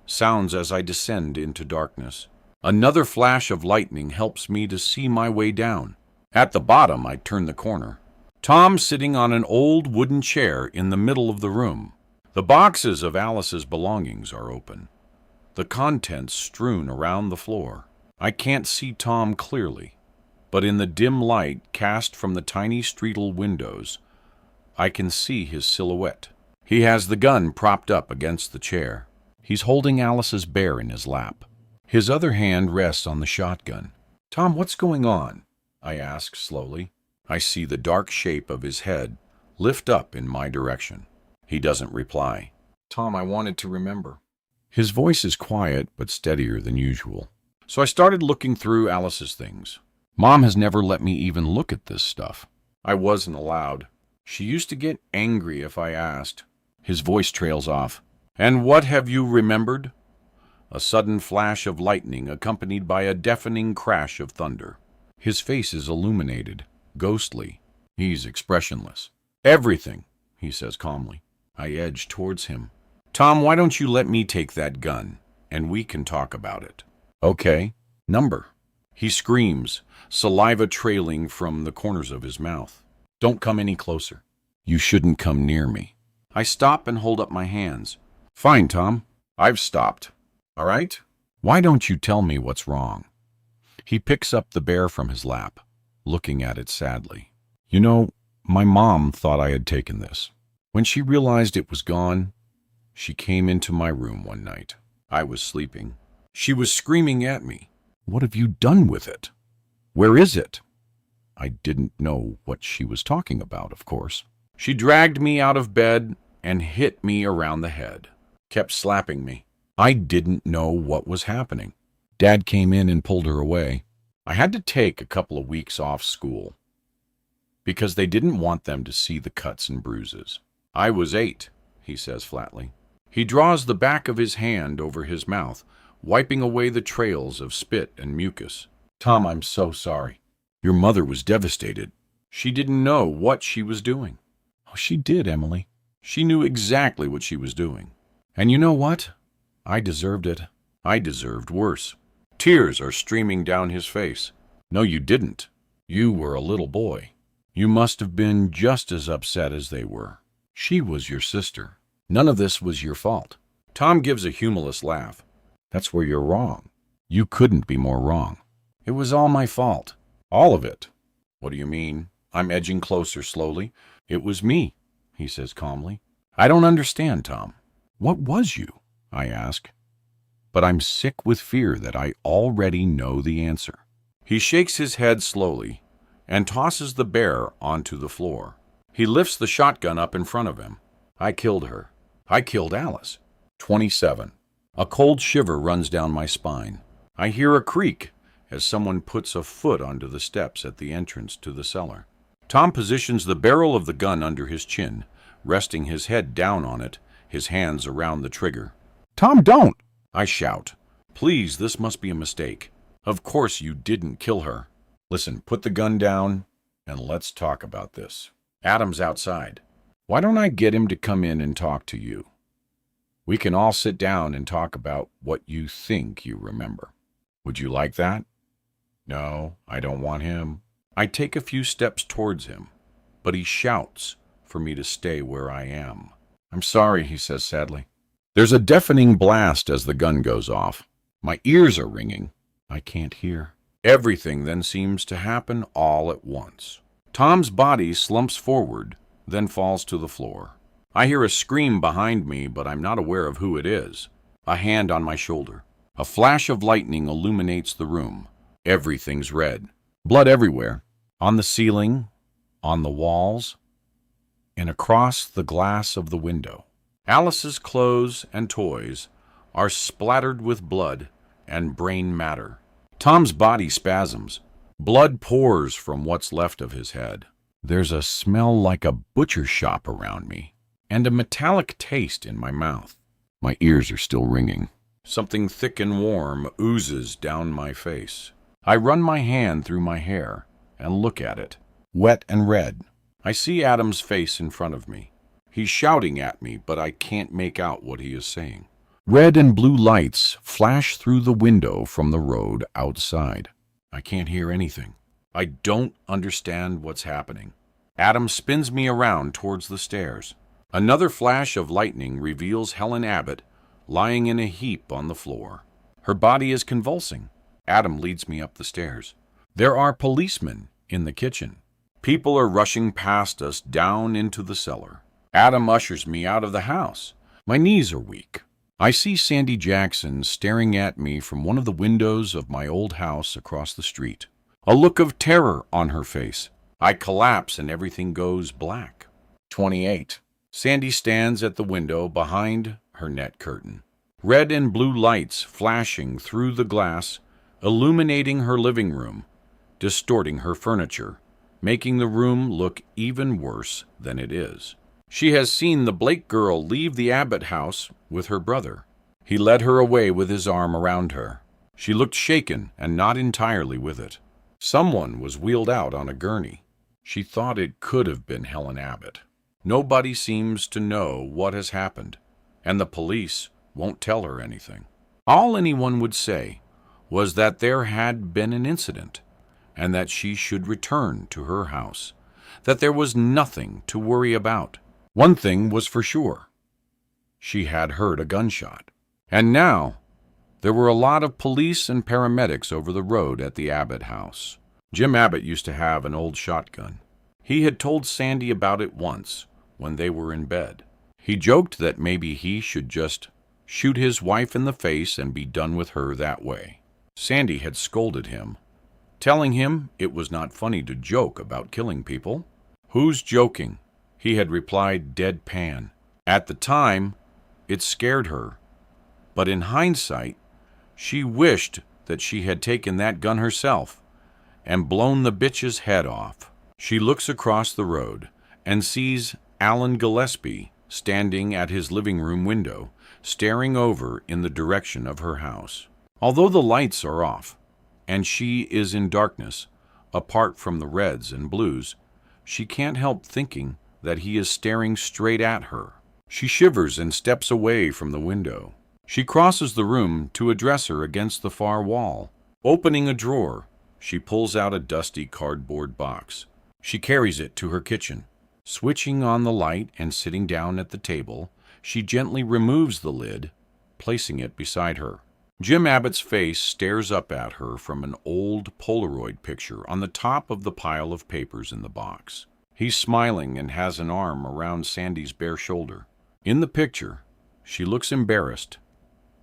sounds as I descend into darkness. Another flash of lightning helps me to see my way down. At the bottom, I turn the corner. Tom sitting on an old wooden chair in the middle of the room. The boxes of Alice's belongings are open, the contents strewn around the floor. I can't see Tom clearly, but in the dim light cast from the tiny streetel windows, I can see his silhouette. He has the gun propped up against the chair. He's holding Alice's bear in his lap. His other hand rests on the shotgun. "Tom, what's going on?" I ask slowly. I see the dark shape of his head lift up in my direction. He doesn't reply. "Tom, I wanted to remember." His voice is quiet but steadier than usual. So I started looking through Alice's things. Mom has never let me even look at this stuff. I wasn't allowed. She used to get angry if I asked. His voice trails off. "And what have you remembered?" A sudden flash of lightning accompanied by a deafening crash of thunder. His face is illuminated, ghostly. He's expressionless. "Everything," he says calmly. I edge towards him. "Tom, why don't you let me take that gun, and we can talk about it?" "Okay. Number." He screams, saliva trailing from the corners of his mouth. "Don't come any closer. You shouldn't come near me." I stop and hold up my hands. "Fine, Tom. I've stopped. All right? Why don't you tell me what's wrong?" He picks up the bear from his lap, looking at it sadly. "You know, my mom thought I had taken this. When she realized it was gone, she came into my room one night. I was sleeping. She was screaming at me. 'What have you done with it? Where is it?' I didn't know what she was talking about, of course. She dragged me out of bed and hit me around the head, kept slapping me. I didn't know what was happening. Dad came in and pulled her away. I had to take a couple of weeks off school because they didn't want them to see the cuts and bruises. I was 8, he says flatly. He draws the back of his hand over his mouth, wiping away the trails of spit and mucus. Tom, I'm so sorry. Your mother was devastated. She didn't know what she was doing. Oh, she did, Emily. She knew exactly what she was doing. And you know what? I deserved it. I deserved worse. Tears are streaming down his face. No, you didn't. You were a little boy. You must have been just as upset as they were. She was your sister. None of this was your fault. Tom gives a humorless laugh. That's where you're wrong. You couldn't be more wrong. It was all my fault. All of it. What do you mean? I'm edging closer slowly. It was me, he says calmly. I don't understand, Tom. What was you? I ask. But I'm sick with fear that I already know the answer. He shakes his head slowly and tosses the bear onto the floor. He lifts the shotgun up in front of him. I killed her. I killed Alice. 27. A cold shiver runs down my spine. I hear a creak as someone puts a foot onto the steps at the entrance to the cellar. Tom positions the barrel of the gun under his chin, resting his head down on it, his hands around the trigger. Tom, don't! I shout. Please, this must be a mistake. Of course you didn't kill her. Listen, put the gun down and let's talk about this. Adam's outside. Why don't I get him to come in and talk to you? We can all sit down and talk about what you think you remember. Would you like that? No, I don't want him. I take a few steps towards him, but he shouts for me to stay where I am. I'm sorry, he says sadly. There's a deafening blast as the gun goes off. My ears are ringing. I can't hear. Everything then seems to happen all at once. Tom's body slumps forward, then falls to the floor. I hear a scream behind me, but I'm not aware of who it is. A hand on my shoulder. A flash of lightning illuminates the room. Everything's red. Blood everywhere. On the ceiling, on the walls, and across the glass of the window. Alice's clothes and toys are splattered with blood and brain matter. Tom's body spasms. Blood pours from what's left of his head. There's a smell like a butcher shop around me, and a metallic taste in my mouth. My ears are still ringing. Something thick and warm oozes down my face. I run my hand through my hair and look at it, wet and red. I see Adam's face in front of me. He's shouting at me, but I can't make out what he is saying. Red and blue lights flash through the window from the road outside. I can't hear anything. I don't understand what's happening. Adam spins me around towards the stairs. Another flash of lightning reveals Helen Abbott lying in a heap on the floor. Her body is convulsing. Adam leads me up the stairs. There are policemen in the kitchen. People are rushing past us down into the cellar. Adam ushers me out of the house. My knees are weak. I see Sandy Jackson staring at me from one of the windows of my old house across the street. A look of terror on her face. I collapse and everything goes black. 28. Sandy stands at the window behind her net curtain. Red and blue lights flashing through the glass, illuminating her living room, distorting her furniture, making the room look even worse than it is. She has seen the Blake girl leave the Abbott house with her brother. He led her away with his arm around her. She looked shaken and not entirely with it. Someone was wheeled out on a gurney. She thought it could have been Helen Abbott. Nobody seems to know what has happened, and the police won't tell her anything. All anyone would say was that there had been an incident, and that she should return to her house, that there was nothing to worry about. One thing was for sure. She had heard a gunshot. And now, there were a lot of police and paramedics over the road at the Abbott house. Jim Abbott used to have an old shotgun. He had told Sandy about it once, when they were in bed. He joked that maybe he should just shoot his wife in the face and be done with her that way. Sandy had scolded him, telling him it was not funny to joke about killing people. "Who's joking?" He had replied deadpan. At the time, it scared her, but in hindsight, she wished that she had taken that gun herself and blown the bitch's head off. She looks across the road and sees Alan Gillespie standing at his living room window, staring over in the direction of her house. Although the lights are off, and she is in darkness, apart from the reds and blues, she can't help thinking that he is staring straight at her. She shivers and steps away from the window. She crosses the room to a dresser against the far wall. Opening a drawer, she pulls out a dusty cardboard box. She carries it to her kitchen. Switching on the light and sitting down at the table, she gently removes the lid, placing it beside her. Jim Abbott's face stares up at her from an old Polaroid picture on the top of the pile of papers in the box. He's smiling and has an arm around Sandy's bare shoulder. In the picture, she looks embarrassed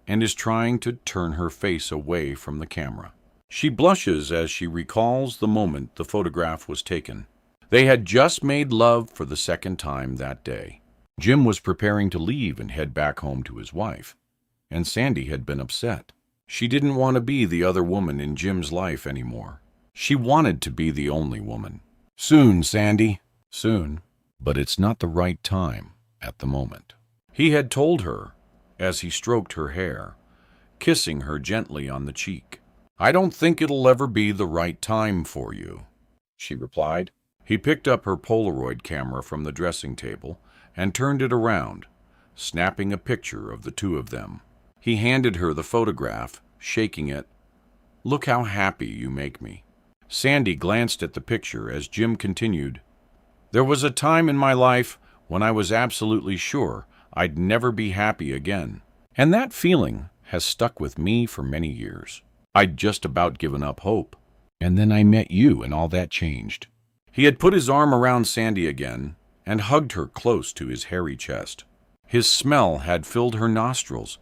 and is trying to turn her face away from the camera. She blushes as she recalls the moment the photograph was taken. They had just made love for the second time that day. Jim was preparing to leave and head back home to his wife, and Sandy had been upset. She didn't want to be the other woman in Jim's life anymore. She wanted to be the only woman. "Soon, Sandy." Soon, but it's not the right time at the moment. He had told her as he stroked her hair, kissing her gently on the cheek. "I don't think it'll ever be the right time for you," she replied. He picked up her Polaroid camera from the dressing table and turned it around, snapping a picture of the two of them. He handed her the photograph, shaking it. "Look how happy you make me." Sandy glanced at the picture as Jim continued, "There was a time in my life when I was absolutely sure I'd never be happy again. And that feeling has stuck with me for many years. I'd just about given up hope. And then I met you and all that changed." He had put his arm around Sandy again and hugged her close to his hairy chest. His smell had filled her nostrils,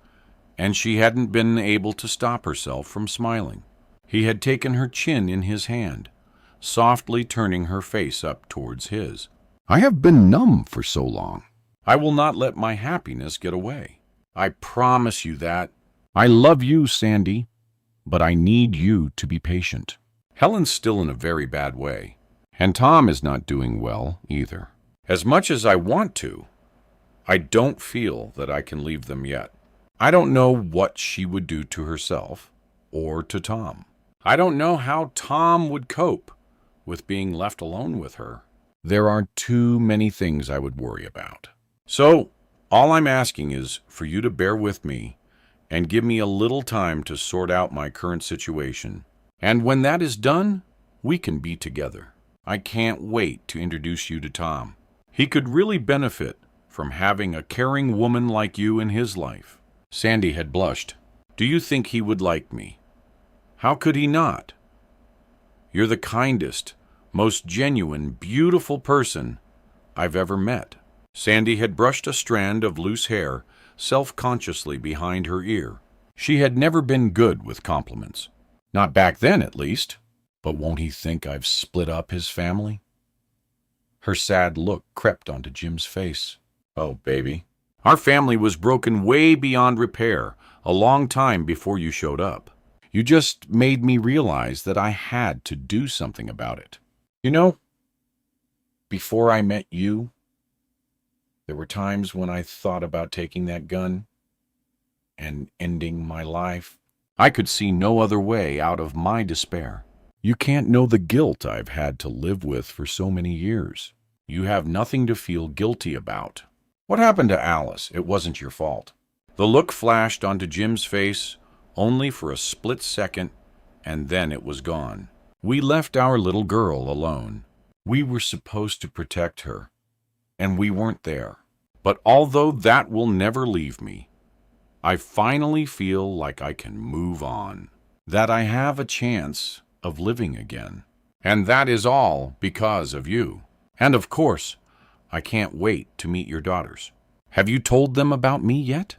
and she hadn't been able to stop herself from smiling. He had taken her chin in his hand, softly turning her face up towards his. "I have been numb for so long. I will not let my happiness get away. I promise you that. I love you, Sandy, but I need you to be patient." Helen's still in a very bad way, and Tom is not doing well either. As much as I want to, I don't feel that I can leave them yet. I don't know what she would do to herself or to Tom. I don't know how Tom would cope with being left alone with her. There are too many things I would worry about. So, all I'm asking is for you to bear with me and give me a little time to sort out my current situation. And when that is done, we can be together. I can't wait to introduce you to Tom. He could really benefit from having a caring woman like you in his life. Sandy had blushed. "Do you think he would like me?" "How could he not? You're the kindest, most genuine, beautiful person I've ever met. Sandy had brushed a strand of loose hair self-consciously behind her ear. She had never been good with compliments. Not back then, at least. But won't he think I've split up his family? Her sad look crept onto Jim's face. Oh, baby. Our family was broken way beyond repair a long time before you showed up. You just made me realize that I had to do something about it. You know, before I met you, there were times when I thought about taking that gun and ending my life. I could see no other way out of my despair. You can't know the guilt I've had to live with for so many years. You have nothing to feel guilty about. What happened to Alice? It wasn't your fault. The look flashed onto Jim's face only for a split second, and then it was gone. We left our little girl alone. We were supposed to protect her, and we weren't there. But although that will never leave me, I finally feel like I can move on, that I have a chance of living again. And that is all because of you. And of course, I can't wait to meet your daughters. Have you told them about me yet?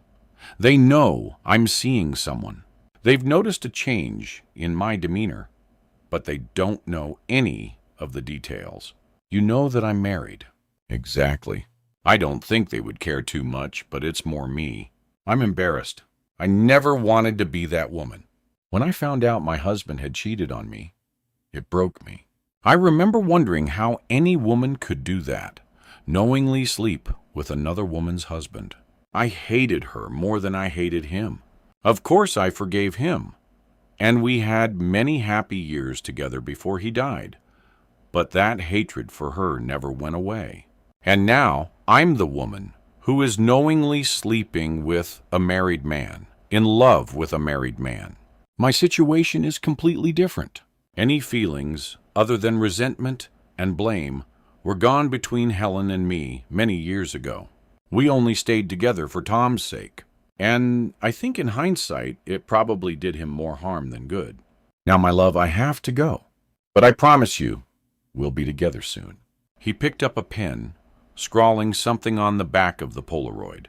They know I'm seeing someone. They've noticed a change in my demeanor, but they don't know any of the details. You know that I'm married. Exactly. I don't think they would care too much, but it's more me. I'm embarrassed. I never wanted to be that woman. When I found out my husband had cheated on me, it broke me. I remember wondering how any woman could do that, knowingly sleep with another woman's husband. I hated her more than I hated him. Of course I forgave him, and we had many happy years together before he died. But that hatred for her never went away. And now I'm the woman who is knowingly sleeping with a married man, in love with a married man. My situation is completely different. Any feelings other than resentment and blame were gone between Helen and me many years ago. We only stayed together for Tom's sake, and I think in hindsight it probably did him more harm than good. Now, my love, I have to go, but I promise you we'll be together soon. He picked up a pen, scrawling something on the back of the Polaroid,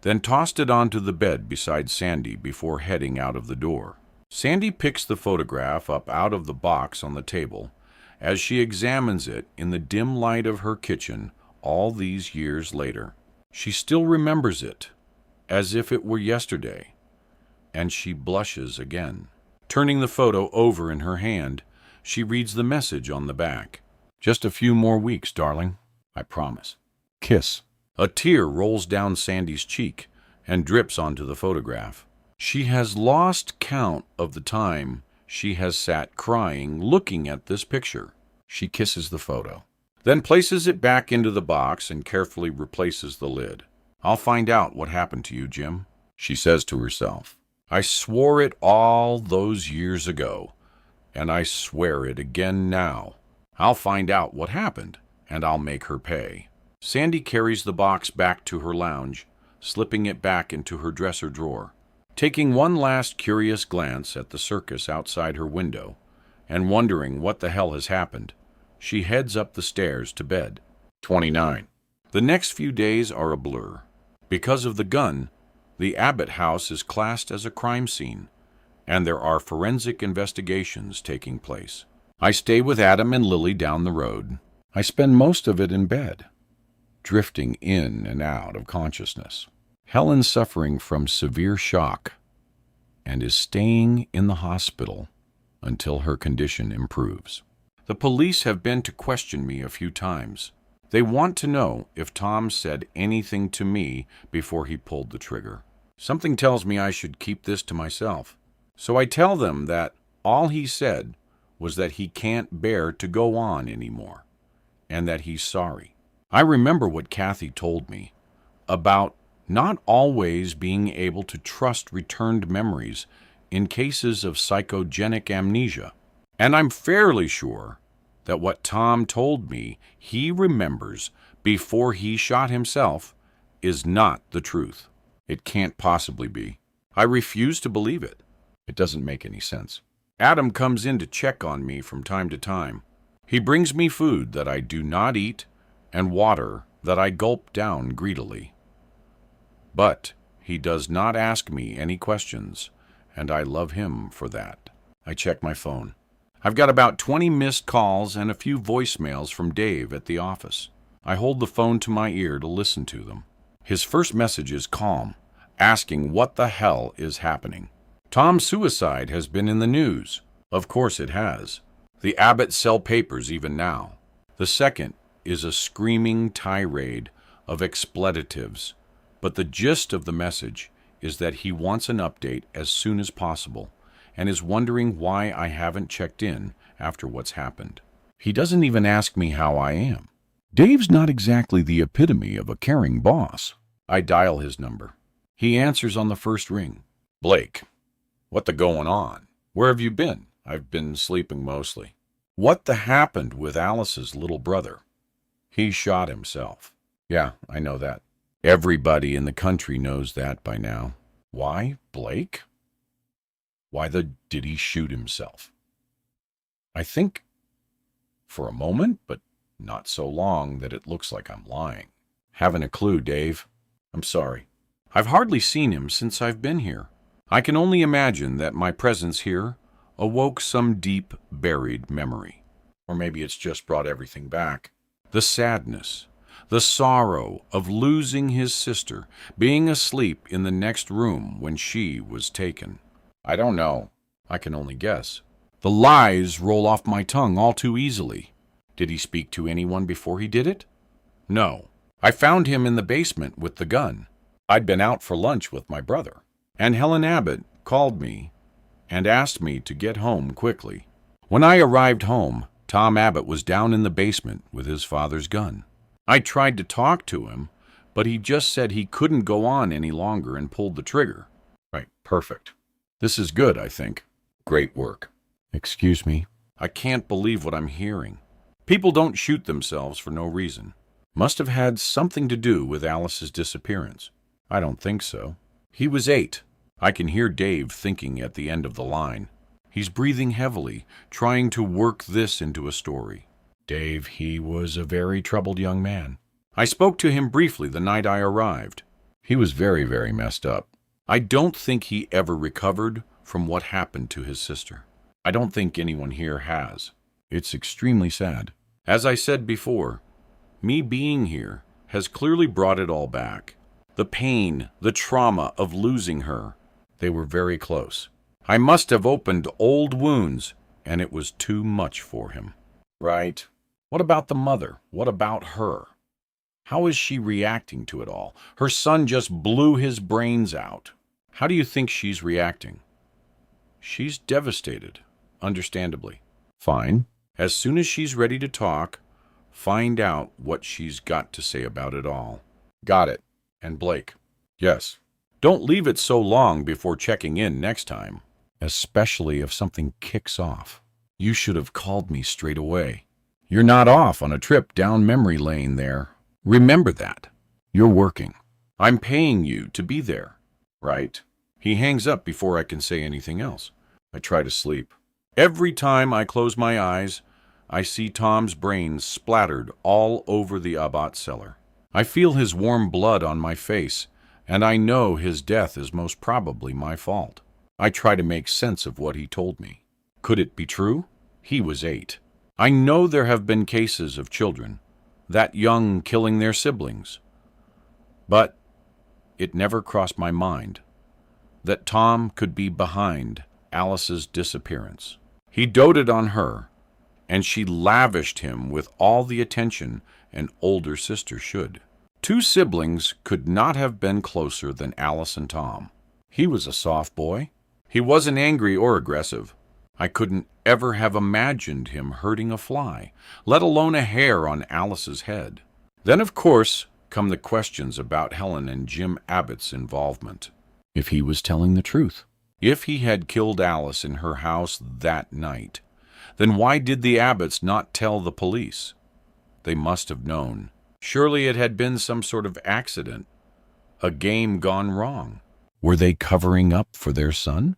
then tossed it onto the bed beside Sandy before heading out of the door. Sandy picks the photograph up out of the box on the table as she examines it in the dim light of her kitchen all these years later. She still remembers it as if it were yesterday, and she blushes again. Turning the photo over in her hand, she reads the message on the back. Just a few more weeks, darling. I promise. Kiss. A tear rolls down Sandy's cheek and drips onto the photograph. She has lost count of the time she has sat crying looking at this picture. She kisses the photo, then places it back into the box and carefully replaces the lid. I'll find out what happened to you, Jim, she says to herself. I swore it all those years ago, and I swear it again now. I'll find out what happened, and I'll make her pay. Sandy carries the box back to her lounge, slipping it back into her dresser drawer. Taking one last curious glance at the circus outside her window, and wondering what the hell has happened, she heads up the stairs to bed. 29. The next few days are a blur. Because of the gun, the Abbott house is classed as a crime scene, and there are forensic investigations taking place. I stay with Adam and Lily down the road. I spend most of it in bed, drifting in and out of consciousness. Helen's suffering from severe shock and is staying in the hospital until her condition improves. The police have been to question me a few times. They want to know if Tom said anything to me before he pulled the trigger. Something tells me I should keep this to myself. So I tell them that all he said was that he can't bear to go on anymore, and that he's sorry. I remember what Kathy told me about not always being able to trust returned memories in cases of psychogenic amnesia. And I'm fairly sure that what Tom told me he remembers before he shot himself is not the truth. It can't possibly be. I refuse to believe it. It doesn't make any sense. Adam comes in to check on me from time to time. He brings me food that I do not eat and water that I gulp down greedily. But he does not ask me any questions, and I love him for that. I check my phone. I've got about 20 missed calls and a few voicemails from Dave at the office. I hold the phone to my ear to listen to them. His first message is calm, asking what the hell is happening. Tom's suicide has been in the news. Of course it has. The Abbotts sell papers even now. The second is a screaming tirade of expletives, but the gist of the message is that he wants an update as soon as possible and is wondering why I haven't checked in after what's happened. He doesn't even ask me how I am. Dave's not exactly the epitome of a caring boss. I dial his number. He answers on the first ring. Blake, what the going on? Where have you been? I've been sleeping mostly. What the happened with Alice's little brother? He shot himself. Yeah, I know that. Everybody in the country knows that by now. Why, Blake? Did he shoot himself? I think for a moment, but not so long that it looks like I'm lying. Haven't a clue, Dave. I'm sorry. I've hardly seen him since I've been here. I can only imagine that my presence here awoke some deep, buried memory. Or maybe it's just brought everything back. The sadness, the sorrow of losing his sister, being asleep in the next room when she was taken. I don't know. I can only guess. The lies roll off my tongue all too easily. Did he speak to anyone before he did it? No. I found him in the basement with the gun. I'd been out for lunch with my brother, and Helen Abbott called me and asked me to get home quickly. When I arrived home, Tom Abbott was down in the basement with his father's gun. I tried to talk to him, but he just said he couldn't go on any longer and pulled the trigger. Right, perfect. This is good, I think. Great work. Excuse me. I can't believe what I'm hearing. People don't shoot themselves for no reason. Must have had something to do with Alice's disappearance. I don't think so. He was 8. I can hear Dave thinking at the end of the line. He's breathing heavily, trying to work this into a story. Dave, he was a very troubled young man. I spoke to him briefly the night I arrived. He was very, very messed up. I don't think he ever recovered from what happened to his sister. I don't think anyone here has. It's extremely sad. As I said before, me being here has clearly brought it all back. The pain, the trauma of losing her. They were very close. I must have opened old wounds, and it was too much for him. Right. What about the mother? What about her? How is she reacting to it all? Her son just blew his brains out. How do you think she's reacting? She's devastated, understandably. Fine. As soon as she's ready to talk, find out what she's got to say about it all. Got it. And Blake. Yes. Don't leave it so long before checking in next time, especially if something kicks off. You should have called me straight away. You're not off on a trip down memory lane there. Remember that. You're working. I'm paying you to be there. Right. He hangs up before I can say anything else. I try to sleep. Every time I close my eyes, I see Tom's brains splattered all over the Abbott cellar. I feel his warm blood on my face, and I know his death is most probably my fault. I try to make sense of what he told me. Could it be true? He was 8. I know there have been cases of children, that young, killing their siblings. But it never crossed my mind that Tom could be behind Alice's disappearance. He doted on her, and she lavished him with all the attention an older sister should. 2 siblings could not have been closer than Alice and Tom. He was a soft boy. He wasn't angry or aggressive. I couldn't ever have imagined him hurting a fly, let alone a hair on Alice's head. Then, of course, come the questions about Helen and Jim Abbott's involvement. If he was telling the truth, if he had killed Alice in her house that night, then why did the Abbotts not tell the police? They must have known. Surely it had been some sort of accident, a game gone wrong. Were they covering up for their son?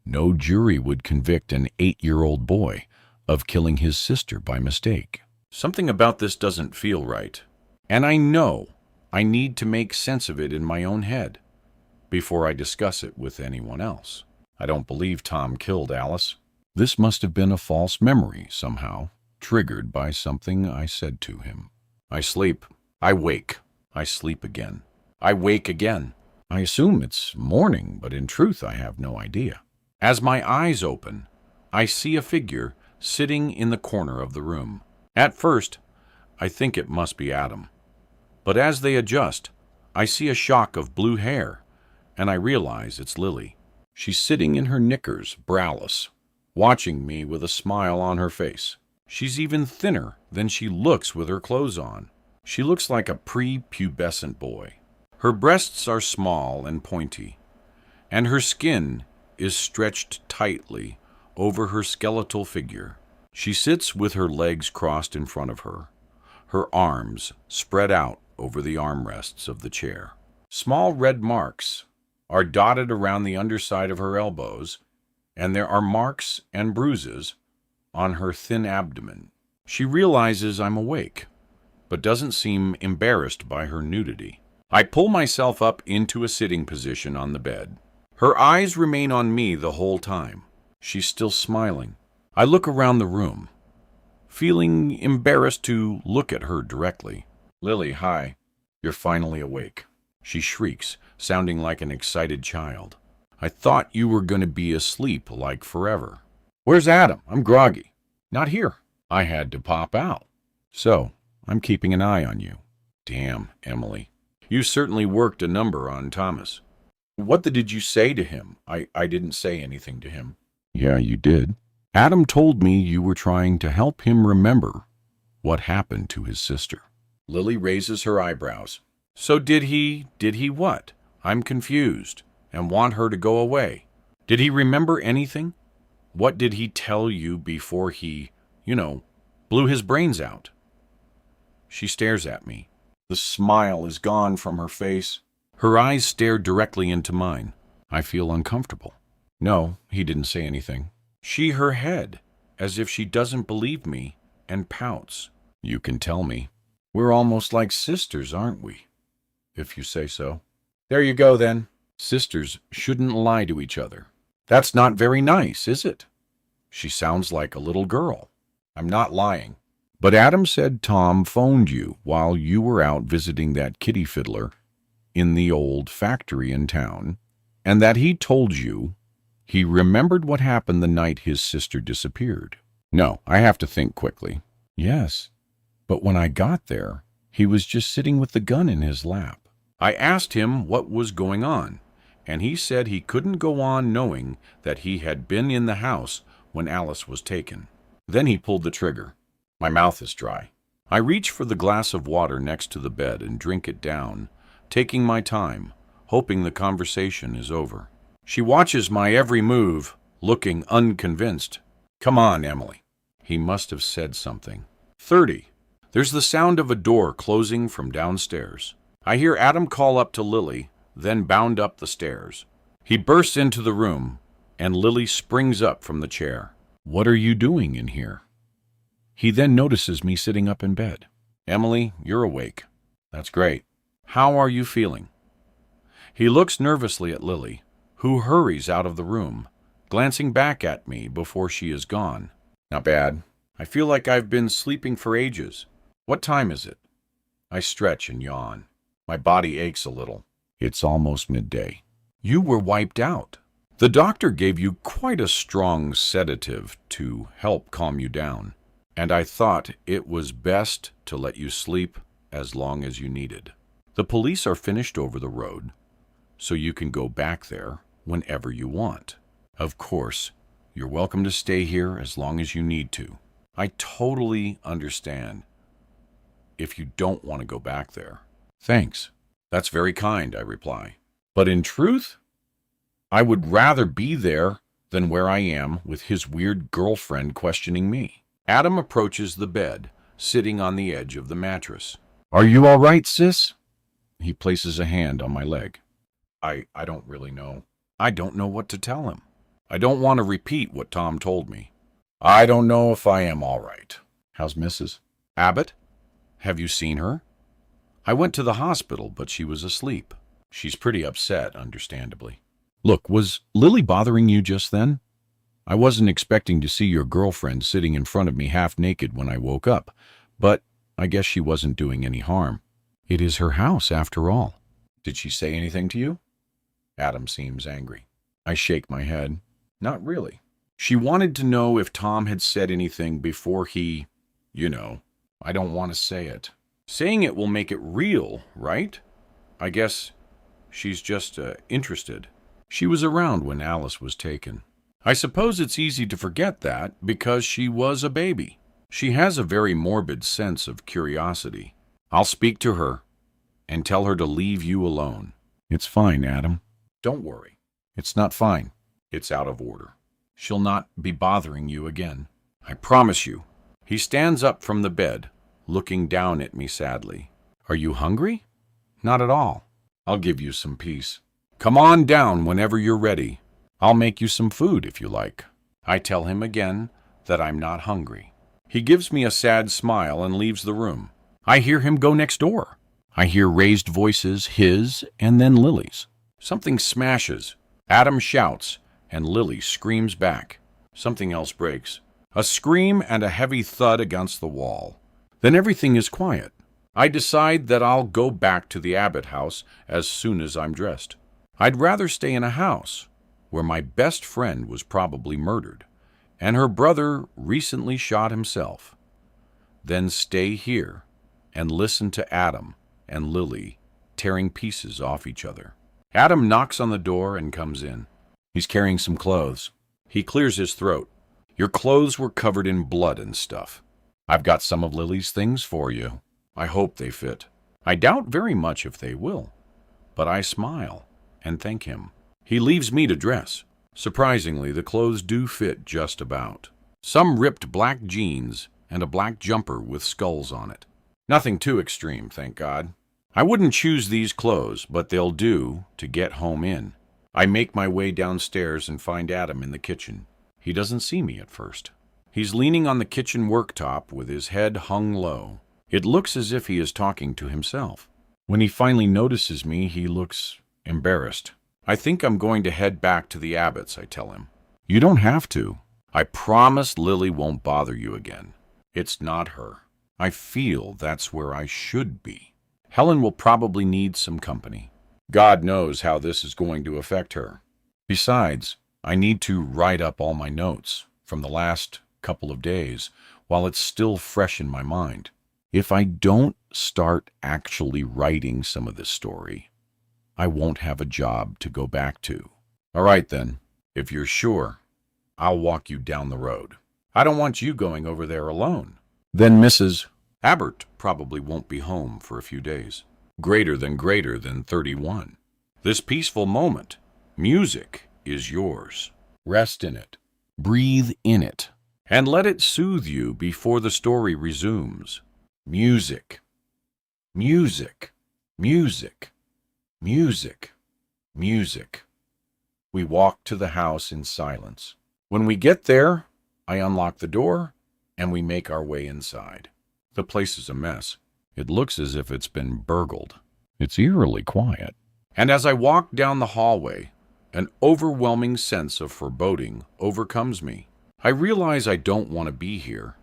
No jury would convict an 8-year-old boy of killing his sister by mistake. Something about this doesn't feel right, and I know I need to make sense of it in my own head before I discuss it with anyone else. I don't believe Tom killed Alice. This must have been a false memory somehow, triggered by something I said to him. I sleep. I wake. I sleep again. I wake again. I assume it's morning, but in truth I have no idea. As my eyes open, I see a figure sitting in the corner of the room. At first, I think it must be Adam. But as they adjust, I see a shock of blue hair, and I realize it's Lily. She's sitting in her knickers, browless, watching me with a smile on her face. She's even thinner than she looks with her clothes on. She looks like a pre-pubescent boy. Her breasts are small and pointy, and her skin is stretched tightly over her skeletal figure. She sits with her legs crossed in front of her, her arms spread out over the armrests of the chair. Small red marks are dotted around the underside of her elbows, and there are marks and bruises on her thin abdomen. She realizes I'm awake, but doesn't seem embarrassed by her nudity. I pull myself up into a sitting position on the bed. Her eyes remain on me the whole time. She's still smiling. I look around the room, feeling embarrassed to look at her directly. Lily, hi. You're finally awake. She shrieks, sounding like an excited child. I thought you were going to be asleep like forever. Where's Adam? I'm groggy. Not here. I had to pop out. So, I'm keeping an eye on you. Damn, Emily. You certainly worked a number on Thomas. What did you say to him? I didn't say anything to him. Yeah, you did. Adam told me you were trying to help him remember what happened to his sister. Lily raises her eyebrows. So did he what? I'm confused and want her to go away. Did he remember anything? What did he tell you before he, blew his brains out? She stares at me. The smile is gone from her face. Her eyes stare directly into mine. I feel uncomfortable. No, he didn't say anything. She her head, as if she doesn't believe me, and pouts. You can tell me. We're almost like sisters, aren't we? If you say so. There you go, then. Sisters shouldn't lie to each other. That's not very nice, is it? She sounds like a little girl. I'm not lying. But Adam said Tom phoned you while you were out visiting that kitty fiddler in the old factory in town, and that he told you he remembered what happened the night his sister disappeared. No, I have to think quickly. Yes, but when I got there, he was just sitting with the gun in his lap. I asked him what was going on, and he said he couldn't go on knowing that he had been in the house when Alice was taken. Then he pulled the trigger. My mouth is dry. I reach for the glass of water next to the bed and drink it down, taking my time, hoping the conversation is over. She watches my every move, looking unconvinced. Come on, Emily. He must have said something. 30. There's the sound of a door closing from downstairs. I hear Adam call up to Lily, then bound up the stairs. He bursts into the room, and Lily springs up from the chair. What are you doing in here? He then notices me sitting up in bed. Emily, you're awake. That's great. How are you feeling? He looks nervously at Lily, who hurries out of the room, glancing back at me before she is gone. Not bad. I feel like I've been sleeping for ages. What time is it? I stretch and yawn. My body aches a little. It's almost midday. You were wiped out. The doctor gave you quite a strong sedative to help calm you down, and I thought it was best to let you sleep as long as you needed. The police are finished over the road, so you can go back there whenever you want. Of course, you're welcome to stay here as long as you need to. I totally understand if you don't want to go back there. Thanks. That's very kind, I reply. But in truth, I would rather be there than where I am with his weird girlfriend questioning me. Adam approaches the bed, sitting on the edge of the mattress. Are you all right, sis? He places a hand on my leg. I don't really know. I don't know what to tell him. I don't want to repeat what Tom told me. I don't know if I am all right. How's Mrs. Abbott? Have you seen her? I went to the hospital, but she was asleep. She's pretty upset, understandably. Look, was Lily bothering you just then? I wasn't expecting to see your girlfriend sitting in front of me half naked when I woke up, but I guess she wasn't doing any harm. It is her house, after all. Did she say anything to you? Adam seems angry. I shake my head. Not really. She wanted to know if Tom had said anything before he, I don't want to say it. Saying it will make it real, right? I guess she's just interested. She was around when Alice was taken. I suppose it's easy to forget that because she was a baby. She has a very morbid sense of curiosity. I'll speak to her and tell her to leave you alone. It's fine, Adam. Don't worry. It's not fine. It's out of order. She'll not be bothering you again. I promise you. He stands up from the bed, looking down at me sadly. Are you hungry? Not at all. I'll give you some peace. Come on down whenever you're ready. I'll make you some food if you like. I tell him again that I'm not hungry. He gives me a sad smile and leaves the room. I hear him go next door. I hear raised voices, his and then Lily's. Something smashes. Adam shouts, and Lily screams back. Something else breaks. A scream and a heavy thud against the wall. Then everything is quiet. I decide that I'll go back to the Abbott house as soon as I'm dressed. I'd rather stay in a house where my best friend was probably murdered, and her brother recently shot himself, than stay here and listen to Adam and Lily tearing pieces off each other. Adam knocks on the door and comes in. He's carrying some clothes. He clears his throat. Your clothes were covered in blood and stuff. I've got some of Lily's things for you. I hope they fit. I doubt very much if they will, but I smile and thank him. He leaves me to dress. Surprisingly, the clothes do fit just about. Some ripped black jeans and a black jumper with skulls on it. Nothing too extreme, thank God. I wouldn't choose these clothes, but they'll do to get home in. I make my way downstairs and find Adam in the kitchen. He doesn't see me at first. He's leaning on the kitchen worktop with his head hung low. It looks as if he is talking to himself. When he finally notices me, he looks embarrassed. I think I'm going to head back to the Abbotts, I tell him. You don't have to. I promise Lily won't bother you again. It's not her. I feel that's where I should be. Helen will probably need some company. God knows how this is going to affect her. Besides, I need to write up all my notes from the last couple of days while it's still fresh in my mind. If I don't start actually writing some of this story, I won't have a job to go back to. All right, then. If you're sure, I'll walk you down the road. I don't want you going over there alone. Then Mrs. Abbott probably won't be home for a few days. Greater than 31. This peaceful moment, music, is yours. Rest in it. Breathe in it. And let it soothe you before the story resumes. Music. Music. Music. Music. Music. We walk to the house in silence. When we get there, I unlock the door, and we make our way inside. The place is a mess. It looks as if it's been burgled. It's eerily quiet. And as I walk down the hallway, an overwhelming sense of foreboding overcomes me. I realize I don't want to be here,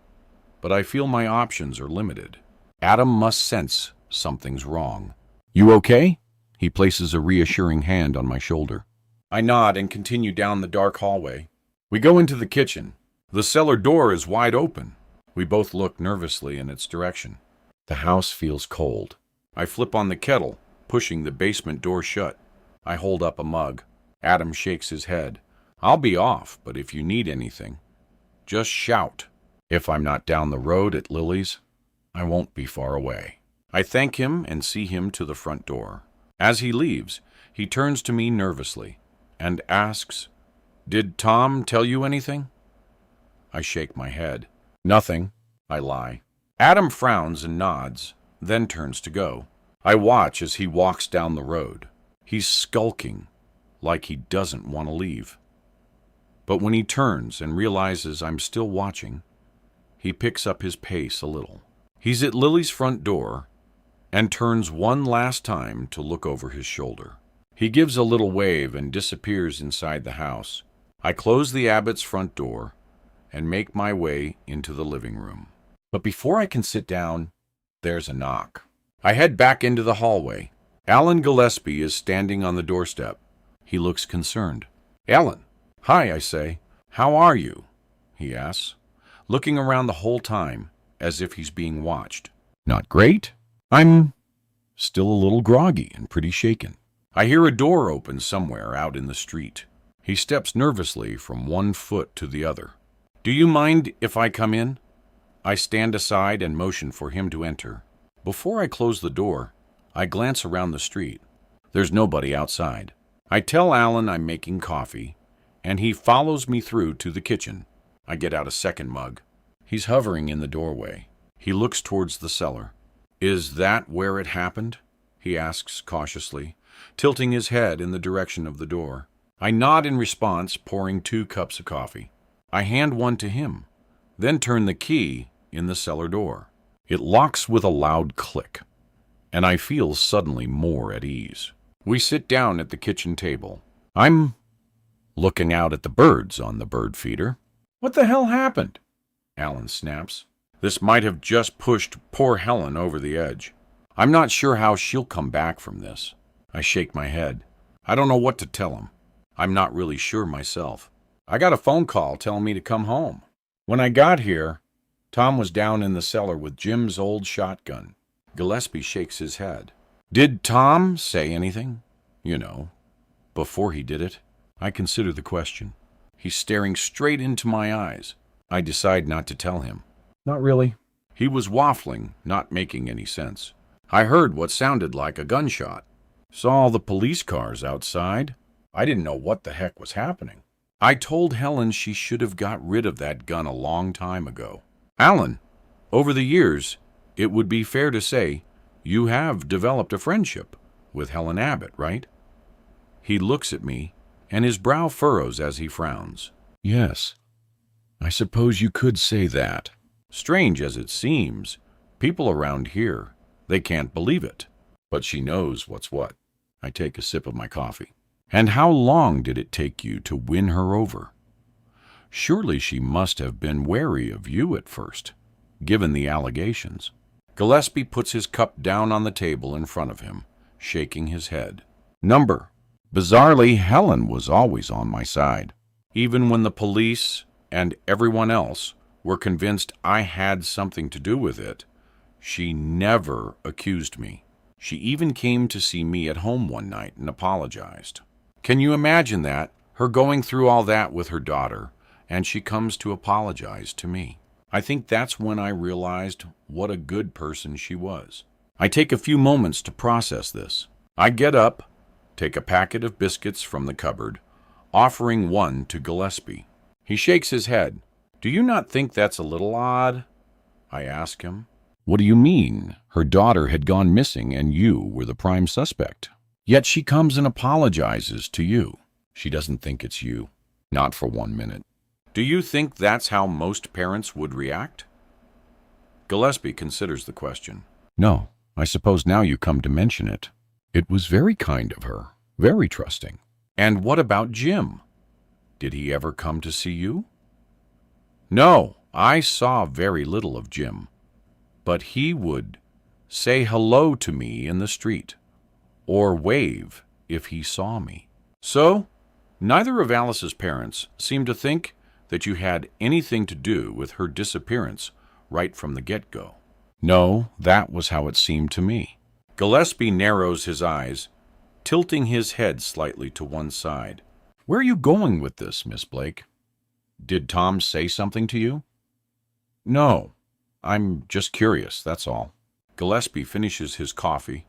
but I feel my options are limited. Adam must sense something's wrong. You okay? He places a reassuring hand on my shoulder. I nod and continue down the dark hallway. We go into the kitchen. The cellar door is wide open. We both look nervously in its direction. The house feels cold. I flip on the kettle, pushing the basement door shut. I hold up a mug. Adam shakes his head. I'll be off, but if you need anything, just shout. If I'm not down the road at Lily's, I won't be far away. I thank him and see him to the front door. As he leaves, he turns to me nervously and asks, "Did Tom tell you anything?" I shake my head. "Nothing," I lie. Adam frowns and nods, then turns to go. I watch as he walks down the road. He's skulking, like he doesn't want to leave. But when he turns and realizes I'm still watching, he picks up his pace a little. He's at Lily's front door and turns one last time to look over his shoulder. He gives a little wave and disappears inside the house. I close the Abbotts' front door and make my way into the living room. But before I can sit down, there's a knock. I head back into the hallway. Alan Gillespie is standing on the doorstep. He looks concerned. "Alan." "Hi," I say. "How are you?" he asks, looking around the whole time as if he's being watched. "Not great. I'm still a little groggy and pretty shaken." I hear a door open somewhere out in the street. He steps nervously from one foot to the other. "Do you mind if I come in?" I stand aside and motion for him to enter. Before I close the door, I glance around the street. There's nobody outside. I tell Alan I'm making coffee, and he follows me through to the kitchen. I get out a second mug. He's hovering in the doorway. He looks towards the cellar. "Is that where it happened?" he asks cautiously, tilting his head in the direction of the door. I nod in response, pouring 2 cups of coffee. I hand one to him, then turn the key in the cellar door. It locks with a loud click, and I feel suddenly more at ease. We sit down at the kitchen table. I'm looking out at the birds on the bird feeder. "What the hell happened?" Alan snaps. "This might have just pushed poor Helen over the edge. I'm not sure how she'll come back from this." I shake my head. I don't know what to tell him. I'm not really sure myself. I got a phone call telling me to come home. When I got here, Tom was down in the cellar with Jim's old shotgun. Gillespie shakes his head. "Did Tom say anything? You know, before he did it?" I consider the question. He's staring straight into my eyes. I decide not to tell him. "Not really." He was waffling, not making any sense. "I heard what sounded like a gunshot. Saw all the police cars outside. I didn't know what the heck was happening. I told Helen she should have got rid of that gun a long time ago." "Alan, over the years, it would be fair to say you have developed a friendship with Helen Abbott, right?" He looks at me, and his brow furrows as he frowns. "Yes, I suppose you could say that. Strange as it seems, people around here, they can't believe it. But she knows what's what." I take a sip of my coffee. "And how long did it take you to win her over? Surely she must have been wary of you at first, given the allegations." Gillespie puts his cup down on the table in front of him, shaking his head. "Number. Bizarrely, Helen was always on my side. Even when the police and everyone else were convinced I had something to do with it, she never accused me. She even came to see me at home one night and apologized. Can you imagine that? Her going through all that with her daughter, and she comes to apologize to me. I think that's when I realized what a good person she was." I take a few moments to process this. I get up, take a packet of biscuits from the cupboard, offering one to Gillespie. He shakes his head. "Do you not think that's a little odd?" I ask him. "What do you mean? Her daughter had gone missing and you were the prime suspect. Yet she comes and apologizes to you. She doesn't think it's you. Not for 1 minute. Do you think that's how most parents would react?" Gillespie considers the question. "No, I suppose now you come to mention it. It was very kind of her, very trusting." "And what about Jim? Did he ever come to see you?" "No, I saw very little of Jim. But he would say hello to me in the street, or wave if he saw me." "So, neither of Alice's parents seemed to think that you had anything to do with her disappearance right from the get-go?" "No, that was how it seemed to me." Gillespie narrows his eyes, tilting his head slightly to one side. "Where are you going with this, Miss Blake? Did Tom say something to you?" "No. I'm just curious, that's all." Gillespie finishes his coffee,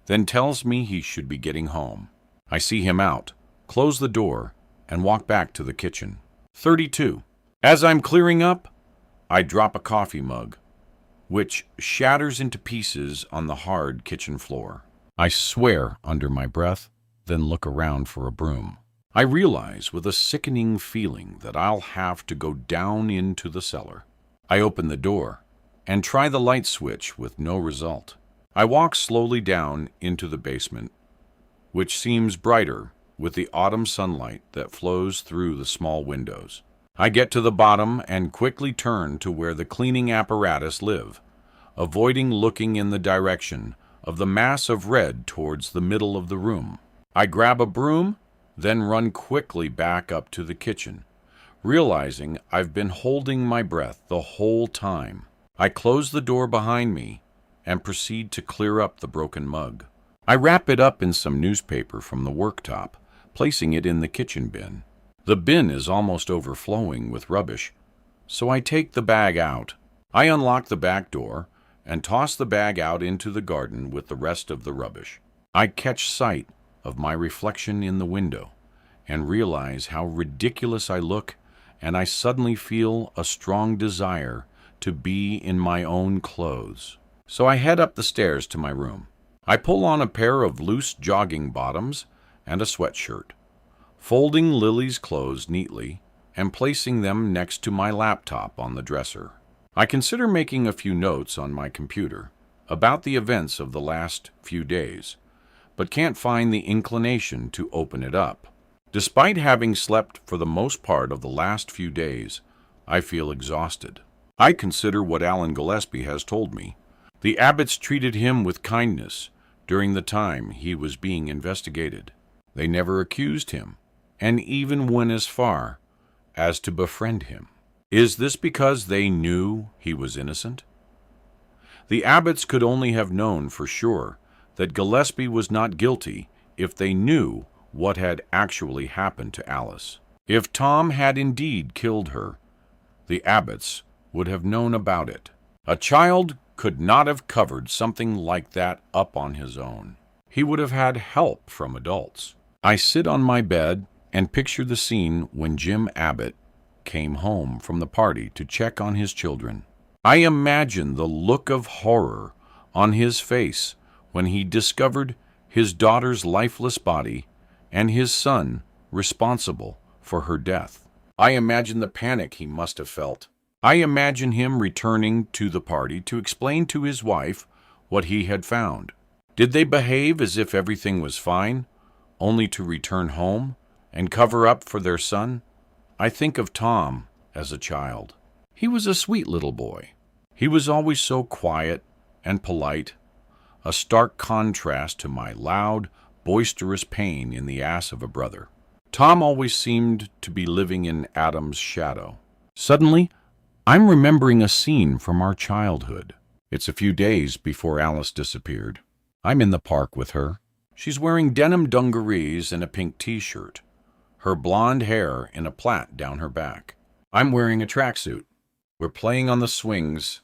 then tells me he should be getting home. I see him out, close the door, and walk back to the kitchen. 32. As I'm clearing up, I drop a coffee mug, which shatters into pieces on the hard kitchen floor. I swear under my breath, then look around for a broom. I realize with a sickening feeling that I'll have to go down into the cellar. I open the door and try the light switch with no result. I walk slowly down into the basement, which seems brighter with the autumn sunlight that flows through the small windows. I get to the bottom and quickly turn to where the cleaning apparatus live, avoiding looking in the direction of the mass of red towards the middle of the room. I grab a broom, then run quickly back up to the kitchen, realizing I've been holding my breath the whole time. I close the door behind me and proceed to clear up the broken mug. I wrap it up in some newspaper from the worktop, placing it in the kitchen bin. The bin is almost overflowing with rubbish, so I take the bag out. I unlock the back door and toss the bag out into the garden with the rest of the rubbish. I catch sight of my reflection in the window and realize how ridiculous I look, and I suddenly feel a strong desire to be in my own clothes. So I head up the stairs to my room. I pull on a pair of loose jogging bottoms and a sweatshirt, folding Lily's clothes neatly and placing them next to my laptop on the dresser. I consider making a few notes on my computer about the events of the last few days, but can't find the inclination to open it up. Despite having slept for the most part of the last few days, I feel exhausted. I consider what Alan Gillespie has told me. The Abbotts treated him with kindness during the time he was being investigated. They never accused him, and even went as far as to befriend him. Is this because they knew he was innocent? The Abbotts could only have known for sure that Gillespie was not guilty if they knew what had actually happened to Alice. If Tom had indeed killed her, the Abbotts would have known about it. A child could not have covered something like that up on his own. He would have had help from adults. I sit on my bed and picture the scene when Jim Abbott came home from the party to check on his children. I imagine the look of horror on his face when he discovered his daughter's lifeless body and his son responsible for her death. I imagine the panic he must have felt. I imagine him returning to the party to explain to his wife what he had found. Did they behave as if everything was fine, only to return home and cover up for their son? I think of Tom as a child. He was a sweet little boy. He was always so quiet and polite, a stark contrast to my loud, boisterous pain in the ass of a brother. Tom always seemed to be living in Adam's shadow. Suddenly, I'm remembering a scene from our childhood. It's a few days before Alice disappeared. I'm in the park with her. She's wearing denim dungarees and a pink t-shirt, her blonde hair in a plait down her back. I'm wearing a tracksuit. We're playing on the swings,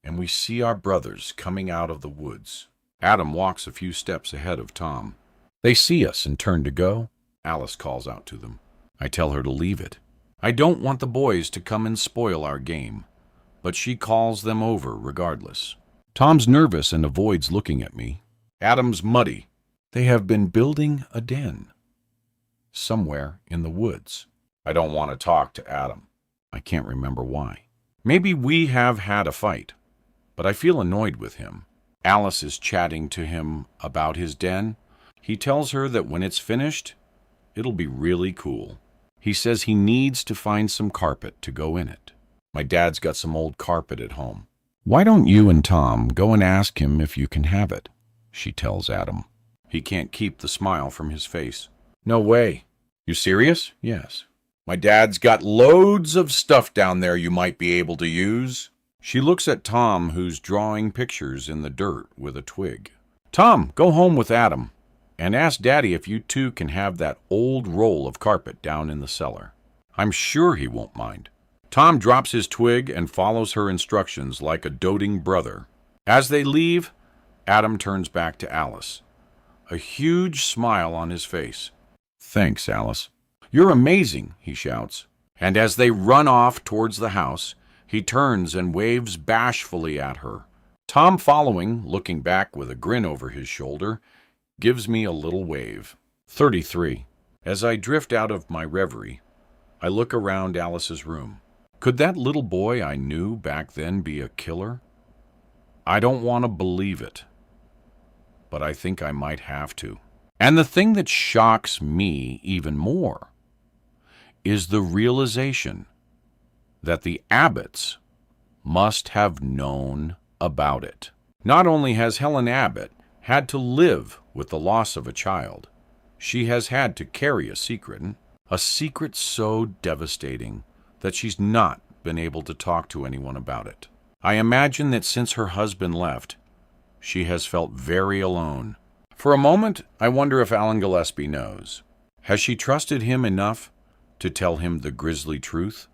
and we see our brothers coming out of the woods. Adam walks a few steps ahead of Tom. They see us and turn to go. Alice calls out to them. I tell her to leave it. I don't want the boys to come and spoil our game, but she calls them over regardless. Tom's nervous and avoids looking at me. Adam's muddy. They have been building a den somewhere in the woods. I don't want to talk to Adam. I can't remember why. Maybe we have had a fight, but I feel annoyed with him. Alice is chatting to him about his den. He tells her that when it's finished, it'll be really cool. He says he needs to find some carpet to go in it. My dad's got some old carpet at home. Why don't you and Tom go and ask him if you can have it, she tells Adam. He can't keep the smile from his face. No way. You serious? Yes. My dad's got loads of stuff down there you might be able to use. She looks at Tom, who's drawing pictures in the dirt with a twig. Tom, go home with Adam and ask Daddy if you two can have that old roll of carpet down in the cellar. I'm sure he won't mind. Tom drops his twig and follows her instructions like a doting brother. As they leave, Adam turns back to Alice, a huge smile on his face. Thanks, Alice. You're amazing, he shouts. And as they run off towards the house, he turns and waves bashfully at her. Tom, following, looking back with a grin over his shoulder, gives me a little wave. 33. As I drift out of my reverie, I look around Alice's room. Could that little boy I knew back then be a killer? I don't want to believe it, but I think I might have to. And the thing that shocks me even more is the realization that the Abbotts must have known about it. Not only has Helen Abbott had to live with the loss of a child, she has had to carry a secret so devastating that she's not been able to talk to anyone about it. I imagine that since her husband left, she has felt very alone. For a moment, I wonder if Alan Gillespie knows. Has she trusted him enough to tell him the grisly truth?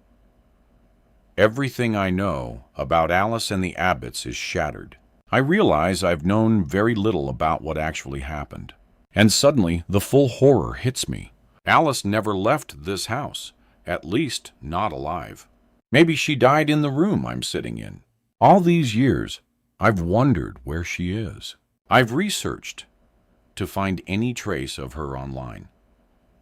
Everything I know about Alice and the Abbotts is shattered. I realize I've known very little about what actually happened. And suddenly, the full horror hits me. Alice never left this house, at least not alive. Maybe she died in the room I'm sitting in. All these years, I've wondered where she is. I've researched to find any trace of her online,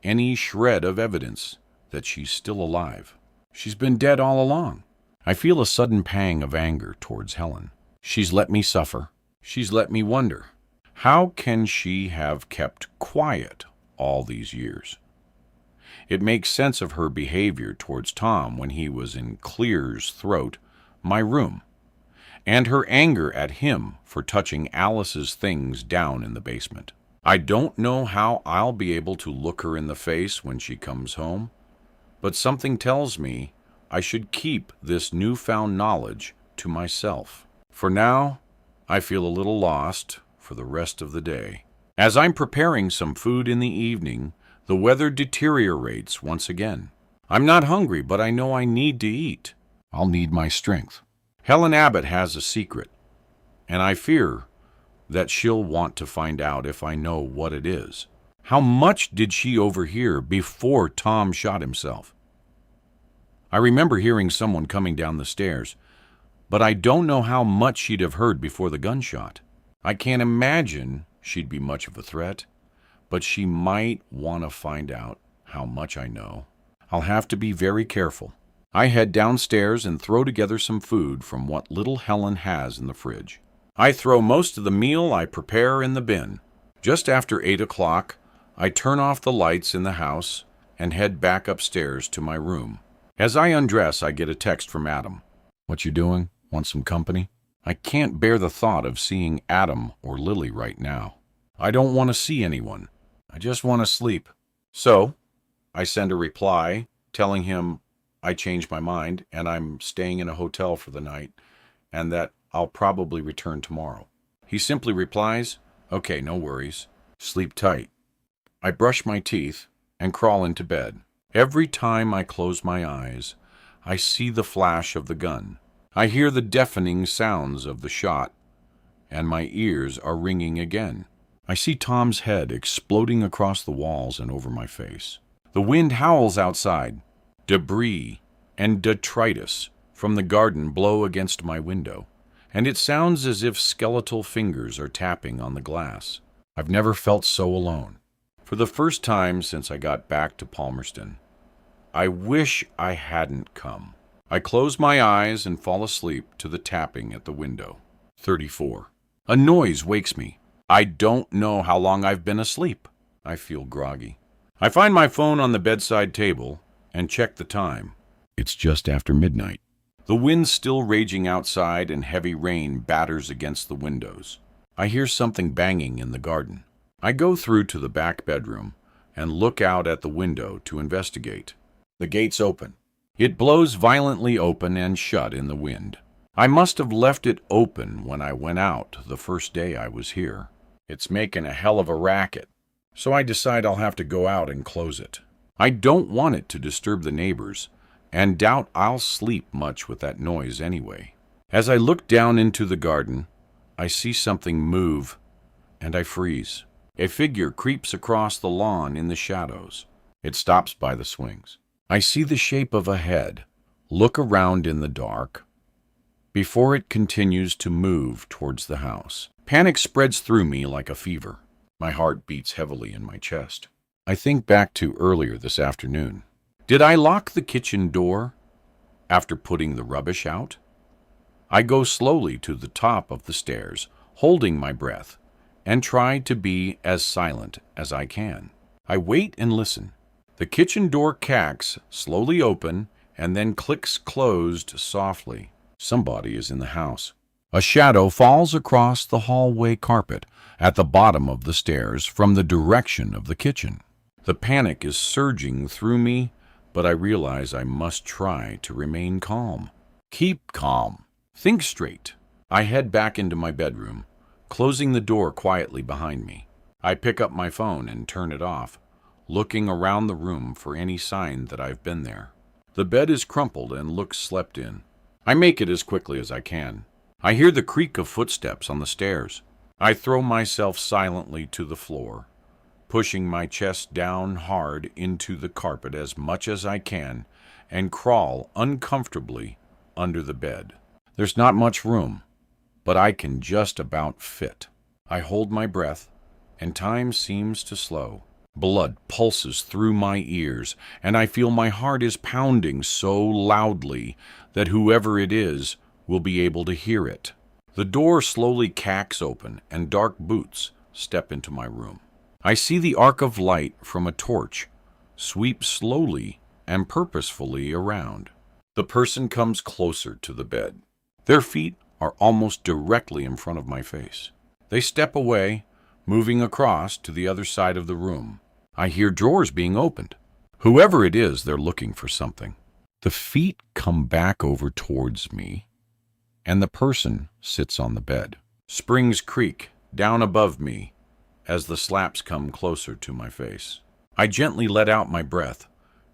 any shred of evidence that she's still alive. She's been dead all along. I feel a sudden pang of anger towards Helen. She's let me suffer. She's let me wonder. How can she have kept quiet all these years? It makes sense of her behavior towards Tom when he was in Clear's throat, my room, and her anger at him for touching Alice's things down in the basement. I don't know how I'll be able to look her in the face when she comes home, but something tells me I should keep this newfound knowledge to myself. For now, I feel a little lost for the rest of the day. As I'm preparing some food in the evening, the weather deteriorates once again. I'm not hungry, but I know I need to eat. I'll need my strength. Helen Abbott has a secret, and I fear that she'll want to find out if I know what it is. How much did she overhear before Tom shot himself? I remember hearing someone coming down the stairs, but I don't know how much she'd have heard before the gunshot. I can't imagine she'd be much of a threat, but she might want to find out how much I know. I'll have to be very careful. I head downstairs and throw together some food from what little Helen has in the fridge. I throw most of the meal I prepare in the bin. Just after 8 o'clock, I turn off the lights in the house and head back upstairs to my room. As I undress, I get a text from Adam. "What you doing? Want some company?" I can't bear the thought of seeing Adam or Lily right now. I don't want to see anyone. I just want to sleep. So, I send a reply telling him I changed my mind and I'm staying in a hotel for the night and that I'll probably return tomorrow. He simply replies, "Okay, no worries. Sleep tight." I brush my teeth and crawl into bed. Every time I close my eyes, I see the flash of the gun. I hear the deafening sounds of the shot, and my ears are ringing again. I see Tom's head exploding across the walls and over my face. The wind howls outside. Debris and detritus from the garden blow against my window, and it sounds as if skeletal fingers are tapping on the glass. I've never felt so alone. For the first time since I got back to Palmerston, I wish I hadn't come. I close my eyes and fall asleep to the tapping at the window. 34. A noise wakes me. I don't know how long I've been asleep. I feel groggy. I find my phone on the bedside table and check the time. It's just after midnight. The wind's still raging outside and heavy rain batters against the windows. I hear something banging in the garden. I go through to the back bedroom and look out at the window to investigate. The gate's open. It blows violently open and shut in the wind. I must have left it open when I went out the first day I was here. It's making a hell of a racket, so I decide I'll have to go out and close it. I don't want it to disturb the neighbors, and doubt I'll sleep much with that noise anyway. As I look down into the garden, I see something move, and I freeze. A figure creeps across the lawn in the shadows. It stops by the swings. I see the shape of a head look around in the dark before it continues to move towards the house. Panic spreads through me like a fever. My heart beats heavily in my chest. I think back to earlier this afternoon. Did I lock the kitchen door after putting the rubbish out? I go slowly to the top of the stairs, holding my breath, and try to be as silent as I can. I wait and listen. The kitchen door cracks slowly open and then clicks closed softly. Somebody is in the house. A shadow falls across the hallway carpet at the bottom of the stairs from the direction of the kitchen. The panic is surging through me, but I realize I must try to remain calm. Keep calm. Think straight. I head back into my bedroom, closing the door quietly behind me. I pick up my phone and turn it off, looking around the room for any sign that I've been there. The bed is crumpled and looks slept in. I make it as quickly as I can. I hear the creak of footsteps on the stairs. I throw myself silently to the floor, pushing my chest down hard into the carpet as much as I can, and crawl uncomfortably under the bed. There's not much room, but I can just about fit. I hold my breath, and time seems to slow. Blood pulses through my ears, and I feel my heart is pounding so loudly that whoever it is will be able to hear it. The door slowly cracks open, and dark boots step into my room. I see the arc of light from a torch sweep slowly and purposefully around. The person comes closer to the bed. Their feet are almost directly in front of my face. They step away, moving across to the other side of the room. I hear drawers being opened. Whoever it is, they're looking for something. The feet come back over towards me, and the person sits on the bed. Springs creak down above me as the slaps come closer to my face. I gently let out my breath,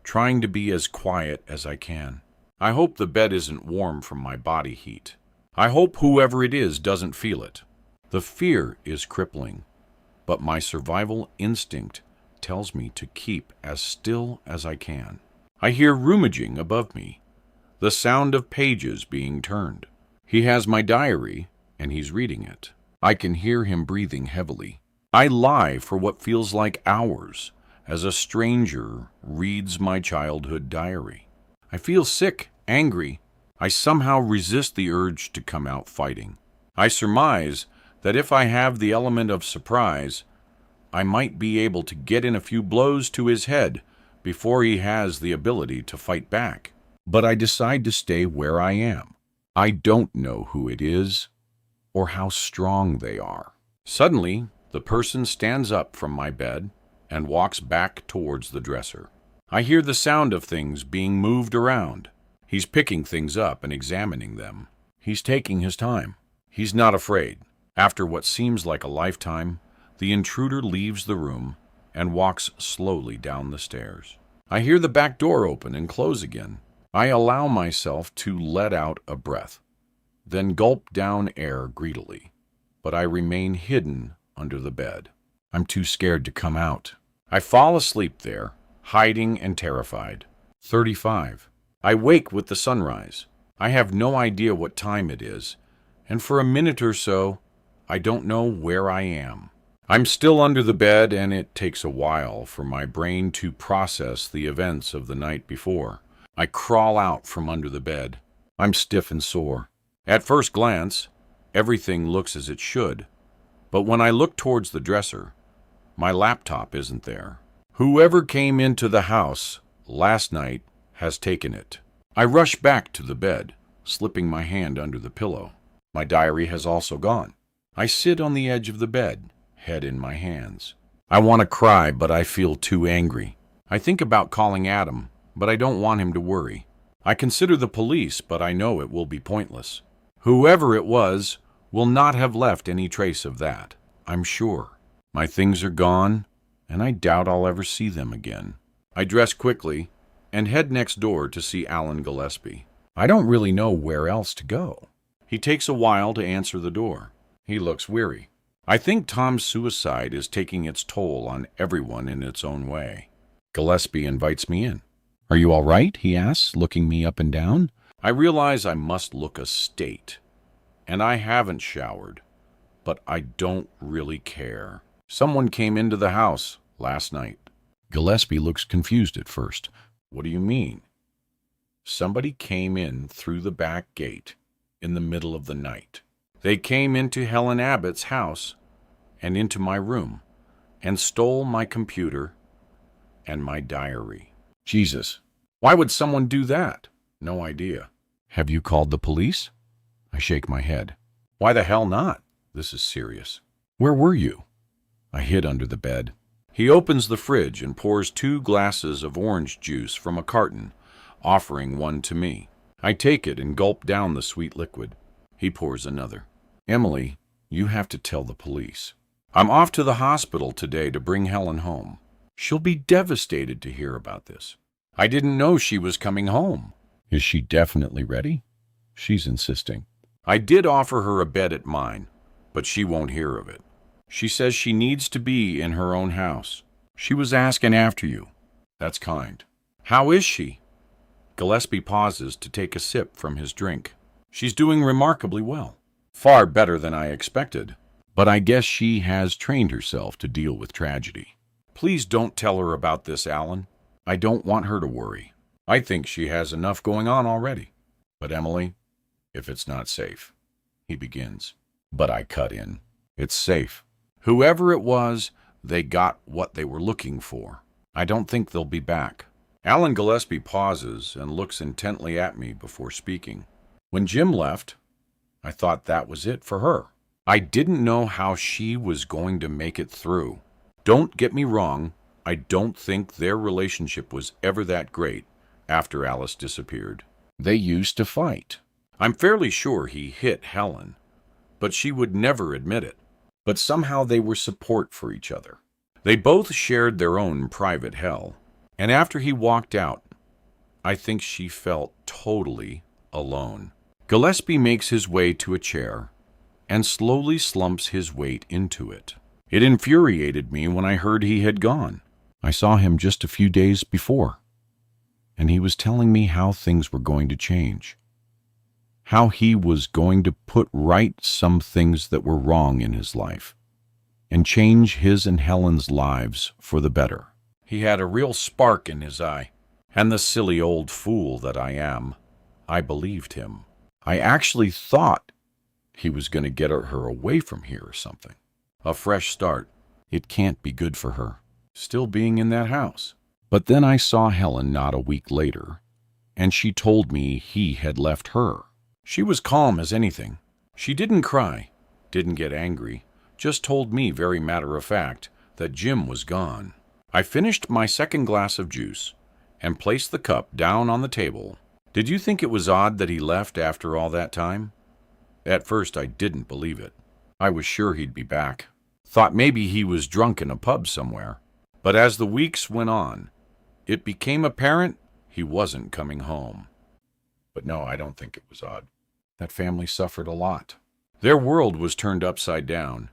trying to be as quiet as I can. I hope the bed isn't warm from my body heat. I hope whoever it is doesn't feel it. The fear is crippling, but my survival instinct tells me to keep as still as I can. I hear rummaging above me, the sound of pages being turned. He has my diary, and he's reading it. I can hear him breathing heavily. I lie for what feels like hours as a stranger reads my childhood diary. I feel sick, angry. I somehow resist the urge to come out fighting. I surmise that if I have the element of surprise, I might be able to get in a few blows to his head before he has the ability to fight back. But I decide to stay where I am. I don't know who it is or how strong they are. Suddenly, the person stands up from my bed and walks back towards the dresser. I hear the sound of things being moved around. He's picking things up and examining them. He's taking his time. He's not afraid. After what seems like a lifetime, the intruder leaves the room and walks slowly down the stairs. I hear the back door open and close again. I allow myself to let out a breath, then gulp down air greedily, but I remain hidden under the bed. I'm too scared to come out. I fall asleep there, hiding and terrified. 35. I wake with the sunrise. I have no idea what time it is, and for a minute or so, I don't know where I am. I'm still under the bed, and it takes a while for my brain to process the events of the night before. I crawl out from under the bed. I'm stiff and sore. At first glance, everything looks as it should, but when I look towards the dresser, my laptop isn't there. Whoever came into the house last night has taken it. I rush back to the bed, slipping my hand under the pillow. My diary has also gone. I sit on the edge of the bed, head in my hands. I want to cry, but I feel too angry. I think about calling Adam, but I don't want him to worry. I consider the police, but I know it will be pointless. Whoever it was will not have left any trace of that, I'm sure. My things are gone, and I doubt I'll ever see them again. I dress quickly and head next door to see Alan Gillespie. I don't really know where else to go. He takes a while to answer the door. He looks weary. I think Tom's suicide is taking its toll on everyone in its own way. Gillespie invites me in. Are you all right? He asks, looking me up and down. I realize I must look a state, and I haven't showered, but I don't really care. Someone came into the house last night. Gillespie looks confused at first. What do you mean? Somebody came in through the back gate in the middle of the night. They came into Helen Abbott's house and into my room and stole my computer and my diary. Jesus, why would someone do that? No idea. Have you called the police? I shake my head. Why the hell not? This is serious. Where were you? I hid under the bed. He opens the fridge and pours 2 glasses of orange juice from a carton, offering one to me. I take it and gulp down the sweet liquid. He pours another. Emily, you have to tell the police. I'm off to the hospital today to bring Helen home. She'll be devastated to hear about this. I didn't know she was coming home. Is she definitely ready? She's insisting. I did offer her a bed at mine, but she won't hear of it. She says she needs to be in her own house. She was asking after you. That's kind. How is she? Gillespie pauses to take a sip from his drink. She's doing remarkably well. Far better than I expected. But I guess she has trained herself to deal with tragedy. Please don't tell her about this, Alan. I don't want her to worry. I think she has enough going on already. But Emily, if it's not safe, he begins. But I cut in. It's safe. Whoever it was, they got what they were looking for. I don't think they'll be back. Alan Gillespie pauses and looks intently at me before speaking. When Jim left, I thought that was it for her. I didn't know how she was going to make it through. Don't get me wrong, I don't think their relationship was ever that great after Alice disappeared. They used to fight. I'm fairly sure he hit Helen, but she would never admit it. But somehow they were support for each other. They both shared their own private hell. And after he walked out, I think she felt totally alone. Gillespie makes his way to a chair and slowly slumps his weight into it. It infuriated me when I heard he had gone. I saw him just a few days before, and he was telling me how things were going to change. How he was going to put right some things that were wrong in his life and change his and Helen's lives for the better. He had a real spark in his eye, and the silly old fool that I am, I believed him. I actually thought he was going to get her away from here or something. A fresh start. It can't be good for her, still being in that house. But then I saw Helen not a week later, and she told me he had left her. She was calm as anything. She didn't cry, didn't get angry, just told me very matter-of-fact that Jim was gone. I finished my second glass of juice and placed the cup down on the table. Did you think it was odd that he left after all that time? At first I didn't believe it. I was sure he'd be back. Thought maybe he was drunk in a pub somewhere. But as the weeks went on, it became apparent he wasn't coming home. But no, I don't think it was odd. That family suffered a lot. Their world was turned upside down,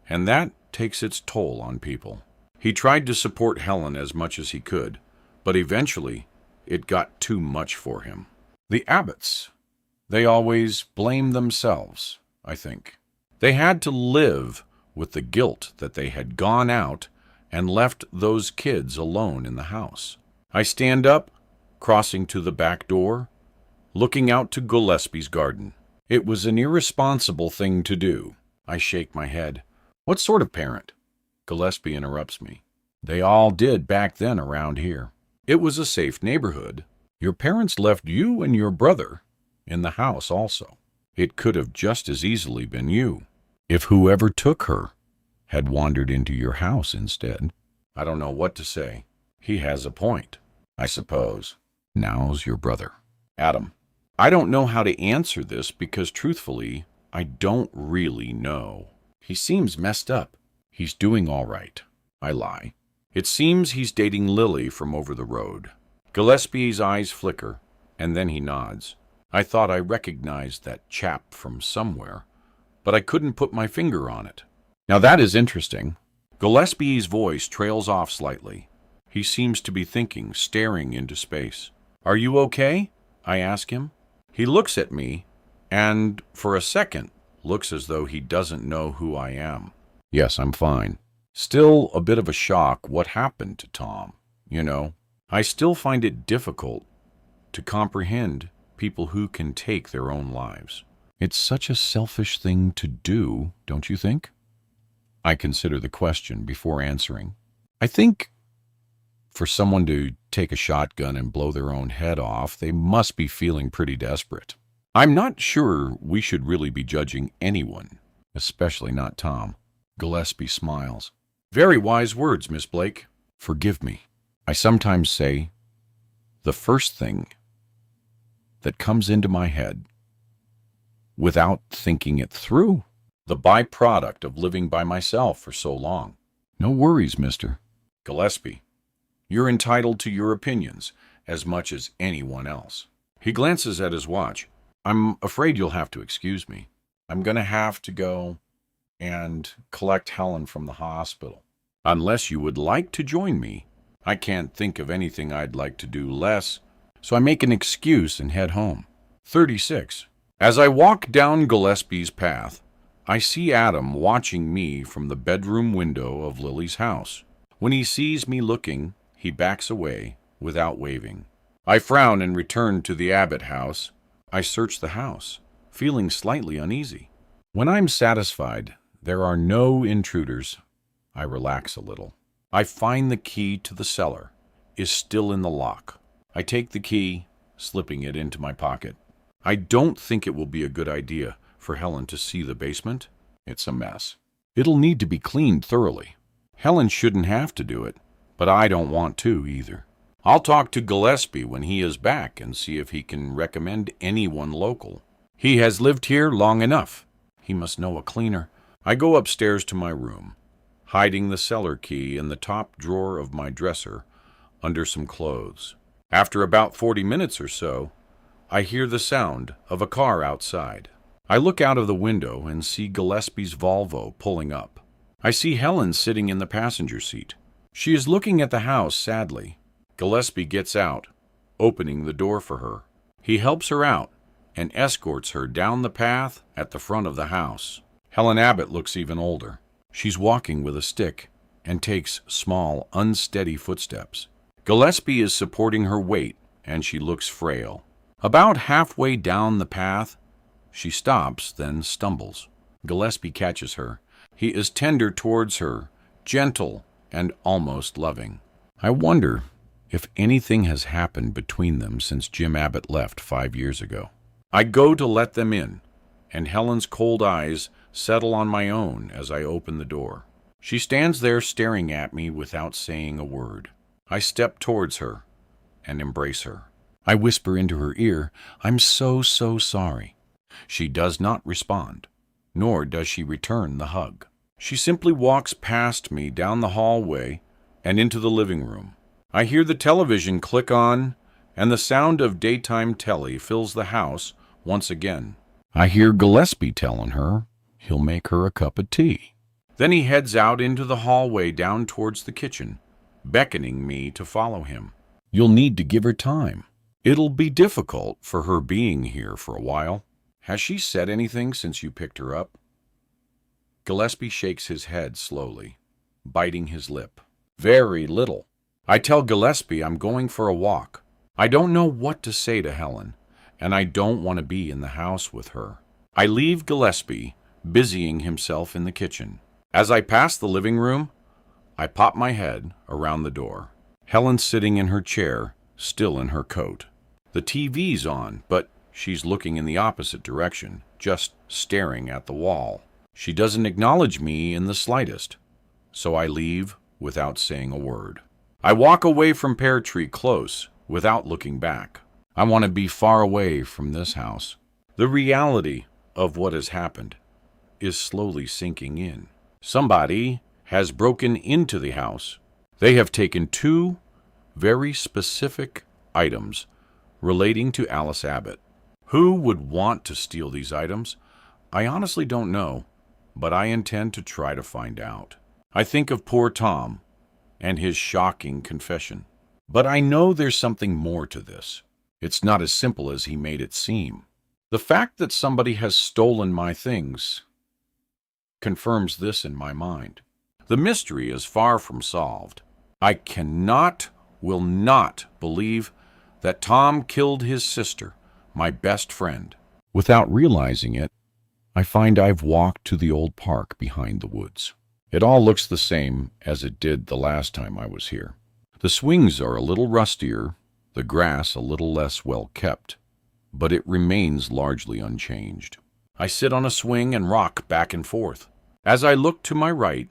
and that takes its toll on people. He tried to support Helen as much as he could, but eventually it got too much for him. The Abbotts, they always blamed themselves, I think. They had to live with the guilt that they had gone out and left those kids alone in the house. I stand up, crossing to the back door, looking out to Gillespie's garden. It was an irresponsible thing to do. I shake my head. What sort of parent? Gillespie interrupts me. They all did back then around here. It was a safe neighborhood. Your parents left you and your brother in the house also. It could have just as easily been you, if whoever took her had wandered into your house instead. I don't know what to say. He has a point, I suppose. Now's your brother. Adam. I don't know how to answer this because, truthfully, I don't really know. He seems messed up. He's doing all right. I lie. It seems he's dating Lily from over the road. Gillespie's eyes flicker, and then he nods. I thought I recognized that chap from somewhere, but I couldn't put my finger on it. Now that is interesting. Gillespie's voice trails off slightly. He seems to be thinking, staring into space. Are you okay? I ask him. He looks at me, and for a second, looks as though he doesn't know who I am. Yes, I'm fine. Still a bit of a shock what happened to Tom, you know. I still find it difficult to comprehend people who can take their own lives. It's such a selfish thing to do, don't you think? I consider the question before answering. I think for someone to take a shotgun and blow their own head off, they must be feeling pretty desperate. I'm not sure we should really be judging anyone, especially not Tom. Gillespie smiles. Very wise words, Miss Blake. Forgive me. I sometimes say the first thing that comes into my head without thinking it through. The byproduct of living by myself for so long. No worries, mister. Gillespie, you're entitled to your opinions as much as anyone else. He glances at his watch. I'm afraid you'll have to excuse me. I'm going to have to go and collect Helen from the hospital. Unless you would like to join me. I can't think of anything I'd like to do less, so I make an excuse and head home. 36. As I walk down Gillespie's path, I see Adam watching me from the bedroom window of Lily's house. When he sees me looking, he backs away without waving. I frown and return to the Abbott house. I search the house, feeling slightly uneasy. When I'm satisfied there are no intruders, I relax a little. I find the key to the cellar is still in the lock. I take the key, slipping it into my pocket. I don't think it will be a good idea for Helen to see the basement. It's a mess. It'll need to be cleaned thoroughly. Helen shouldn't have to do it, but I don't want to either. I'll talk to Gillespie when he is back and see if he can recommend anyone local. He has lived here long enough. He must know a cleaner. I go upstairs to my room, hiding the cellar key in the top drawer of my dresser under some clothes. After about 40 minutes or so, I hear the sound of a car outside. I look out of the window and see Gillespie's Volvo pulling up. I see Helen sitting in the passenger seat. She is looking at the house sadly. Gillespie gets out, opening the door for her. He helps her out and escorts her down the path at the front of the house. Helen Abbott looks even older. She's walking with a stick and takes small, unsteady footsteps. Gillespie is supporting her weight, and she looks frail. About halfway down the path, she stops, then stumbles. Gillespie catches her. He is tender towards her, gentle and almost loving. I wonder if anything has happened between them since Jim Abbott left 5 years ago. I go to let them in, and Helen's cold eyes settle on my own as I open the door. She stands there staring at me without saying a word. I step towards her and embrace her. I whisper into her ear, "I'm so sorry." She does not respond, nor does she return the hug. She simply walks past me down the hallway and into the living room. I hear the television click on, and the sound of daytime telly fills the house once again. I hear Gillespie telling her he'll make her a cup of tea. Then he heads out into the hallway down towards the kitchen, beckoning me to follow him. You'll need to give her time. It'll be difficult for her being here for a while. Has she said anything since you picked her up? Gillespie shakes his head slowly, biting his lip. Very little. I tell Gillespie I'm going for a walk. I don't know what to say to Helen, and I don't want to be in the house with her. I leave Gillespie busying himself in the kitchen. As I pass the living room, I pop my head around the door. Helen's sitting in her chair, still in her coat. The TV's on, but she's looking in the opposite direction, just staring at the wall. She doesn't acknowledge me in the slightest, so I leave without saying a word. I walk away from Pear Tree Close without looking back. I want to be far away from this house. The reality of what has happened is slowly sinking in. Somebody has broken into the house. They have taken 2 very specific items relating to Alice Abbott. Who would want to steal these items? I honestly don't know, but I intend to try to find out. I think of poor Tom and his shocking confession. But I know there's something more to this. It's not as simple as he made it seem. The fact that somebody has stolen my things confirms this in my mind. The mystery is far from solved. I will not believe that Tom killed his sister, my best friend. Without realizing it, I find I've walked to the old park behind the woods. It all looks the same as it did the last time I was here. The swings are a little rustier, the grass a little less well kept, but it remains largely unchanged. I sit on a swing and rock back and forth. As I look to my right,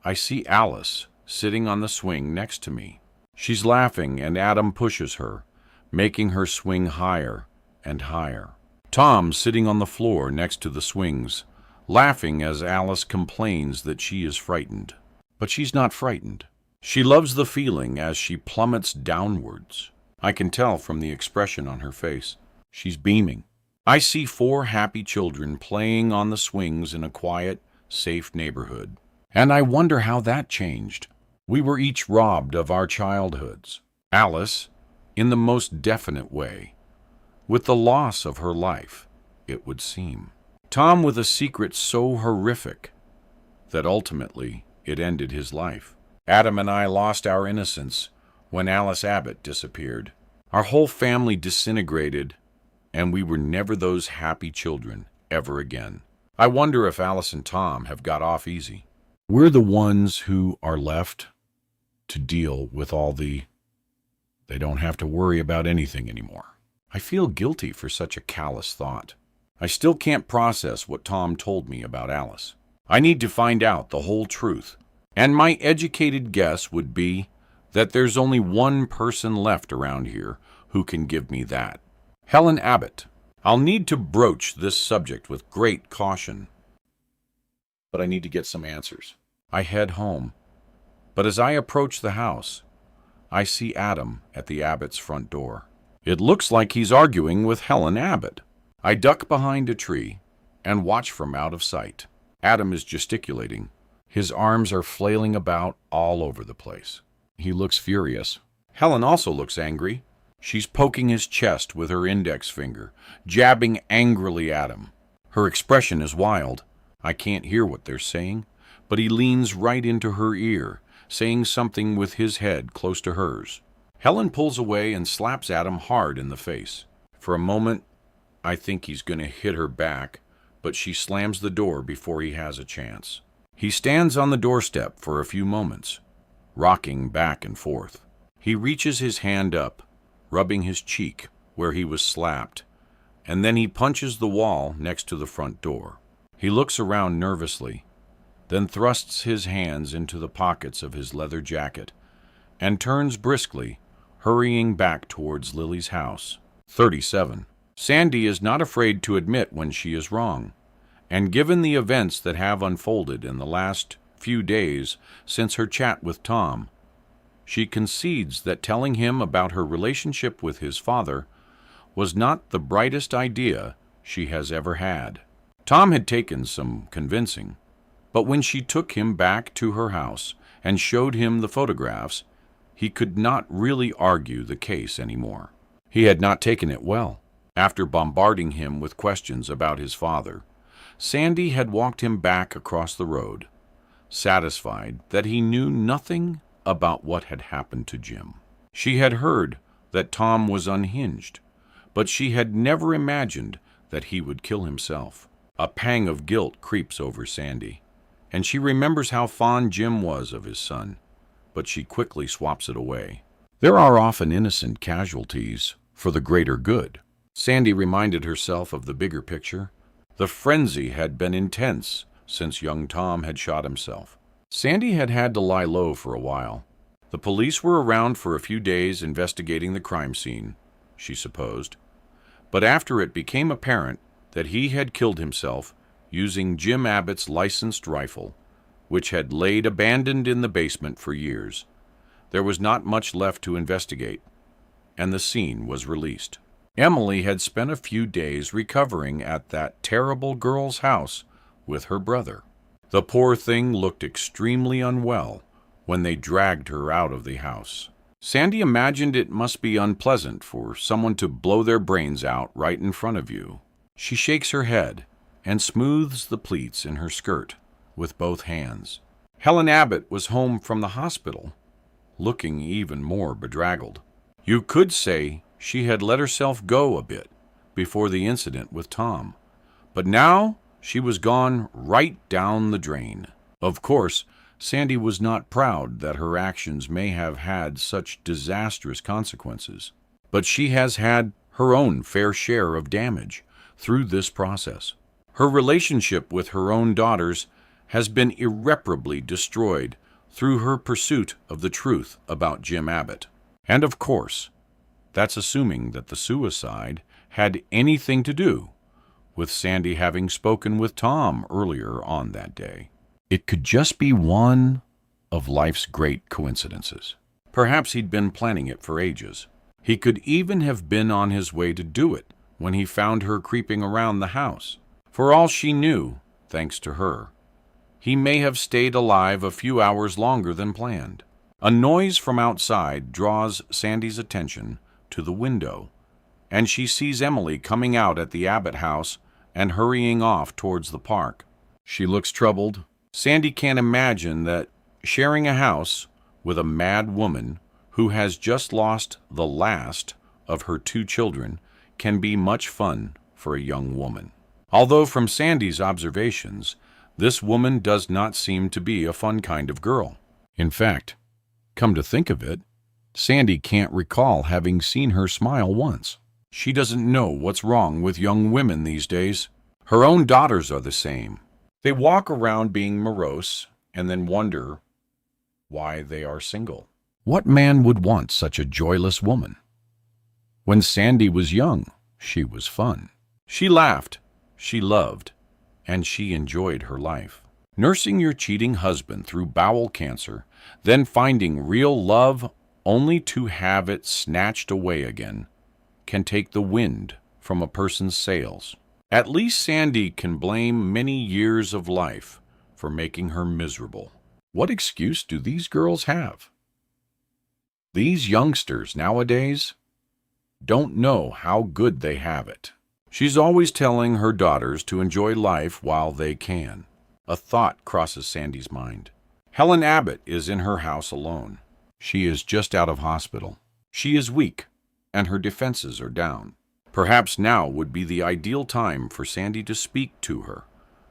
I see Alice sitting on the swing next to me. She's laughing, and Adam pushes her, making her swing higher and higher. Tom's sitting on the floor next to the swings, laughing as Alice complains that she is frightened. But she's not frightened. She loves the feeling as she plummets downwards. I can tell from the expression on her face. She's beaming. I see 4 happy children playing on the swings in a quiet, safe neighborhood. And I wonder how that changed. We were each robbed of our childhoods. Alice, in the most definite way, with the loss of her life, it would seem. Tom with a secret so horrific that ultimately it ended his life. Adam and I lost our innocence when Alice Abbott disappeared. Our whole family disintegrated, and we were never those happy children ever again. I wonder if Alice and Tom have got off easy. We're the ones who are left to deal with all they don't have to worry about anything anymore. I feel guilty for such a callous thought. I still can't process what Tom told me about Alice. I need to find out the whole truth, and my educated guess would be that there's only one person left around here who can give me that. Helen Abbott. I'll need to broach this subject with great caution, but I need to get some answers. I head home, but as I approach the house, I see Adam at the Abbott's front door. It looks like he's arguing with Helen Abbott. I duck behind a tree and watch from out of sight. Adam is gesticulating. His arms are flailing about all over the place. He looks furious. Helen also looks angry. She's poking his chest with her index finger, jabbing angrily at him. Her expression is wild. I can't hear what they're saying, but he leans right into her ear, saying something with his head close to hers. Helen pulls away and slaps Adam hard in the face. For a moment, I think he's going to hit her back, but she slams the door before he has a chance. He stands on the doorstep for a few moments, rocking back and forth. He reaches his hand up, rubbing his cheek where he was slapped, and then he punches the wall next to the front door. He looks around nervously, then thrusts his hands into the pockets of his leather jacket and turns briskly, hurrying back towards Lily's house. 37. Sandy is not afraid to admit when she is wrong, and given the events that have unfolded in the last few days since her chat with Tom, she concedes that telling him about her relationship with his father was not the brightest idea she has ever had. Tom had taken some convincing, but when she took him back to her house and showed him the photographs, he could not really argue the case anymore. He had not taken it well. After bombarding him with questions about his father, Sandy had walked him back across the road, satisfied that he knew nothing about what had happened to Jim. She had heard that Tom was unhinged, but she had never imagined that he would kill himself. A pang of guilt creeps over Sandy, and she remembers how fond Jim was of his son, but she quickly swaps it away. There are often innocent casualties for the greater good. Sandy reminded herself of the bigger picture. The frenzy had been intense since young Tom had shot himself. Sandy had had to lie low for a while. The police were around for a few days investigating the crime scene, she supposed. But after it became apparent that he had killed himself using Jim Abbott's licensed rifle, which had laid abandoned in the basement for years, there was not much left to investigate, and the scene was released. Emily had spent a few days recovering at that terrible girl's house with her brother. The poor thing looked extremely unwell when they dragged her out of the house. Sandy imagined it must be unpleasant for someone to blow their brains out right in front of you. She shakes her head and smooths the pleats in her skirt with both hands. Helen Abbott was home from the hospital, looking even more bedraggled. You could say she had let herself go a bit before the incident with Tom, but now she was gone right down the drain. Of course, Sandy was not proud that her actions may have had such disastrous consequences, but she has had her own fair share of damage through this process. Her relationship with her own daughters has been irreparably destroyed through her pursuit of the truth about Jim Abbott. And of course, that's assuming that the suicide had anything to do with Sandy having spoken with Tom earlier on that day. It could just be one of life's great coincidences. Perhaps he'd been planning it for ages. He could even have been on his way to do it when he found her creeping around the house. For all she knew, thanks to her, he may have stayed alive a few hours longer than planned. A noise from outside draws Sandy's attention to the window, and she sees Emily coming out at the Abbott house and hurrying off towards the park. She looks troubled. Sandy can't imagine that sharing a house with a mad woman who has just lost the last of her 2 children can be much fun for a young woman. Although from Sandy's observations, this woman does not seem to be a fun kind of girl. In fact, come to think of it, Sandy can't recall having seen her smile once. She doesn't know what's wrong with young women these days. Her own daughters are the same. They walk around being morose and then wonder why they are single. What man would want such a joyless woman? When Sandy was young, she was fun. She laughed, she loved, and she enjoyed her life. Nursing your cheating husband through bowel cancer, then finding real love only to have it snatched away again, can take the wind from a person's sails. At least Sandy can blame many years of life for making her miserable. What excuse do these girls have? These youngsters nowadays don't know how good they have it. She's always telling her daughters to enjoy life while they can. A thought crosses Sandy's mind. Helen Abbott is in her house alone. She is just out of hospital. She is weak, and her defenses are down. Perhaps now would be the ideal time for Sandy to speak to her,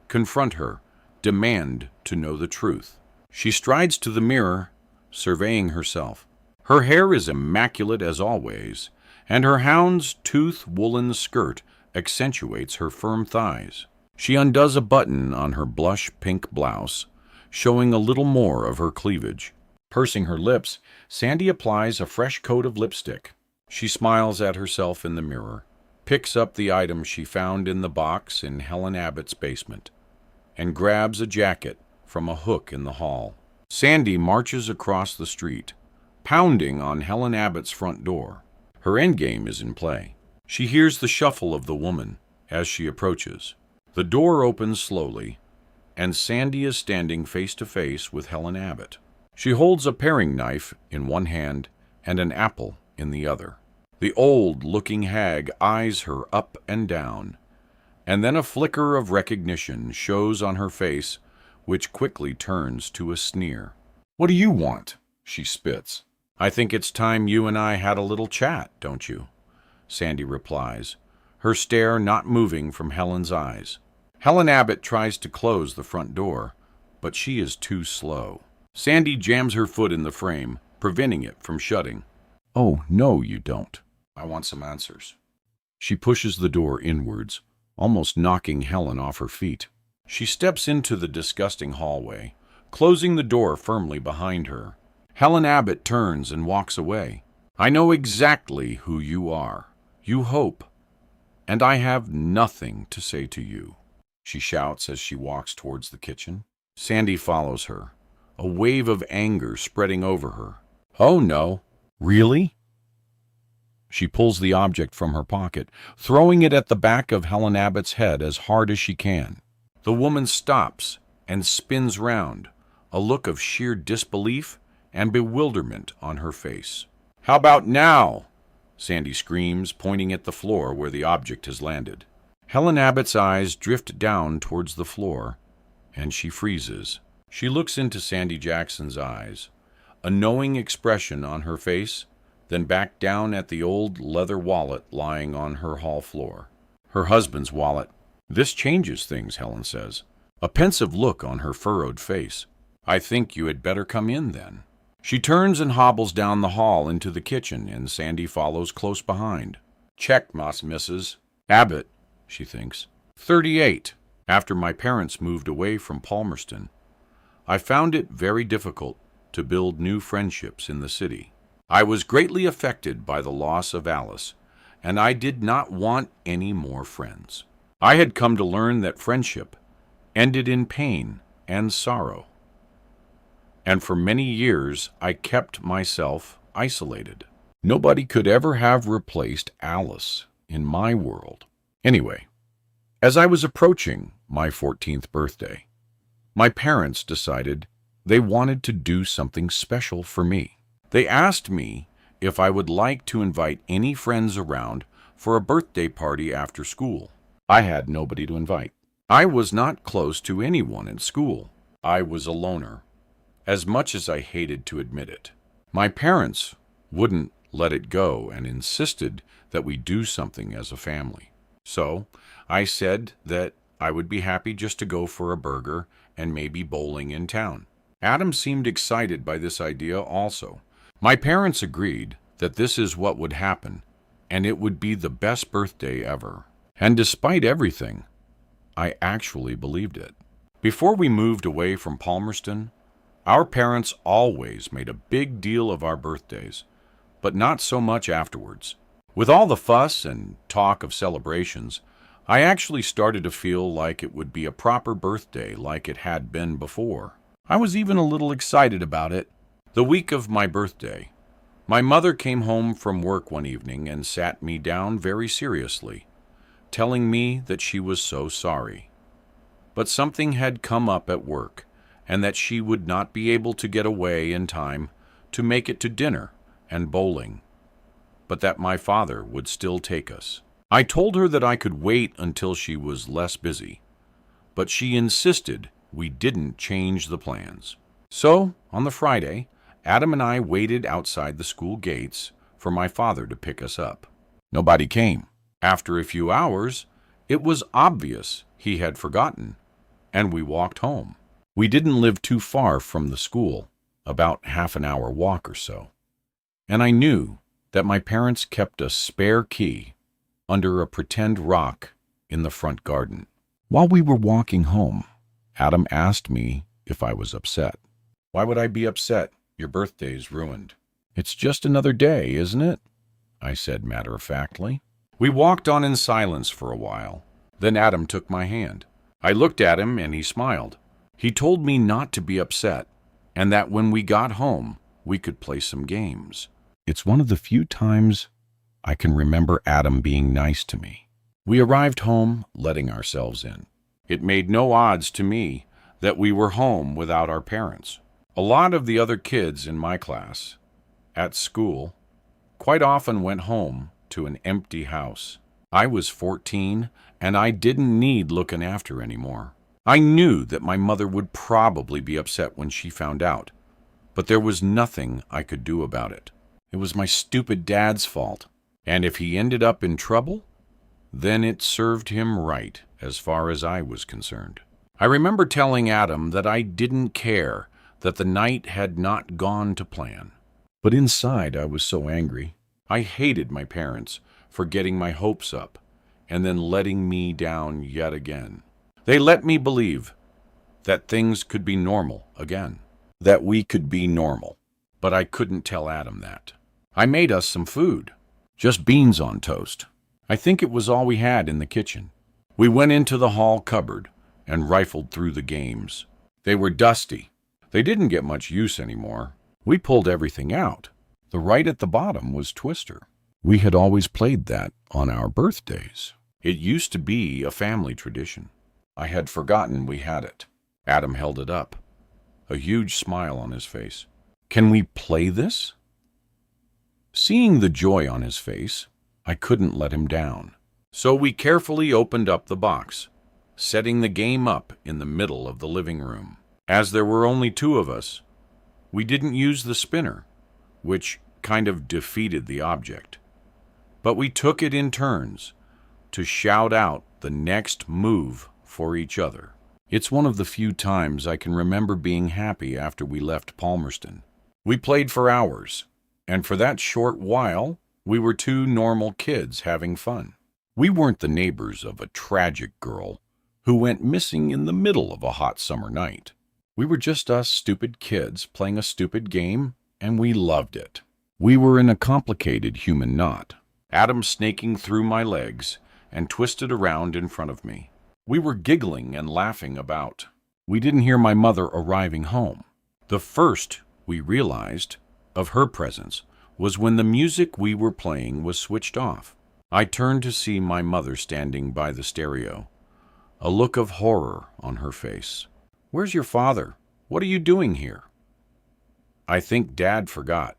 confront her, demand to know the truth. She strides to the mirror, surveying herself. Her hair is immaculate as always, and her hound's tooth woolen skirt accentuates her firm thighs. She undoes a button on her blush pink blouse, showing a little more of her cleavage. Pursing her lips, Sandy applies a fresh coat of lipstick. She smiles at herself in the mirror, picks up the item she found in the box in Helen Abbott's basement, and grabs a jacket from a hook in the hall. Sandy marches across the street, pounding on Helen Abbott's front door. Her endgame is in play. She hears the shuffle of the woman as she approaches. The door opens slowly, and Sandy is standing face to face with Helen Abbott. She holds a paring knife in one hand and an apple in the other. The old-looking hag eyes her up and down, and then a flicker of recognition shows on her face, which quickly turns to a sneer. "What do you want?" she spits. "I think it's time you and I had a little chat, don't you?" Sandy replies, her stare not moving from Helen's eyes. Helen Abbott tries to close the front door, but she is too slow. Sandy jams her foot in the frame, preventing it from shutting. "Oh, no, you don't. I want some answers." She pushes the door inwards, almost knocking Helen off her feet. She steps into the disgusting hallway, closing the door firmly behind her. Helen Abbott turns and walks away. "I know exactly who you are. You hope, and I have nothing to say to you," she shouts as she walks towards the kitchen. Sandy follows her, a wave of anger spreading over her. "Oh, no. Really?" She pulls the object from her pocket, throwing it at the back of Helen Abbott's head as hard as she can. The woman stops and spins round, a look of sheer disbelief and bewilderment on her face. "How about now?" Sandy screams, pointing at the floor where the object has landed. Helen Abbott's eyes drift down towards the floor, and she freezes. She looks into Sandy Jackson's eyes, a knowing expression on her face, then back down at the old leather wallet lying on her hall floor. Her husband's wallet. This changes things, Helen says, a pensive look on her furrowed face. I think you had better come in then. She turns and hobbles down the hall into the kitchen, and Sandy follows close behind. Check, Missus Abbott, she thinks. 38. After my parents moved away from Palmerston, I found it very difficult to build new friendships in the city. I was greatly affected by the loss of Alice, and I did not want any more friends. I had come to learn that friendship ended in pain and sorrow, and for many years I kept myself isolated. Nobody could ever have replaced Alice in my world. Anyway, as I was approaching my 14th birthday, my parents decided they wanted to do something special for me. They asked me if I would like to invite any friends around for a birthday party after school. I had nobody to invite. I was not close to anyone in school. I was a loner, as much as I hated to admit it. My parents wouldn't let it go and insisted that we do something as a family. So I said that I would be happy just to go for a burger and maybe bowling in town. Adam seemed excited by this idea also. My parents agreed that this is what would happen, and it would be the best birthday ever. And despite everything, I actually believed it. Before we moved away from Palmerston, our parents always made a big deal of our birthdays, but not so much afterwards. With all the fuss and talk of celebrations, I actually started to feel like it would be a proper birthday like it had been before. I was even a little excited about it. The week of my birthday, my mother came home from work one evening and sat me down very seriously, telling me that she was so sorry. But something had come up at work, and that she would not be able to get away in time to make it to dinner and bowling, but that my father would still take us. I told her that I could wait until she was less busy, but she insisted we didn't change the plans. So, on the Friday, Adam and I waited outside the school gates for my father to pick us up. Nobody came. After a few hours, it was obvious he had forgotten, and we walked home. We didn't live too far from the school, about half an hour walk or so, and I knew that my parents kept a spare key under a pretend rock in the front garden. While we were walking home, Adam asked me if I was upset. Why would I be upset? Your birthday's ruined. It's just another day, isn't it? I said matter-of-factly. We walked on in silence for a while. Then Adam took my hand. I looked at him and he smiled. He told me not to be upset, and that when we got home, we could play some games. It's one of the few times I can remember Adam being nice to me. We arrived home, letting ourselves in. It made no odds to me that we were home without our parents. A lot of the other kids in my class, at school, quite often went home to an empty house. I was 14, and I didn't need looking after anymore. I knew that my mother would probably be upset when she found out, but there was nothing I could do about it. It was my stupid dad's fault, and if he ended up in trouble, then it served him right as far as I was concerned. I remember telling Adam that I didn't care that the night had not gone to plan, but inside I was so angry. I hated my parents for getting my hopes up and then letting me down yet again. They let me believe that things could be normal again, that we could be normal, but I couldn't tell Adam that. I made us some food, just beans on toast. I think it was all we had in the kitchen. We went into the hall cupboard and rifled through the games. They were dusty. They didn't get much use anymore. We pulled everything out. The right at the bottom was Twister. We had always played that on our birthdays. It used to be a family tradition. I had forgotten we had it. Adam held it up, a huge smile on his face. Can we play this? Seeing the joy on his face, I couldn't let him down. So we carefully opened up the box, setting the game up in the middle of the living room. As there were only two of us, we didn't use the spinner, which kind of defeated the object. But we took it in turns to shout out the next move for each other. It's one of the few times I can remember being happy after we left Palmerston. We played for hours, and for that short while, we were two normal kids having fun. We weren't the neighbors of a tragic girl who went missing in the middle of a hot summer night. We were just us stupid kids playing a stupid game, and we loved it. We were in a complicated human knot, Adam snaking through my legs and twisted around in front of me. We were giggling and laughing about. We didn't hear my mother arriving home. The first we realized of her presence was when the music we were playing was switched off. I turned to see my mother standing by the stereo, a look of horror on her face. "Where's your father? What are you doing here?" "I think Dad forgot,"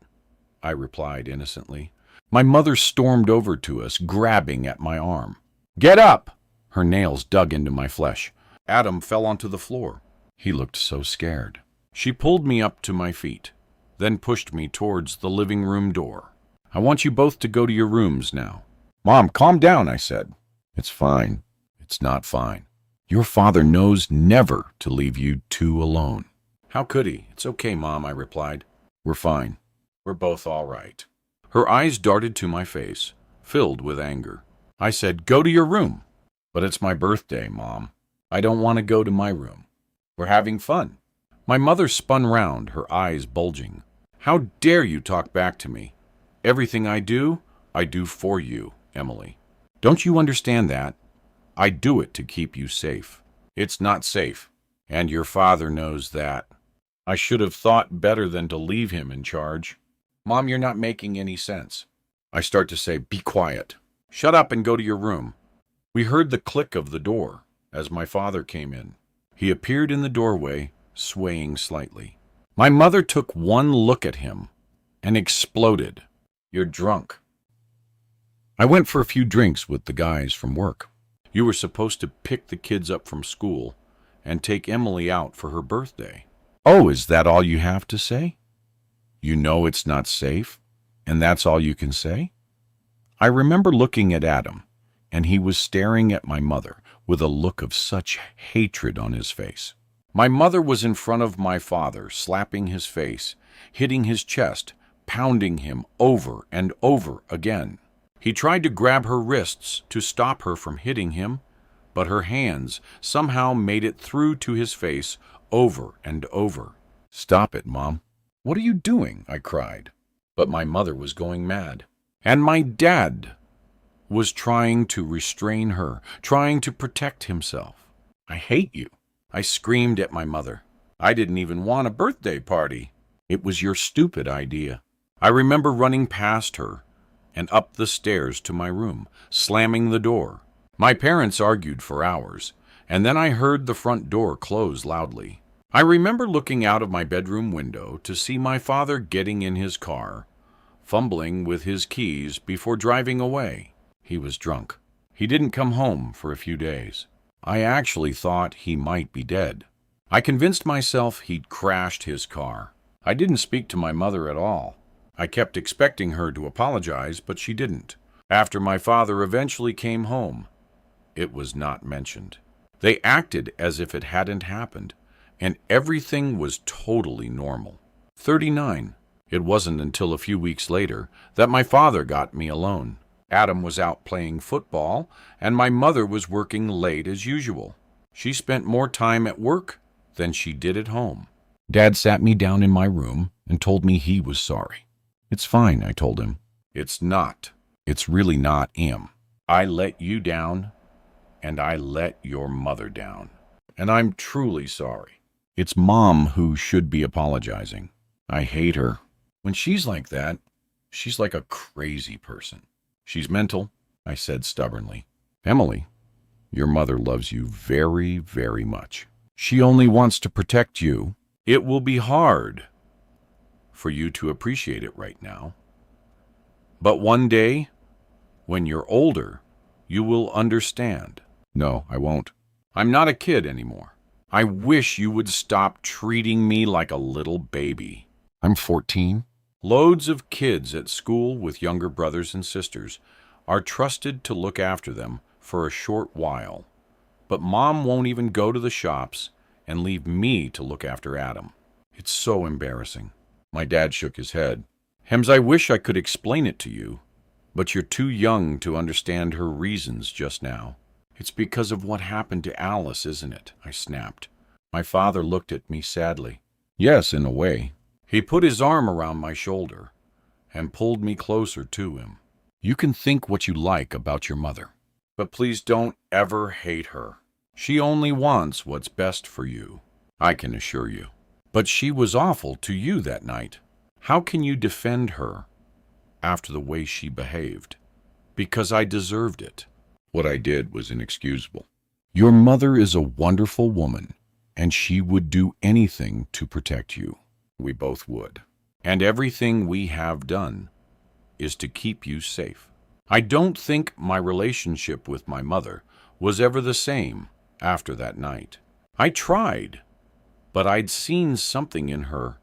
I replied innocently. My mother stormed over to us, grabbing at my arm. "Get up!" Her nails dug into my flesh. Adam fell onto the floor. He looked so scared. She pulled me up to my feet, then pushed me towards the living room door. "I want you both to go to your rooms now." "Mom, calm down," I said. "It's fine. It's not fine. Your father knows never to leave you two alone." "How could he? It's okay, Mom," I replied. "We're fine. We're both all right." Her eyes darted to my face, filled with anger. I said, "Go to your room." "But it's my birthday, Mom. I don't want to go to my room. We're having fun." My mother spun round, her eyes bulging. "How dare you talk back to me? Everything I do for you, Emily. Don't you understand that? I do it to keep you safe." "It's not safe, and your father knows that. I should have thought better than to leave him in charge." "Mom, you're not making any sense." I start to say, "Be quiet. Shut up and go to your room." We heard the click of the door as my father came in. He appeared in the doorway, swaying slightly. My mother took one look at him and exploded. "You're drunk." "I went for a few drinks with the guys from work." "You were supposed to pick the kids up from school and take Emily out for her birthday." "Oh, is that all you have to say? You know it's not safe, and that's all you can say?" I remember looking at Adam, and he was staring at my mother with a look of such hatred on his face. My mother was in front of my father, slapping his face, hitting his chest, pounding him over and over again. He tried to grab her wrists to stop her from hitting him, but her hands somehow made it through to his face over and over. "Stop it, Mom. What are you doing?" I cried. But my mother was going mad. And my dad was trying to restrain her, trying to protect himself. "I hate you," I screamed at my mother. "I didn't even want a birthday party. It was your stupid idea." I remember running past her and up the stairs to my room, slamming the door. My parents argued for hours, and then I heard the front door close loudly. I remember looking out of my bedroom window to see my father getting in his car, fumbling with his keys before driving away. He was drunk. He didn't come home for a few days. I actually thought he might be dead. I convinced myself he'd crashed his car. I didn't speak to my mother at all. I kept expecting her to apologize, but she didn't. After my father eventually came home, it was not mentioned. They acted as if it hadn't happened, and everything was totally normal. 39. It wasn't until a few weeks later that my father got me alone. Adam was out playing football, and my mother was working late as usual. She spent more time at work than she did at home. Dad sat me down in my room and told me he was sorry. "It's fine," I told him. "It's not. It's really not him. I let you down, and I let your mother down. And I'm truly sorry. It's Mom who should be apologizing. I hate her. When she's like that, she's like a crazy person." "She's mental," I said stubbornly. "Emily, your mother loves you very, very much. She only wants to protect you. It will be hard for you to appreciate it right now. But one day, when you're older, you will understand." "No, I won't." "I'm not a kid anymore. I wish you would stop treating me like a little baby. I'm 14. Loads of kids at school with younger brothers and sisters are trusted to look after them for a short while. But Mom won't even go to the shops and leave me to look after Adam. It's so embarrassing. My dad shook his head. Hems, I wish I could explain it to you, but you're too young to understand her reasons just now. It's because of what happened to Alice, isn't it? I snapped. My father looked at me sadly. Yes, in a way. He put his arm around my shoulder and pulled me closer to him. You can think what you like about your mother, but please don't ever hate her. She only wants what's best for you, I can assure you. But she was awful to you that night. How can you defend her after the way she behaved? Because I deserved it. What I did was inexcusable. Your mother is a wonderful woman, and she would do anything to protect you. We both would. And everything we have done is to keep you safe. I don't think my relationship with my mother was ever the same after that night. I tried, but I'd seen something in her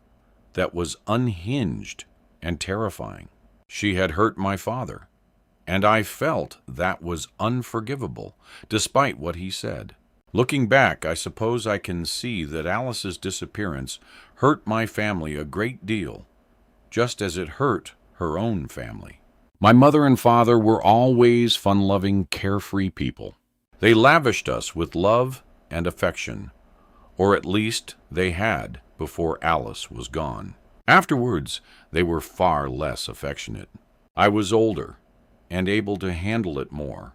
that was unhinged and terrifying. She had hurt my father, and I felt that was unforgivable, despite what he said. Looking back, I suppose I can see that Alice's disappearance hurt my family a great deal, just as it hurt her own family. My mother and father were always fun-loving, carefree people. They lavished us with love and affection, or at least they had before Alice was gone. Afterwards, they were far less affectionate. I was older and able to handle it more,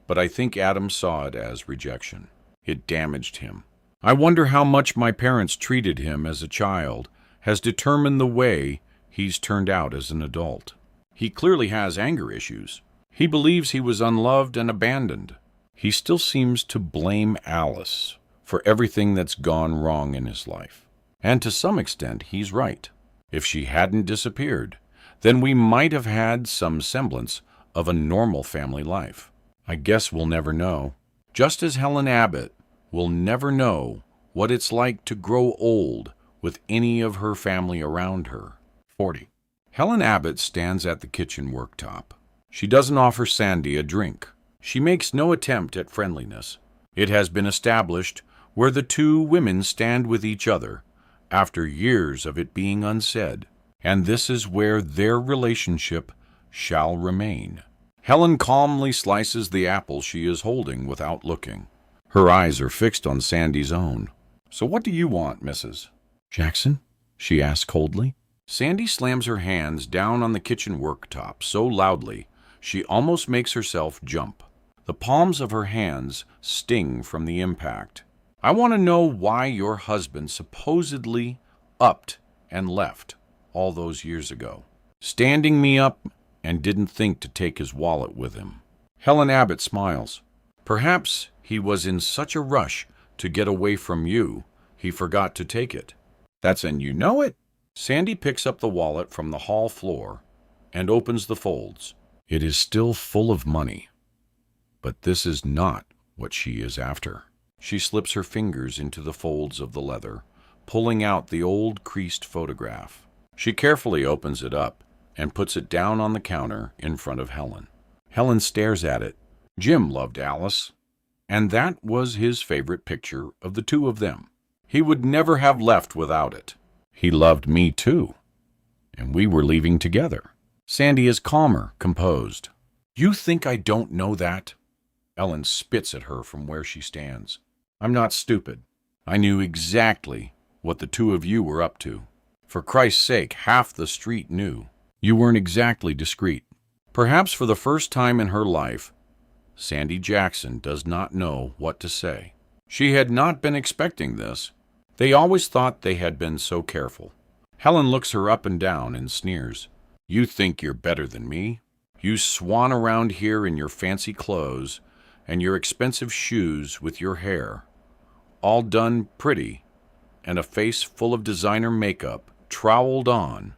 but I think Adam saw it as rejection. It damaged him. I wonder how much my parents treated him as a child has determined the way he's turned out as an adult. He clearly has anger issues. He believes he was unloved and abandoned. He still seems to blame Alice for everything that's gone wrong in his life. And to some extent, he's right. If she hadn't disappeared, then we might have had some semblance of a normal family life. I guess we'll never know. Just as Helen Abbott will never know what it's like to grow old with any of her family around her. 40. Helen Abbott stands at the kitchen worktop. She doesn't offer Sandy a drink. She makes no attempt at friendliness. It has been established where the two women stand with each other after years of it being unsaid, and this is where their relationship shall remain. Helen calmly slices the apple she is holding without looking. Her eyes are fixed on Sandy's own. So what do you want, Mrs. Jackson? She asks coldly. Sandy slams her hands down on the kitchen worktop so loudly she almost makes herself jump. The palms of her hands sting from the impact. I want to know why your husband supposedly upped and left all those years ago, standing me up and didn't think to take his wallet with him. Helen Abbott smiles. Perhaps he was in such a rush to get away from you, he forgot to take it. That's and you know it? Sandy picks up the wallet from the hall floor and opens the folds. It is still full of money, but this is not what she is after. She slips her fingers into the folds of the leather, pulling out the old creased photograph. She carefully opens it up and puts it down on the counter in front of Helen. Helen stares at it. Jim loved Alice, and that was his favorite picture of the two of them. He would never have left without it. He loved me too, and we were leaving together. Sandy is calmer, composed. You think I don't know that? Ellen spits at her from where she stands. I'm not stupid. I knew exactly what the two of you were up to. For Christ's sake, half the street knew. You weren't exactly discreet. Perhaps for the first time in her life, Sandy Jackson does not know what to say. She had not been expecting this. They always thought they had been so careful. Helen looks her up and down and sneers. You think you're better than me? You swan around here in your fancy clothes and your expensive shoes with your hair, all done pretty, and a face full of designer makeup troweled on,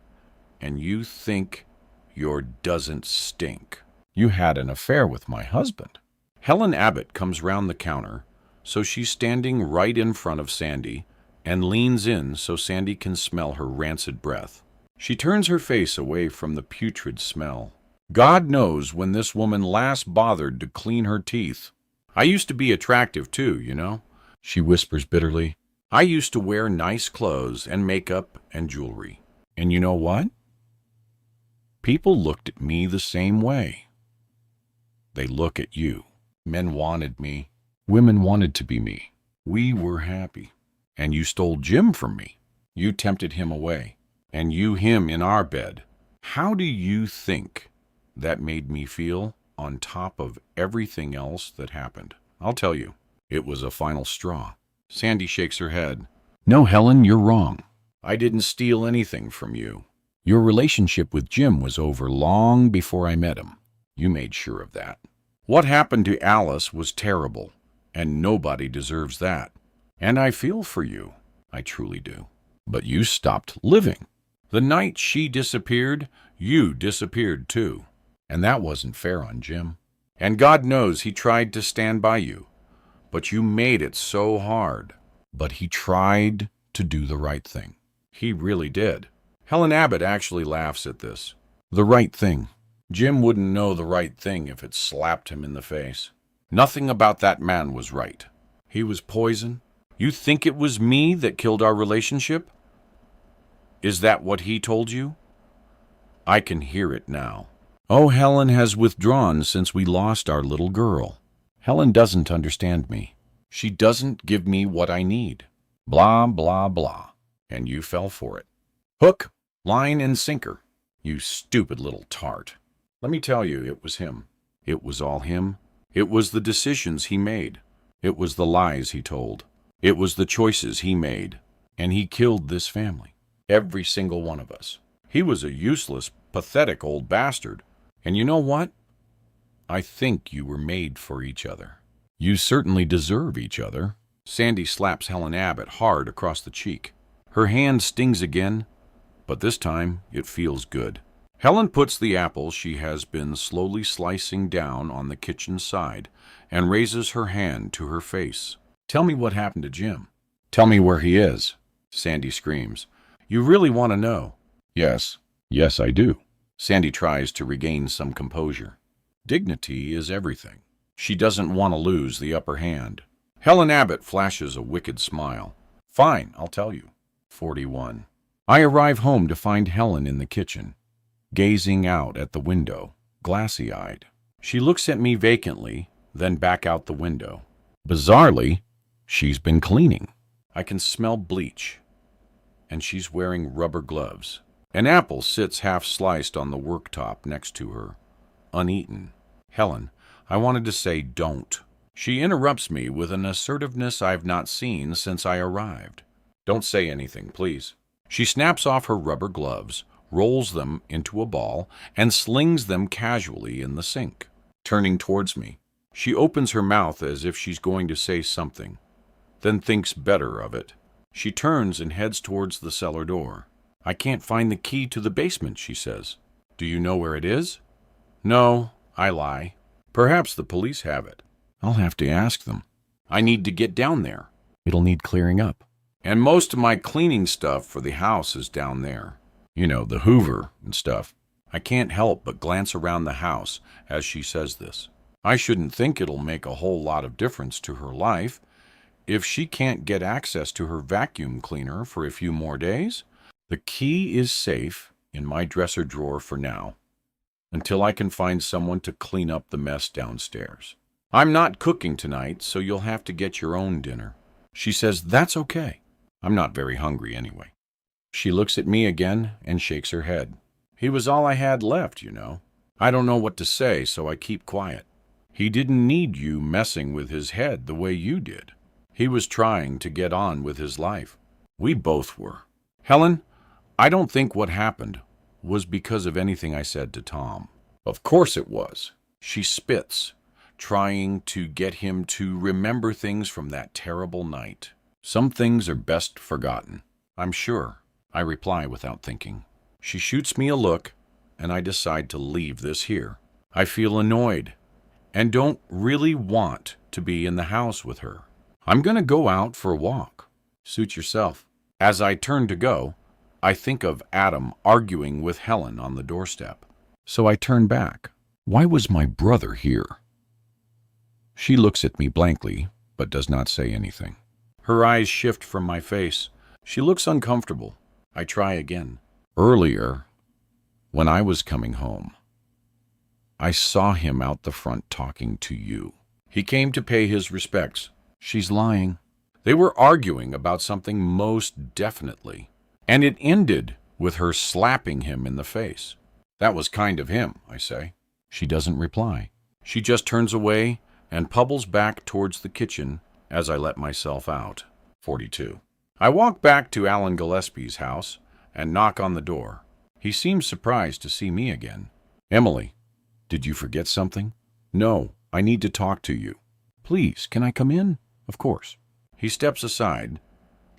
and you think your doesn't stink. You had an affair with my husband. Helen Abbott comes round the counter, so she's standing right in front of Sandy and leans in so Sandy can smell her rancid breath. She turns her face away from the putrid smell. God knows when this woman last bothered to clean her teeth. I used to be attractive too, you know, she whispers bitterly. I used to wear nice clothes and makeup and jewelry. And you know what? People looked at me the same way. They look at you. Men wanted me. Women wanted to be me. We were happy. And you stole Jim from me. You tempted him away. And you him in our bed. How do you think that made me feel on top of everything else that happened? I'll tell you, it was a final straw. Sandy shakes her head. No, Helen, you're wrong. I didn't steal anything from you. Your relationship with Jim was over long before I met him. You made sure of that. What happened to Alice was terrible, and nobody deserves that. And I feel for you. I truly do. But you stopped living. The night she disappeared, you disappeared too. And that wasn't fair on Jim. And God knows he tried to stand by you. But you made it so hard. But he tried to do the right thing. He really did. Helen Abbott actually laughs at this. The right thing. Jim wouldn't know the right thing if it slapped him in the face. Nothing about that man was right. He was poison. You think it was me that killed our relationship? Is that what he told you? I can hear it now. Oh, Helen has withdrawn since we lost our little girl. Helen doesn't understand me. She doesn't give me what I need. Blah, blah, blah. And you fell for it. Hook, line, and sinker. You stupid little tart. Let me tell you, it was him. It was all him. It was the decisions he made. It was the lies he told. It was the choices he made. And he killed this family. Every single one of us. He was a useless, pathetic old bastard. And you know what? I think you were made for each other. You certainly deserve each other. Sandy slaps Helen Abbott hard across the cheek. Her hand stings again, but this time it feels good. Helen puts the apple she has been slowly slicing down on the kitchen side and raises her hand to her face. Tell me what happened to Jim. Tell me where he is, Sandy screams. You really want to know? Yes, I do. Sandy tries to regain some composure. Dignity is everything. She doesn't want to lose the upper hand. Helen Abbott flashes a wicked smile. Fine, I'll tell you. 41. I arrive home to find Helen in the kitchen, gazing out at the window, glassy-eyed. She looks at me vacantly, then back out the window. Bizarrely, she's been cleaning. I can smell bleach, and she's wearing rubber gloves. An apple sits half-sliced on the worktop next to her, uneaten. Helen, I wanted to say don't. She interrupts me with an assertiveness I've not seen since I arrived. Don't say anything, please. She snaps off her rubber gloves, rolls them into a ball, and slings them casually in the sink. Turning towards me, she opens her mouth as if she's going to say something, then thinks better of it. She turns and heads towards the cellar door. I can't find the key to the basement, she says. Do you know where it is? No, I lie. Perhaps the police have it. I'll have to ask them. I need to get down there. It'll need clearing up. And most of my cleaning stuff for the house is down there. You know, the Hoover and stuff. I can't help but glance around the house as she says this. I shouldn't think it'll make a whole lot of difference to her life. If she can't get access to her vacuum cleaner for a few more days, the key is safe in my dresser drawer for now, until I can find someone to clean up the mess downstairs. I'm not cooking tonight, so you'll have to get your own dinner. She says that's okay. I'm not very hungry anyway. She looks at me again and shakes her head. He was all I had left, you know. I don't know what to say, so I keep quiet. He didn't need you messing with his head the way you did. He was trying to get on with his life. We both were. Helen, I don't think what happened was because of anything I said to Tom. Of course it was. She spits, trying to get him to remember things from that terrible night. Some things are best forgotten. I'm sure, I reply without thinking. She shoots me a look, and I decide to leave this here. I feel annoyed, and don't really want to be in the house with her. I'm going to go out for a walk. Suit yourself. As I turn to go, I think of Adam arguing with Helen on the doorstep. So I turn back. Why was my brother here? She looks at me blankly, but does not say anything. Her eyes shift from my face. She looks uncomfortable. I try again. Earlier, when I was coming home, I saw him out the front talking to you. He came to pay his respects. She's lying. They were arguing about something most definitely, and it ended with her slapping him in the face. That was kind of him, I say. She doesn't reply. She just turns away and pubbles back towards the kitchen as I let myself out. 42. I walk back to Alan Gillespie's house and knock on the door. He seems surprised to see me again. Emily, did you forget something? No, I need to talk to you. Please, can I come in? Of course. He steps aside,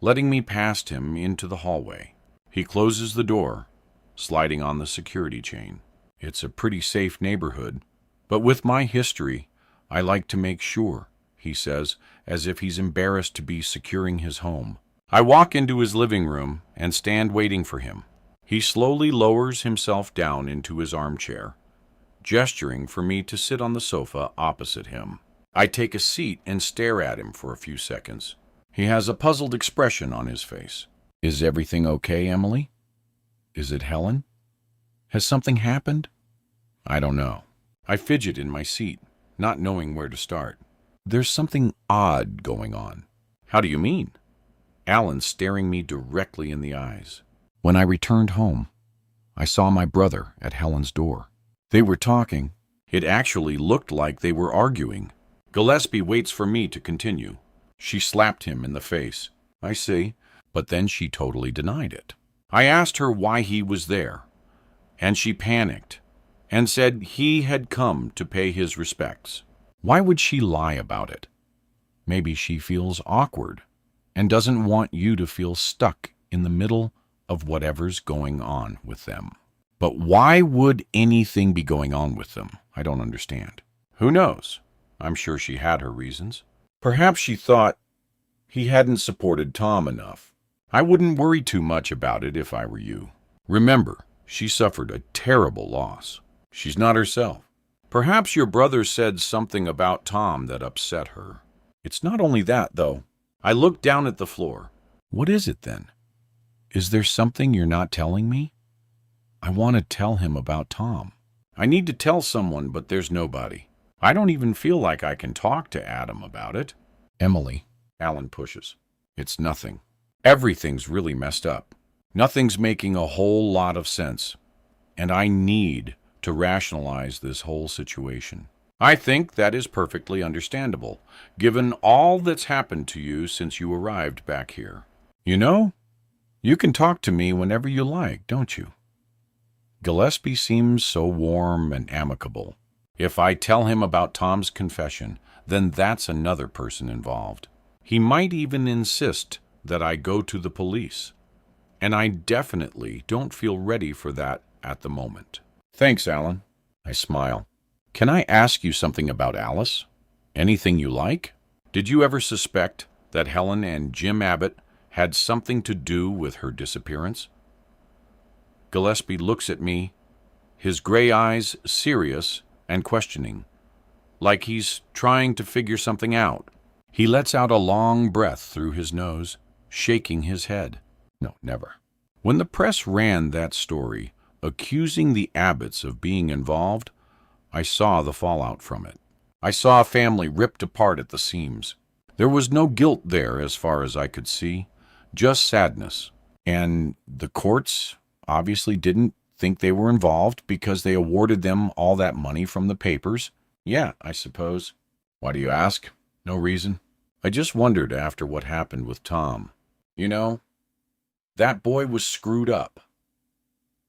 letting me past him into the hallway. He closes the door, sliding on the security chain. It's a pretty safe neighborhood, but with my history, I like to make sure, he says, as if he's embarrassed to be securing his home. I walk into his living room and stand waiting for him. He slowly lowers himself down into his armchair, gesturing for me to sit on the sofa opposite him. I take a seat and stare at him for a few seconds. He has a puzzled expression on his face. Is everything okay, Emily? Is it Helen? Has something happened? I don't know. I fidget in my seat, not knowing where to start. There's something odd going on. How do you mean? Alan's staring me directly in the eyes. When I returned home, I saw my brother at Helen's door. They were talking. It actually looked like they were arguing. Gillespie waits for me to continue. She slapped him in the face. I see, but then she totally denied it. I asked her why he was there, and she panicked and said he had come to pay his respects. Why would she lie about it? Maybe she feels awkward and doesn't want you to feel stuck in the middle of whatever's going on with them. But why would anything be going on with them? I don't understand. Who knows? I'm sure she had her reasons. Perhaps she thought he hadn't supported Tom enough. I wouldn't worry too much about it if I were you. Remember, she suffered a terrible loss. She's not herself. Perhaps your brother said something about Tom that upset her. It's not only that, though. I look down at the floor. What is it, then? Is there something you're not telling me? I want to tell him about Tom. I need to tell someone, but there's nobody. I don't even feel like I can talk to Adam about it. Emily, Alan pushes. It's nothing. Everything's really messed up. Nothing's making a whole lot of sense. And I need to rationalize this whole situation. I think that is perfectly understandable, given all that's happened to you since you arrived back here. You know, you can talk to me whenever you like, don't you? Gillespie seems so warm and amicable. If I tell him about Tom's confession, then that's another person involved. He might even insist that I go to the police. And I definitely don't feel ready for that at the moment. Thanks, Alan. I smile. Can I ask you something about Alice? Anything you like? Did you ever suspect that Helen and Jim Abbott had something to do with her disappearance? Gillespie looks at me, his gray eyes serious and questioning, like he's trying to figure something out. He lets out a long breath through his nose, shaking his head. No, never. When the press ran that story, accusing the Abbotts of being involved, I saw the fallout from it. I saw a family ripped apart at the seams. There was no guilt there as far as I could see, just sadness. And the courts obviously didn't think they were involved because they awarded them all that money from the papers. Yeah, I suppose. Why do you ask? No reason. I just wondered after what happened with Tom. You know, that boy was screwed up.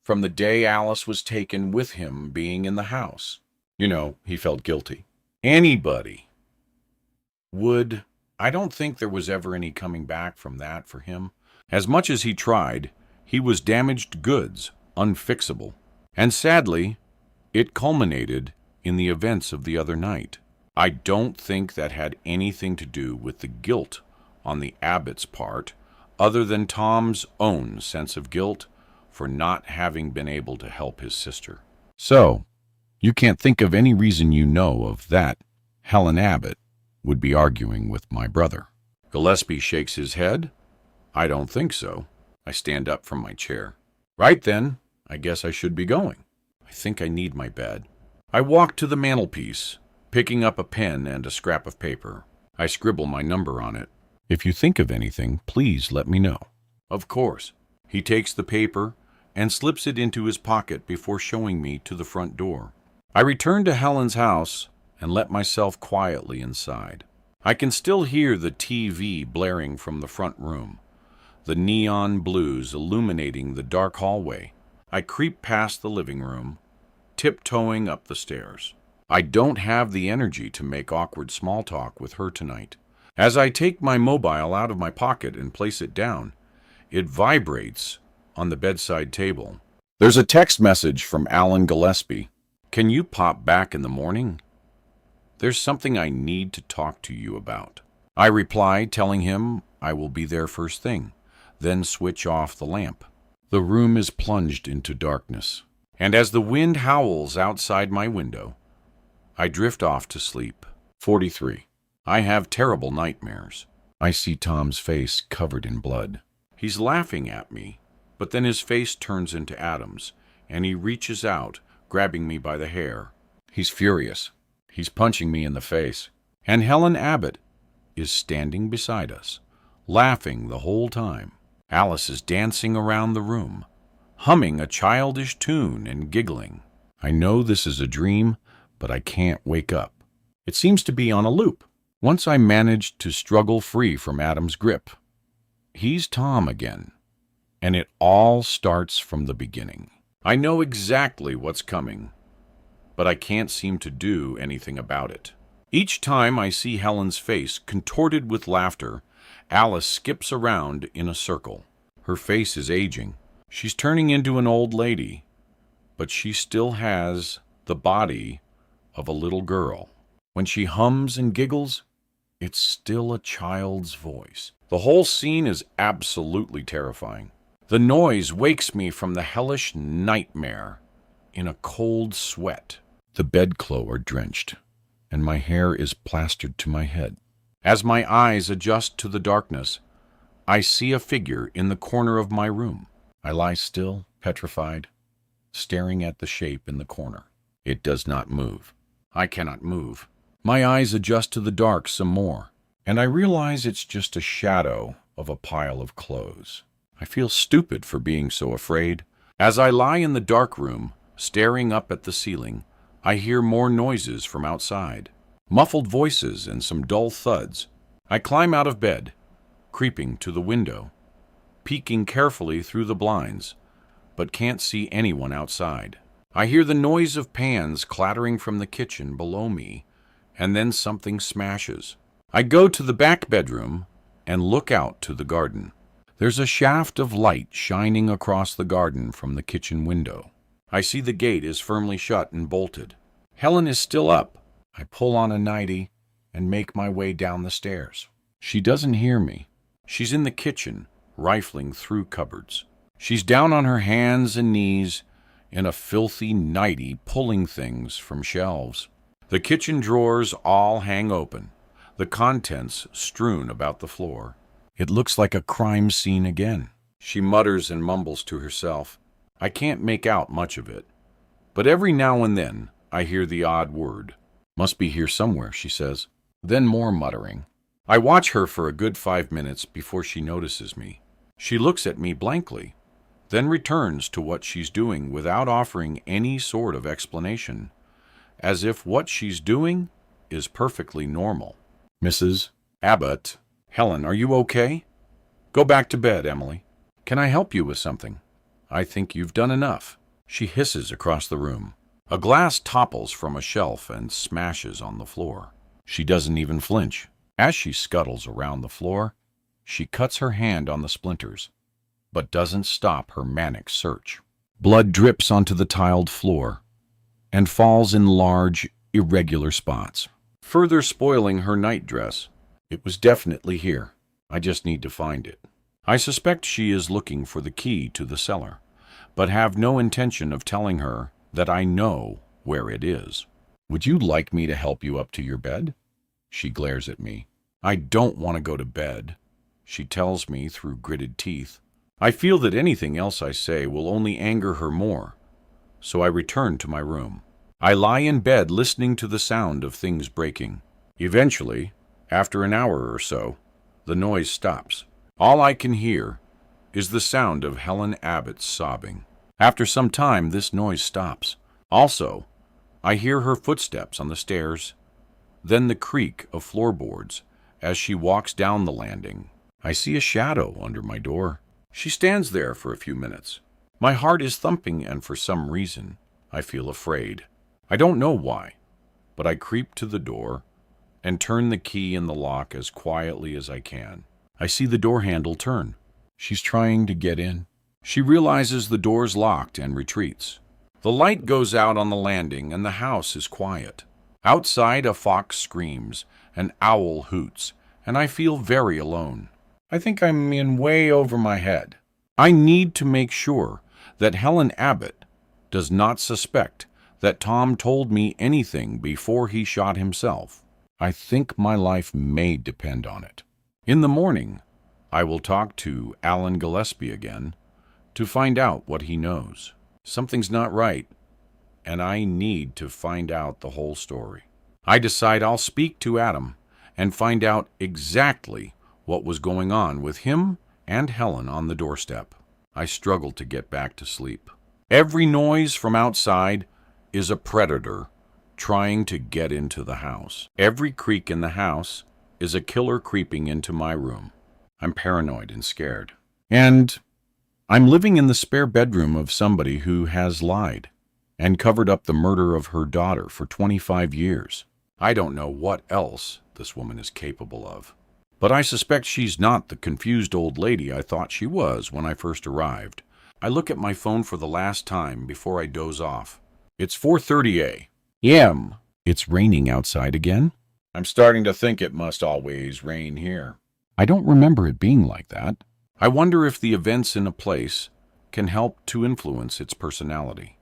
From the day Alice was taken with him being in the house. You know, he felt guilty. Anybody would. I don't think there was ever any coming back from that for him. As much as he tried, he was damaged goods, unfixable. And sadly, it culminated in the events of the other night. I don't think that had anything to do with the guilt on the Abbott's part, other than Tom's own sense of guilt for not having been able to help his sister. So, you can't think of any reason you know of that Helen Abbott would be arguing with my brother. Gillespie shakes his head. I don't think so. I stand up from my chair. Right then, I guess I should be going. I think I need my bed. I walk to the mantelpiece, picking up a pen and a scrap of paper. I scribble my number on it. If you think of anything, please let me know. Of course. He takes the paper and slips it into his pocket before showing me to the front door. I return to Helen's house and let myself quietly inside. I can still hear the TV blaring from the front room, the neon blues illuminating the dark hallway. I creep past the living room, tiptoeing up the stairs. I don't have the energy to make awkward small talk with her tonight. As I take my mobile out of my pocket and place it down, it vibrates on the bedside table. There's a text message from Alan Gillespie. Can you pop back in the morning? There's something I need to talk to you about. I reply, telling him I will be there first thing, then switch off the lamp. The room is plunged into darkness, and as the wind howls outside my window, I drift off to sleep. 43. I have terrible nightmares. I see Tom's face covered in blood. He's laughing at me, but then his face turns into atoms, and he reaches out, grabbing me by the hair. He's furious. He's punching me in the face. And Helen Abbott is standing beside us, laughing the whole time. Alice is dancing around the room, humming a childish tune and giggling. I know this is a dream, but I can't wake up. It seems to be on a loop. Once I manage to struggle free from Adam's grip, he's Tom again, and it all starts from the beginning. I know exactly what's coming, but I can't seem to do anything about it. Each time I see Helen's face contorted with laughter, Alice skips around in a circle. Her face is aging. She's turning into an old lady, but she still has the body of a little girl. When she hums and giggles, it's still a child's voice. The whole scene is absolutely terrifying. The noise wakes me from the hellish nightmare in a cold sweat. The bedclothes are drenched, and my hair is plastered to my head. As my eyes adjust to the darkness, I see a figure in the corner of my room. I lie still, petrified, staring at the shape in the corner. It does not move. I cannot move. My eyes adjust to the dark some more, and I realize it's just a shadow of a pile of clothes. I feel stupid for being so afraid. As I lie in the dark room, staring up at the ceiling, I hear more noises from outside, muffled voices and some dull thuds. I climb out of bed, creeping to the window, peeking carefully through the blinds, but can't see anyone outside. I hear the noise of pans clattering from the kitchen below me, and then something smashes. I go to the back bedroom and look out to the garden. There's a shaft of light shining across the garden from the kitchen window. I see the gate is firmly shut and bolted. Helen is still up. I pull on a nightie and make my way down the stairs. She doesn't hear me. She's in the kitchen, rifling through cupboards. She's down on her hands and knees in a filthy nightie, pulling things from shelves. The kitchen drawers all hang open, the contents strewn about the floor. It looks like a crime scene again. She mutters and mumbles to herself. I can't make out much of it, but every now and then I hear the odd word. Must be here somewhere, she says. Then more muttering. I watch her for a good 5 minutes before she notices me. She looks at me blankly, then returns to what she's doing without offering any sort of explanation, as if what she's doing is perfectly normal. Mrs. Abbott. Helen, are you okay? Go back to bed, Emily. Can I help you with something? I think you've done enough. She hisses across the room. A glass topples from a shelf and smashes on the floor. She doesn't even flinch. As she scuttles around the floor, she cuts her hand on the splinters, but doesn't stop her manic search. Blood drips onto the tiled floor and falls in large, irregular spots. further spoiling her nightdress. It was definitely here. I just need to find it. I suspect she is looking for the key to the cellar, but have no intention of telling her that I know where it is. Would you like me to help you up to your bed? She glares at me. I don't want to go to bed, she tells me through gritted teeth. I feel that anything else I say will only anger her more, so I return to my room. I lie in bed listening to the sound of things breaking. Eventually, after an hour or so, the noise stops. All I can hear is the sound of Helen Abbott sobbing. After some time, this noise stops. Also, I hear her footsteps on the stairs, then the creak of floorboards as she walks down the landing. I see a shadow under my door. She stands there for a few minutes. My heart is thumping, and for some reason, I feel afraid. I don't know why, but I creep to the door and turn the key in the lock as quietly as I can. I see the door handle turn. She's trying to get in. She realizes the door's locked and retreats. The light goes out on the landing and the house is quiet. Outside, a fox screams, an owl hoots, and I feel very alone. I think I'm in way over my head. I need to make sure that Helen Abbott does not suspect that Tom told me anything before he shot himself. I think my life may depend on it. In the morning, I will talk to Alan Gillespie again to find out what he knows. Something's not right, and I need to find out the whole story. I decide I'll speak to Adam and find out exactly what was going on with him and Helen on the doorstep. I struggle to get back to sleep. Every noise from outside is a predator trying to get into the house. Every creak in the house is a killer creeping into my room. I'm paranoid and scared. And I'm living in the spare bedroom of somebody who has lied and covered up the murder of her daughter for 25 years. I don't know what else this woman is capable of, but I suspect she's not the confused old lady I thought she was when I first arrived. I look at my phone for the last time before I doze off. It's 4:30 a.m. It's raining outside again. I'm starting to think it must always rain here. I don't remember it being like that. I wonder if the events in a place can help to influence its personality.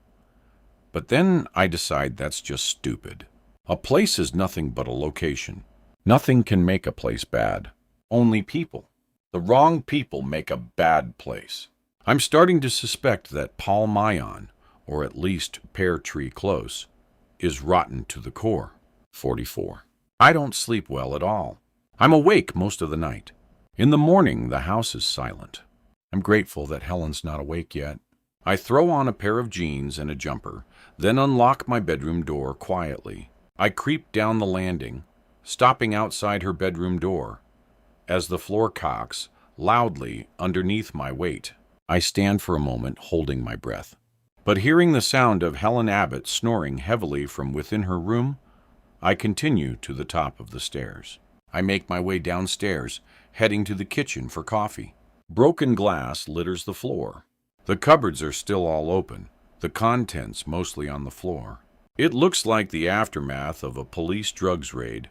But then I decide that's just stupid. A place is nothing but a location. Nothing can make a place bad. Only people. The wrong people make a bad place. I'm starting to suspect that Paul Mayon, or at least Pear Tree Close, is rotten to the core. 44. I don't sleep well at all. I'm awake most of the night. In the morning, the house is silent. I'm grateful that Helen's not awake yet. I throw on a pair of jeans and a jumper, then unlock my bedroom door quietly. I creep down the landing, stopping outside her bedroom door, as the floor cocks loudly underneath my weight. I stand for a moment, holding my breath. But hearing the sound of Helen Abbott snoring heavily from within her room, I continue to the top of the stairs. I make my way downstairs, heading to the kitchen for coffee. Broken glass litters the floor. The cupboards are still all open, the contents mostly on the floor. It looks like the aftermath of a police drugs raid.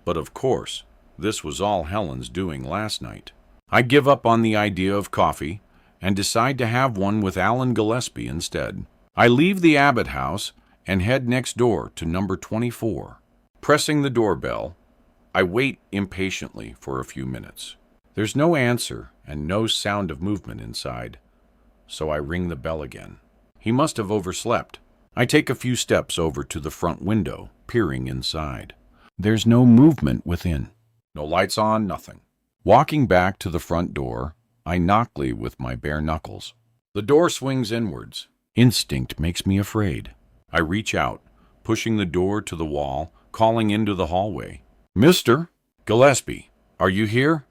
But of course, this was all Helen's doing last night. I give up on the idea of coffee and decide to have one with Alan Gillespie instead. I leave the Abbott house and head next door to number 24. Pressing the doorbell, I wait impatiently for a few minutes. There's no answer and no sound of movement inside, so I ring the bell again. He must have overslept. I take a few steps over to the front window, peering inside. There's no movement within. No lights on, nothing. Walking back to the front door, I knock with my bare knuckles. The door swings inwards. Instinct makes me afraid. I reach out, pushing the door to the wall, calling into the hallway. Mr. Gillespie, are you here?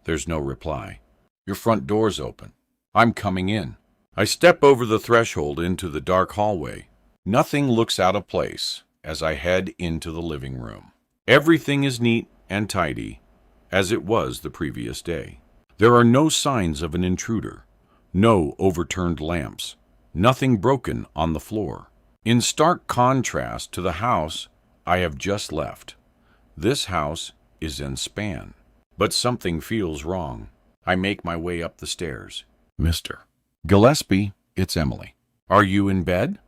There's no reply. Your front door's open. I'm coming in. I step over the threshold into the dark hallway. Nothing looks out of place as I head into the living room. Everything is neat and tidy, as it was the previous day. There are no signs of an intruder, no overturned lamps, nothing broken on the floor. In stark contrast to the house I have just left, This house is in span. But something feels wrong. I make my way up the stairs. Mr. Gillespie, it's Emily. Are you in bed?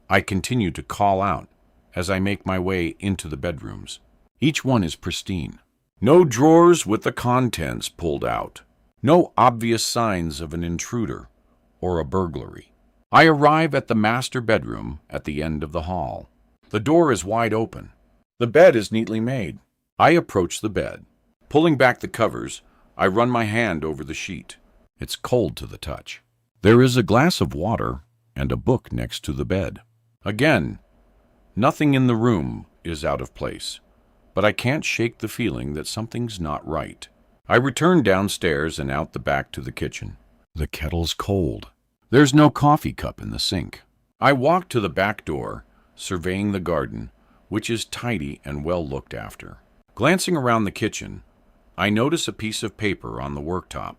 I continue to call out as I make my way into the bedrooms. Each one is pristine. No drawers with the contents pulled out. No obvious signs of an intruder or a burglary. I arrive at the master bedroom at the end of the hall. The door is wide open. The bed is neatly made. I approach the bed. Pulling back the covers, I run my hand over the sheet. It's cold to the touch. There is a glass of water and a book next to the bed. Again, nothing in the room is out of place, but I can't shake the feeling that something's not right. I return downstairs and out the back to the kitchen. The kettle's cold. There's no coffee cup in the sink. I walk to the back door, surveying the garden, which is tidy and well looked after. Glancing around the kitchen, I notice a piece of paper on the worktop,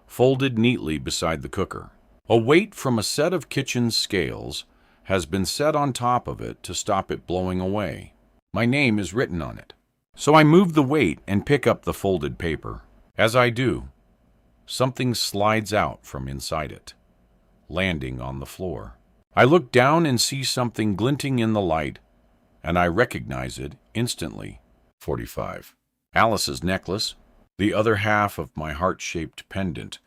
folded neatly beside the cooker. A weight from a set of kitchen scales has been set on top of it to stop it blowing away. My name is written on it. So I move the weight and pick up the folded paper. As I do, something slides out from inside it, landing on the floor. I look down and see something glinting in the light, and I recognize it instantly. 45. Alice's necklace, the other half of my heart-shaped pendant,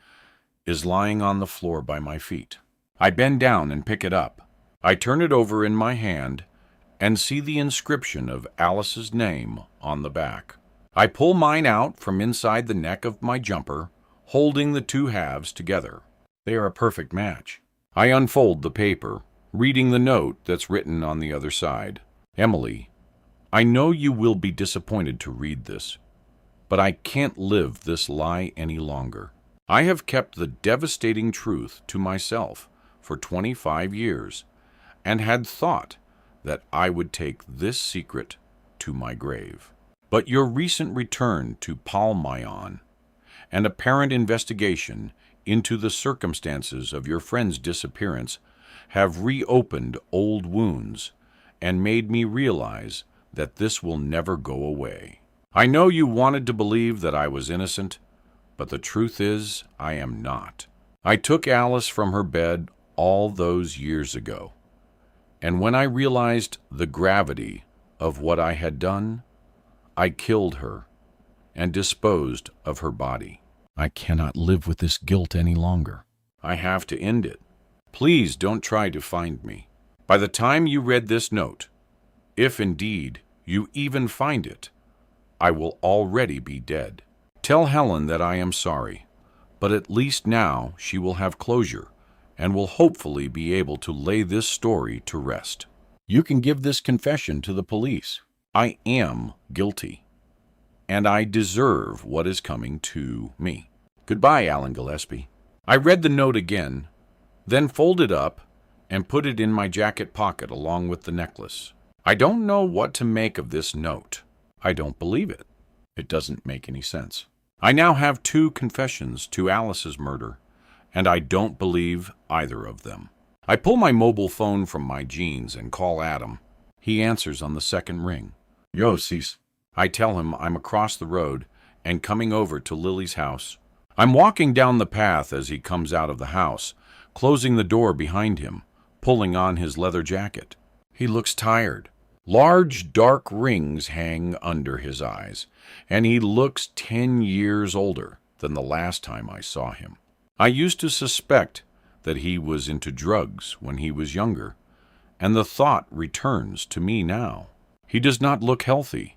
is lying on the floor by my feet. I bend down and pick it up. I turn it over in my hand and see the inscription of Alice's name on the back. I pull mine out from inside the neck of my jumper, holding the two halves together. They are a perfect match. I unfold the paper, reading the note that's written on the other side. Emily, I know you will be disappointed to read this, but I can't live this lie any longer. I have kept the devastating truth to myself for 25 years and had thought that I would take this secret to my grave. But your recent return to Palmayon and apparent investigation into the circumstances of your friend's disappearance have reopened old wounds and made me realize that this will never go away. I know you wanted to believe that I was innocent, but the truth is I am not. I took Alice from her bed all those years ago, and when I realized the gravity of what I had done, I killed her and disposed of her body. I cannot live with this guilt any longer. I have to end it. Please don't try to find me. By the time you read this note, if indeed you even find it, I will already be dead. Tell Helen that I am sorry, but at least now she will have closure and will hopefully be able to lay this story to rest. You can give this confession to the police. I am guilty, and I deserve what is coming to me. Goodbye, Alan Gillespie. I read the note again, then folded up and put it in my jacket pocket along with the necklace. I don't know what to make of this note. I don't believe it. It doesn't make any sense. I now have 2 confessions to Alice's murder, and I don't believe either of them. I pull my mobile phone from my jeans and call Adam. He answers on the second ring. Yo, Cease. I tell him I'm across the road and coming over to Lily's house. I'm walking down the path as he comes out of the house, closing the door behind him, pulling on his leather jacket. He looks tired. Large, dark rings hang under his eyes, and he looks 10 years older than the last time I saw him. I used to suspect that he was into drugs when he was younger, and the thought returns to me now. He does not look healthy,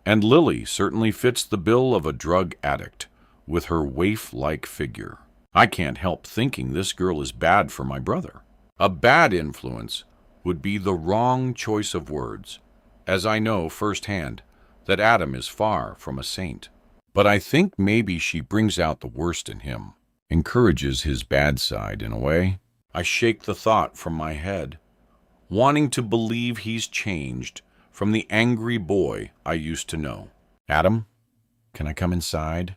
and Lily certainly fits the bill of a drug addict with her waif-like figure. I can't help thinking this girl is bad for my brother. A bad influence would be the wrong choice of words, as I know firsthand that Adam is far from a saint. But I think maybe she brings out the worst in him, encourages his bad side in a way. I shake the thought from my head, wanting to believe he's changed from the angry boy I used to know. Adam, can I come inside?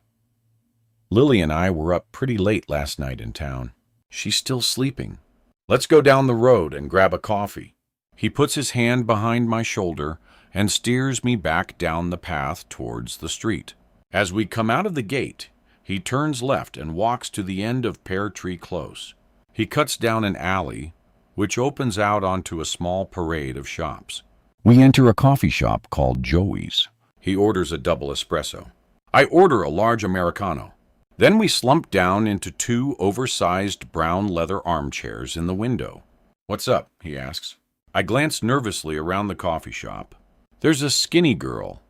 Lily and I were up pretty late last night in town. She's still sleeping. Let's go down the road and grab a coffee. He puts his hand behind my shoulder and steers me back down the path towards the street. As we come out of the gate, he turns left and walks to the end of Pear Tree Close. He cuts down an alley, which opens out onto a small parade of shops. We enter a coffee shop called Joey's. He orders a double espresso. I order a large Americano. Then we slump down into two oversized brown leather armchairs in the window. "What's up?" he asks. I glance nervously around the coffee shop. There's a skinny girl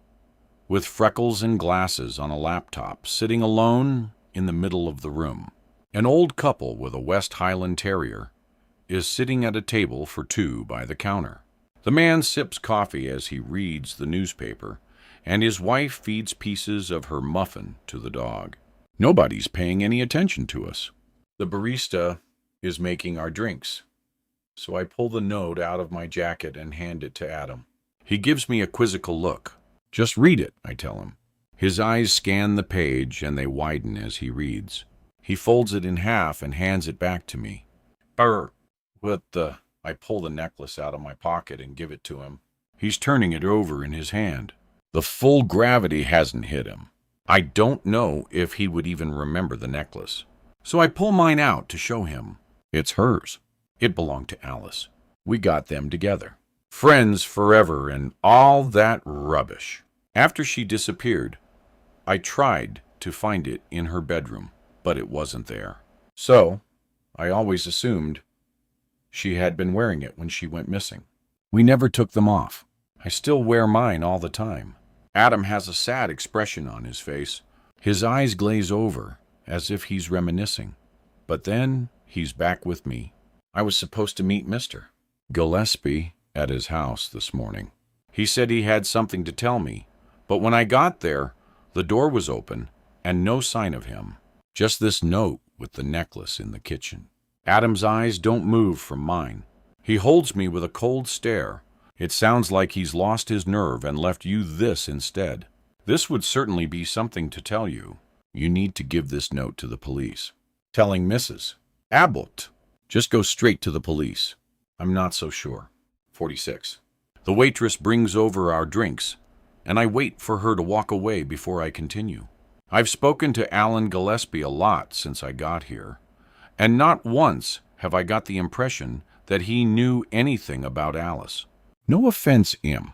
with freckles and glasses on a laptop sitting alone in the middle of the room. An old couple with a West Highland Terrier is sitting at a table for two by the counter. The man sips coffee as he reads the newspaper, and his wife feeds pieces of her muffin to the dog. Nobody's paying any attention to us. The barista is making our drinks, so I pull the note out of my jacket and hand it to Adam. He gives me a quizzical look. "Just read it," I tell him. His eyes scan the page, and they widen as he reads. He folds it in half and hands it back to me. What the... I pull the necklace out of my pocket and give it to him. He's turning it over in his hand. The full gravity hasn't hit him. I don't know if he would even remember the necklace. So I pull mine out to show him. It's hers. It belonged to Alice. We got them together. Friends forever and all that rubbish. After she disappeared, I tried to find it in her bedroom, but it wasn't there. So I always assumed she had been wearing it when she went missing. We never took them off. I still wear mine all the time. Adam has a sad expression on his face. His eyes glaze over, as if he's reminiscing. But then he's back with me. I was supposed to meet Mr. Gillespie at his house this morning. He said he had something to tell me, but when I got there, the door was open and no sign of him. Just this note with the necklace in the kitchen. Adam's eyes don't move from mine. He holds me with a cold stare. It sounds like he's lost his nerve and left you this instead. This would certainly be something to tell you. You need to give this note to the police. Telling Mrs. Abbott. Just go straight to the police. I'm not so sure. 46. The waitress brings over our drinks, and I wait for her to walk away before I continue. I've spoken to Alan Gillespie a lot since I got here, and not once have I got the impression that he knew anything about Alice. No offense, him,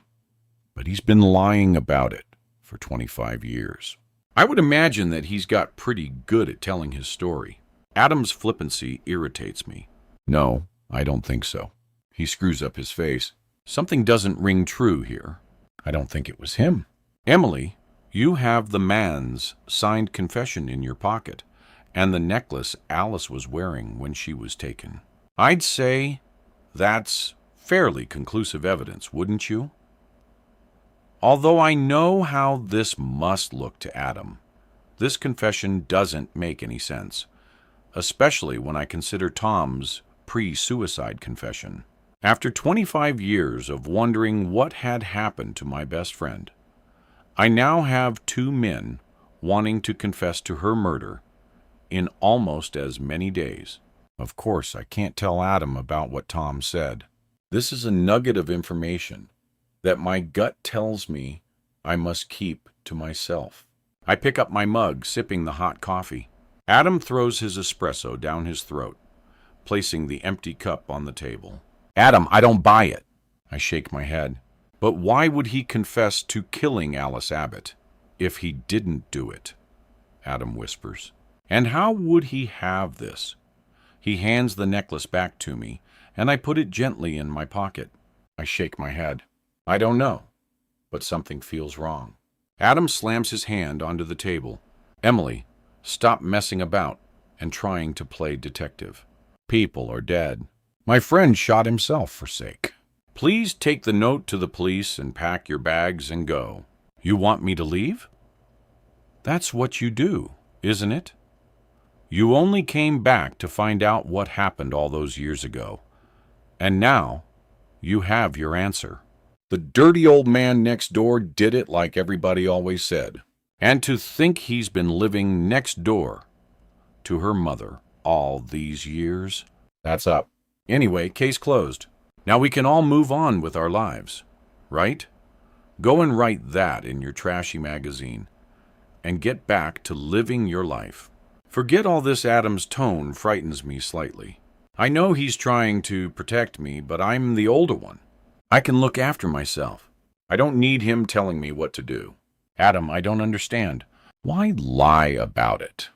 but he's been lying about it for 25 years. I would imagine that he's got pretty good at telling his story. Adam's flippancy irritates me. No, I don't think so. He screws up his face. Something doesn't ring true here. I don't think it was him. Emily, you have the man's signed confession in your pocket and the necklace Alice was wearing when she was taken. I'd say that's fairly conclusive evidence, wouldn't you? Although I know how this must look to Adam, this confession doesn't make any sense, especially when I consider Tom's pre-suicide confession. After 25 years of wondering what had happened to my best friend, I now have two men wanting to confess to her murder in almost as many days. Of course, I can't tell Adam about what Tom said. This is a nugget of information that my gut tells me I must keep to myself. I pick up my mug, sipping the hot coffee. Adam throws his espresso down his throat, placing the empty cup on the table. Adam, I don't buy it. I shake my head. But why would he confess to killing Alice Abbott if he didn't do it? Adam whispers. And how would he have this? He hands the necklace back to me, and I put it gently in my pocket. I shake my head. I don't know, but something feels wrong. Adam slams his hand onto the table. Emily, stop messing about and trying to play detective. People are dead. My friend shot himself, for sake. Please take the note to the police and pack your bags and go. You want me to leave? That's what you do, isn't it? You only came back to find out what happened all those years ago. And now, you have your answer. The dirty old man next door did it like everybody always said. And to think he's been living next door to her mother all these years. That's up. Anyway, case closed. Now we can all move on with our lives, right? Go and write that in your trashy magazine and get back to living your life. Forget all this. Adam's tone frightens me slightly. I know he's trying to protect me, but I'm the older one. I can look after myself. I don't need him telling me what to do. Adam, I don't understand. Why lie about it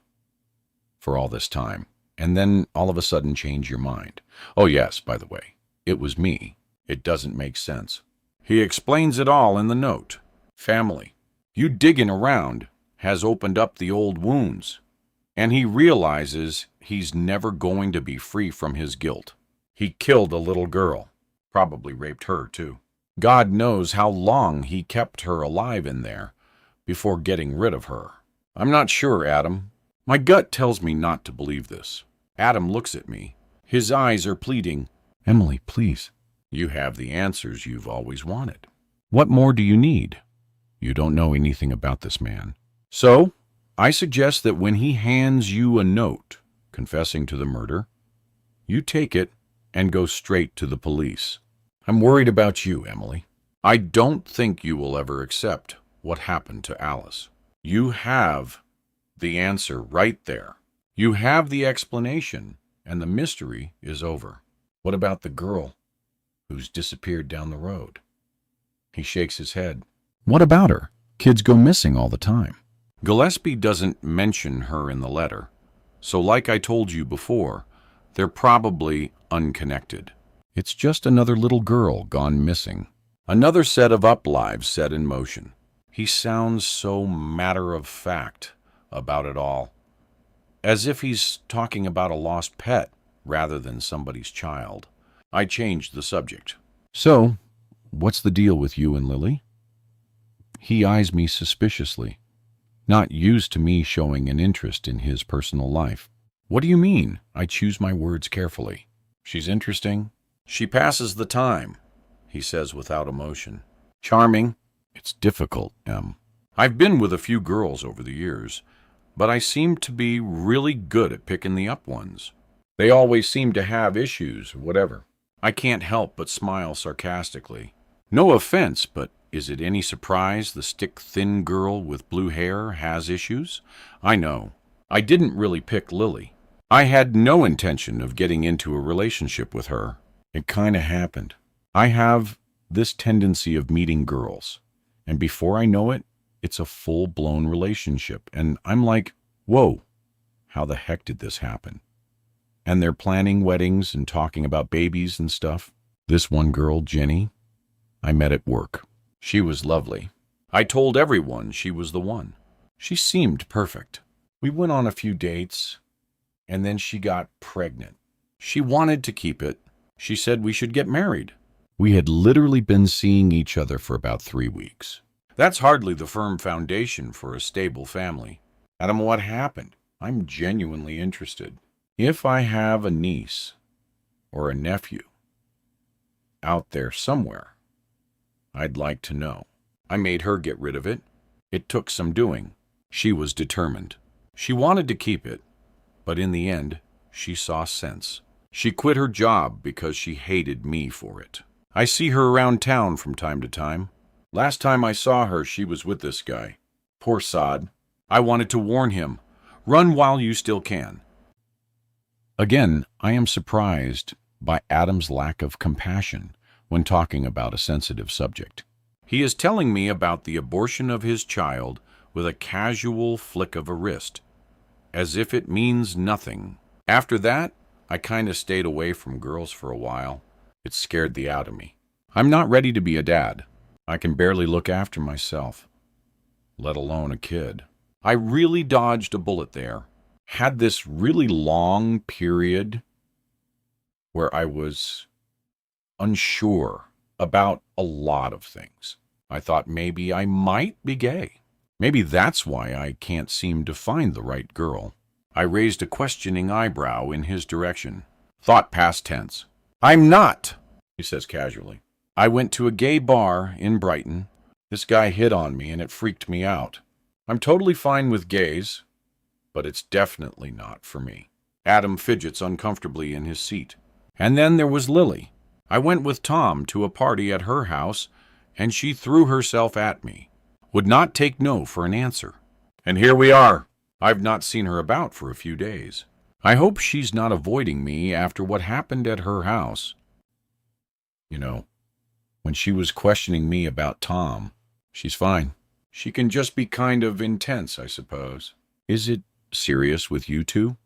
for all this time, and then all of a sudden change your mind? Oh yes, by the way, it was me. It doesn't make sense. He explains it all in the note. Family. You digging around has opened up the old wounds, and he realizes he's never going to be free from his guilt. He killed a little girl, probably raped her too. God knows how long he kept her alive in there before getting rid of her. I'm not sure, Adam. My gut tells me not to believe this. Adam looks at me. His eyes are pleading. Emily, please. You have the answers you've always wanted. What more do you need? You don't know anything about this man. So, I suggest that when he hands you a note confessing to the murder, you take it and go straight to the police. I'm worried about you, Emily. I don't think you will ever accept what happened to Alice. You have the answer right there. You have the explanation, and the mystery is over. What about the girl who's disappeared down the road? He shakes his head. What about her? Kids go missing all the time. Gillespie doesn't mention her in the letter, so like I told you before, they're probably unconnected. It's just another little girl gone missing. Another set of uplives set in motion. He sounds so matter-of-fact about it all, as if he's talking about a lost pet rather than somebody's child. I changed the subject. So, what's the deal with you and Lily? He eyes me suspiciously, not used to me showing an interest in his personal life. What do you mean? I choose my words carefully. She's interesting. She passes the time, he says without emotion. Charming. It's difficult, Em. I've been with a few girls over the years, but I seem to be really good at picking the up ones. They always seem to have issues, whatever. I can't help but smile sarcastically. No offense, but is it any surprise the stick-thin girl with blue hair has issues? I know. I didn't really pick Lily. I had no intention of getting into a relationship with her. It kind of happened. I have this tendency of meeting girls, and before I know it, it's a full-blown relationship, and I'm like, whoa, how the heck did this happen? And they're planning weddings and talking about babies and stuff. This one girl, Jenny, I met at work. She was lovely. I told everyone she was the one. She seemed perfect. We went on a few dates, and then she got pregnant. She wanted to keep it. She said we should get married. We had literally been seeing each other for about 3 weeks. That's hardly the firm foundation for a stable family. Adam, what happened? I'm genuinely interested. If I have a niece or a nephew out there somewhere, I'd like to know. I made her get rid of it. It took some doing. She was determined. She wanted to keep it, but in the end, she saw sense. She quit her job because she hated me for it. I see her around town from time to time. Last time I saw her, she was with this guy. Poor sod. I wanted to warn him. Run while you still can. Again, I am surprised by Adam's lack of compassion when talking about a sensitive subject. He is telling me about the abortion of his child with a casual flick of a wrist, as if it means nothing. After that, I kind of stayed away from girls for a while. It scared the out of me. I'm not ready to be a dad. I can barely look after myself, let alone a kid. I really dodged a bullet there. Had this really long period where I was unsure about a lot of things. I thought maybe I might be gay. Maybe that's why I can't seem to find the right girl. I raised a questioning eyebrow in his direction. Thought past tense. I'm not, he says casually. I went to a gay bar in Brighton. This guy hit on me and it freaked me out. I'm totally fine with gays, but it's definitely not for me. Adam fidgets uncomfortably in his seat. And then there was Lily. I went with Tom to a party at her house, and she threw herself at me. Would not take no for an answer. And here we are. I've not seen her about for a few days. I hope she's not avoiding me after what happened at her house. You know, when she was questioning me about Tom, she's fine. She can just be kind of intense, I suppose. Is it serious with you two?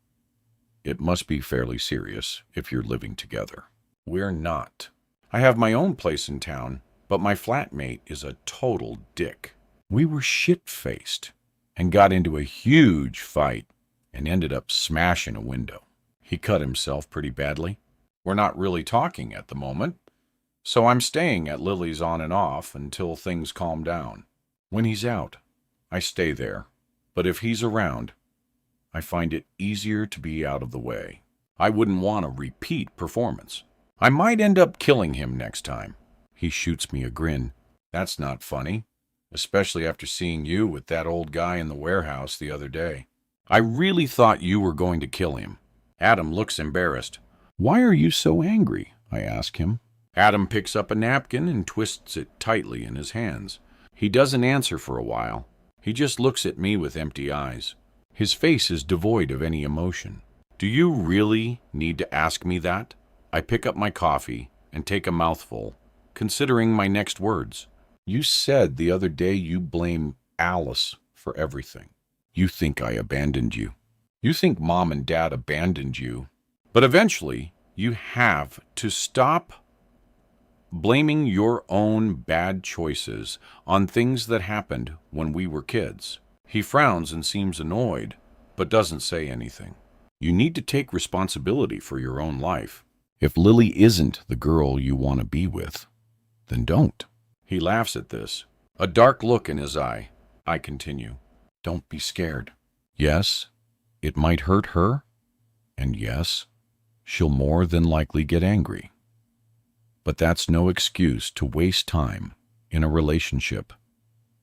It must be fairly serious if you're living together. We're not. I have my own place in town, but my flatmate is a total dick. We were shit-faced and got into a huge fight and ended up smashing a window. He cut himself pretty badly. We're not really talking at the moment, so I'm staying at Lily's on and off until things calm down. When he's out, I stay there, but if he's around, I find it easier to be out of the way. I wouldn't want a repeat performance. I might end up killing him next time. He shoots me a grin. That's not funny, especially after seeing you with that old guy in the warehouse the other day. I really thought you were going to kill him. Adam looks embarrassed. Why are you so angry? I ask him. Adam picks up a napkin and twists it tightly in his hands. He doesn't answer for a while. He just looks at me with empty eyes. His face is devoid of any emotion. Do you really need to ask me that? I pick up my coffee and take a mouthful, considering my next words. You said the other day you blame Alice for everything. You think I abandoned you. You think Mom and Dad abandoned you. But eventually, you have to stop blaming your own bad choices on things that happened when we were kids. He frowns and seems annoyed, but doesn't say anything. You need to take responsibility for your own life. If Lily isn't the girl you want to be with, then don't. He laughs at this, a dark look in his eye. I continue. Don't be scared. Yes, it might hurt her, and yes, she'll more than likely get angry. But that's no excuse to waste time in a relationship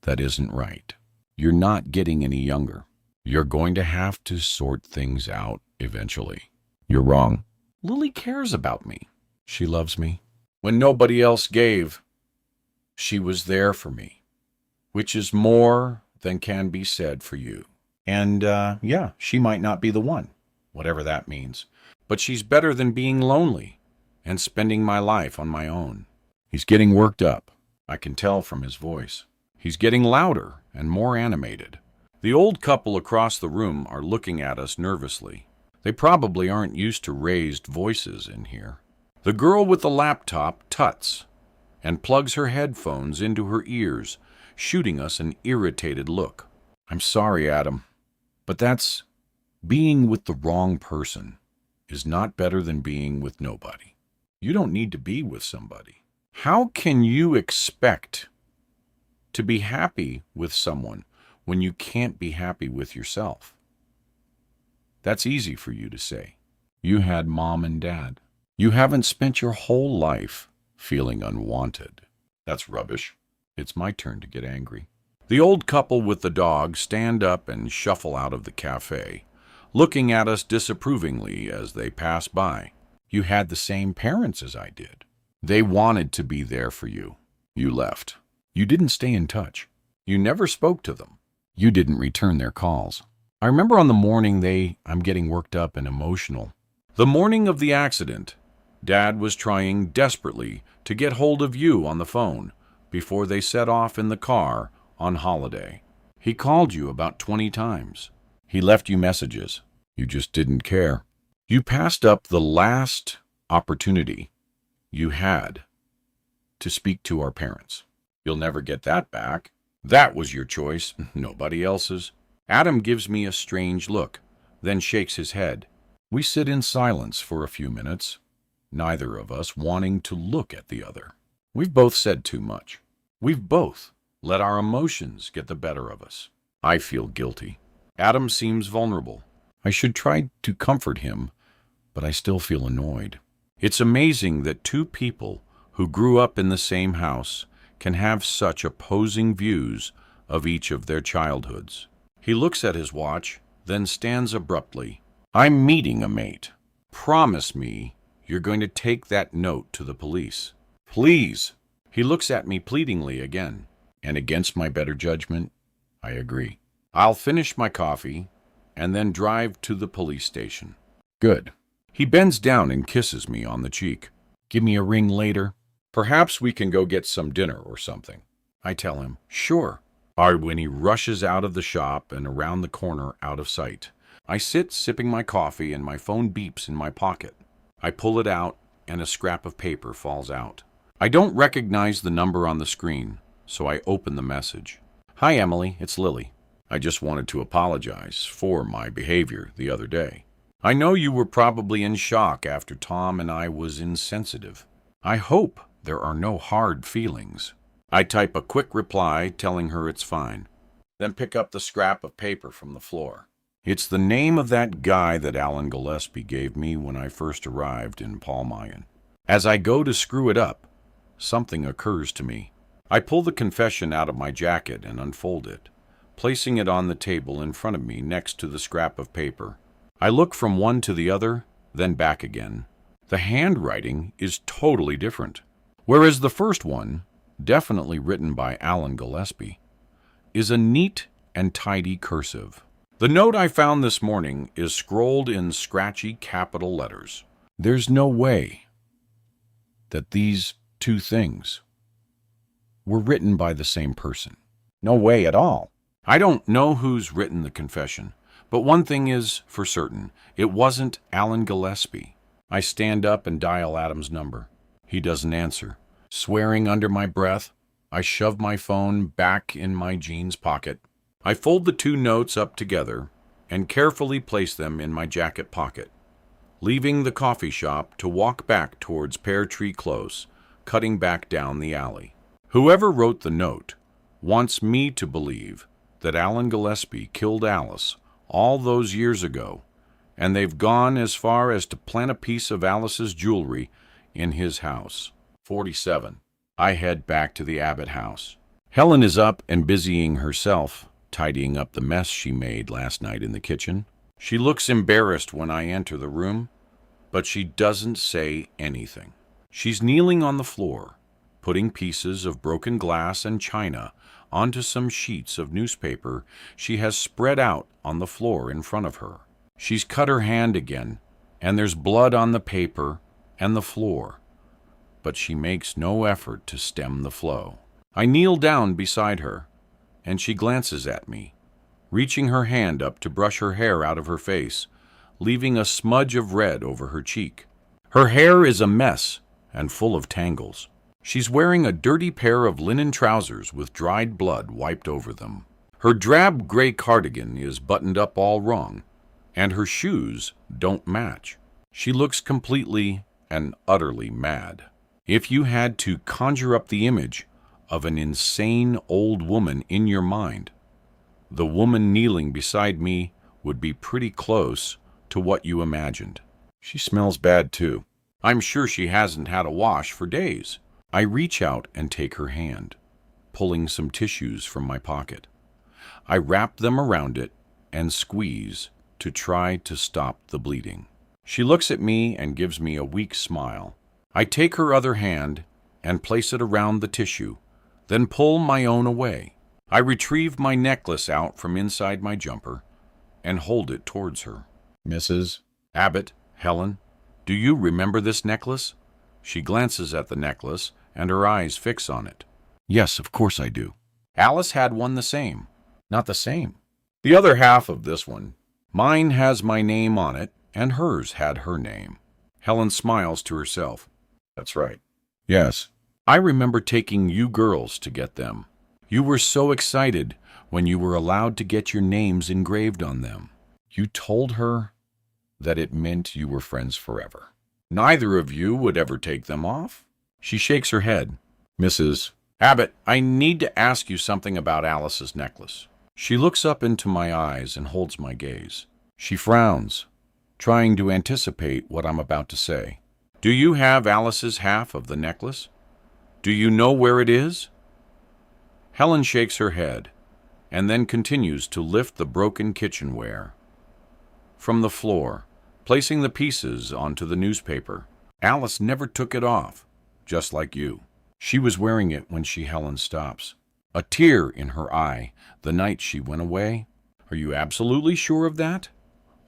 that isn't right. You're not getting any younger. You're going to have to sort things out eventually. You're wrong. Lily cares about me. She loves me. When nobody else gave, she was there for me, which is more than can be said for you. And, yeah, she might not be the one, whatever that means. But she's better than being lonely and spending my life on my own. He's getting worked up. I can tell from his voice. He's getting louder and more animated. The old couple across the room are looking at us nervously. They probably aren't used to raised voices in here. The girl with the laptop tuts and plugs her headphones into her ears, shooting us an irritated look. I'm sorry, Adam, but that's being with the wrong person is not better than being with nobody. You don't need to be with somebody. How can you expect to be happy with someone when you can't be happy with yourself? That's easy for you to say. You had Mom and Dad. You haven't spent your whole life feeling unwanted. That's rubbish. It's my turn to get angry. The old couple with the dog stand up and shuffle out of the cafe, looking at us disapprovingly as they pass by. You had the same parents as I did. They wanted to be there for you. You left. You didn't stay in touch. You never spoke to them. You didn't return their calls. I remember on the morning I'm getting worked up and emotional. The morning of the accident, Dad was trying desperately to get hold of you on the phone before they set off in the car on holiday. He called you about 20 times. He left you messages. You just didn't care. You passed up the last opportunity you had to speak to our parents. You'll never get that back. That was your choice, nobody else's. Adam gives me a strange look, then shakes his head. We sit in silence for a few minutes, neither of us wanting to look at the other. We've both said too much. We've both let our emotions get the better of us. I feel guilty. Adam seems vulnerable. I should try to comfort him, but I still feel annoyed. It's amazing that two people who grew up in the same house can have such opposing views of each of their childhoods. He looks at his watch, then stands abruptly. I'm meeting a mate. Promise me you're going to take that note to the police. Please. He looks at me pleadingly again, and against my better judgment, I agree. I'll finish my coffee and then drive to the police station. Good. He bends down and kisses me on the cheek. Give me a ring later. Perhaps we can go get some dinner or something. I tell him, sure. When he rushes out of the shop and around the corner out of sight. I sit sipping my coffee and my phone beeps in my pocket. I pull it out and a scrap of paper falls out. I don't recognize the number on the screen, so I open the message. Hi, Emily, it's Lily. I just wanted to apologize for my behavior the other day. I know you were probably in shock after Tom and I was insensitive. I hope there are no hard feelings. I type a quick reply telling her it's fine, then pick up the scrap of paper from the floor. It's the name of that guy that Alan Gillespie gave me when I first arrived in Palmayan. As I go to screw it up, something occurs to me. I pull the confession out of my jacket and unfold it, placing it on the table in front of me next to the scrap of paper. I look from one to the other, then back again. The handwriting is totally different. Whereas the first one, definitely written by Alan Gillespie, is a neat and tidy cursive. The note I found this morning is scrolled in scratchy capital letters. There's no way that these two things were written by the same person. No way at all. I don't know who's written the confession, but one thing is for certain. It wasn't Alan Gillespie. I stand up and dial Adam's number. He doesn't answer. Swearing under my breath, I shove my phone back in my jeans pocket. I fold the two notes up together and carefully place them in my jacket pocket, leaving the coffee shop to walk back towards Pear Tree Close, cutting back down the alley. Whoever wrote the note wants me to believe that Alan Gillespie killed Alice all those years ago, and they've gone as far as to plant a piece of Alice's jewelry in his house. 47. I head back to the Abbott house. Helen is up and busying herself, tidying up the mess she made last night in the kitchen. She looks embarrassed when I enter the room, but she doesn't say anything. She's kneeling on the floor, putting pieces of broken glass and china onto some sheets of newspaper she has spread out on the floor in front of her. She's cut her hand again, and there's blood on the paper and the floor, but she makes no effort to stem the flow. I kneel down beside her, and she glances at me, reaching her hand up to brush her hair out of her face, leaving a smudge of red over her cheek. Her hair is a mess and full of tangles. She's wearing a dirty pair of linen trousers with dried blood wiped over them. Her drab gray cardigan is buttoned up all wrong, and her shoes don't match. She looks completely and utterly mad. If you had to conjure up the image of an insane old woman in your mind, the woman kneeling beside me would be pretty close to what you imagined. She smells bad, too. I'm sure she hasn't had a wash for days. I reach out and take her hand, pulling some tissues from my pocket. I wrap them around it and squeeze to try to stop the bleeding. She looks at me and gives me a weak smile. I take her other hand and place it around the tissue, then pull my own away. I retrieve my necklace out from inside my jumper and hold it towards her. Mrs. Abbott, Helen, do you remember this necklace? She glances at the necklace and her eyes fix on it. Yes, of course I do. Alice had one the same. Not the same. The other half of this one. Mine has my name on it and hers had her name. Helen smiles to herself. That's right. Yes. I remember taking you girls to get them. You were so excited when you were allowed to get your names engraved on them. You told her that it meant you were friends forever. Neither of you would ever take them off. She shakes her head. Mrs. Abbott, I need to ask you something about Alice's necklace. She looks up into my eyes and holds my gaze. She frowns, trying to anticipate what I'm about to say. Do you have Alice's half of the necklace? Do you know where it is? Helen shakes her head, and then continues to lift the broken kitchenware from the floor, placing the pieces onto the newspaper. Alice never took it off, just like you. She was wearing it when Helen stops. A tear in her eye the night she went away. Are you absolutely sure of that?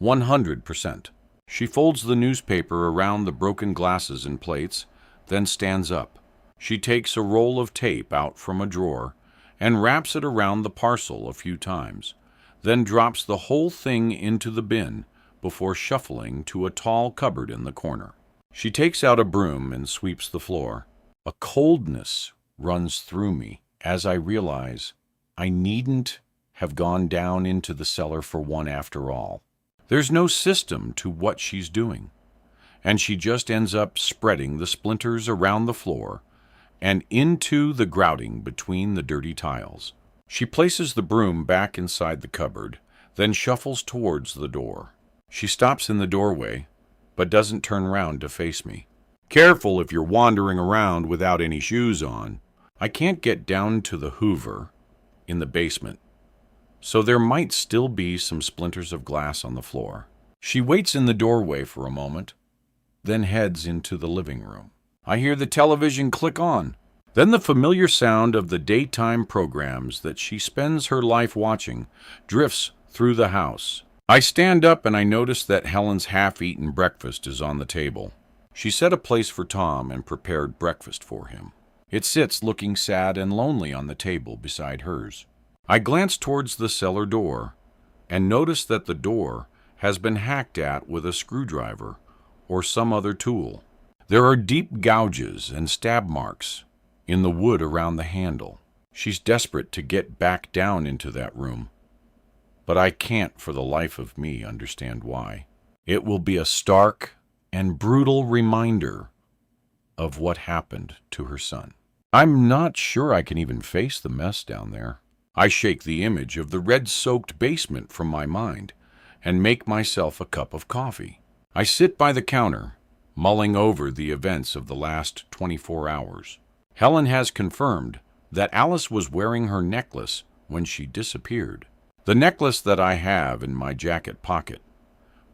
100%. She folds the newspaper around the broken glasses and plates, then stands up. She takes a roll of tape out from a drawer and wraps it around the parcel a few times, then drops the whole thing into the bin before shuffling to a tall cupboard in the corner. She takes out a broom and sweeps the floor. A coldness runs through me as I realize I needn't have gone down into the cellar for one after all. There's no system to what she's doing, and she just ends up spreading the splinters around the floor and into the grouting between the dirty tiles. She places the broom back inside the cupboard, then shuffles towards the door. She stops in the doorway, but doesn't turn round to face me. Careful if you're wandering around without any shoes on. I can't get down to the Hoover in the basement, so there might still be some splinters of glass on the floor. She waits in the doorway for a moment, then heads into the living room. I hear the television click on. Then the familiar sound of the daytime programs that she spends her life watching drifts through the house. I stand up and I notice that Helen's half-eaten breakfast is on the table. She set a place for Tom and prepared breakfast for him. It sits looking sad and lonely on the table beside hers. I glance towards the cellar door and notice that the door has been hacked at with a screwdriver or some other tool. There are deep gouges and stab marks in the wood around the handle. She's desperate to get back down into that room, but I can't for the life of me understand why. It will be a stark and brutal reminder of what happened to her son. I'm not sure I can even face the mess down there. I shake the image of the red-soaked basement from my mind and make myself a cup of coffee. I sit by the counter, mulling over the events of the last 24 hours. Helen has confirmed that Alice was wearing her necklace when she disappeared. The necklace that I have in my jacket pocket.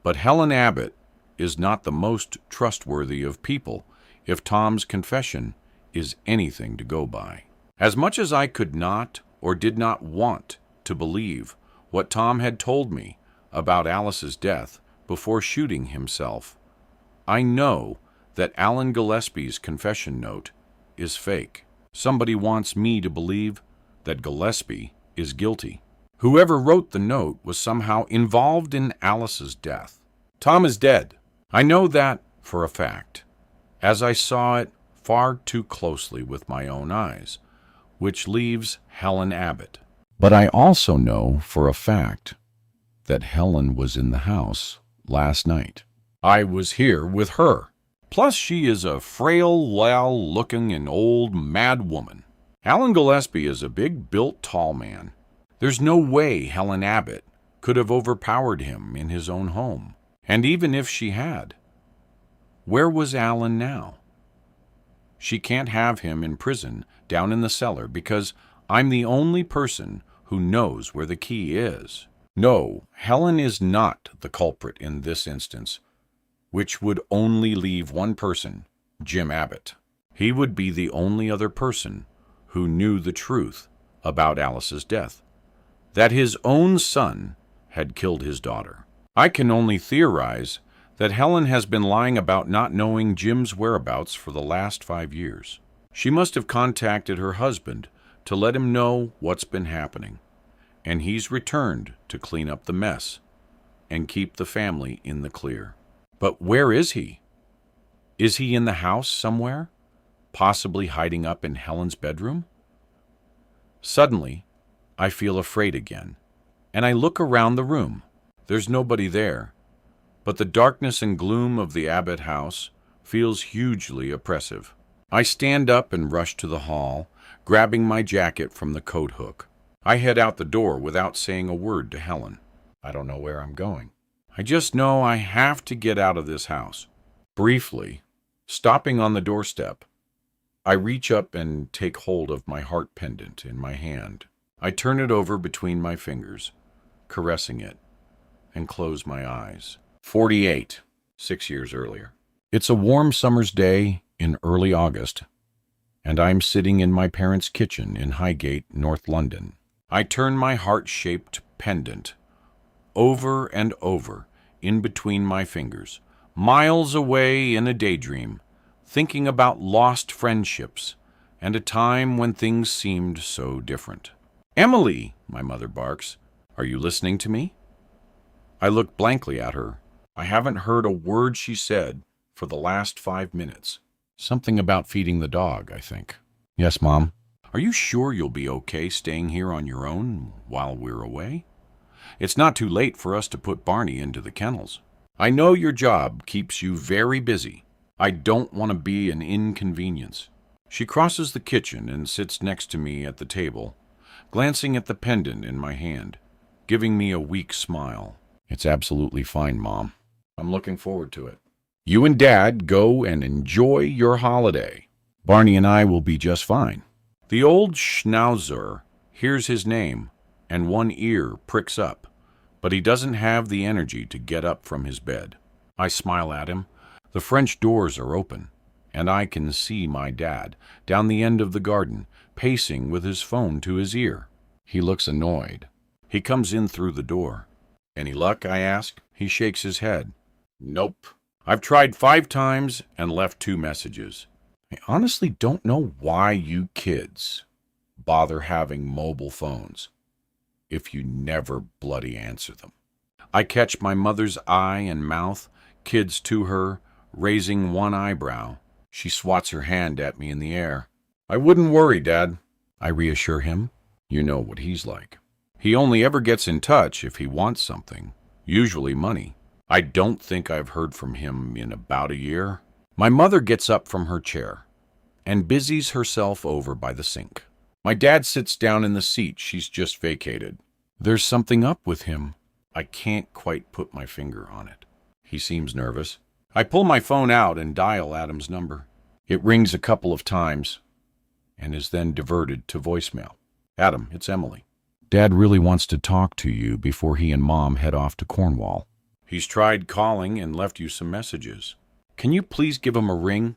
But Helen Abbott is not the most trustworthy of people if Tom's confession is anything to go by. As much as I could not or did not want to believe what Tom had told me about Alice's death before shooting himself, I know that Alan Gillespie's confession note is fake. Somebody wants me to believe that Gillespie is guilty. Whoever wrote the note was somehow involved in Alice's death. Tom is dead. I know that for a fact, as I saw it far too closely with my own eyes, which leaves Helen Abbott. But I also know for a fact that Helen was in the house last night. I was here with her. Plus, she is a frail, low-looking and old mad woman. Alan Gillespie is a big-built, tall man. There's no way Helen Abbott could have overpowered him in his own home. And even if she had, where was Alan now? She can't have him in prison down in the cellar because I'm the only person who knows where the key is. No, Helen is not the culprit in this instance, which would only leave one person, Jim Abbott. He would be the only other person who knew the truth about Alice's death, that his own son had killed his daughter. I can only theorize that Helen has been lying about not knowing Jim's whereabouts for the last 5 years. She must have contacted her husband to let him know what's been happening, and he's returned to clean up the mess and keep the family in the clear. But where is he? Is he in the house somewhere, possibly hiding up in Helen's bedroom? Suddenly, I feel afraid again, and I look around the room. There's nobody there, but the darkness and gloom of the Abbott house feels hugely oppressive. I stand up and rush to the hall, grabbing my jacket from the coat hook. I head out the door without saying a word to Helen. I don't know where I'm going. I just know I have to get out of this house. Briefly, stopping on the doorstep, I reach up and take hold of my heart pendant in my hand. I turn it over between my fingers, caressing it, and close my eyes. 48, 6 years earlier. It's a warm summer's day in early August, and I'm sitting in my parents' kitchen in Highgate, North London. I turn my heart-shaped pendant over and over in between my fingers, miles away in a daydream, thinking about lost friendships and a time when things seemed so different. "Emily," my mother barks, "are you listening to me?" I look blankly at her. I haven't heard a word she said for the last 5 minutes. Something about feeding the dog, I think. "Yes, Mom." "Are you sure you'll be okay staying here on your own while we're away? It's not too late for us to put Barney into the kennels. I know your job keeps you very busy. I don't want to be an inconvenience." She crosses the kitchen and sits next to me at the table, glancing at the pendant in my hand, giving me a weak smile. "It's absolutely fine, Mom. I'm looking forward to it. You and Dad go and enjoy your holiday. Barney and I will be just fine." The old schnauzer hears his name, and one ear pricks up, but he doesn't have the energy to get up from his bed. I smile at him. The French doors are open, and I can see my dad down the end of the garden, pacing with his phone to his ear. He looks annoyed. He comes in through the door. "Any luck?" I ask. He shakes his head. "Nope. I've tried 5 times and left 2 messages. I honestly don't know why you kids bother having mobile phones if you never bloody answer them." I catch my mother's eye and mouth, kids to her, raising one eyebrow. She swats her hand at me in the air. "I wouldn't worry, Dad," I reassure him. "You know what he's like. He only ever gets in touch if he wants something, usually money. I don't think I've heard from him in about a year." My mother gets up from her chair and busies herself over by the sink. My dad sits down in the seat she's just vacated. "There's something up with him. I can't quite put my finger on it. He seems nervous." I pull my phone out and dial Adam's number. It rings a couple of times and is then diverted to voicemail. "Adam, it's Emily. Dad really wants to talk to you before he and Mom head off to Cornwall. He's tried calling and left you some messages. Can you please give him a ring?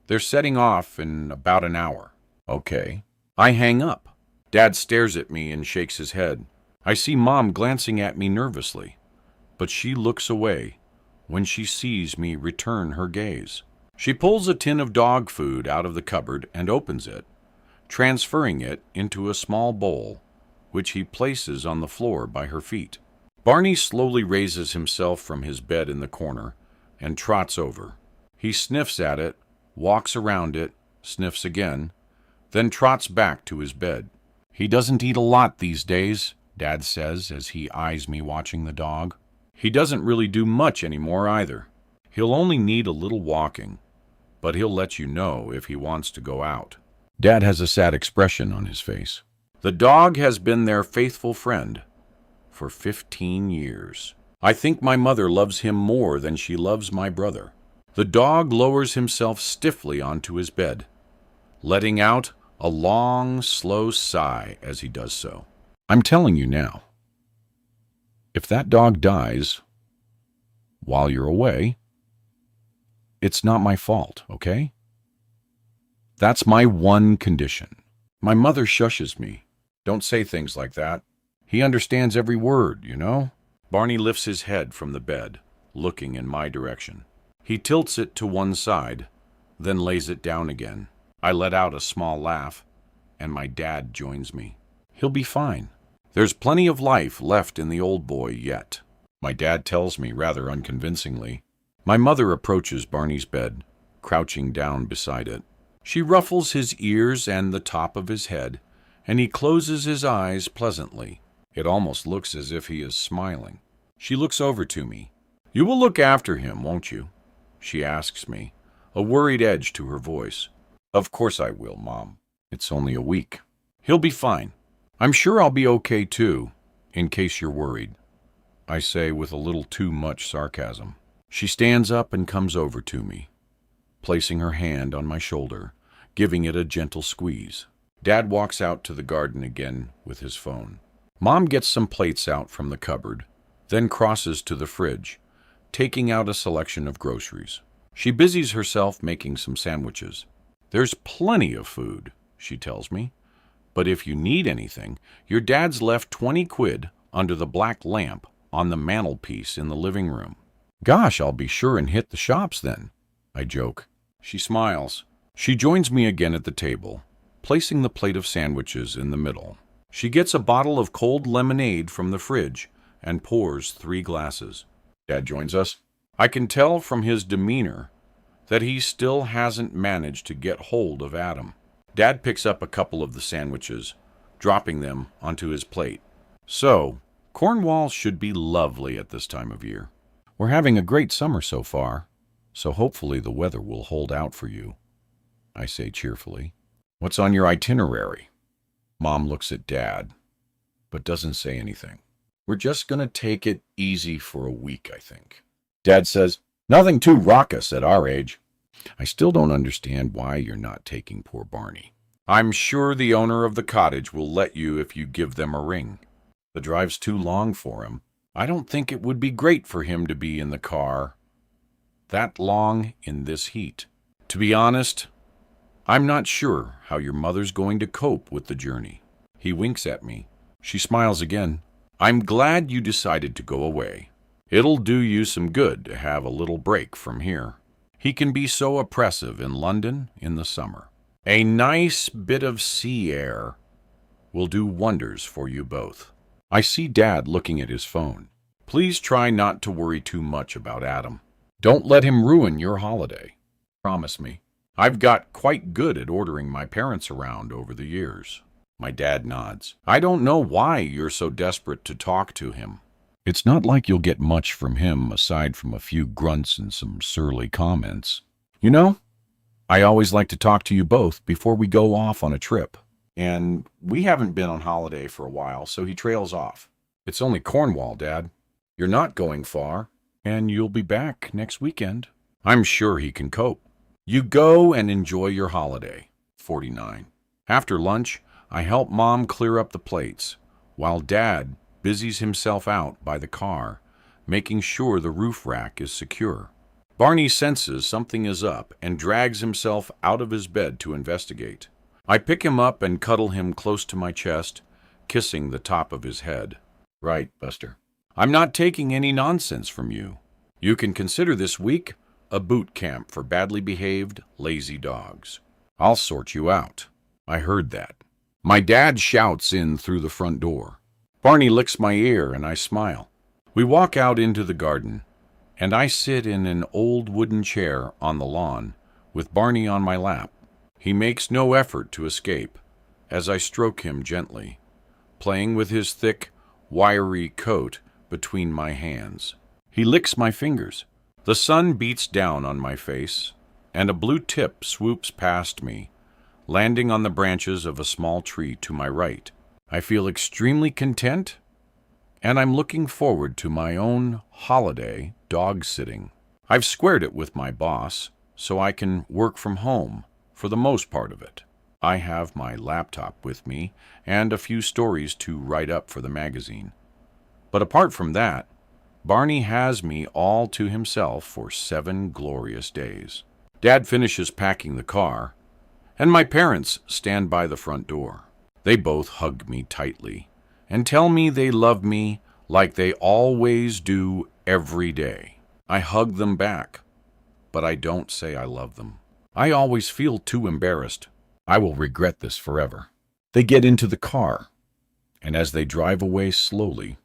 They're setting off in about an hour." "Okay." I hang up. Dad stares at me and shakes his head. I see Mom glancing at me nervously, but she looks away when she sees me return her gaze. She pulls a tin of dog food out of the cupboard and opens it, transferring it into a small bowl, which he places on the floor by her feet. Barney slowly raises himself from his bed in the corner and trots over. He sniffs at it, walks around it, sniffs again, then trots back to his bed. "He doesn't eat a lot these days," Dad says as he eyes me watching the dog. "He doesn't really do much anymore either. He'll only need a little walking, but he'll let you know if he wants to go out." Dad has a sad expression on his face. "The dog has been their faithful friend for 15 years. I think my mother loves him more than she loves my brother." The dog lowers himself stiffly onto his bed, letting out a long, slow sigh as he does so. "I'm telling you now, if that dog dies while you're away, it's not my fault, okay? That's my one condition." My mother shushes me. "Don't say things like that. He understands every word, you know?" Barney lifts his head from the bed, looking in my direction. He tilts it to one side, then lays it down again. I let out a small laugh, and my dad joins me. "He'll be fine. There's plenty of life left in the old boy yet," my dad tells me rather unconvincingly. My mother approaches Barney's bed, crouching down beside it. She ruffles his ears and the top of his head, and he closes his eyes pleasantly. It almost looks as if he is smiling. She looks over to me. "You will look after him, won't you?" she asks me, a worried edge to her voice. "Of course I will, Mom. It's only a week. He'll be fine. I'm sure I'll be okay too, in case you're worried," I say with a little too much sarcasm. She stands up and comes over to me, placing her hand on my shoulder, giving it a gentle squeeze. Dad walks out to the garden again with his phone. Mom gets some plates out from the cupboard, then crosses to the fridge, taking out a selection of groceries. She busies herself making some sandwiches. There's plenty of food, she tells me. But if you need anything, your dad's left 20 quid under the black lamp on the mantelpiece in the living room. Gosh, I'll be sure and hit the shops then, I joke. She smiles. She joins me again at the table, placing the plate of sandwiches in the middle. She gets a bottle of cold lemonade from the fridge and pours 3 glasses. Dad joins us. I can tell from his demeanor that he still hasn't managed to get hold of Adam. Dad picks up a couple of the sandwiches, dropping them onto his plate. So, Cornwall should be lovely at this time of year. We're having a great summer so far, so hopefully the weather will hold out for you, I say cheerfully. What's on your itinerary? Mom looks at Dad, but doesn't say anything. We're just going to take it easy for a week, I think. Dad says, nothing too raucous at our age. I still don't understand why you're not taking poor Barney. I'm sure the owner of the cottage will let you if you give them a ring. The drive's too long for him. I don't think it would be great for him to be in the car that long in this heat. To be honest, I'm not sure how your mother's going to cope with the journey. He winks at me. She smiles again. I'm glad you decided to go away. It'll do you some good to have a little break from here. He can be so oppressive in London in the summer. A nice bit of sea air will do wonders for you both. I see Dad looking at his phone. Please try not to worry too much about Adam. Don't let him ruin your holiday. Promise me. I've got quite good at ordering my parents around over the years. My dad nods. I don't know why you're so desperate to talk to him. It's not like you'll get much from him aside from a few grunts and some surly comments. You know, I always like to talk to you both before we go off on a trip. And we haven't been on holiday for a while, so he trails off. It's only Cornwall, Dad. You're not going far, and you'll be back next weekend. I'm sure he can cope. You go and enjoy your holiday. 49. After lunch, I help Mom clear up the plates, while Dad busies himself out by the car, making sure the roof rack is secure. Barney senses something is up and drags himself out of his bed to investigate. I pick him up and cuddle him close to my chest, kissing the top of his head. Right, Buster. I'm not taking any nonsense from you. You can consider this week a boot camp for badly behaved, lazy dogs. I'll sort you out. I heard that. My dad shouts in through the front door. Barney licks my ear and I smile. We walk out into the garden, and I sit in an old wooden chair on the lawn with Barney on my lap. He makes no effort to escape as I stroke him gently, playing with his thick, wiry coat between my hands. He licks my fingers. The sun beats down on my face, and a blue tip swoops past me, landing on the branches of a small tree to my right. I feel extremely content, and I'm looking forward to my own holiday dog-sitting. I've squared it with my boss, so I can work from home for the most part of it. I have my laptop with me and a few stories to write up for the magazine. But apart from that, Barney has me all to himself for 7 glorious days. Dad finishes packing the car, and my parents stand by the front door. They both hug me tightly and tell me they love me like they always do every day. I hug them back, but I don't say I love them. I always feel too embarrassed. I will regret this forever. They get into the car, and as they drive away slowly,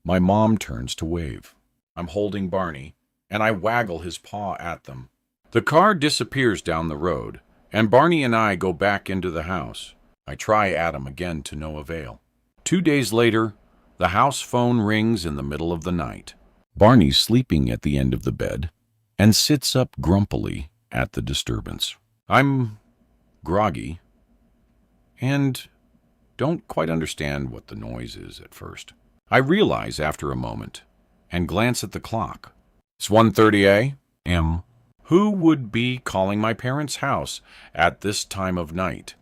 my mom turns to wave. I'm holding Barney, and I waggle his paw at them. The car disappears down the road, and Barney and I go back into the house. I try Adam again to no avail. 2 days later, the house phone rings in the middle of the night. Barney's sleeping at the end of the bed and sits up grumpily at the disturbance. I'm groggy and don't quite understand what the noise is at first. I realize after a moment and glance at the clock. It's 1:30 a.m. Who would be calling my parents' house at this time of night?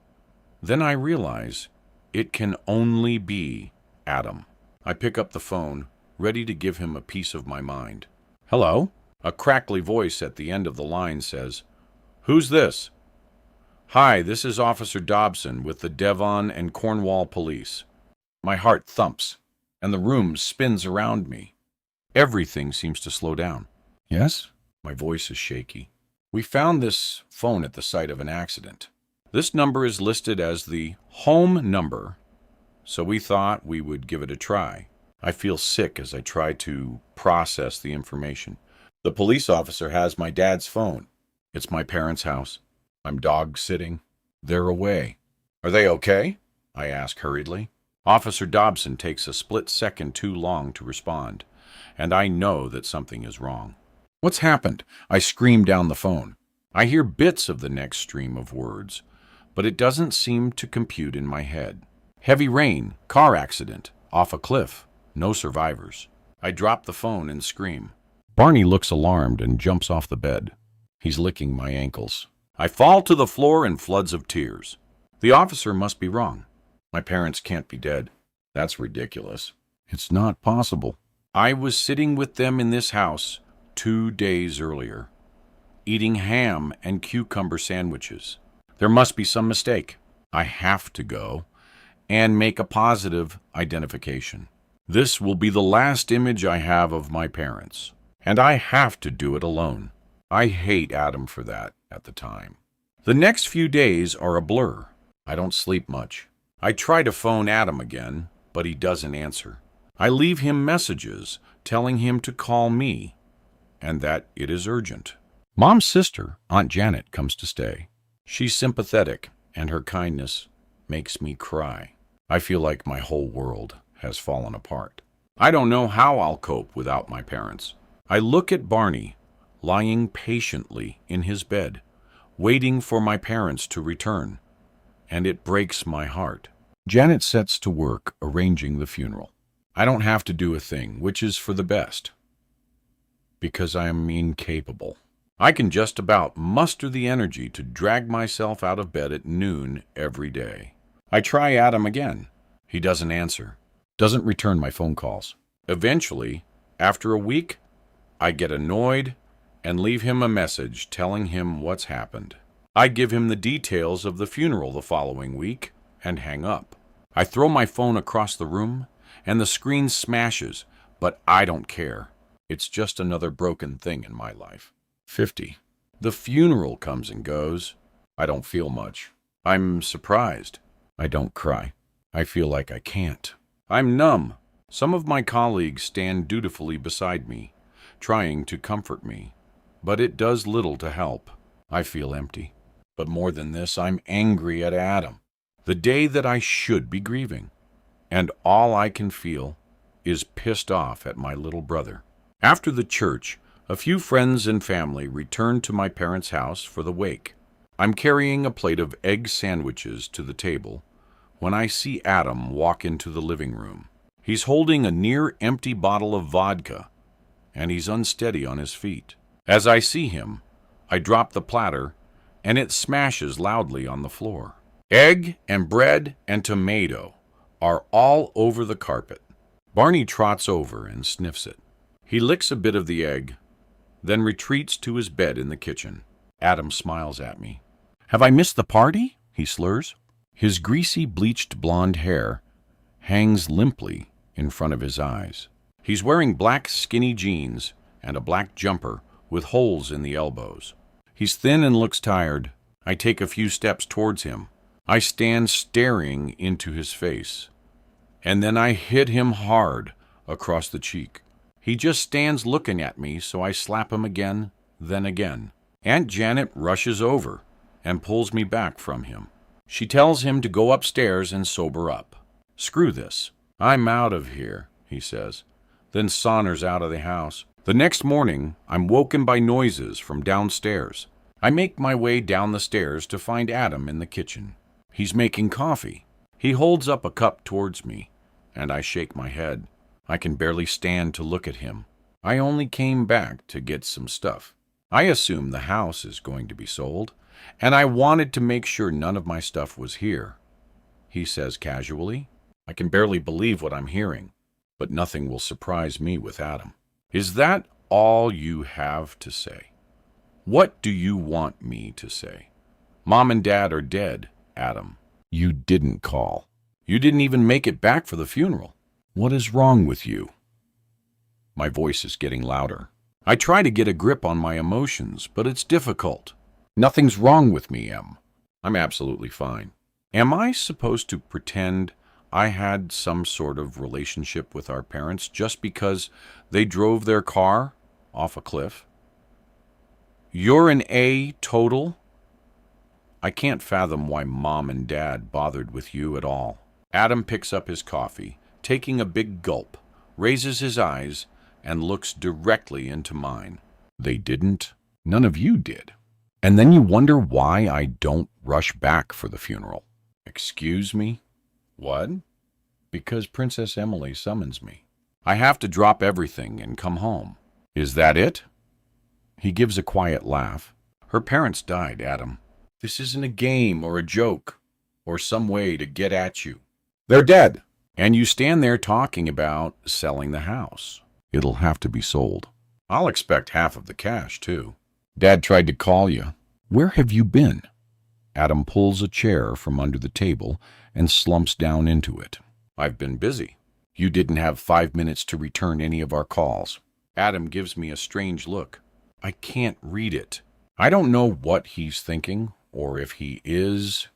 Then I realize it can only be Adam. I pick up the phone, ready to give him a piece of my mind. Hello? A crackly voice at the end of the line says, Who's this? Hi, this is Officer Dobson with the Devon and Cornwall Police. My heart thumps, and the room spins around me. Everything seems to slow down. Yes? My voice is shaky. We found this phone at the site of an accident. This number is listed as the home number, so we thought we would give it a try. I feel sick as I try to process the information. The police officer has my dad's phone. It's my parents' house. I'm dog sitting. They're away. Are they okay? I ask hurriedly. Officer Dobson takes a split second too long to respond, and I know that something is wrong. What's happened? I scream down the phone. I hear bits of the next stream of words, but it doesn't seem to compute in my head. Heavy rain, car accident, off a cliff, no survivors. I drop the phone and scream. Barney looks alarmed and jumps off the bed. He's licking my ankles. I fall to the floor in floods of tears. The officer must be wrong. My parents can't be dead. That's ridiculous. It's not possible. I was sitting with them in this house 2 days earlier, eating ham and cucumber sandwiches. There must be some mistake. I have to go and make a positive identification. This will be the last image I have of my parents, and I have to do it alone. I hate Adam for that at the time. The next few days are a blur. I don't sleep much. I try to phone Adam again, but he doesn't answer. I leave him messages telling him to call me and that it is urgent. Mom's sister, Aunt Janet, comes to stay. She's sympathetic, and her kindness makes me cry. I feel like my whole world has fallen apart. I don't know how I'll cope without my parents. I look at Barney, lying patiently in his bed, waiting for my parents to return, and it breaks my heart. Janet sets to work arranging the funeral. I don't have to do a thing, which is for the best, because I am incapable. I can just about muster the energy to drag myself out of bed at noon every day. I try Adam again. He doesn't answer, doesn't return my phone calls. Eventually, after a week, I get annoyed and leave him a message telling him what's happened. I give him the details of the funeral the following week and hang up. I throw my phone across the room and the screen smashes, but I don't care. It's just another broken thing in my life. 50. The funeral comes and goes. I don't feel much. I'm surprised. I don't cry. I feel like I can't. I'm numb. Some of my colleagues stand dutifully beside me, trying to comfort me, but it does little to help. I feel empty. But more than this, I'm angry at Adam. The day that I should be grieving, and all I can feel is pissed off at my little brother. After the church, a few friends and family return to my parents' house for the wake. I'm carrying a plate of egg sandwiches to the table when I see Adam walk into the living room. He's holding a near-empty bottle of vodka, and he's unsteady on his feet. As I see him, I drop the platter, and it smashes loudly on the floor. Egg and bread and tomato are all over the carpet. Barney trots over and sniffs it. He licks a bit of the egg, then retreats to his bed in the kitchen. Adam smiles at me. "Have I missed the party?" he slurs. His greasy, bleached blonde hair hangs limply in front of his eyes. He's wearing black, skinny jeans and a black jumper with holes in the elbows. He's thin and looks tired. I take a few steps towards him. I stand staring into his face, and then I hit him hard across the cheek. He just stands looking at me, so I slap him again, then again. Aunt Janet rushes over and pulls me back from him. She tells him to go upstairs and sober up. "Screw this. I'm out of here," he says, then saunters out of the house. The next morning, I'm woken by noises from downstairs. I make my way down the stairs to find Adam in the kitchen. He's making coffee. He holds up a cup towards me, and I shake my head. I can barely stand to look at him. I only came back to get some stuff. I assume the house is going to be sold, and I wanted to make sure none of my stuff was here. He says casually. I can barely believe what I'm hearing, but nothing will surprise me with Adam. "Is that all you have to say? What do you want me to say?" Mom and Dad are dead, Adam. You didn't call. You didn't even make it back for the funeral. What is wrong with you? My voice is getting louder. I try to get a grip on my emotions, but it's difficult. Nothing's wrong with me, Em. I'm absolutely fine. Am I supposed to pretend I had some sort of relationship with our parents just because they drove their car off a cliff? You're an A total? I can't fathom why Mom and Dad bothered with you at all. Adam picks up his coffee, taking a big gulp, raises his eyes, and looks directly into mine. They didn't. None of you did. And then you wonder why I don't rush back for the funeral. Excuse me? What? Because Princess Emily summons me. I have to drop everything and come home. Is that it? He gives a quiet laugh. Her parents died, Adam. This isn't a game or a joke or some way to get at you. They're dead. And you stand there talking about selling the house. It'll have to be sold. I'll expect half of the cash, too. Dad tried to call you. Where have you been? Adam pulls a chair from under the table and slumps down into it. I've been busy. You didn't have 5 minutes to return any of our calls. Adam gives me a strange look. I can't read it. I don't know what he's thinking, or if he is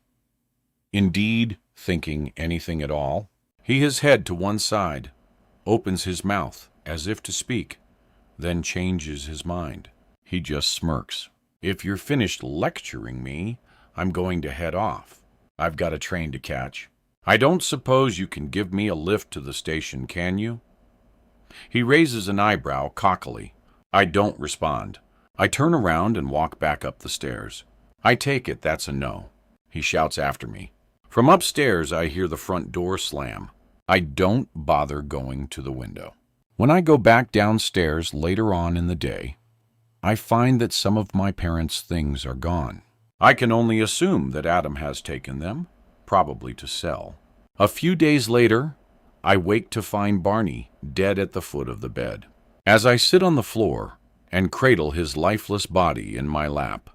indeed thinking anything at all. He his head to one side, opens his mouth as if to speak, then changes his mind. He just smirks. If you're finished lecturing me, I'm going to head off. I've got a train to catch. I don't suppose you can give me a lift to the station, can you? He raises an eyebrow cockily. I don't respond. I turn around and walk back up the stairs. I take it that's a no. He shouts after me. From upstairs, I hear the front door slam. I don't bother going to the window. When I go back downstairs later on in the day, I find that some of my parents' things are gone. I can only assume that Adam has taken them, probably to sell. A few days later, I wake to find Barney dead at the foot of the bed. As I sit on the floor and cradle his lifeless body in my lap,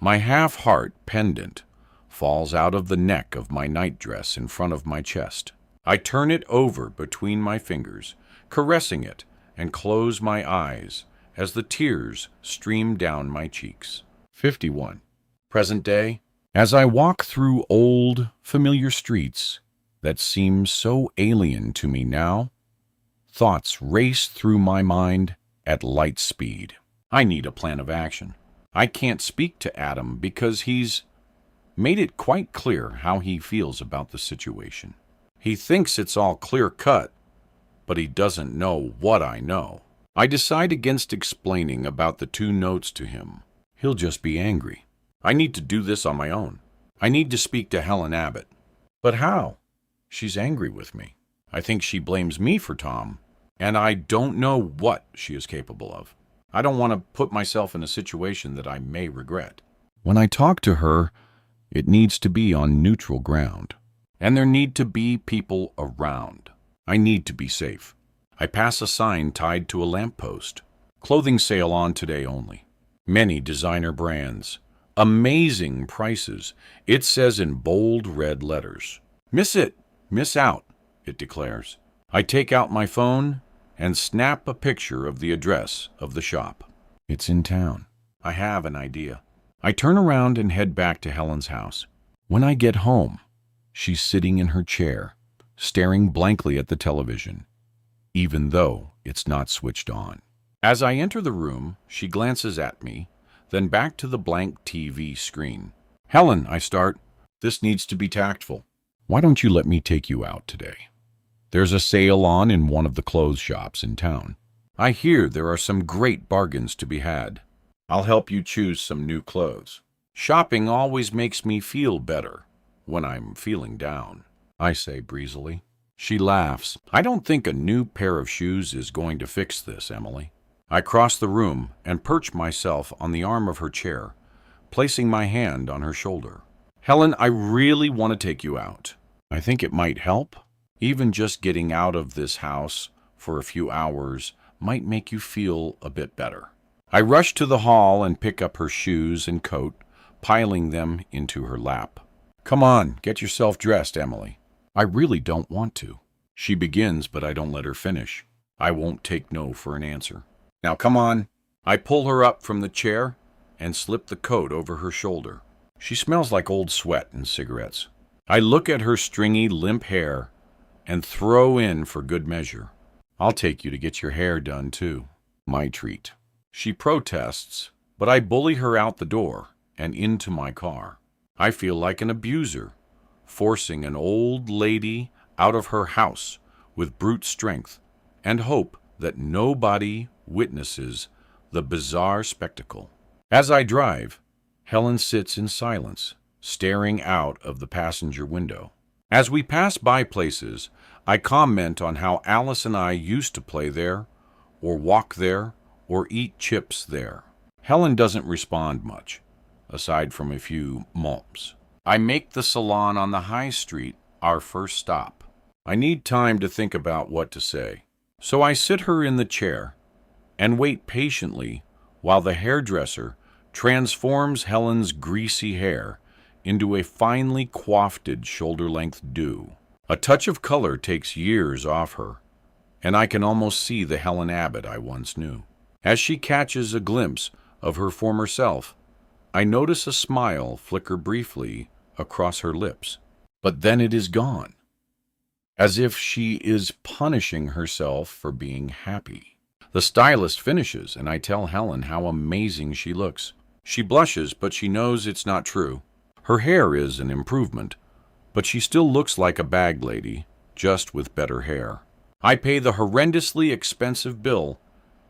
my half-heart pendant falls out of the neck of my nightdress in front of my chest. I turn it over between my fingers, caressing it, and close my eyes as the tears stream down my cheeks. 51. Present day. As I walk through old, familiar streets that seem so alien to me now, thoughts race through my mind at light speed. I need a plan of action. I can't speak to Adam because he's made it quite clear how he feels about the situation. He thinks it's all clear-cut, but he doesn't know what I know. I decide against explaining about the 2 notes to him. He'll just be angry. I need to do this on my own. I need to speak to Helen Abbott. But how? She's angry with me. I think she blames me for Tom, and I don't know what she is capable of. I don't want to put myself in a situation that I may regret. When I talk to her, it needs to be on neutral ground, and there need to be people around. I need to be safe. I pass a sign tied to a lamppost. Clothing sale on today only. Many designer brands. Amazing prices. It says in bold red letters. Miss it, miss out, it declares. I take out my phone and snap a picture of the address of the shop. It's in town. I have an idea. I turn around and head back to Helen's house. When I get home, she's sitting in her chair, staring blankly at the television, even though it's not switched on. As I enter the room, she glances at me, then back to the blank TV screen. Helen, I start. This needs to be tactful. Why don't you let me take you out today? There's a sale on in one of the clothes shops in town. I hear there are some great bargains to be had. I'll help you choose some new clothes. Shopping always makes me feel better when I'm feeling down, I say breezily. She laughs. I don't think a new pair of shoes is going to fix this, Emily. I cross the room and perch myself on the arm of her chair, placing my hand on her shoulder. Helen, I really want to take you out. I think it might help. Even just getting out of this house for a few hours might make you feel a bit better. I rush to the hall and pick up her shoes and coat, piling them into her lap. "Come on, get yourself dressed, Emily." "I really don't want to." She begins, but I don't let her finish. I won't take no for an answer. "Now come on." I pull her up from the chair and slip the coat over her shoulder. She smells like old sweat and cigarettes. I look at her stringy, limp hair and throw in for good measure. "I'll take you to get your hair done, too." My treat. She protests, but I bully her out the door and into my car. I feel like an abuser, forcing an old lady out of her house with brute strength and hope that nobody witnesses the bizarre spectacle. As I drive, Helen sits in silence, staring out of the passenger window. As we pass by places, I comment on how Alice and I used to play there, or walk there, or eat chips there. Helen doesn't respond much, aside from a few mumps. I make the salon on the high street our first stop. I need time to think about what to say, so I sit her in the chair and wait patiently while the hairdresser transforms Helen's greasy hair into a finely coiffed shoulder-length do. A touch of color takes years off her, and I can almost see the Helen Abbott I once knew. As she catches a glimpse of her former self, I notice a smile flicker briefly across her lips, but then it is gone, as if she is punishing herself for being happy. The stylist finishes, and I tell Helen how amazing she looks. She blushes, but she knows it's not true. Her hair is an improvement, but she still looks like a bag lady, just with better hair. I pay the horrendously expensive bill,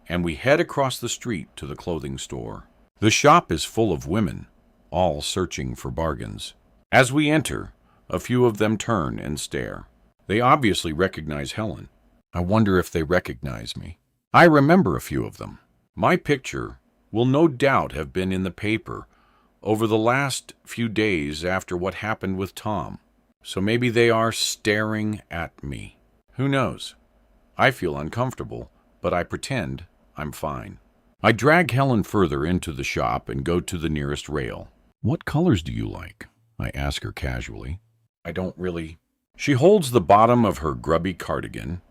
and we head across the street to the clothing store. The shop is full of women, all searching for bargains. As we enter, a few of them turn and stare. They obviously recognize Helen. I wonder if they recognize me. I remember a few of them. My picture will no doubt have been in the paper over the last few days after what happened with Tom, so maybe they are staring at me. Who knows? I feel uncomfortable, but I pretend I'm fine. I drag Helen further into the shop and go to the nearest rail. "What colors do you like?" I ask her casually. "I don't really." She holds the bottom of her grubby cardigan,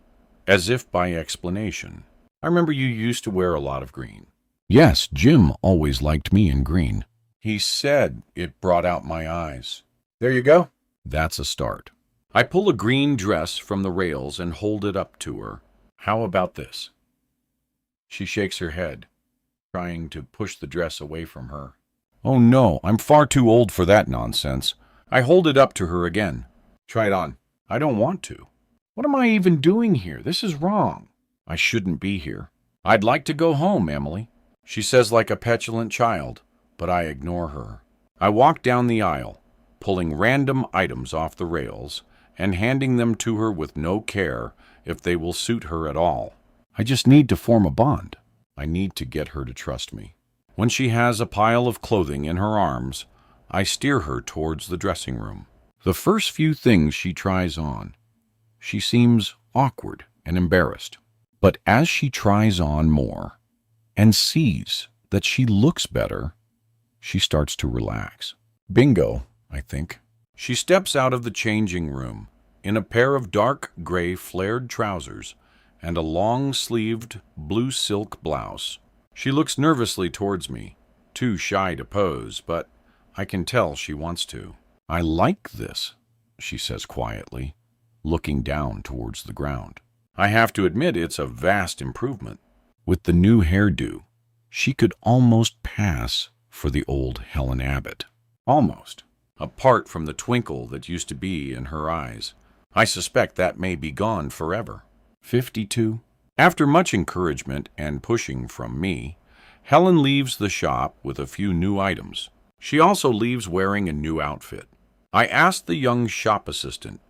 as if by explanation. "I remember you used to wear a lot of green." "Yes, Jim always liked me in green." He said. It brought out my eyes. "There you go." That's a start. I pull a green dress from the rails and hold it up to her. "How about this?" She shakes her head, trying to push the dress away from her. "Oh no, I'm far too old for that nonsense." I hold it up to her again. "Try it on." "I don't want to." "What am I even doing here? This is wrong." "I shouldn't be here." "I'd like to go home, Emily," she says like a petulant child, but I ignore her. I walk down the aisle, pulling random items off the rails and handing them to her with no care if they will suit her at all. I just need to form a bond. I need to get her to trust me. When she has a pile of clothing in her arms, I steer her towards the dressing room. The first few things she tries on, she seems awkward and embarrassed. But as she tries on more and sees that she looks better, she starts to relax. Bingo, I think. She steps out of the changing room in a pair of dark gray flared trousers and a long-sleeved blue silk blouse. She looks nervously towards me, too shy to pose, but I can tell she wants to. "I like this," she says quietly, looking down towards the ground. I have to admit it's a vast improvement. With the new hairdo, she could almost pass for the old Helen Abbott. Almost. Apart from the twinkle that used to be in her eyes. I suspect that may be gone forever. 52. After much encouragement and pushing from me, Helen leaves the shop with a few new items. She also leaves wearing a new outfit. I asked the young shop assistant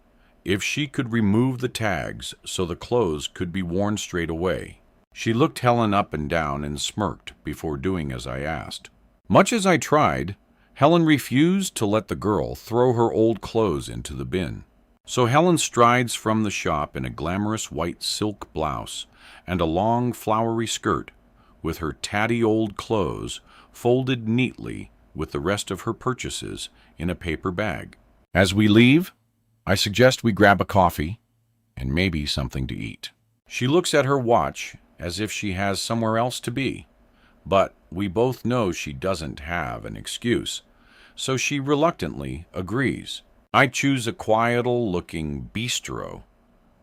if she could remove the tags so the clothes could be worn straight away. She looked Helen up and down and smirked before doing as I asked. Much as I tried, Helen refused to let the girl throw her old clothes into the bin. So Helen strides from the shop in a glamorous white silk blouse and a long flowery skirt, with her tatty old clothes folded neatly with the rest of her purchases in a paper bag. As we leave, I suggest we grab a coffee and maybe something to eat. She looks at her watch as if she has somewhere else to be, but we both know she doesn't have an excuse, so she reluctantly agrees. I choose a quiet-looking bistro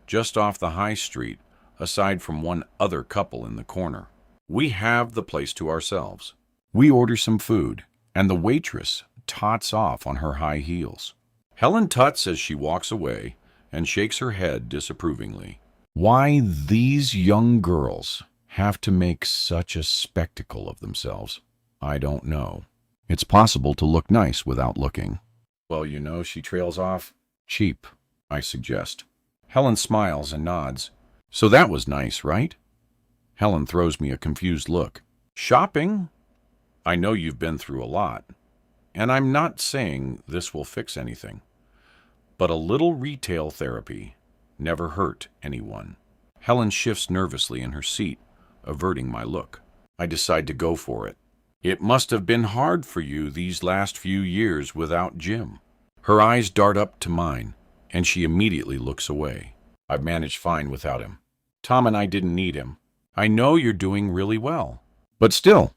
just off the high street, aside from one other couple in the corner. We have the place to ourselves. We order some food, and the waitress tots off on her high heels. Helen tuts as she walks away and shakes her head disapprovingly. Why these young girls have to make such a spectacle of themselves, I don't know. It's possible to look nice without looking. Well, she trails off. Cheap, I suggest. Helen smiles and nods. So that was nice, right? Helen throws me a confused look. Shopping? I know you've been through a lot, and I'm not saying this will fix anything, but a little retail therapy never hurt anyone. Helen shifts nervously in her seat, averting my look. I decide to go for it. It must have been hard for you these last few years without Jim. Her eyes dart up to mine, and she immediately looks away. I've managed fine without him. Tom and I didn't need him. I know you're doing really well. But still,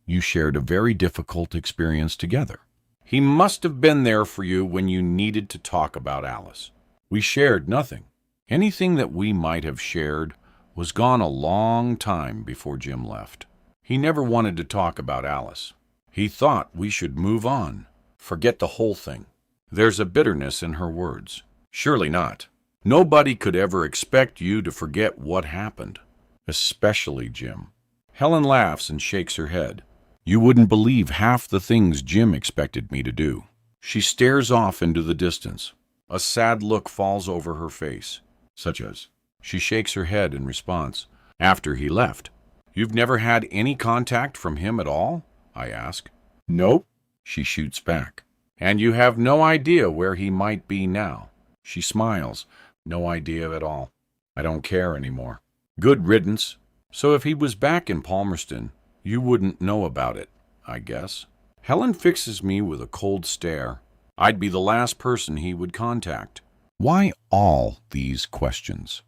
you shared a very difficult experience together. He must have been there for you when you needed to talk about Alice. We shared nothing. Anything that we might have shared was gone a long time before Jim left. He never wanted to talk about Alice. He thought we should move on, forget the whole thing. There's a bitterness in her words. Surely not. Nobody could ever expect you to forget what happened, especially Jim. Helen laughs and shakes her head. You wouldn't believe half the things Jim expected me to do. She stares off into the distance. A sad look falls over her face, such as... She shakes her head in response. After he left. You've never had any contact from him at all? I ask. Nope, she shoots back. And you have no idea where he might be now? She smiles. No idea at all. I don't care anymore. Good riddance. So if he was back in Palmerston, you wouldn't know about it, I guess. Helen fixes me with a cold stare. I'd be the last person he would contact. Why all these questions?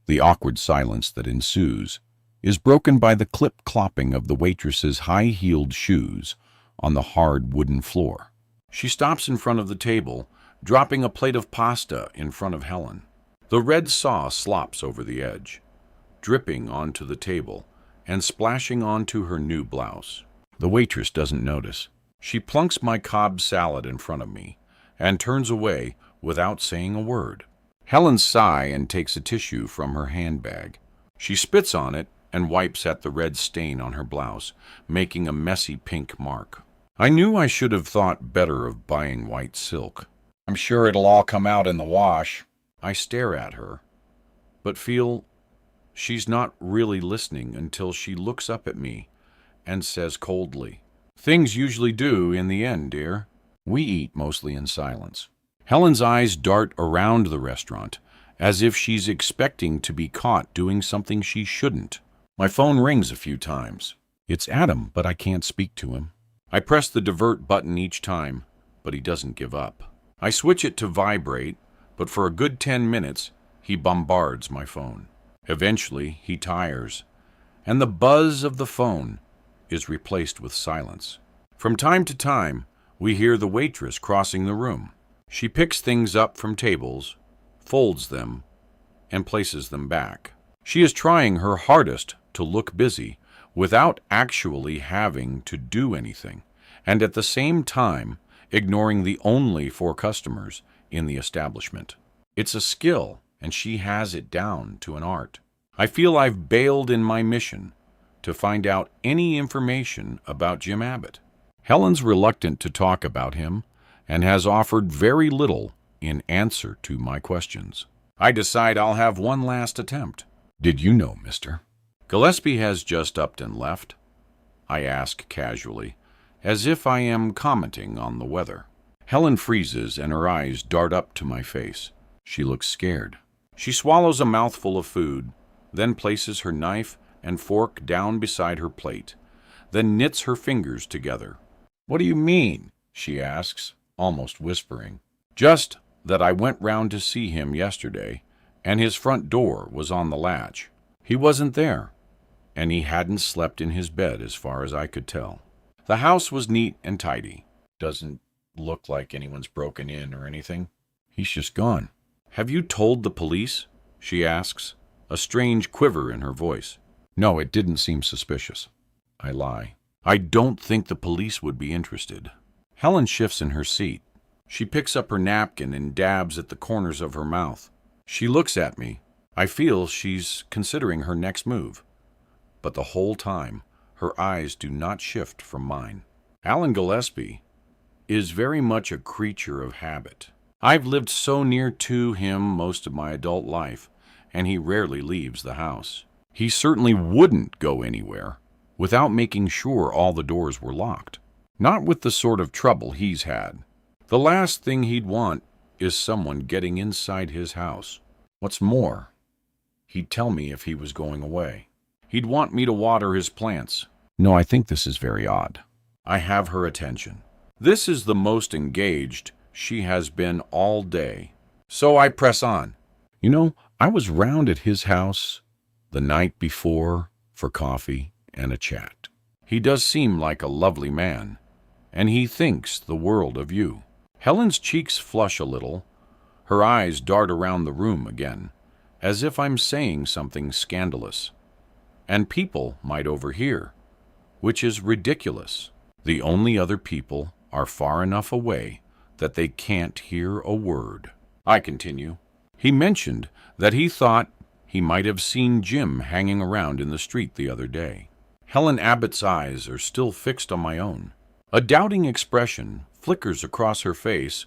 The awkward silence that ensues is broken by the clip-clopping of the waitress's high-heeled shoes on the hard wooden floor. She stops in front of the table, dropping a plate of pasta in front of Helen. The red sauce slops over the edge, dripping onto the table and splashing onto her new blouse. The waitress doesn't notice. She plunks my Cobb salad in front of me and turns away without saying a word. Helen sighs and takes a tissue from her handbag. She spits on it and wipes at the red stain on her blouse, making a messy pink mark. I knew I should have thought better of buying white silk. I'm sure it'll all come out in the wash. I stare at her, but feel she's not really listening until she looks up at me and says coldly, Things usually do in the end, dear. We eat mostly in silence. Helen's eyes dart around the restaurant, as if she's expecting to be caught doing something she shouldn't. My phone rings a few times. It's Adam, but I can't speak to him. I press the divert button each time, but he doesn't give up. I switch it to vibrate, but for a good 10 minutes, he bombards my phone. Eventually, he tires, and the buzz of the phone is replaced with silence. From time to time, we hear the waitress crossing the room. She picks things up from tables, folds them, and places them back. She is trying her hardest to look busy without actually having to do anything, and at the same time ignoring the only 4 customers in the establishment. It's a skill, and she has it down to an art. I feel I've bailed in my mission to find out any information about Jim Abbott. Helen's reluctant to talk about him and has offered very little in answer to my questions. I decide I'll have one last attempt. Did you know, mister? Gillespie has just upped and left, I ask casually, as if I am commenting on the weather. Helen freezes and her eyes dart up to my face. She looks scared. She swallows a mouthful of food, then places her knife and fork down beside her plate, then knits her fingers together. What do you mean? She asks, almost whispering. Just that I went round to see him yesterday, and his front door was on the latch. He wasn't there, and he hadn't slept in his bed as far as I could tell. The house was neat and tidy. Doesn't look like anyone's broken in or anything. He's just gone. Have you told the police? She asks, a strange quiver in her voice. No, it didn't seem suspicious. I lie. I don't think the police would be interested. Helen shifts in her seat. She picks up her napkin and dabs at the corners of her mouth. She looks at me. I feel she's considering her next move. But the whole time, her eyes do not shift from mine. Alan Gillespie is very much a creature of habit. I've lived so near to him most of my adult life, and he rarely leaves the house. He certainly wouldn't go anywhere without making sure all the doors were locked. Not with the sort of trouble he's had. The last thing he'd want is someone getting inside his house. What's more, he'd tell me if he was going away. He'd want me to water his plants. No, I think this is very odd. I have her attention. This is the most engaged she has been all day. So I press on. You know, I was round at his house the night before for coffee and a chat. He does seem like a lovely man, and he thinks the world of you. Helen's cheeks flush a little. Her eyes dart around the room again, as if I'm saying something scandalous. And people might overhear, which is ridiculous. The only other people are far enough away that they can't hear a word. I continue. He mentioned that he thought he might have seen Jim hanging around in the street the other day. Helen Abbott's eyes are still fixed on my own. A doubting expression flickers across her face,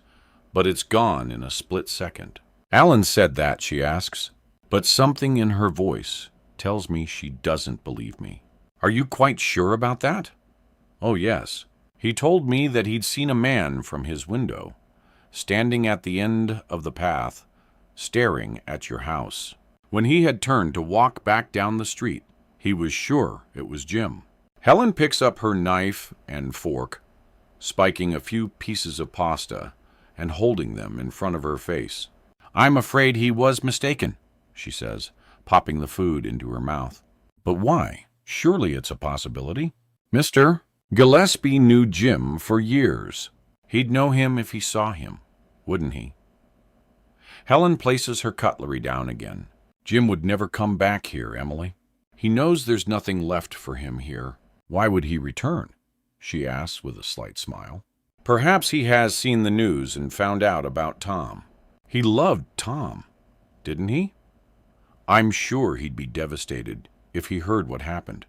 but it's gone in a split second. Alan said that, she asks, but something in her voice tells me she doesn't believe me. Are you quite sure about that? Oh, yes. He told me that he'd seen a man from his window, standing at the end of the path, staring at your house. When he had turned to walk back down the street, he was sure it was Jim. Helen picks up her knife and fork, spiking a few pieces of pasta and holding them in front of her face. I'm afraid he was mistaken, she says, popping the food into her mouth. But why? Surely it's a possibility. Mr. Gillespie knew Jim for years. He'd know him if he saw him, wouldn't he? Helen places her cutlery down again. Jim would never come back here, Emily. He knows there's nothing left for him here. Why would he return? She asks with a slight smile. Perhaps he has seen the news and found out about Tom. He loved Tom, didn't he? I'm sure he'd be devastated if he heard what happened,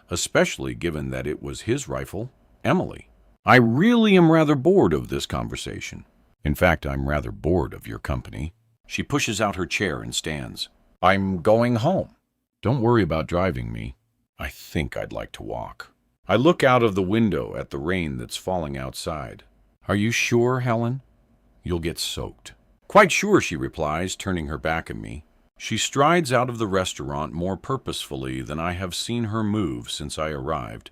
especially given that it was his rifle, Emily. I really am rather bored of this conversation. In fact, I'm rather bored of your company. She pushes out her chair and stands. I'm going home. Don't worry about driving me. I think I'd like to walk. I look out of the window at the rain that's falling outside. Are you sure, Helen? You'll get soaked. Quite sure, she replies, turning her back at me. She strides out of the restaurant more purposefully than I have seen her move since I arrived,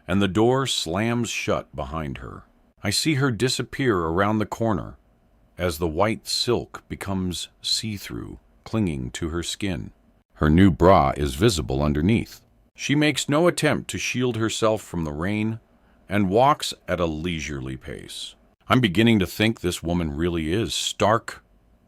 and the door slams shut behind her. I see her disappear around the corner as the white silk becomes see-through, clinging to her skin. Her new bra is visible underneath. She makes no attempt to shield herself from the rain and walks at a leisurely pace. I'm beginning to think this woman really is stark,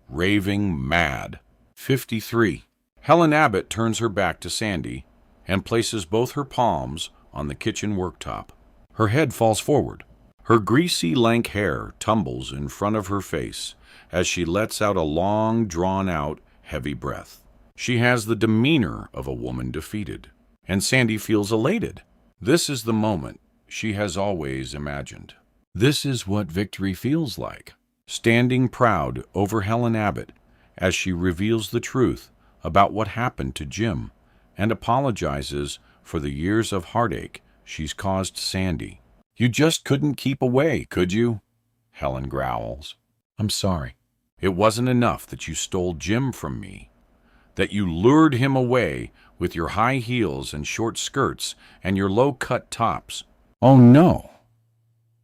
raving mad. 53. Helen Abbott turns her back to Sandy and places both her palms on the kitchen worktop. Her head falls forward. Her greasy, lank hair tumbles in front of her face as she lets out a long, drawn-out, heavy breath. She has the demeanor of a woman defeated, and Sandy feels elated. This is the moment she has always imagined. This is what victory feels like, standing proud over Helen Abbott as she reveals the truth about what happened to Jim and apologizes for the years of heartache she's caused Sandy. You just couldn't keep away, could you? Helen growls. I'm sorry. It wasn't enough that you stole Jim from me, that you lured him away with your high heels and short skirts and your low-cut tops. Oh, no.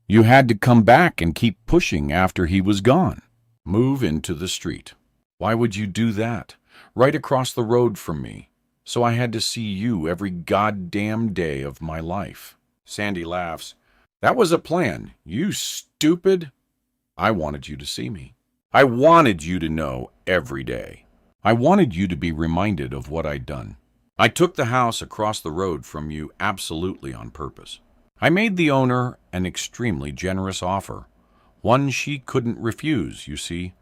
You had to come back and keep pushing after he was gone. Move into the street. Why would you do that? Right across the road from me. So I had to see you every goddamn day of my life. Sandy laughs. That was a plan, you stupid. I wanted you to see me. I wanted you to know every day. I wanted you to be reminded of what I'd done. I took the house across the road from you absolutely on purpose. I made the owner an extremely generous offer, one she couldn't refuse, you see,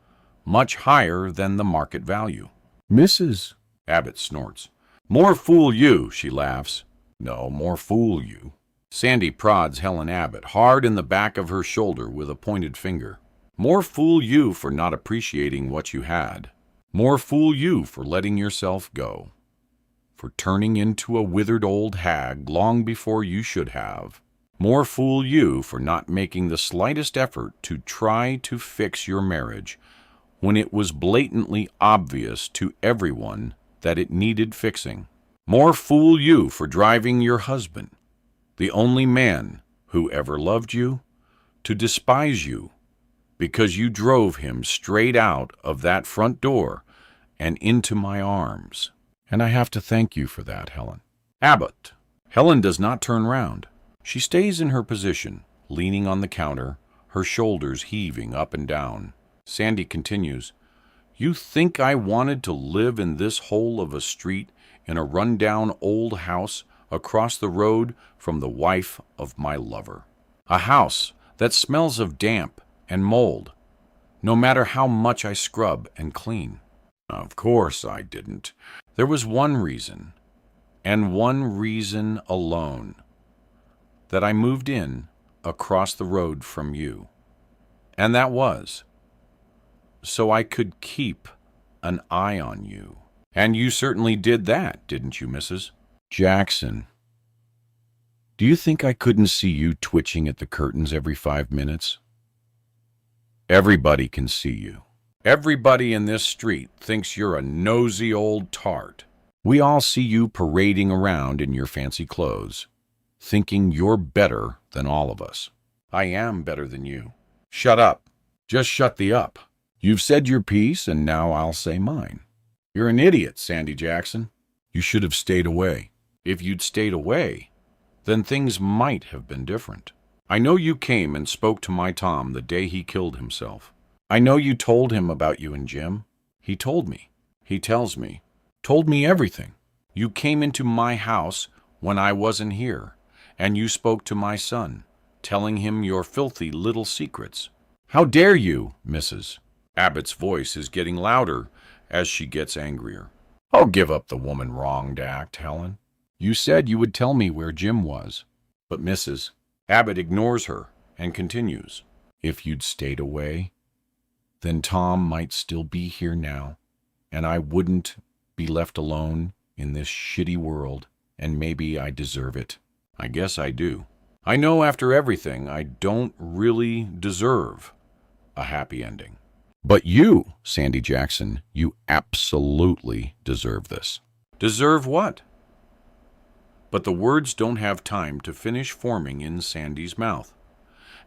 much higher than the market value. Mrs. Abbott snorts. More fool you, she laughs. No, more fool you. Sandy prods Helen Abbott hard in the back of her shoulder with a pointed finger. More fool you for not appreciating what you had. More fool you for letting yourself go. For turning into a withered old hag long before you should have. More fool you for not making the slightest effort to try to fix your marriage when it was blatantly obvious to everyone that it needed fixing. More fool you for driving your husband, the only man who ever loved you, to despise you because you drove him straight out of that front door and into my arms. And I have to thank you for that, Helen. Abbott. Helen does not turn round. She stays in her position, leaning on the counter, her shoulders heaving up and down. Sandy continues, You think I wanted to live in this hole of a street in a run-down old house across the road from the wife of my lover? A house that smells of damp and mold, no matter how much I scrub and clean. Of course I didn't. There was one reason, and one reason alone, that I moved in across the road from you. And that was so I could keep an eye on you. And you certainly did that, didn't you, Mrs. Jackson? Do you think I couldn't see you twitching at the curtains every 5 minutes? Everybody can see you. Everybody in this street thinks you're a nosy old tart. We all see you parading around in your fancy clothes, thinking you're better than all of us. I am better than you. Shut up. Just shut the up. You've said your piece, and now I'll say mine. You're an idiot, Sandy Jackson. You should have stayed away. If you'd stayed away, then things might have been different. I know you came and spoke to my Tom the day he killed himself. I know you told him about you and Jim. He told me. He tells me. Told me everything. You came into my house when I wasn't here, and you spoke to my son, telling him your filthy little secrets. How dare you, Mrs. Abbott's voice is getting louder as she gets angrier. Oh, give up the woman wronged act, Helen. You said you would tell me where Jim was. But Mrs. Abbott ignores her and continues. If you'd stayed away, then Tom might still be here now, and I wouldn't be left alone in this shitty world, and maybe I deserve it. I guess I do. I know after everything I don't really deserve a happy ending. But you, Sandy Jackson, you absolutely deserve this. Deserve what? But the words don't have time to finish forming in Sandy's mouth,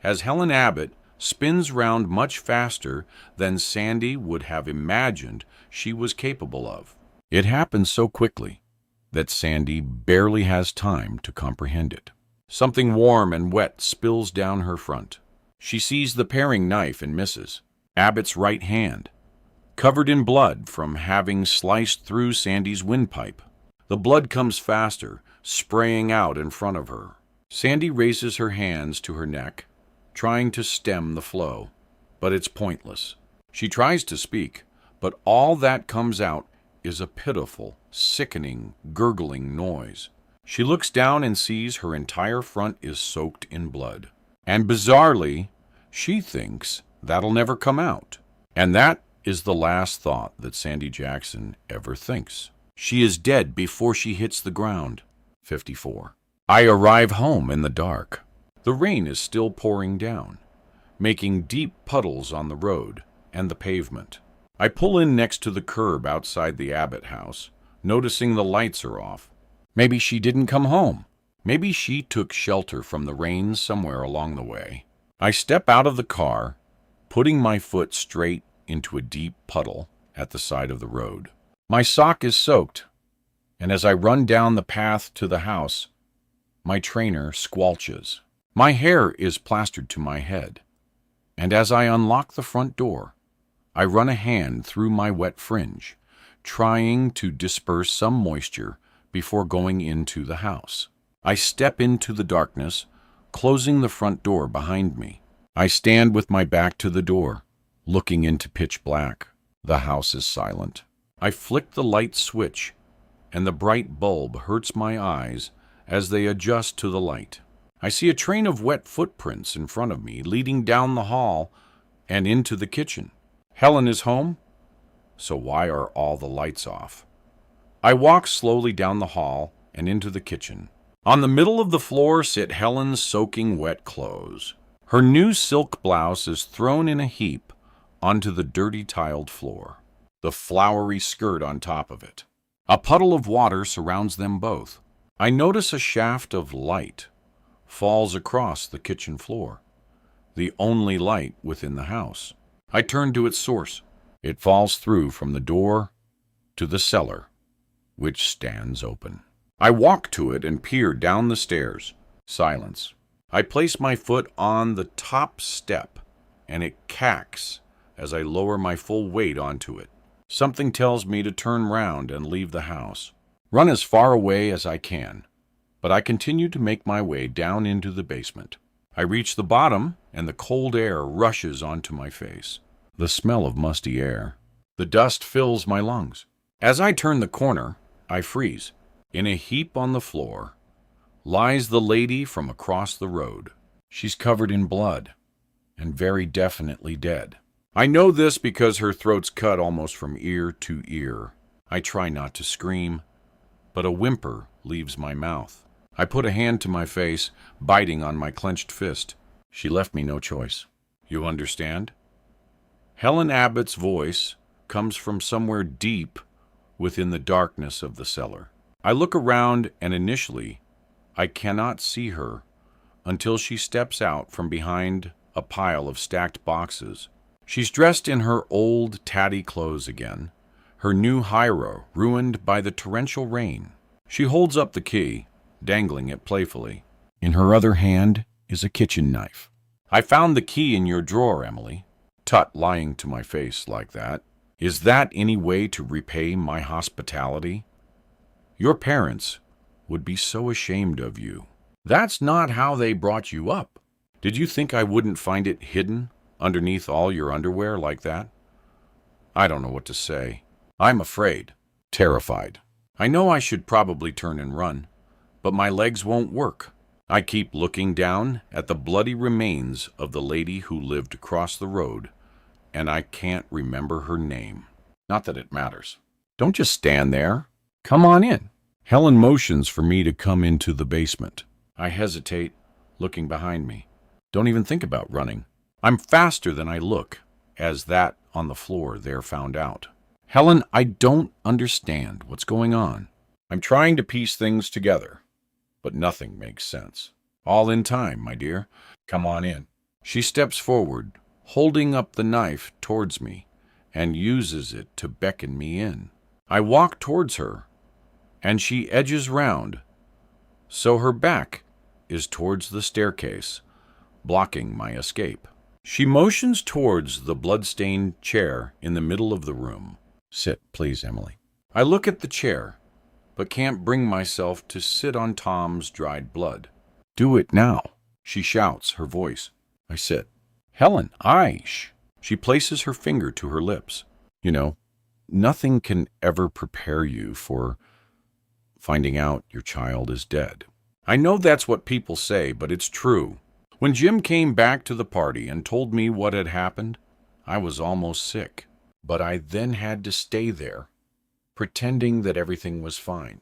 as Helen Abbott spins round much faster than Sandy would have imagined she was capable of. It happens so quickly that Sandy barely has time to comprehend it. Something warm and wet spills down her front. She sees the paring knife in Mrs. Abbott's right hand, covered in blood from having sliced through Sandy's windpipe. The blood comes faster, spraying out in front of her. Sandy raises her hands to her neck, trying to stem the flow, but it's pointless. She tries to speak, but all that comes out is a pitiful, sickening, gurgling noise. She looks down and sees her entire front is soaked in blood. And bizarrely, she thinks that'll never come out. And that is the last thought that Sandy Jackson ever thinks. She is dead before she hits the ground. 54. I arrive home in the dark. The rain is still pouring down, making deep puddles on the road and the pavement. I pull in next to the curb outside the Abbott house, noticing the lights are off. Maybe she didn't come home. Maybe she took shelter from the rain somewhere along the way. I step out of the car, putting my foot straight into a deep puddle at the side of the road. My sock is soaked, and as I run down the path to the house, my trainer squelches. My hair is plastered to my head, and as I unlock the front door, I run a hand through my wet fringe, trying to disperse some moisture before going into the house. I step into the darkness, closing the front door behind me. I stand with my back to the door, looking into pitch black. The house is silent. I flick the light switch, and the bright bulb hurts my eyes as they adjust to the light. I see a train of wet footprints in front of me, leading down the hall and into the kitchen. Helen is home, so why are all the lights off? I walk slowly down the hall and into the kitchen. On the middle of the floor sit Helen's soaking wet clothes. Her new silk blouse is thrown in a heap onto the dirty tiled floor, the flowery skirt on top of it. A puddle of water surrounds them both. I notice a shaft of light falls across the kitchen floor, the only light within the house. I turn to its source. It falls through from the door to the cellar, which stands open. I walk to it and peer down the stairs. Silence. I place my foot on the top step, and it cacks as I lower my full weight onto it. Something tells me to turn round and leave the house. Run as far away as I can, but I continue to make my way down into the basement. I reach the bottom, and the cold air rushes onto my face. The smell of musty air. The dust fills my lungs. As I turn the corner, I freeze. In a heap on the floor lies the lady from across the road. She's covered in blood and very definitely dead. I know this because her throat's cut almost from ear to ear. I try not to scream, but a whimper leaves my mouth. I put a hand to my face, biting on my clenched fist. She left me no choice. You understand? Helen Abbott's voice comes from somewhere deep within the darkness of the cellar. I look around, and initially, I cannot see her until she steps out from behind a pile of stacked boxes. She's dressed in her old, tatty clothes again, her new hiro ruined by the torrential rain. She holds up the key, dangling it playfully. In her other hand is a kitchen knife. I found the key in your drawer, Emily. Tut, lying to my face like that. Is that any way to repay my hospitality? Your parents would be so ashamed of you. That's not how they brought you up. Did you think I wouldn't find it hidden underneath all your underwear like that? I don't know what to say. I'm afraid, terrified. I know I should probably turn and run, but my legs won't work. I keep looking down at the bloody remains of the lady who lived across the road, and I can't remember her name. Not that it matters. Don't just stand there. Come on in. Helen motions for me to come into the basement. I hesitate, looking behind me. Don't even think about running. I'm faster than I look, as that on the floor there found out. Helen, I don't understand what's going on. I'm trying to piece things together, but nothing makes sense. All in time, my dear. Come on in. She steps forward, holding up the knife towards me, and uses it to beckon me in. I walk towards her, and she edges round, so her back is towards the staircase, blocking my escape. She motions towards the blood-stained chair in the middle of the room. Sit, please, Emily. I look at the chair, but can't bring myself to sit on Tom's dried blood. Do it now, she shouts, her voice. I sit. Helen, Aish. She places her finger to her lips. You know, nothing can ever prepare you for finding out your child is dead. I know that's what people say, but it's true. When Jim came back to the party and told me what had happened, I was almost sick. But I then had to stay there, pretending that everything was fine,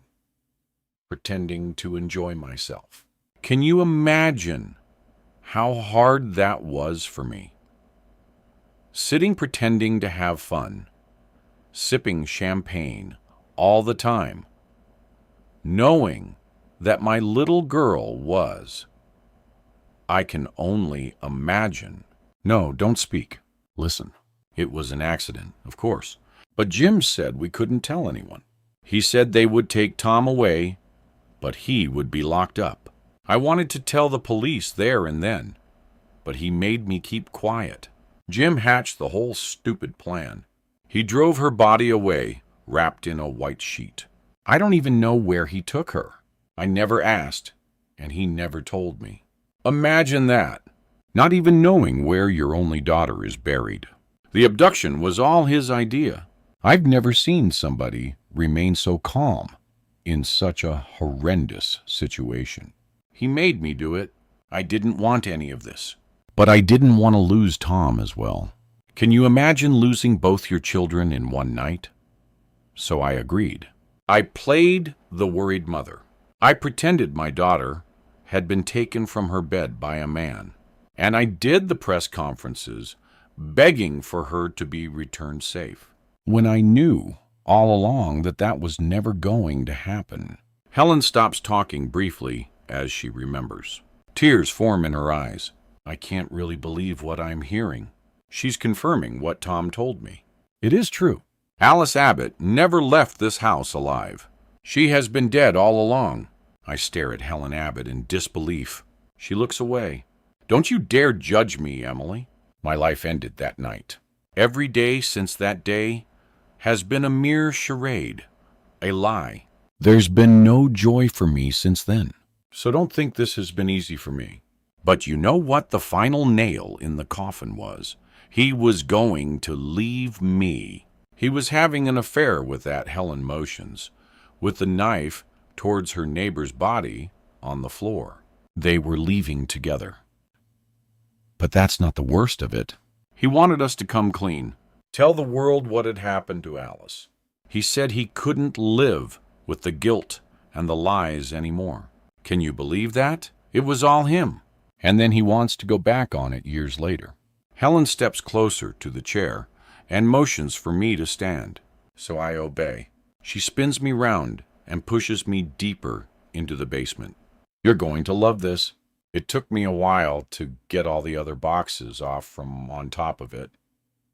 pretending to enjoy myself. Can you imagine how hard that was for me? Sitting pretending to have fun, sipping champagne all the time, knowing that my little girl was I can only imagine. No, don't speak. Listen. It was an accident, of course. But Jim said we couldn't tell anyone. He said they would take Tom away, but he would be locked up. I wanted to tell the police there and then, but he made me keep quiet. Jim hatched the whole stupid plan. He drove her body away, wrapped in a white sheet. I don't even know where he took her. I never asked, and he never told me. Imagine that, not even knowing where your only daughter is buried. The abduction was all his idea. I've never seen somebody remain so calm in such a horrendous situation. He made me do it. I didn't want any of this. But I didn't want to lose Tom as well. Can you imagine losing both your children in one night? So I agreed. I played the worried mother. I pretended my daughter had been taken from her bed by a man, and I did the press conferences begging for her to be returned safe, when I knew all along that that was never going to happen. Helen stops talking briefly as she remembers. Tears form in her eyes. I can't really believe what I'm hearing. She's confirming what Tom told me. It is true. Alice Abbott never left this house alive. She has been dead all along. I stare at Helen Abbott in disbelief. She looks away. Don't you dare judge me, Emily. My life ended that night. Every day since that day has been a mere charade, a lie. There's been no joy for me since then. So don't think this has been easy for me. But you know what the final nail in the coffin was? He was going to leave me. He was having an affair with that Helen Motions, with the knife towards her neighbor's body on the floor. They were leaving together. But that's not the worst of it. He wanted us to come clean, tell the world what had happened to Alice. He said he couldn't live with the guilt and the lies anymore. Can you believe that? It was all him. And then he wants to go back on it years later. Helen steps closer to the chair and motions for me to stand. So I obey. She spins me round and pushes me deeper into the basement. You're going to love this. It took me a while to get all the other boxes off from on top of it,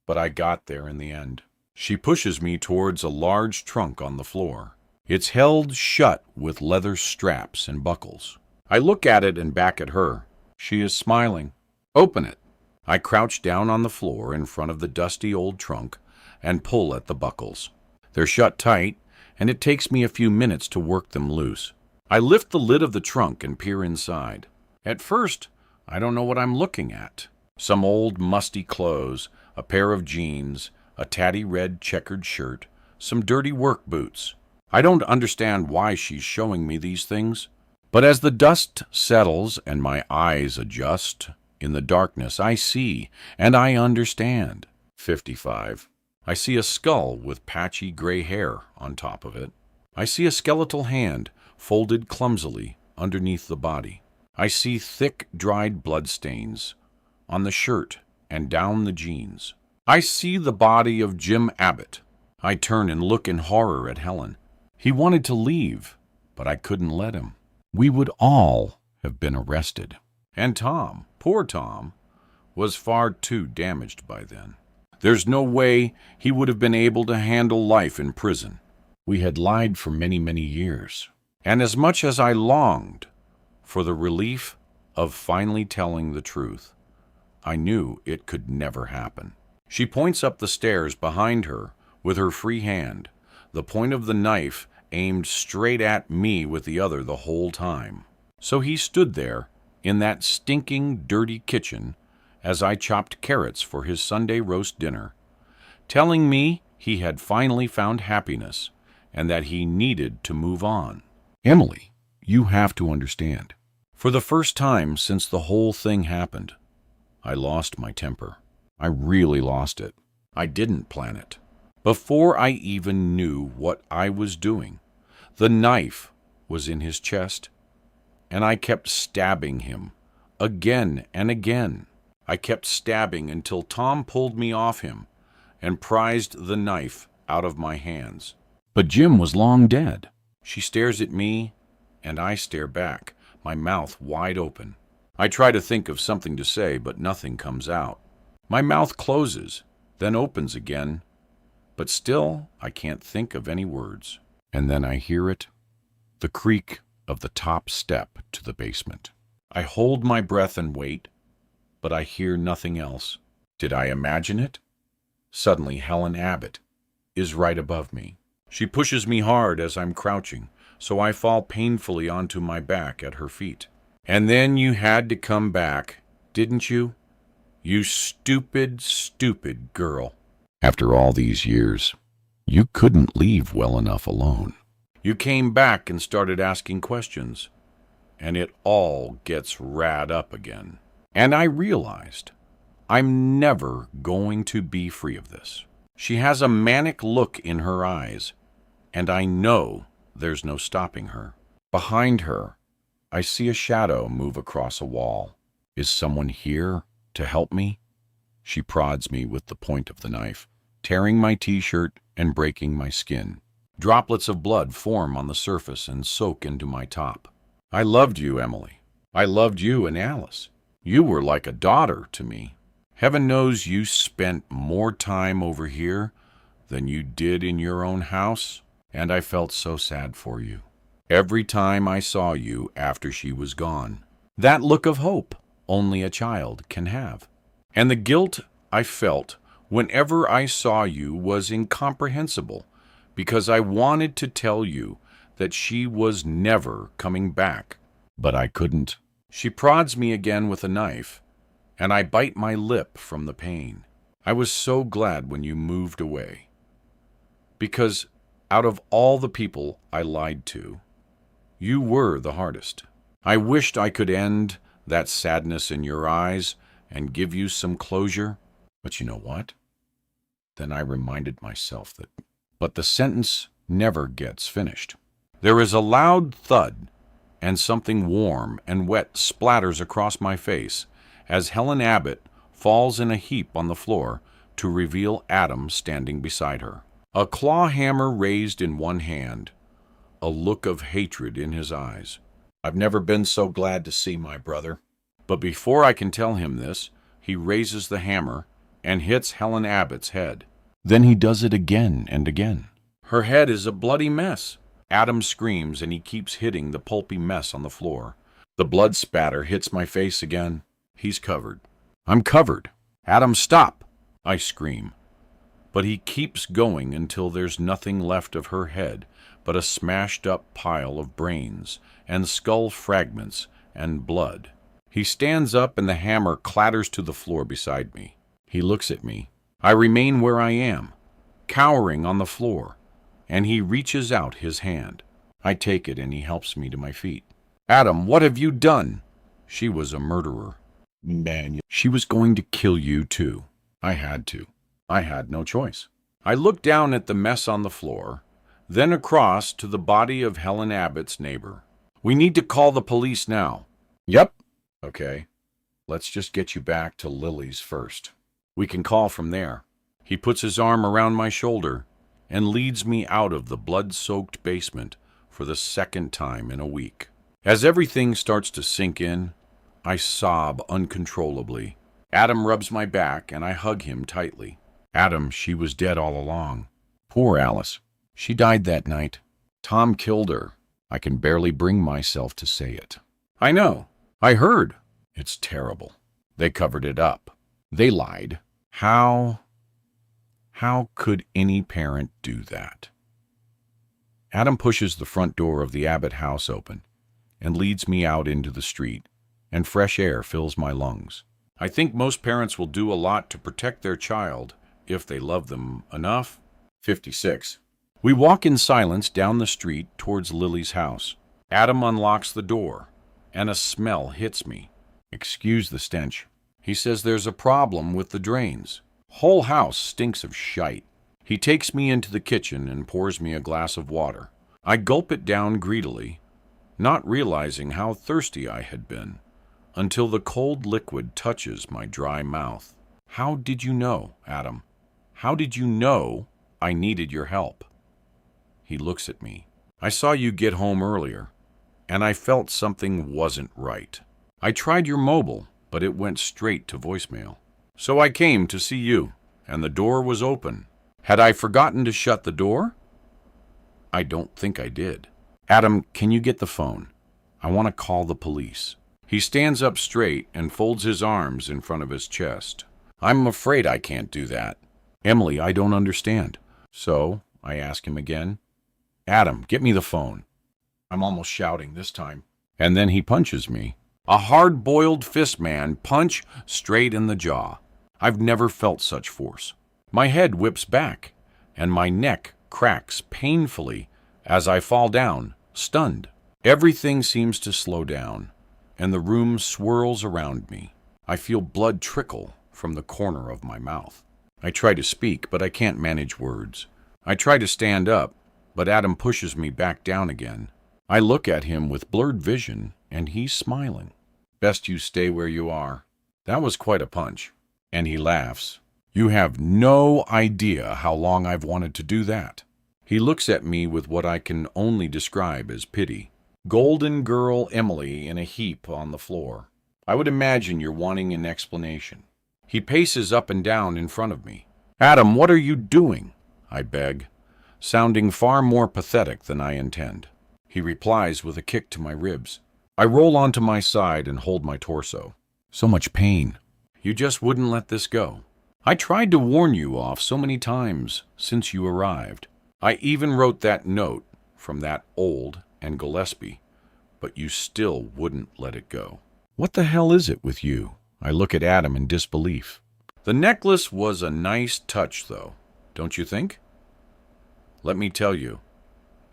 but I got there in the end. She pushes me towards a large trunk on the floor. It's held shut with leather straps and buckles. I look at it and back at her. She is smiling. Open it. I crouch down on the floor in front of the dusty old trunk and pull at the buckles. They're shut tight, and it takes me a few minutes to work them loose. I lift the lid of the trunk and peer inside. At first, I don't know what I'm looking at. Some old musty clothes, a pair of jeans, a tatty red checkered shirt, some dirty work boots. I don't understand why she's showing me these things. But as the dust settles and my eyes adjust, in the darkness I see and I understand. 55. I see a skull with patchy gray hair on top of it. I see a skeletal hand folded clumsily underneath the body. I see thick, dried bloodstains on the shirt and down the jeans. I see the body of Jim Abbott. I turn and look in horror at Helen. He wanted to leave, but I couldn't let him. We would all have been arrested. And Tom, poor Tom, was far too damaged by then. There's no way he would have been able to handle life in prison. We had lied for many, many years. And as much as I longed for the relief of finally telling the truth, I knew it could never happen. She points up the stairs behind her with her free hand, the point of the knife aimed straight at me with the other the whole time. So he stood there in that stinking, dirty kitchen as I chopped carrots for his Sunday roast dinner, telling me he had finally found happiness and that he needed to move on. Emily, you have to understand. For the first time since the whole thing happened, I lost my temper. I really lost it. I didn't plan it. Before I even knew what I was doing, the knife was in his chest, and I kept stabbing him again and again. I kept stabbing until Tom pulled me off him and prized the knife out of my hands. But Jim was long dead. She stares at me, and I stare back, my mouth wide open. I try to think of something to say, but nothing comes out. My mouth closes, then opens again, but still I can't think of any words. And then I hear it, the creak of the top step to the basement. I hold my breath and wait, but I hear nothing else. Did I imagine it? Suddenly, Helen Abbott is right above me. She pushes me hard as I'm crouching, so I fall painfully onto my back at her feet. And then you had to come back, didn't you? You stupid, stupid girl. After all these years, you couldn't leave well enough alone. You came back and started asking questions, and it all gets rad up again. And I realized I'm never going to be free of this. She has a manic look in her eyes, and I know there's no stopping her. Behind her, I see a shadow move across a wall. Is someone here to help me? She prods me with the point of the knife, tearing my t-shirt and breaking my skin. Droplets of blood form on the surface and soak into my top. I loved you, Emily. I loved you and Alice. You were like a daughter to me. Heaven knows you spent more time over here than you did in your own house, and I felt so sad for you. Every time I saw you after she was gone, that look of hope only a child can have. And the guilt I felt whenever I saw you was incomprehensible, because I wanted to tell you that she was never coming back, but I couldn't. She prods me again with a knife, and I bite my lip from the pain. I was so glad when you moved away, because out of all the people I lied to, you were the hardest. I wished I could end that sadness in your eyes and give you some closure, but you know what? Then I reminded myself that, but the sentence never gets finished. There is a loud thud, and something warm and wet splatters across my face as Helen Abbott falls in a heap on the floor to reveal Adam standing beside her. A claw hammer raised in one hand, a look of hatred in his eyes. I've never been so glad to see my brother. But before I can tell him this, he raises the hammer and hits Helen Abbott's head. Then he does it again and again. Her head is a bloody mess. Adam screams and he keeps hitting the pulpy mess on the floor. The blood spatter hits my face again. He's covered. I'm covered. Adam, stop! I scream. But he keeps going until there's nothing left of her head but a smashed-up pile of brains and skull fragments and blood. He stands up and the hammer clatters to the floor beside me. He looks at me. I remain where I am, cowering on the floor, and he reaches out his hand. I take it and he helps me to my feet. Adam, what have you done? She was a murderer. Man, she was going to kill you too. I had to. I had no choice. I looked down at the mess on the floor, then across to the body of Helen Abbott's neighbor. We need to call the police now. Yep. Okay. Let's just get you back to Lily's first. We can call from there. He puts his arm around my shoulder and leads me out of the blood-soaked basement for the second time in a week. As everything starts to sink in, I sob uncontrollably. Adam rubs my back and I hug him tightly. Adam, she was dead all along. Poor Alice. She died that night. Tom killed her. I can barely bring myself to say it. I know. I heard. It's terrible. They covered it up. They lied. How could any parent do that? Adam pushes the front door of the Abbott house open and leads me out into the street, and fresh air fills my lungs. I think most parents will do a lot to protect their child if they love them enough. 56. We walk in silence down the street towards Lily's house. Adam unlocks the door, and a smell hits me. Excuse the stench. He says there's a problem with the drains. Whole house stinks of shite. He takes me into the kitchen and pours me a glass of water. I gulp it down greedily, not realizing how thirsty I had been, until the cold liquid touches my dry mouth. How did you know, Adam? How did you know I needed your help? He looks at me. I saw you get home earlier, and I felt something wasn't right. I tried your mobile, but it went straight to voicemail. So I came to see you, and the door was open. Had I forgotten to shut the door? I don't think I did. Adam, can you get the phone? I want to call the police. He stands up straight and folds his arms in front of his chest. I'm afraid I can't do that. Emily, I don't understand. So, I ask him again. Adam, get me the phone. I'm almost shouting this time. And then he punches me. A hard-boiled fist man punch straight in the jaw. I've never felt such force. My head whips back, and my neck cracks painfully as I fall down, stunned. Everything seems to slow down, and the room swirls around me. I feel blood trickle from the corner of my mouth. I try to speak, but I can't manage words. I try to stand up, but Adam pushes me back down again. I look at him with blurred vision, and he's smiling. Best you stay where you are. That was quite a punch. And he laughs. You have no idea how long I've wanted to do that. He looks at me with what I can only describe as pity. Golden girl Emily in a heap on the floor. I would imagine you're wanting an explanation. He paces up and down in front of me. Adam, what are you doing? I beg, sounding far more pathetic than I intend. He replies with a kick to my ribs. I roll onto my side and hold my torso. So much pain. You just wouldn't let this go. I tried to warn you off so many times since you arrived. I even wrote that note from that old and Gillespie, but you still wouldn't let it go. What the hell is it with you? I look at Adam in disbelief. The necklace was a nice touch, though, don't you think? Let me tell you,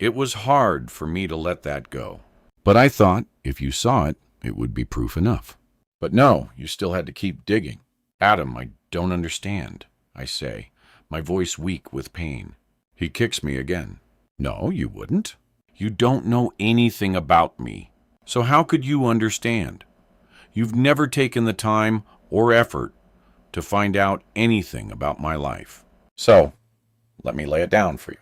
it was hard for me to let that go. But I thought if you saw it, it would be proof enough. But no, you still had to keep digging. Adam, I don't understand, I say, my voice weak with pain. He kicks me again. No, you wouldn't. You don't know anything about me. So how could you understand? You've never taken the time or effort to find out anything about my life. So, let me lay it down for you.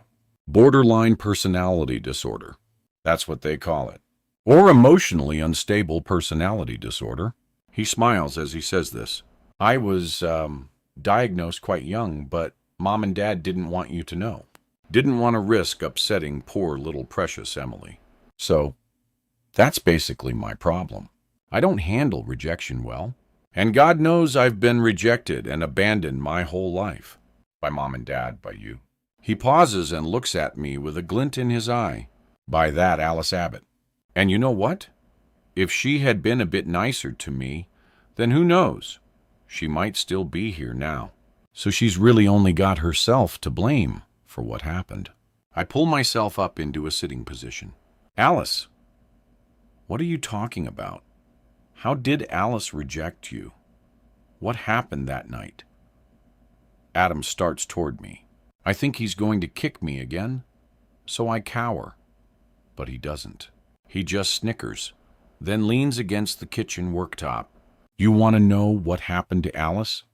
Borderline personality disorder. That's what they call it. Or emotionally unstable personality disorder. He smiles as he says this. I was diagnosed quite young, but Mom and Dad didn't want you to know. Didn't want to risk upsetting poor little precious Emily. So, that's basically my problem. I don't handle rejection well. And God knows I've been rejected and abandoned my whole life. By Mom and Dad, by you. He pauses and looks at me with a glint in his eye. By that Alice Abbott. And you know what? If she had been a bit nicer to me, then who knows? She might still be here now. So she's really only got herself to blame for what happened. I pull myself up into a sitting position. Alice, what are you talking about? How did Alice reject you? What happened that night? Adam starts toward me. I think he's going to kick me again, so I cower. But he doesn't. He just snickers, then leans against the kitchen worktop. You want to know what happened to Alice?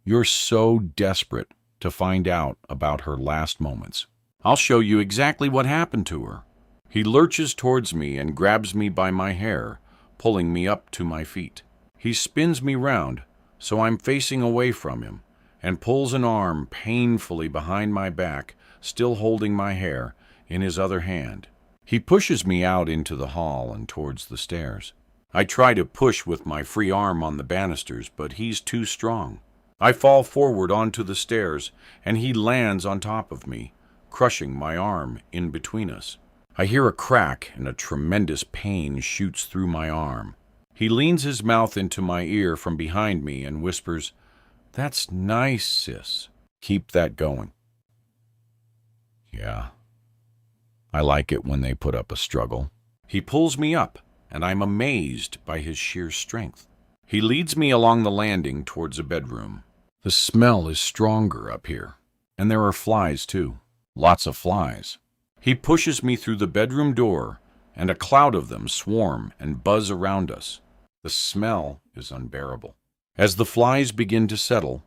You're so desperate to find out about her last moments. I'll show you exactly what happened to her. He lurches towards me and grabs me by my hair, pulling me up to my feet. He spins me round, so I'm facing away from him, and pulls an arm painfully behind my back, still holding my hair, in his other hand. He pushes me out into the hall and towards the stairs. I try to push with my free arm on the banisters, but he's too strong. I fall forward onto the stairs, and he lands on top of me, crushing my arm in between us. I hear a crack, and a tremendous pain shoots through my arm. He leans his mouth into my ear from behind me and whispers, "That's nice, sis. Keep that going." Yeah. I like it when they put up a struggle. He pulls me up, and I'm amazed by his sheer strength. He leads me along the landing towards a bedroom. The smell is stronger up here, and there are flies too. Lots of flies. He pushes me through the bedroom door, and a cloud of them swarm and buzz around us. The smell is unbearable. As the flies begin to settle,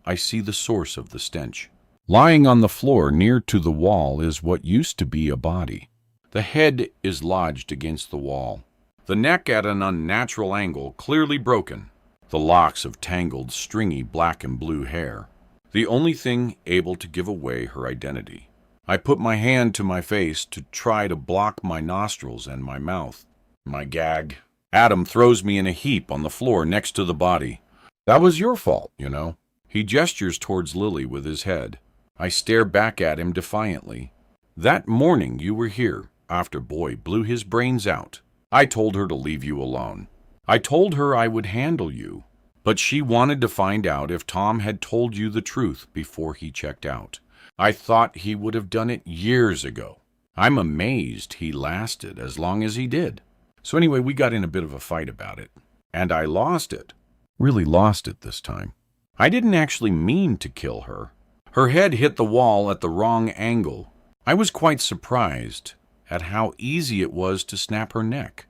I see the source of the stench. Lying on the floor near to the wall is what used to be a body. The head is lodged against the wall. the neck at an unnatural angle, clearly broken, the locks of tangled, stringy black and blue hair, the only thing able to give away her identity. I put my hand to my face to try to block my nostrils and my mouth. My gag. Adam throws me in a heap on the floor next to the body. That was your fault, you know. He gestures towards Lily with his head. I stare back at him defiantly. That morning you were here, after Boy blew his brains out. I told her to leave you alone. I told her I would handle you, but she wanted to find out if Tom had told you the truth before he checked out. I thought he would have done it years ago. I'm amazed he lasted as long as he did. So anyway, we got in a bit of a fight about it, and I lost it. Really lost it this time. I didn't actually mean to kill her. Her head hit the wall at the wrong angle. I was quite surprised at how easy it was to snap her neck,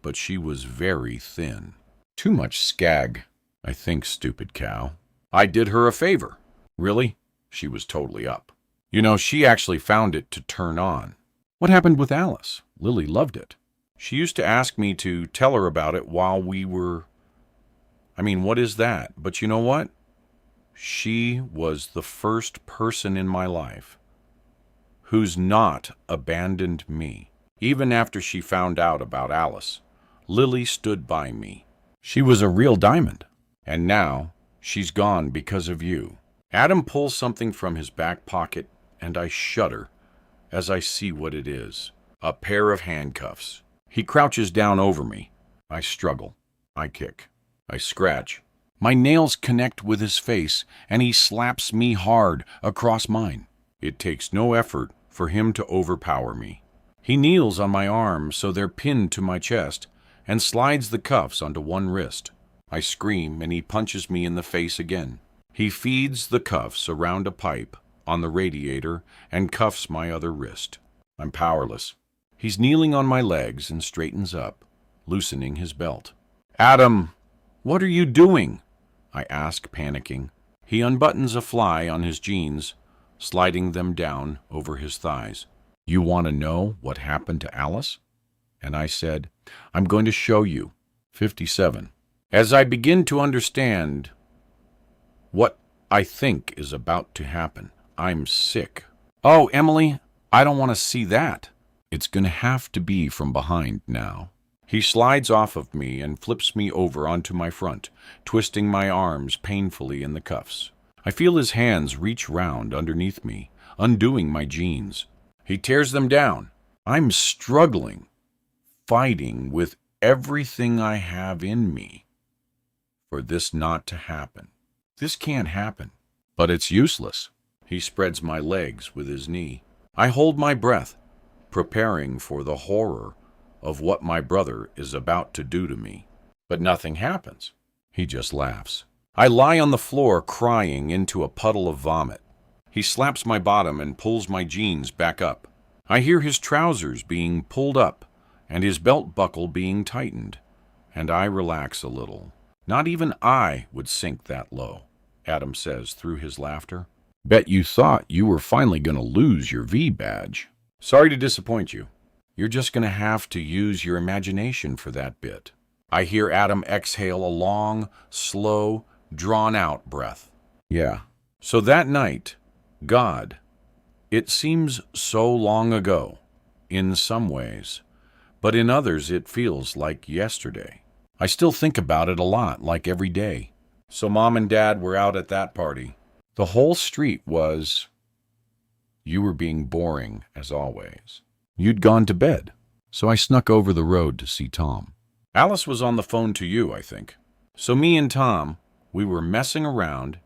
but she was very thin. Too much skag, I think, stupid cow. I did her a favor. Really? She was totally up. You know, she actually found it to turn on. What happened with Alice? Lily loved it. She used to ask me to tell her about it while we were... what is that? But you know what? She was the first person in my life who's not abandoned me. Even after she found out about Alice, Lily stood by me. She was a real diamond. And now, she's gone because of you. Adam pulls something from his back pocket, and I shudder as I see what it is. A pair of handcuffs. He crouches down over me. I struggle. I kick. I scratch. My nails connect with his face, and he slaps me hard across mine. It takes no effort for him to overpower me. He kneels on my arms so they're pinned to my chest, and slides the cuffs onto one wrist. I scream, and he punches me in the face again. He feeds the cuffs around a pipe on the radiator and cuffs my other wrist. I'm powerless. He's kneeling on my legs and straightens up, loosening his belt. Adam, what are you doing? I ask, panicking. He unbuttons a fly on his jeans, sliding them down over his thighs. You want to know what happened to Alice? And I said, I'm going to show you. 57. As I begin to understand what I think is about to happen, I'm sick. Oh, Emily, I don't want to see that. It's going to have to be from behind now. He slides off of me and flips me over onto my front, twisting my arms painfully in the cuffs. I feel his hands reach round underneath me, undoing my jeans. He tears them down. I'm struggling, fighting with everything I have in me for this not to happen. This can't happen, but it's useless. He spreads my legs with his knee. I hold my breath, preparing for the horror of what my brother is about to do to me. But nothing happens. He just laughs. I lie on the floor crying into a puddle of vomit. He slaps my bottom and pulls my jeans back up. I hear his trousers being pulled up and his belt buckle being tightened, and I relax a little. Not even I would sink that low, Adam says through his laughter. Bet you thought you were finally going to lose your V badge. Sorry to disappoint you. You're just going to have to use your imagination for that bit. I hear Adam exhale a long, slow, drawn-out breath. Yeah. So that night, God, it seems so long ago, in some ways, but in others it feels like yesterday. I still think about it a lot, like every day. So Mom and Dad were out at that party. The whole street was... You were being boring, as always. You'd gone to bed, so I snuck over the road to see Tom. Alice was on the phone to you, I think. So me and Tom, we were messing around,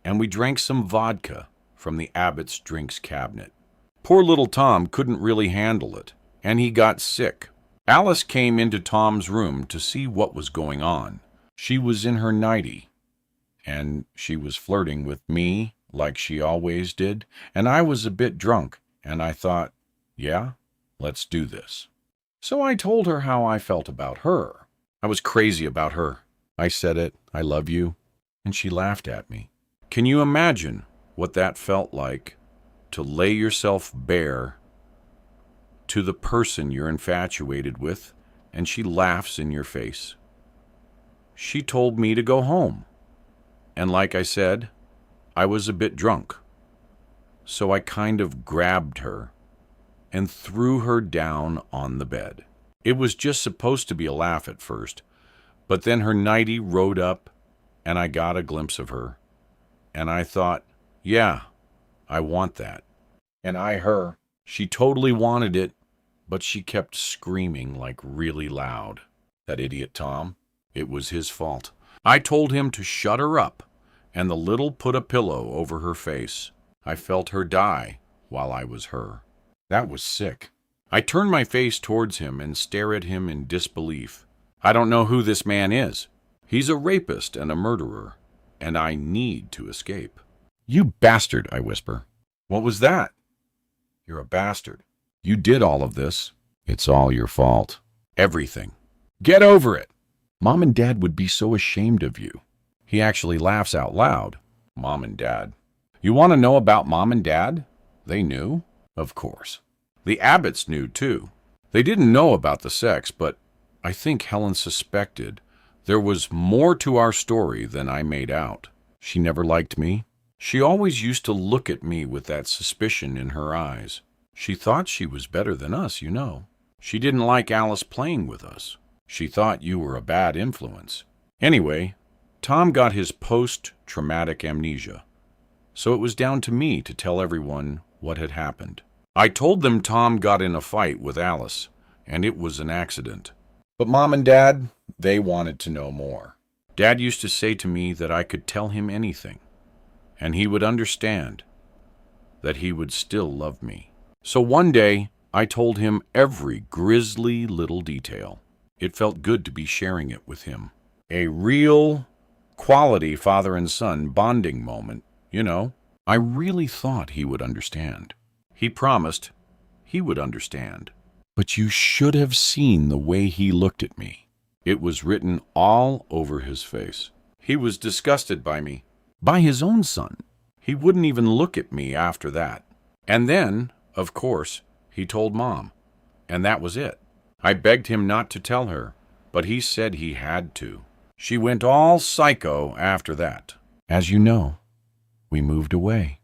and we drank some vodka from the Abbott's drinks cabinet. Poor little Tom couldn't really handle it, and he got sick. Alice came into Tom's room to see what was going on. She was in her nightie, and she was flirting with me like she always did, and I was a bit drunk, and I thought, yeah, let's do this. So I told her how I felt about her. I was crazy about her. I said it, I love you, and she laughed at me. Can you imagine what that felt like, to lay yourself bare to the person you're infatuated with and she laughs in your face. She told me to go home, and like I said, I was a bit drunk. So I kind of grabbed her and threw her down on the bed. It was just supposed to be a laugh at first, but then her nightie rode up and I got a glimpse of her, and I thought, yeah, I want that. And I her. She totally wanted it, but she kept screaming like really loud. That idiot Tom. It was his fault. I told him to shut her up, and the little put a pillow over her face. I felt her die while I was her. That was sick. I turned my face towards him and stare at him in disbelief. I don't know who this man is. He's a rapist and a murderer, and I need to escape. You bastard, I whisper. What was that? You're a bastard. You did all of this. It's all your fault. Everything. Get over it. Mom and Dad would be so ashamed of you. He actually laughs out loud. Mom and Dad. You want to know about Mom and Dad? They knew, of course. The Abbotts knew, too. They didn't know about the sex, but I think Helen suspected there was more to our story than I made out. She never liked me. She always used to look at me with that suspicion in her eyes. She thought she was better than us, you know. She didn't like Alice playing with us. She thought you were a bad influence. Anyway, Tom got his post-traumatic amnesia, so it was down to me to tell everyone what had happened. I told them Tom got in a fight with Alice, and it was an accident. But Mom and Dad, they wanted to know more. Dad used to say to me that I could tell him anything, and he would understand, that he would still love me. So one day, I told him every grisly little detail. It felt good to be sharing it with him. A real, quality father and son bonding moment, you know. I really thought he would understand. He promised he would understand. But you should have seen the way he looked at me. It was written all over his face. He was disgusted by me, by his own son. He wouldn't even look at me after that. And then, of course, he told Mom, and that was it. I begged him not to tell her, but he said he had to. She went all psycho after that. As you know, we moved away,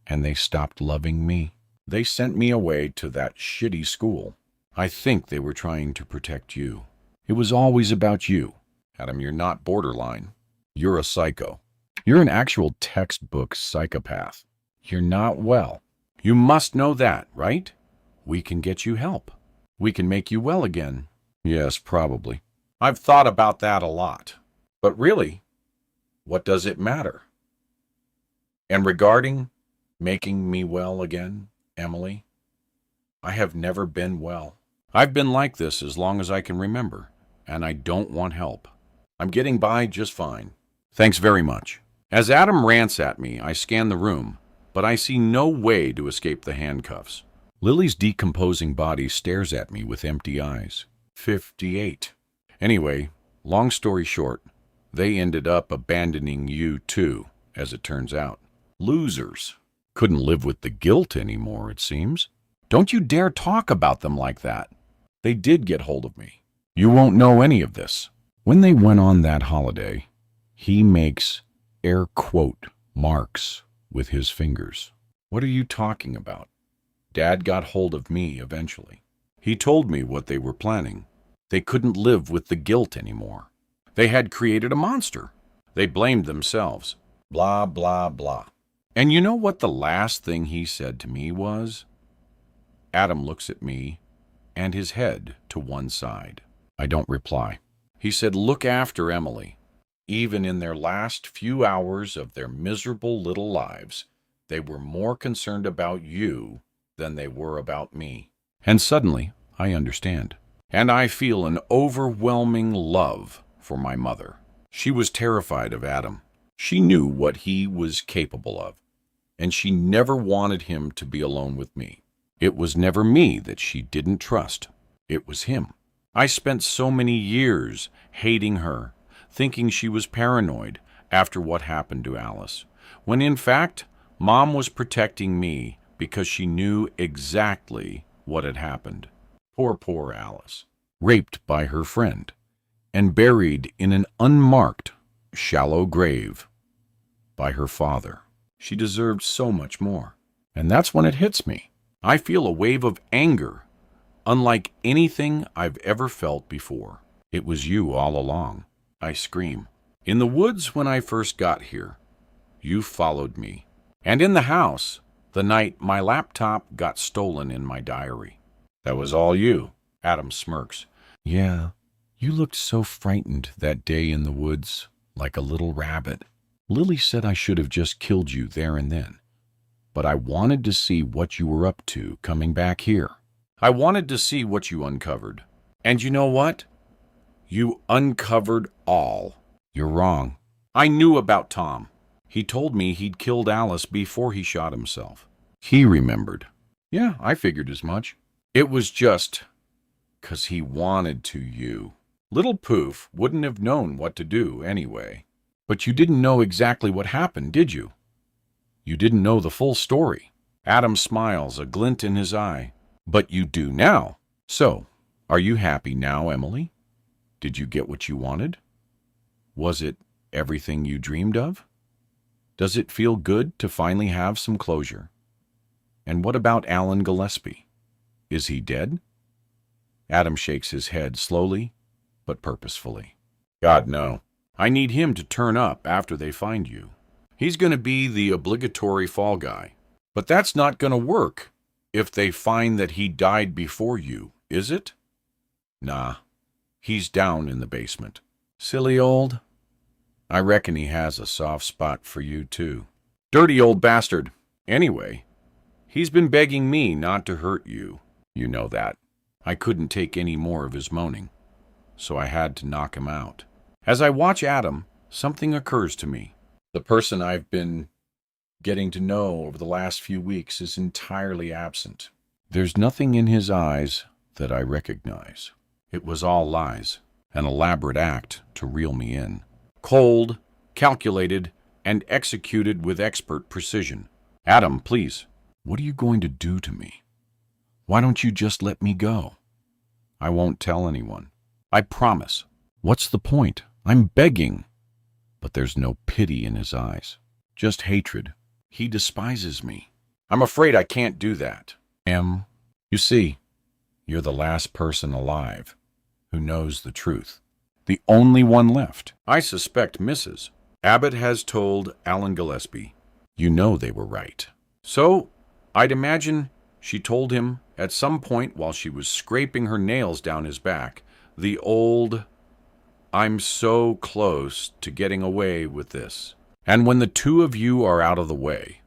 and they stopped loving me. They sent me away to that shitty school. I think they were trying to protect you. It was always about you. Adam, you're not borderline. You're a psycho. You're an actual textbook psychopath. You're not well. You must know that, right? We can get you help. We can make you well again. Yes, probably. I've thought about that a lot. But really, what does it matter? And regarding making me well again, Emily, I have never been well. I've been like this as long as I can remember, and I don't want help. I'm getting by just fine. Thanks very much. As Adam rants at me, I scan the room, but I see no way to escape the handcuffs. Lily's decomposing body stares at me with empty eyes. 58. Anyway, long story short, they ended up abandoning you too, as it turns out. Losers. Couldn't live with the guilt anymore, it seems. Don't you dare talk about them like that. They did get hold of me. You won't know any of this. When they went on that holiday, he makes air quote marks with his fingers. What are you talking about? Dad got hold of me eventually. He told me what they were planning. They couldn't live with the guilt anymore. They had created a monster. They blamed themselves. Blah, blah, blah. And you know what the last thing he said to me was? Adam looks at me and his head to one side. I don't reply. He said, look after Emily. Even in their last few hours of their miserable little lives, they were more concerned about you than they were about me. And suddenly, I understand. And I feel an overwhelming love for my mother. She was terrified of Adam. She knew what he was capable of, and she never wanted him to be alone with me. It was never me that she didn't trust. It was him. I spent so many years hating her, thinking she was paranoid after what happened to Alice, when in fact, Mom was protecting me because she knew exactly what had happened. Poor Alice. raped by her friend, and buried in an unmarked, shallow grave by her father. She deserved so much more. And that's when it hits me. I feel a wave of anger, unlike anything I've ever felt before. It was you all along, I scream. In the woods when I first got here, you followed me. And in the house, the night my laptop got stolen in my diary. That was all you. Adam smirks. Yeah, you looked so frightened that day in the woods, like a little rabbit. Lily said I should have just killed you there and then. But I wanted to see what you were up to coming back here. I wanted to see what you uncovered. And you know what? You uncovered all. You're wrong. I knew about Tom. He told me he'd killed Alice before he shot himself. He remembered. Yeah, I figured as much. It was just 'cause he wanted to you. Little Poof wouldn't have known what to do anyway. But you didn't know exactly what happened, did you? You didn't know the full story. Adam smiles, a glint in his eye. But you do now. So, are you happy now, Emily? Did you get what you wanted? Was it everything you dreamed of? Does it feel good to finally have some closure? And what about Alan Gillespie? Is he dead? Adam shakes his head slowly, but purposefully. God, no. I need him to turn up after they find you. He's going to be the obligatory fall guy. But that's not going to work if they find that he died before you, is it? Nah, he's down in the basement. Silly old. I reckon he has a soft spot for you, too. Dirty old bastard. Anyway, he's been begging me not to hurt you. You know that. I couldn't take any more of his moaning, so I had to knock him out. As I watch Adam, something occurs to me. The person I've been getting to know over the last few weeks is entirely absent. There's nothing in his eyes that I recognize. It was all lies, an elaborate act to reel me in. Cold, calculated, and executed with expert precision. Adam, please, what are you going to do to me? Why don't you just let me go? I won't tell anyone. I promise. What's the point? I'm begging. But there's no pity in his eyes. Just hatred. He despises me. I'm afraid I can't do that. You see, you're the last person alive who knows the truth. The only one left. I suspect Mrs. Abbott has told Alan Gillespie. You know they were right. So, I'd imagine she told him at some point while she was scraping her nails down his back, the old, I'm so close to getting away with this. And when the two of you are out of the way,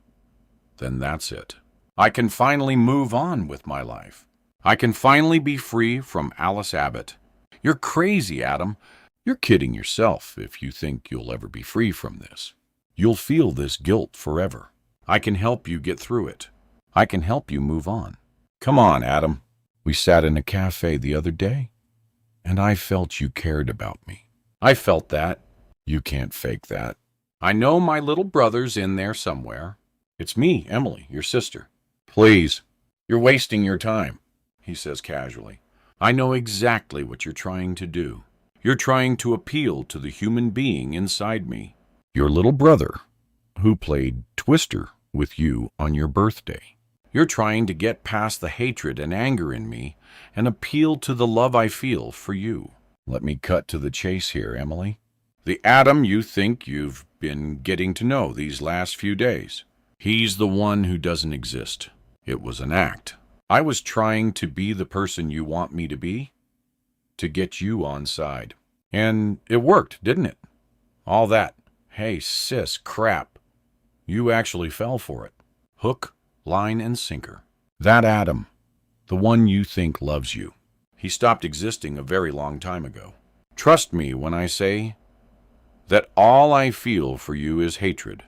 then that's it. I can finally move on with my life. I can finally be free from Alice Abbott. You're crazy, Adam. You're kidding yourself if you think you'll ever be free from this. You'll feel this guilt forever. I can help you get through it. I can help you move on. Come on, Adam. We sat in a cafe the other day, and I felt you cared about me. I felt that. You can't fake that. I know my little brother's in there somewhere. It's me, Emily, your sister. Please, you're wasting your time, he says casually. I know exactly what you're trying to do. You're trying to appeal to the human being inside me. Your little brother, who played Twister with you on your birthday. You're trying to get past the hatred and anger in me and appeal to the love I feel for you. Let me cut to the chase here, Emily. The Adam you think you've been getting to know these last few days. He's the one who doesn't exist. It was an act. I was trying to be the person you want me to be, to get you on side. And it worked, didn't it? All that, hey sis, crap. You actually fell for it. Hook, line, and sinker. That Adam, the one you think loves you. He stopped existing a very long time ago. Trust me when I say that all I feel for you is hatred,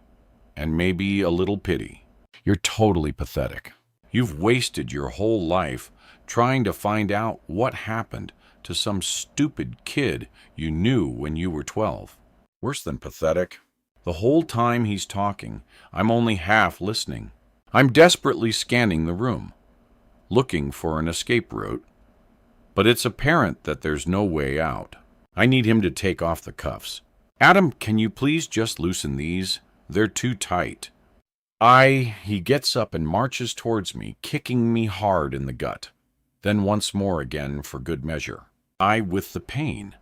and maybe a little pity. You're totally pathetic. You've wasted your whole life trying to find out what happened to some stupid kid you knew when you were 12. Worse than pathetic. The whole time he's talking, I'm only half listening. I'm desperately scanning the room, looking for an escape route, but it's apparent that there's no way out. I need him to take off the cuffs. Adam, can you please just loosen these? They're too tight. He gets up and marches towards me, kicking me hard in the gut. Then once more again for good measure. I with the pain.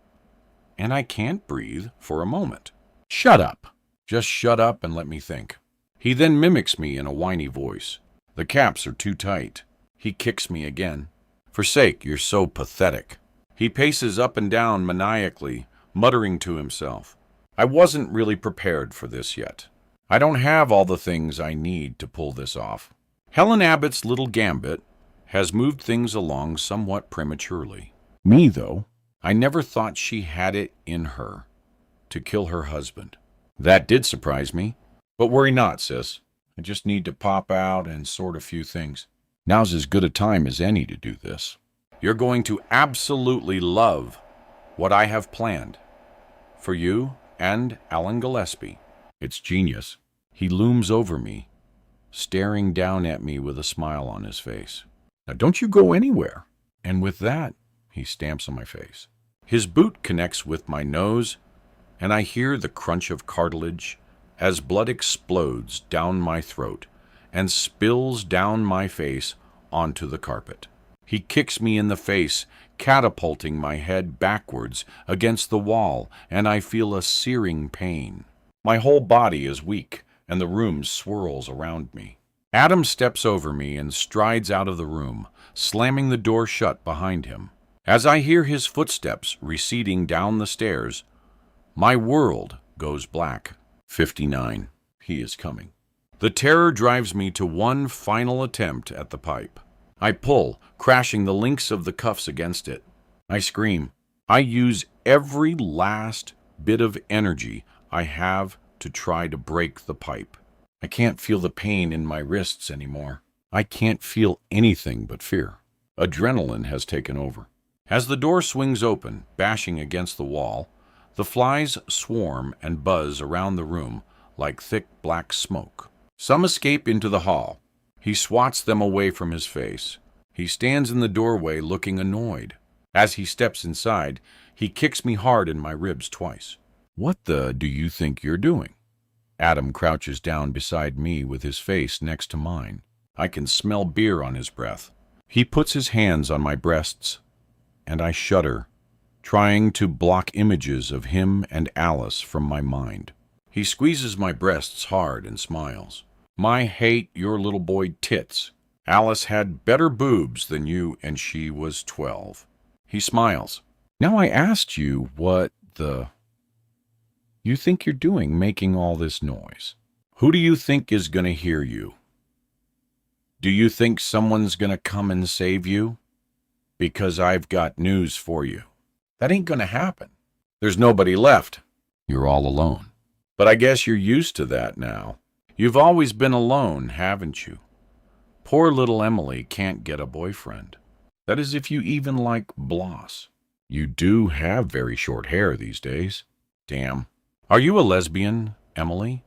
And I can't breathe for a moment. Shut up. Just shut up and let me think. He then mimics me in a whiny voice. The caps are too tight. He kicks me again. For sake, you're so pathetic. He paces up and down maniacally, muttering to himself. I wasn't really prepared for this yet. I don't have all the things I need to pull this off. Helen Abbott's little gambit has moved things along somewhat prematurely. Me, though, I never thought she had it in her to kill her husband. That did surprise me. But worry not, sis. I just need to pop out and sort a few things. Now's as good a time as any to do this. You're going to absolutely love what I have planned for you and Alan Gillespie. It's genius. He looms over me, staring down at me with a smile on his face. Now don't you go anywhere. And with that, he stamps on my face. His boot connects with my nose, and I hear the crunch of cartilage as blood explodes down my throat and spills down my face onto the carpet. He kicks me in the face, catapulting my head backwards against the wall, and I feel a searing pain. My whole body is weak, and the room swirls around me. Adam steps over me and strides out of the room, slamming the door shut behind him. As I hear his footsteps receding down the stairs, my world goes black. 59. He is coming. The terror drives me to one final attempt at the pipe. I pull, crashing the links of the cuffs against it. I scream. I use every last bit of energy I have to try to break the pipe. I can't feel the pain in my wrists anymore. I can't feel anything but fear. Adrenaline has taken over. As the door swings open, bashing against the wall, the flies swarm and buzz around the room like thick black smoke. Some escape into the hall. He swats them away from his face. He stands in the doorway looking annoyed. As he steps inside, he kicks me hard in my ribs twice. What the do you think you're doing? Adam crouches down beside me with his face next to mine. I can smell beer on his breath. He puts his hands on my breasts, and I shudder, trying to block images of him and Alice from my mind. He squeezes my breasts hard and smiles. My hate your little boy tits. Alice had better boobs than you, and she was 12. He smiles. Now I asked you what the you think you're doing making all this noise. Who do you think is going to hear you? Do you think someone's going to come and save you? Because I've got news for you. That ain't going to happen. There's nobody left. You're all alone. But I guess you're used to that now. You've always been alone, haven't you? Poor little Emily can't get a boyfriend. That is if you even like Bloss. You do have very short hair these days. Damn. Are you a lesbian, Emily?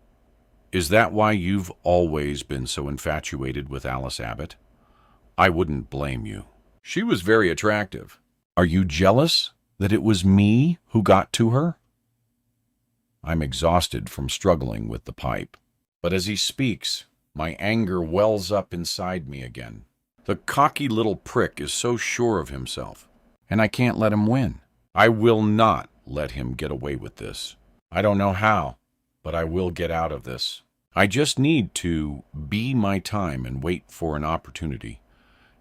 Is that why you've always been so infatuated with Alice Abbott? I wouldn't blame you. She was very attractive. Are you jealous that it was me who got to her? I'm exhausted from struggling with the pipe. But as he speaks, my anger wells up inside me again. The cocky little prick is so sure of himself, and I can't let him win. I will not let him get away with this. I don't know how, but I will get out of this. I just need to be my time and wait for an opportunity,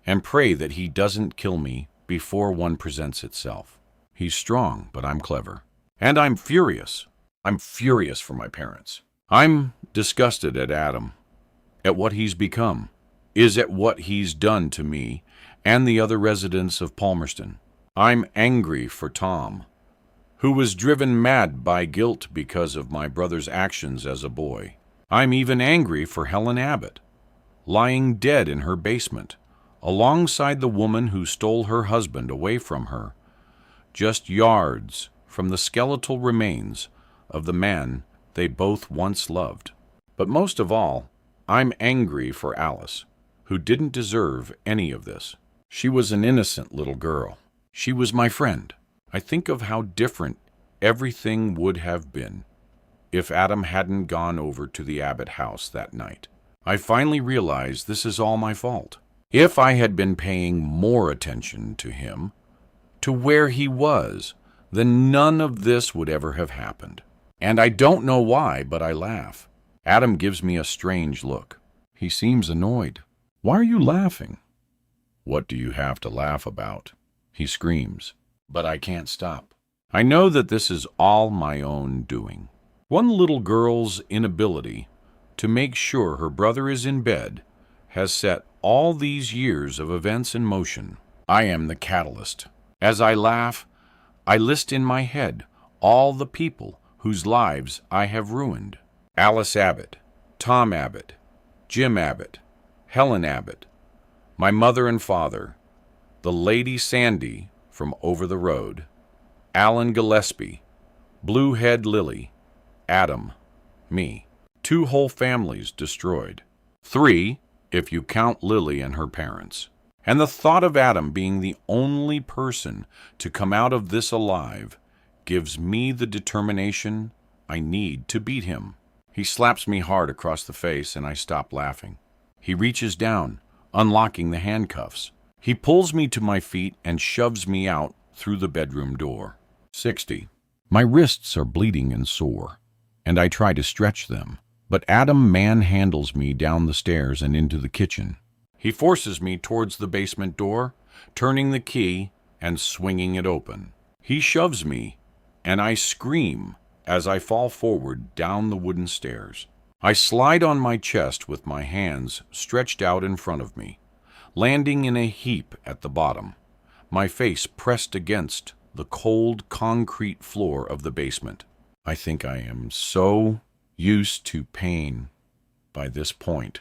and pray that he doesn't kill me before one presents itself. He's strong, but I'm clever. And I'm furious. I'm furious for my parents. I'm disgusted at Adam, at what he's become, at what he's done to me and the other residents of Palmerston. I'm angry for Tom, who was driven mad by guilt because of my brother's actions as a boy. I'm even angry for Helen Abbott, lying dead in her basement, alongside the woman who stole her husband away from her, just yards from the skeletal remains of the man they both once loved. But most of all, I'm angry for Alice, who didn't deserve any of this. She was an innocent little girl. She was my friend. I think of how different everything would have been if Adam hadn't gone over to the Abbott house that night. I finally realized this is all my fault. If I had been paying more attention to him, to where he was, then none of this would ever have happened. And I don't know why, but I laugh. Adam gives me a strange look. He seems annoyed. Why are you laughing? What do you have to laugh about? He screams, but I can't stop. I know that this is all my own doing. One little girl's inability to make sure her brother is in bed has set all these years of events in motion. I am the catalyst. As I laugh, I list in my head all the people whose lives I have ruined. Alice Abbott, Tom Abbott, Jim Abbott, Helen Abbott, my mother and father, the Lady Sandy from over the road, Alan Gillespie, Bluehead Lily, Adam, me. 2 whole families destroyed. 3, if you count Lily and her parents. And the thought of Adam being the only person to come out of this alive gives me the determination I need to beat him. He slaps me hard across the face and I stop laughing. He reaches down, unlocking the handcuffs. He pulls me to my feet and shoves me out through the bedroom door. 60. My wrists are bleeding and sore, and I try to stretch them, but Adam manhandles me down the stairs and into the kitchen. He forces me towards the basement door, turning the key and swinging it open. He shoves me, and I scream as I fall forward down the wooden stairs. I slide on my chest with my hands stretched out in front of me, landing in a heap at the bottom, my face pressed against the cold concrete floor of the basement. I think I am so used to pain by this point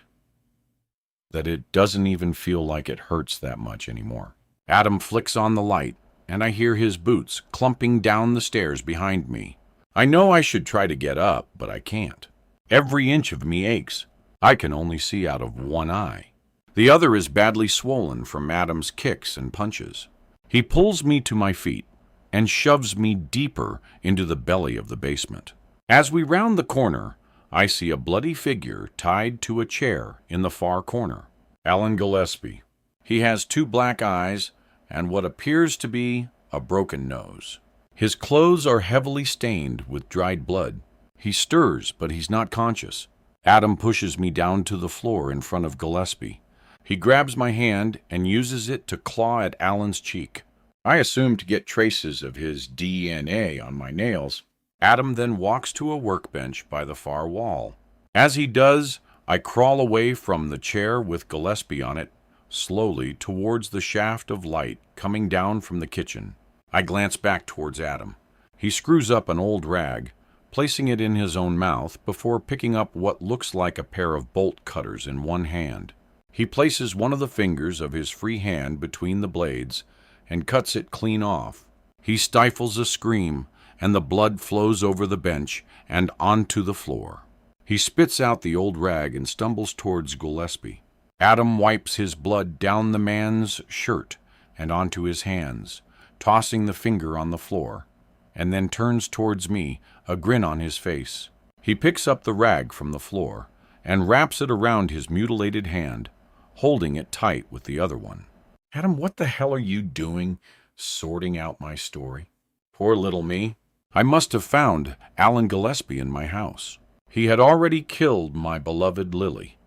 that it doesn't even feel like it hurts that much anymore. Adam flicks on the light, and I hear his boots clumping down the stairs behind me. I know I should try to get up, but I can't. Every inch of me aches. I can only see out of one eye. The other is badly swollen from Adam's kicks and punches. He pulls me to my feet and shoves me deeper into the belly of the basement. As we round the corner, I see a bloody figure tied to a chair in the far corner. Alan Gillespie. He has 2 black eyes and what appears to be a broken nose. His clothes are heavily stained with dried blood. He stirs, but he's not conscious. Adam pushes me down to the floor in front of Gillespie. He grabs my hand and uses it to claw at Alan's cheek. I assume to get traces of his DNA on my nails. Adam then walks to a workbench by the far wall. As he does, I crawl away from the chair with Gillespie on it, slowly towards the shaft of light coming down from the kitchen. I glance back towards Adam. He screws up an old rag, placing it in his own mouth before picking up what looks like a pair of bolt cutters in one hand. He places one of the fingers of his free hand between the blades and cuts it clean off. He stifles a scream, and the blood flows over the bench and onto the floor. He spits out the old rag and stumbles towards Gillespie. Adam wipes his blood down the man's shirt and onto his hands, tossing the finger on the floor, and then turns towards me, a grin on his face. He picks up the rag from the floor and wraps it around his mutilated hand, holding it tight with the other one. Adam, what the hell are you doing, sorting out my story? Poor little me. I must have found Alan Gillespie in my house. He had already killed my beloved Lily,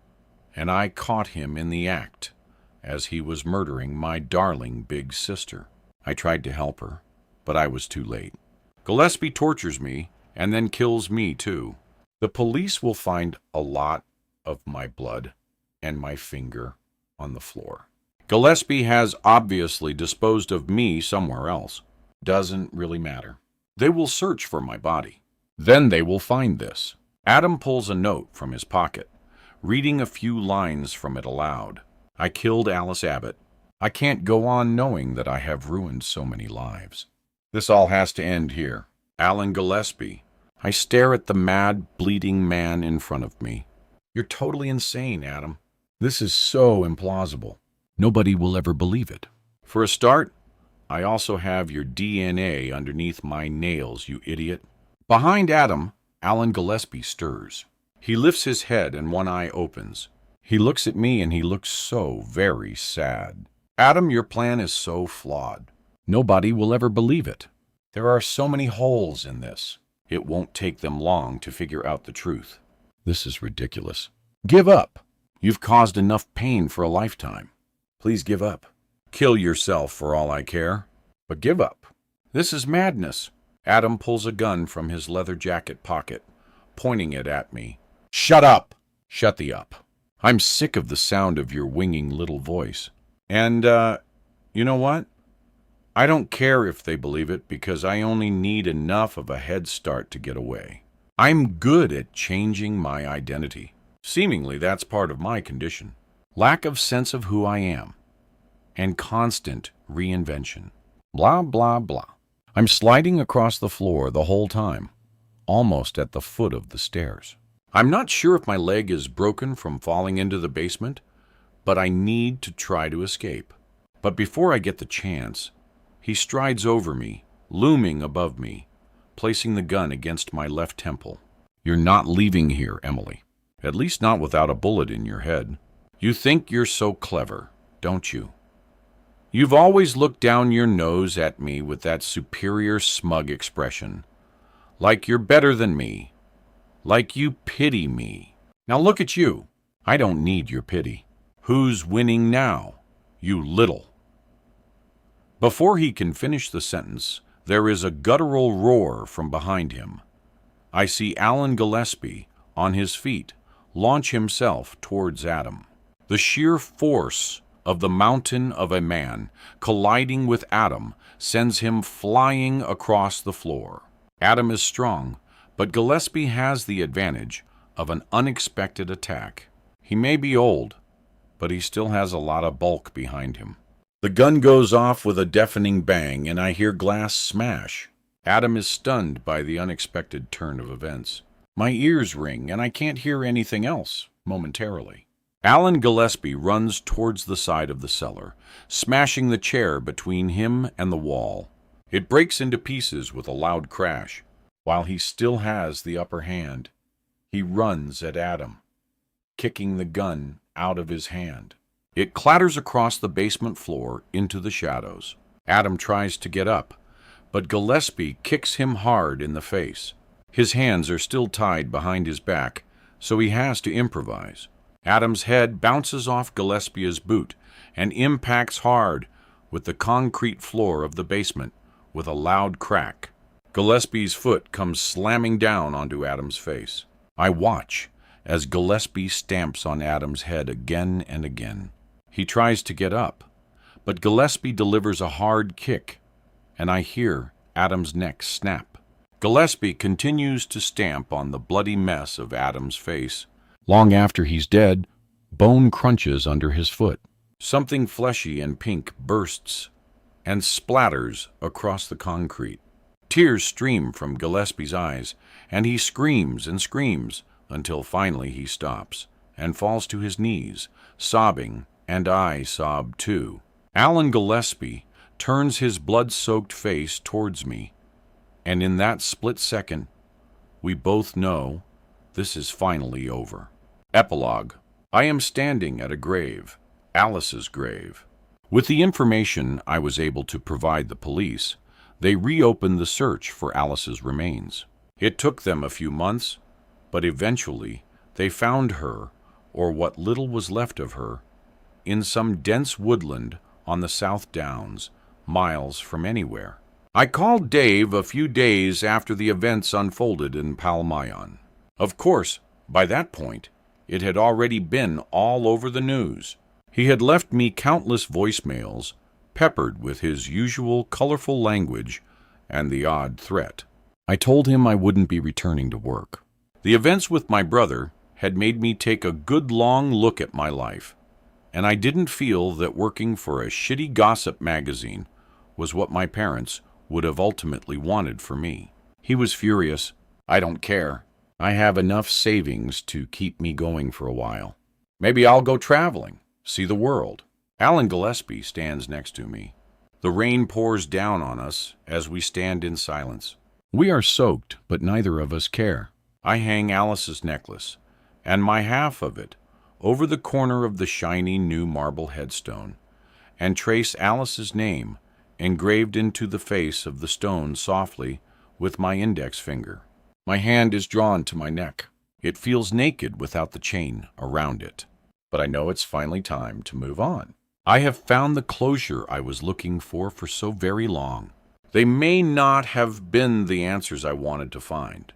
and I caught him in the act as he was murdering my darling big sister. I tried to help her, but I was too late. Gillespie tortures me and then kills me too. The police will find a lot of my blood and my finger on the floor. Gillespie has obviously disposed of me somewhere else. Doesn't really matter. They will search for my body. Then they will find this. Adam pulls a note from his pocket, reading a few lines from it aloud. I killed Alice Abbott. I can't go on knowing that I have ruined so many lives. This all has to end here. Alan Gillespie. I stare at the mad, bleeding man in front of me. You're totally insane, Adam. This is so implausible. Nobody will ever believe it. For a start, I also have your DNA underneath my nails, you idiot. Behind Adam, Alan Gillespie stirs. He lifts his head and one eye opens. He looks at me and he looks so very sad. Adam, your plan is so flawed. Nobody will ever believe it. There are so many holes in this. It won't take them long to figure out the truth. This is ridiculous. Give up. You've caused enough pain for a lifetime. Please give up. Kill yourself for all I care. But give up. This is madness. Adam pulls a gun from his leather jacket pocket, pointing it at me. Shut up! Shut the up. I'm sick of the sound of your winging little voice. And, you know what? I don't care if they believe it because I only need enough of a head start to get away. I'm good at changing my identity. Seemingly, that's part of my condition. Lack of sense of who I am. And constant reinvention. Blah, blah, blah. I'm sliding across the floor the whole time, almost at the foot of the stairs. I'm not sure if my leg is broken from falling into the basement, but I need to try to escape. But before I get the chance, he strides over me, looming above me, placing the gun against my left temple. You're not leaving here, Emily. At least not without a bullet in your head. You think you're so clever, don't you? You've always looked down your nose at me with that superior smug expression. Like you're better than me. Like you pity me. Now look at you. I don't need your pity. Who's winning now? You little. Before he can finish the sentence, there is a guttural roar from behind him. I see Alan Gillespie, on his feet, launch himself towards Adam. The sheer force of the mountain of a man colliding with Adam sends him flying across the floor. Adam is strong, but Gillespie has the advantage of an unexpected attack. He may be old, but he still has a lot of bulk behind him. The gun goes off with a deafening bang, and I hear glass smash. Adam is stunned by the unexpected turn of events. My ears ring, and I can't hear anything else momentarily. Alan Gillespie runs towards the side of the cellar, smashing the chair between him and the wall. It breaks into pieces with a loud crash. While he still has the upper hand, he runs at Adam, kicking the gun out of his hand. It clatters across the basement floor into the shadows. Adam tries to get up, but Gillespie kicks him hard in the face. His hands are still tied behind his back, so he has to improvise. Adam's head bounces off Gillespie's boot and impacts hard with the concrete floor of the basement with a loud crack. Gillespie's foot comes slamming down onto Adam's face. I watch as Gillespie stamps on Adam's head again and again. He tries to get up, but Gillespie delivers a hard kick, and I hear Adam's neck snap. Gillespie continues to stamp on the bloody mess of Adam's face. Long after he's dead, bone crunches under his foot. Something fleshy and pink bursts and splatters across the concrete. Tears stream from Gillespie's eyes, and he screams and screams until finally he stops and falls to his knees, sobbing, and I sob too. Alan Gillespie turns his blood-soaked face towards me, and in that split second, we both know this is finally over. Epilogue. I am standing at a grave, Alice's grave. With the information I was able to provide the police, they reopened the search for Alice's remains. It took them a few months, but eventually they found her, or what little was left of her, in some dense woodland on the South Downs, miles from anywhere. I called Dave a few days after the events unfolded in Palmayan. Of course, by that point, it had already been all over the news. He had left me countless voicemails, peppered with his usual colorful language and the odd threat. I told him I wouldn't be returning to work. The events with my brother had made me take a good long look at my life, and I didn't feel that working for a shitty gossip magazine was what my parents would have ultimately wanted for me. He was furious. I don't care. I have enough savings to keep me going for a while. Maybe I'll go traveling, see the world. Alan Gillespie stands next to me. The rain pours down on us as we stand in silence. We are soaked, but neither of us care. I hang Alice's necklace, and my half of it, over the corner of the shiny new marble headstone, and trace Alice's name engraved into the face of the stone softly with my index finger. My hand is drawn to my neck. It feels naked without the chain around it. But I know it's finally time to move on. I have found the closure I was looking for so very long. They may not have been the answers I wanted to find,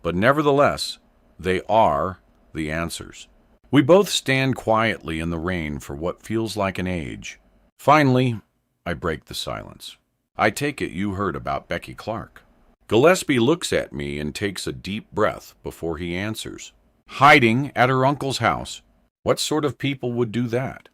but nevertheless, they are the answers. We both stand quietly in the rain for what feels like an age. Finally, I break the silence. I take it you heard about Becky Clark. Gillespie looks at me and takes a deep breath before he answers. Hiding at her uncle's house. What sort of people would do that?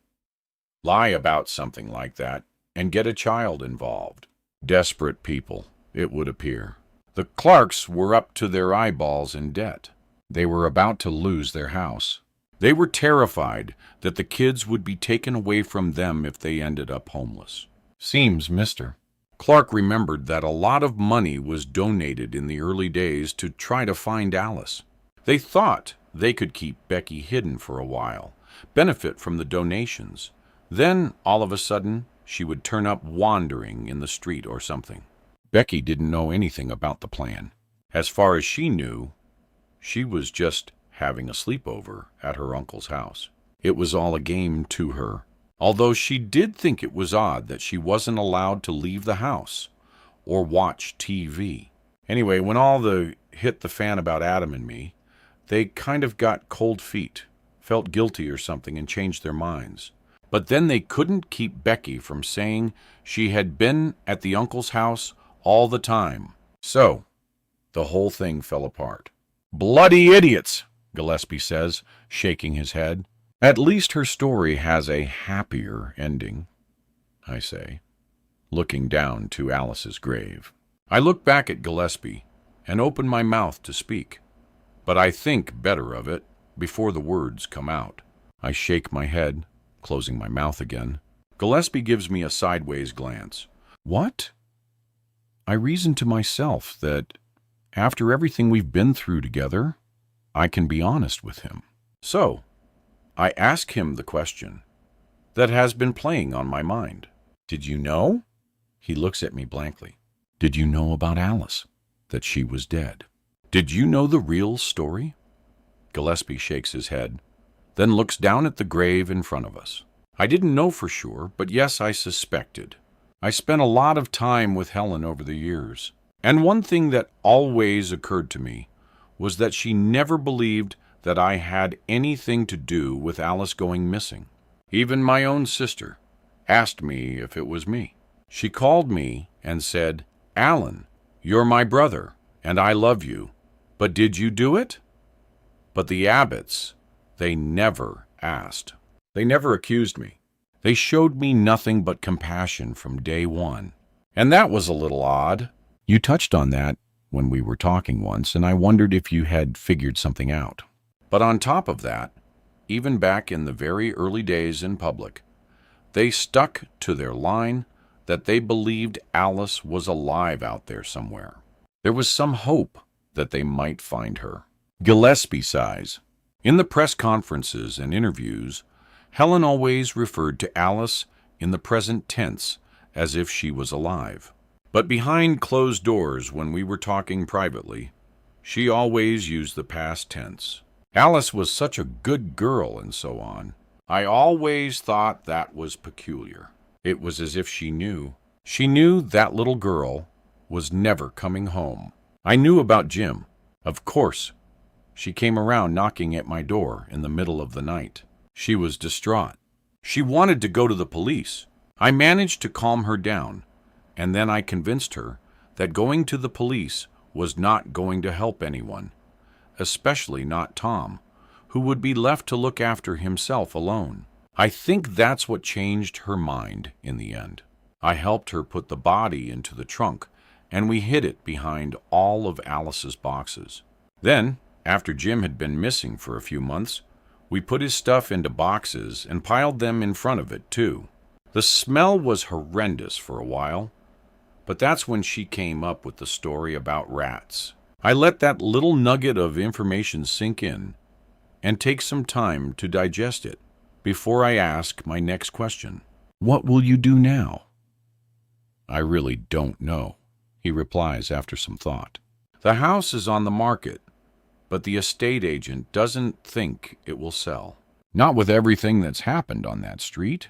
Lie about something like that and get a child involved. Desperate people, it would appear. The Clarks were up to their eyeballs in debt. They were about to lose their house. They were terrified that the kids would be taken away from them if they ended up homeless. Seems Mr. Clark remembered that a lot of money was donated in the early days to try to find Alice. They thought they could keep Becky hidden for a while, benefit from the donations. Then, all of a sudden, she would turn up wandering in the street or something. Becky didn't know anything about the plan. As far as she knew, she was just having a sleepover at her uncle's house. It was all a game to her, although she did think it was odd that she wasn't allowed to leave the house or watch TV. Anyway, when all the hit the fan about Adam and me, they kind of got cold feet, felt guilty or something, and changed their minds. But then they couldn't keep Becky from saying she had been at the uncle's house all the time. So, the whole thing fell apart. Bloody idiots, Gillespie says, shaking his head. At least her story has a happier ending, I say, looking down to Alice's grave. I look back at Gillespie and open my mouth to speak, but I think better of it before the words come out. I shake my head, closing my mouth again. Gillespie gives me a sideways glance. What? I reason to myself that after everything we've been through together, I can be honest with him. So, I ask him the question that has been playing on my mind. Did you know? He looks at me blankly. Did you know about Alice? That she was dead? Did you know the real story? Gillespie shakes his head, then looks down at the grave in front of us. I didn't know for sure, but yes, I suspected. I spent a lot of time with Helen over the years, and one thing that always occurred to me was that she never believed that I had anything to do with Alice going missing. Even my own sister asked me if it was me. She called me and said, Alan, you're my brother, and I love you, but did you do it? But the Abbotts, they never asked. They never accused me. They showed me nothing but compassion from day one. And that was a little odd. You touched on that when we were talking once, and I wondered if you had figured something out. But on top of that, even back in the very early days in public, they stuck to their line that they believed Alice was alive out there somewhere. There was some hope that they might find her. Gillespie sighs. In the press conferences and interviews, Helen always referred to Alice in the present tense as if she was alive. But behind closed doors, when we were talking privately, she always used the past tense. Alice was such a good girl and so on. I always thought that was peculiar. It was as if she knew. She knew that little girl was never coming home. I knew about Jim. Of course, she came around knocking at my door in the middle of the night. She was distraught. She wanted to go to the police. I managed to calm her down, and then I convinced her that going to the police was not going to help anyone, especially not Tom, who would be left to look after himself alone. I think that's what changed her mind in the end. I helped her put the body into the trunk, and we hid it behind all of Alice's boxes. Then, after Jim had been missing for a few months, we put his stuff into boxes and piled them in front of it, too. The smell was horrendous for a while, but that's when she came up with the story about rats. I let that little nugget of information sink in and take some time to digest it before I ask my next question. What will you do now? I really don't know, he replies after some thought. The house is on the market, but the estate agent doesn't think it will sell. Not with everything that's happened on that street.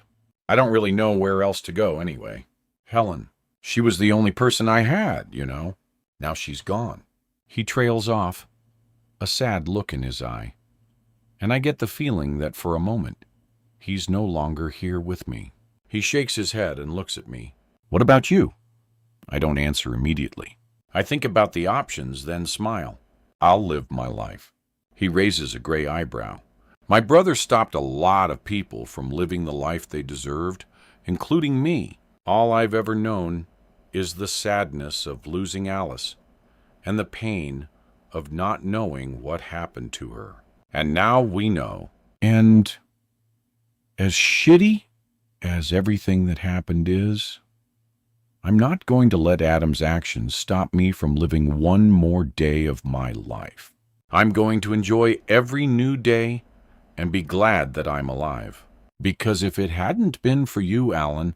I don't really know where else to go anyway. Helen, she was the only person I had, you know. Now she's gone. He trails off, a sad look in his eye, and I get the feeling that for a moment, he's no longer here with me. He shakes his head and looks at me. What about you? I don't answer immediately. I think about the options, then smile. I'll live my life. He raises a gray eyebrow. My brother stopped a lot of people from living the life they deserved, including me. All I've ever known is the sadness of losing Alice and the pain of not knowing what happened to her. And now we know. And as shitty as everything that happened is, I'm not going to let Adam's actions stop me from living one more day of my life. I'm going to enjoy every new day and be glad that I'm alive. Because if it hadn't been for you, Alan,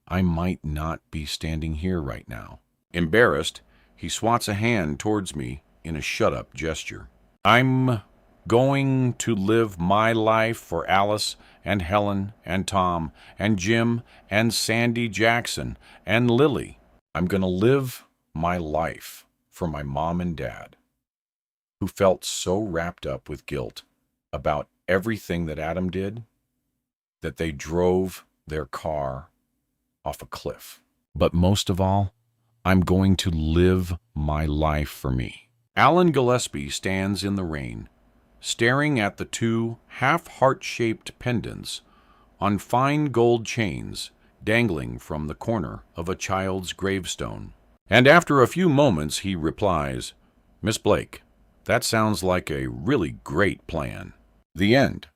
I might not be standing here right now. Embarrassed, he swats a hand towards me in a shut-up gesture. I'm going to live my life for Alice and Helen and Tom and Jim and Sandy Jackson and Lily. I'm going to live my life for my mom and dad, who felt so wrapped up with guilt about everything that Adam did that they drove their car off a cliff. But most of all, I'm going to live my life for me. Alan Gillespie stands in the rain, staring at the two half-heart-shaped pendants on fine gold chains dangling from the corner of a child's gravestone. And after a few moments, he replies, Miss Blake, that sounds like a really great plan. The end.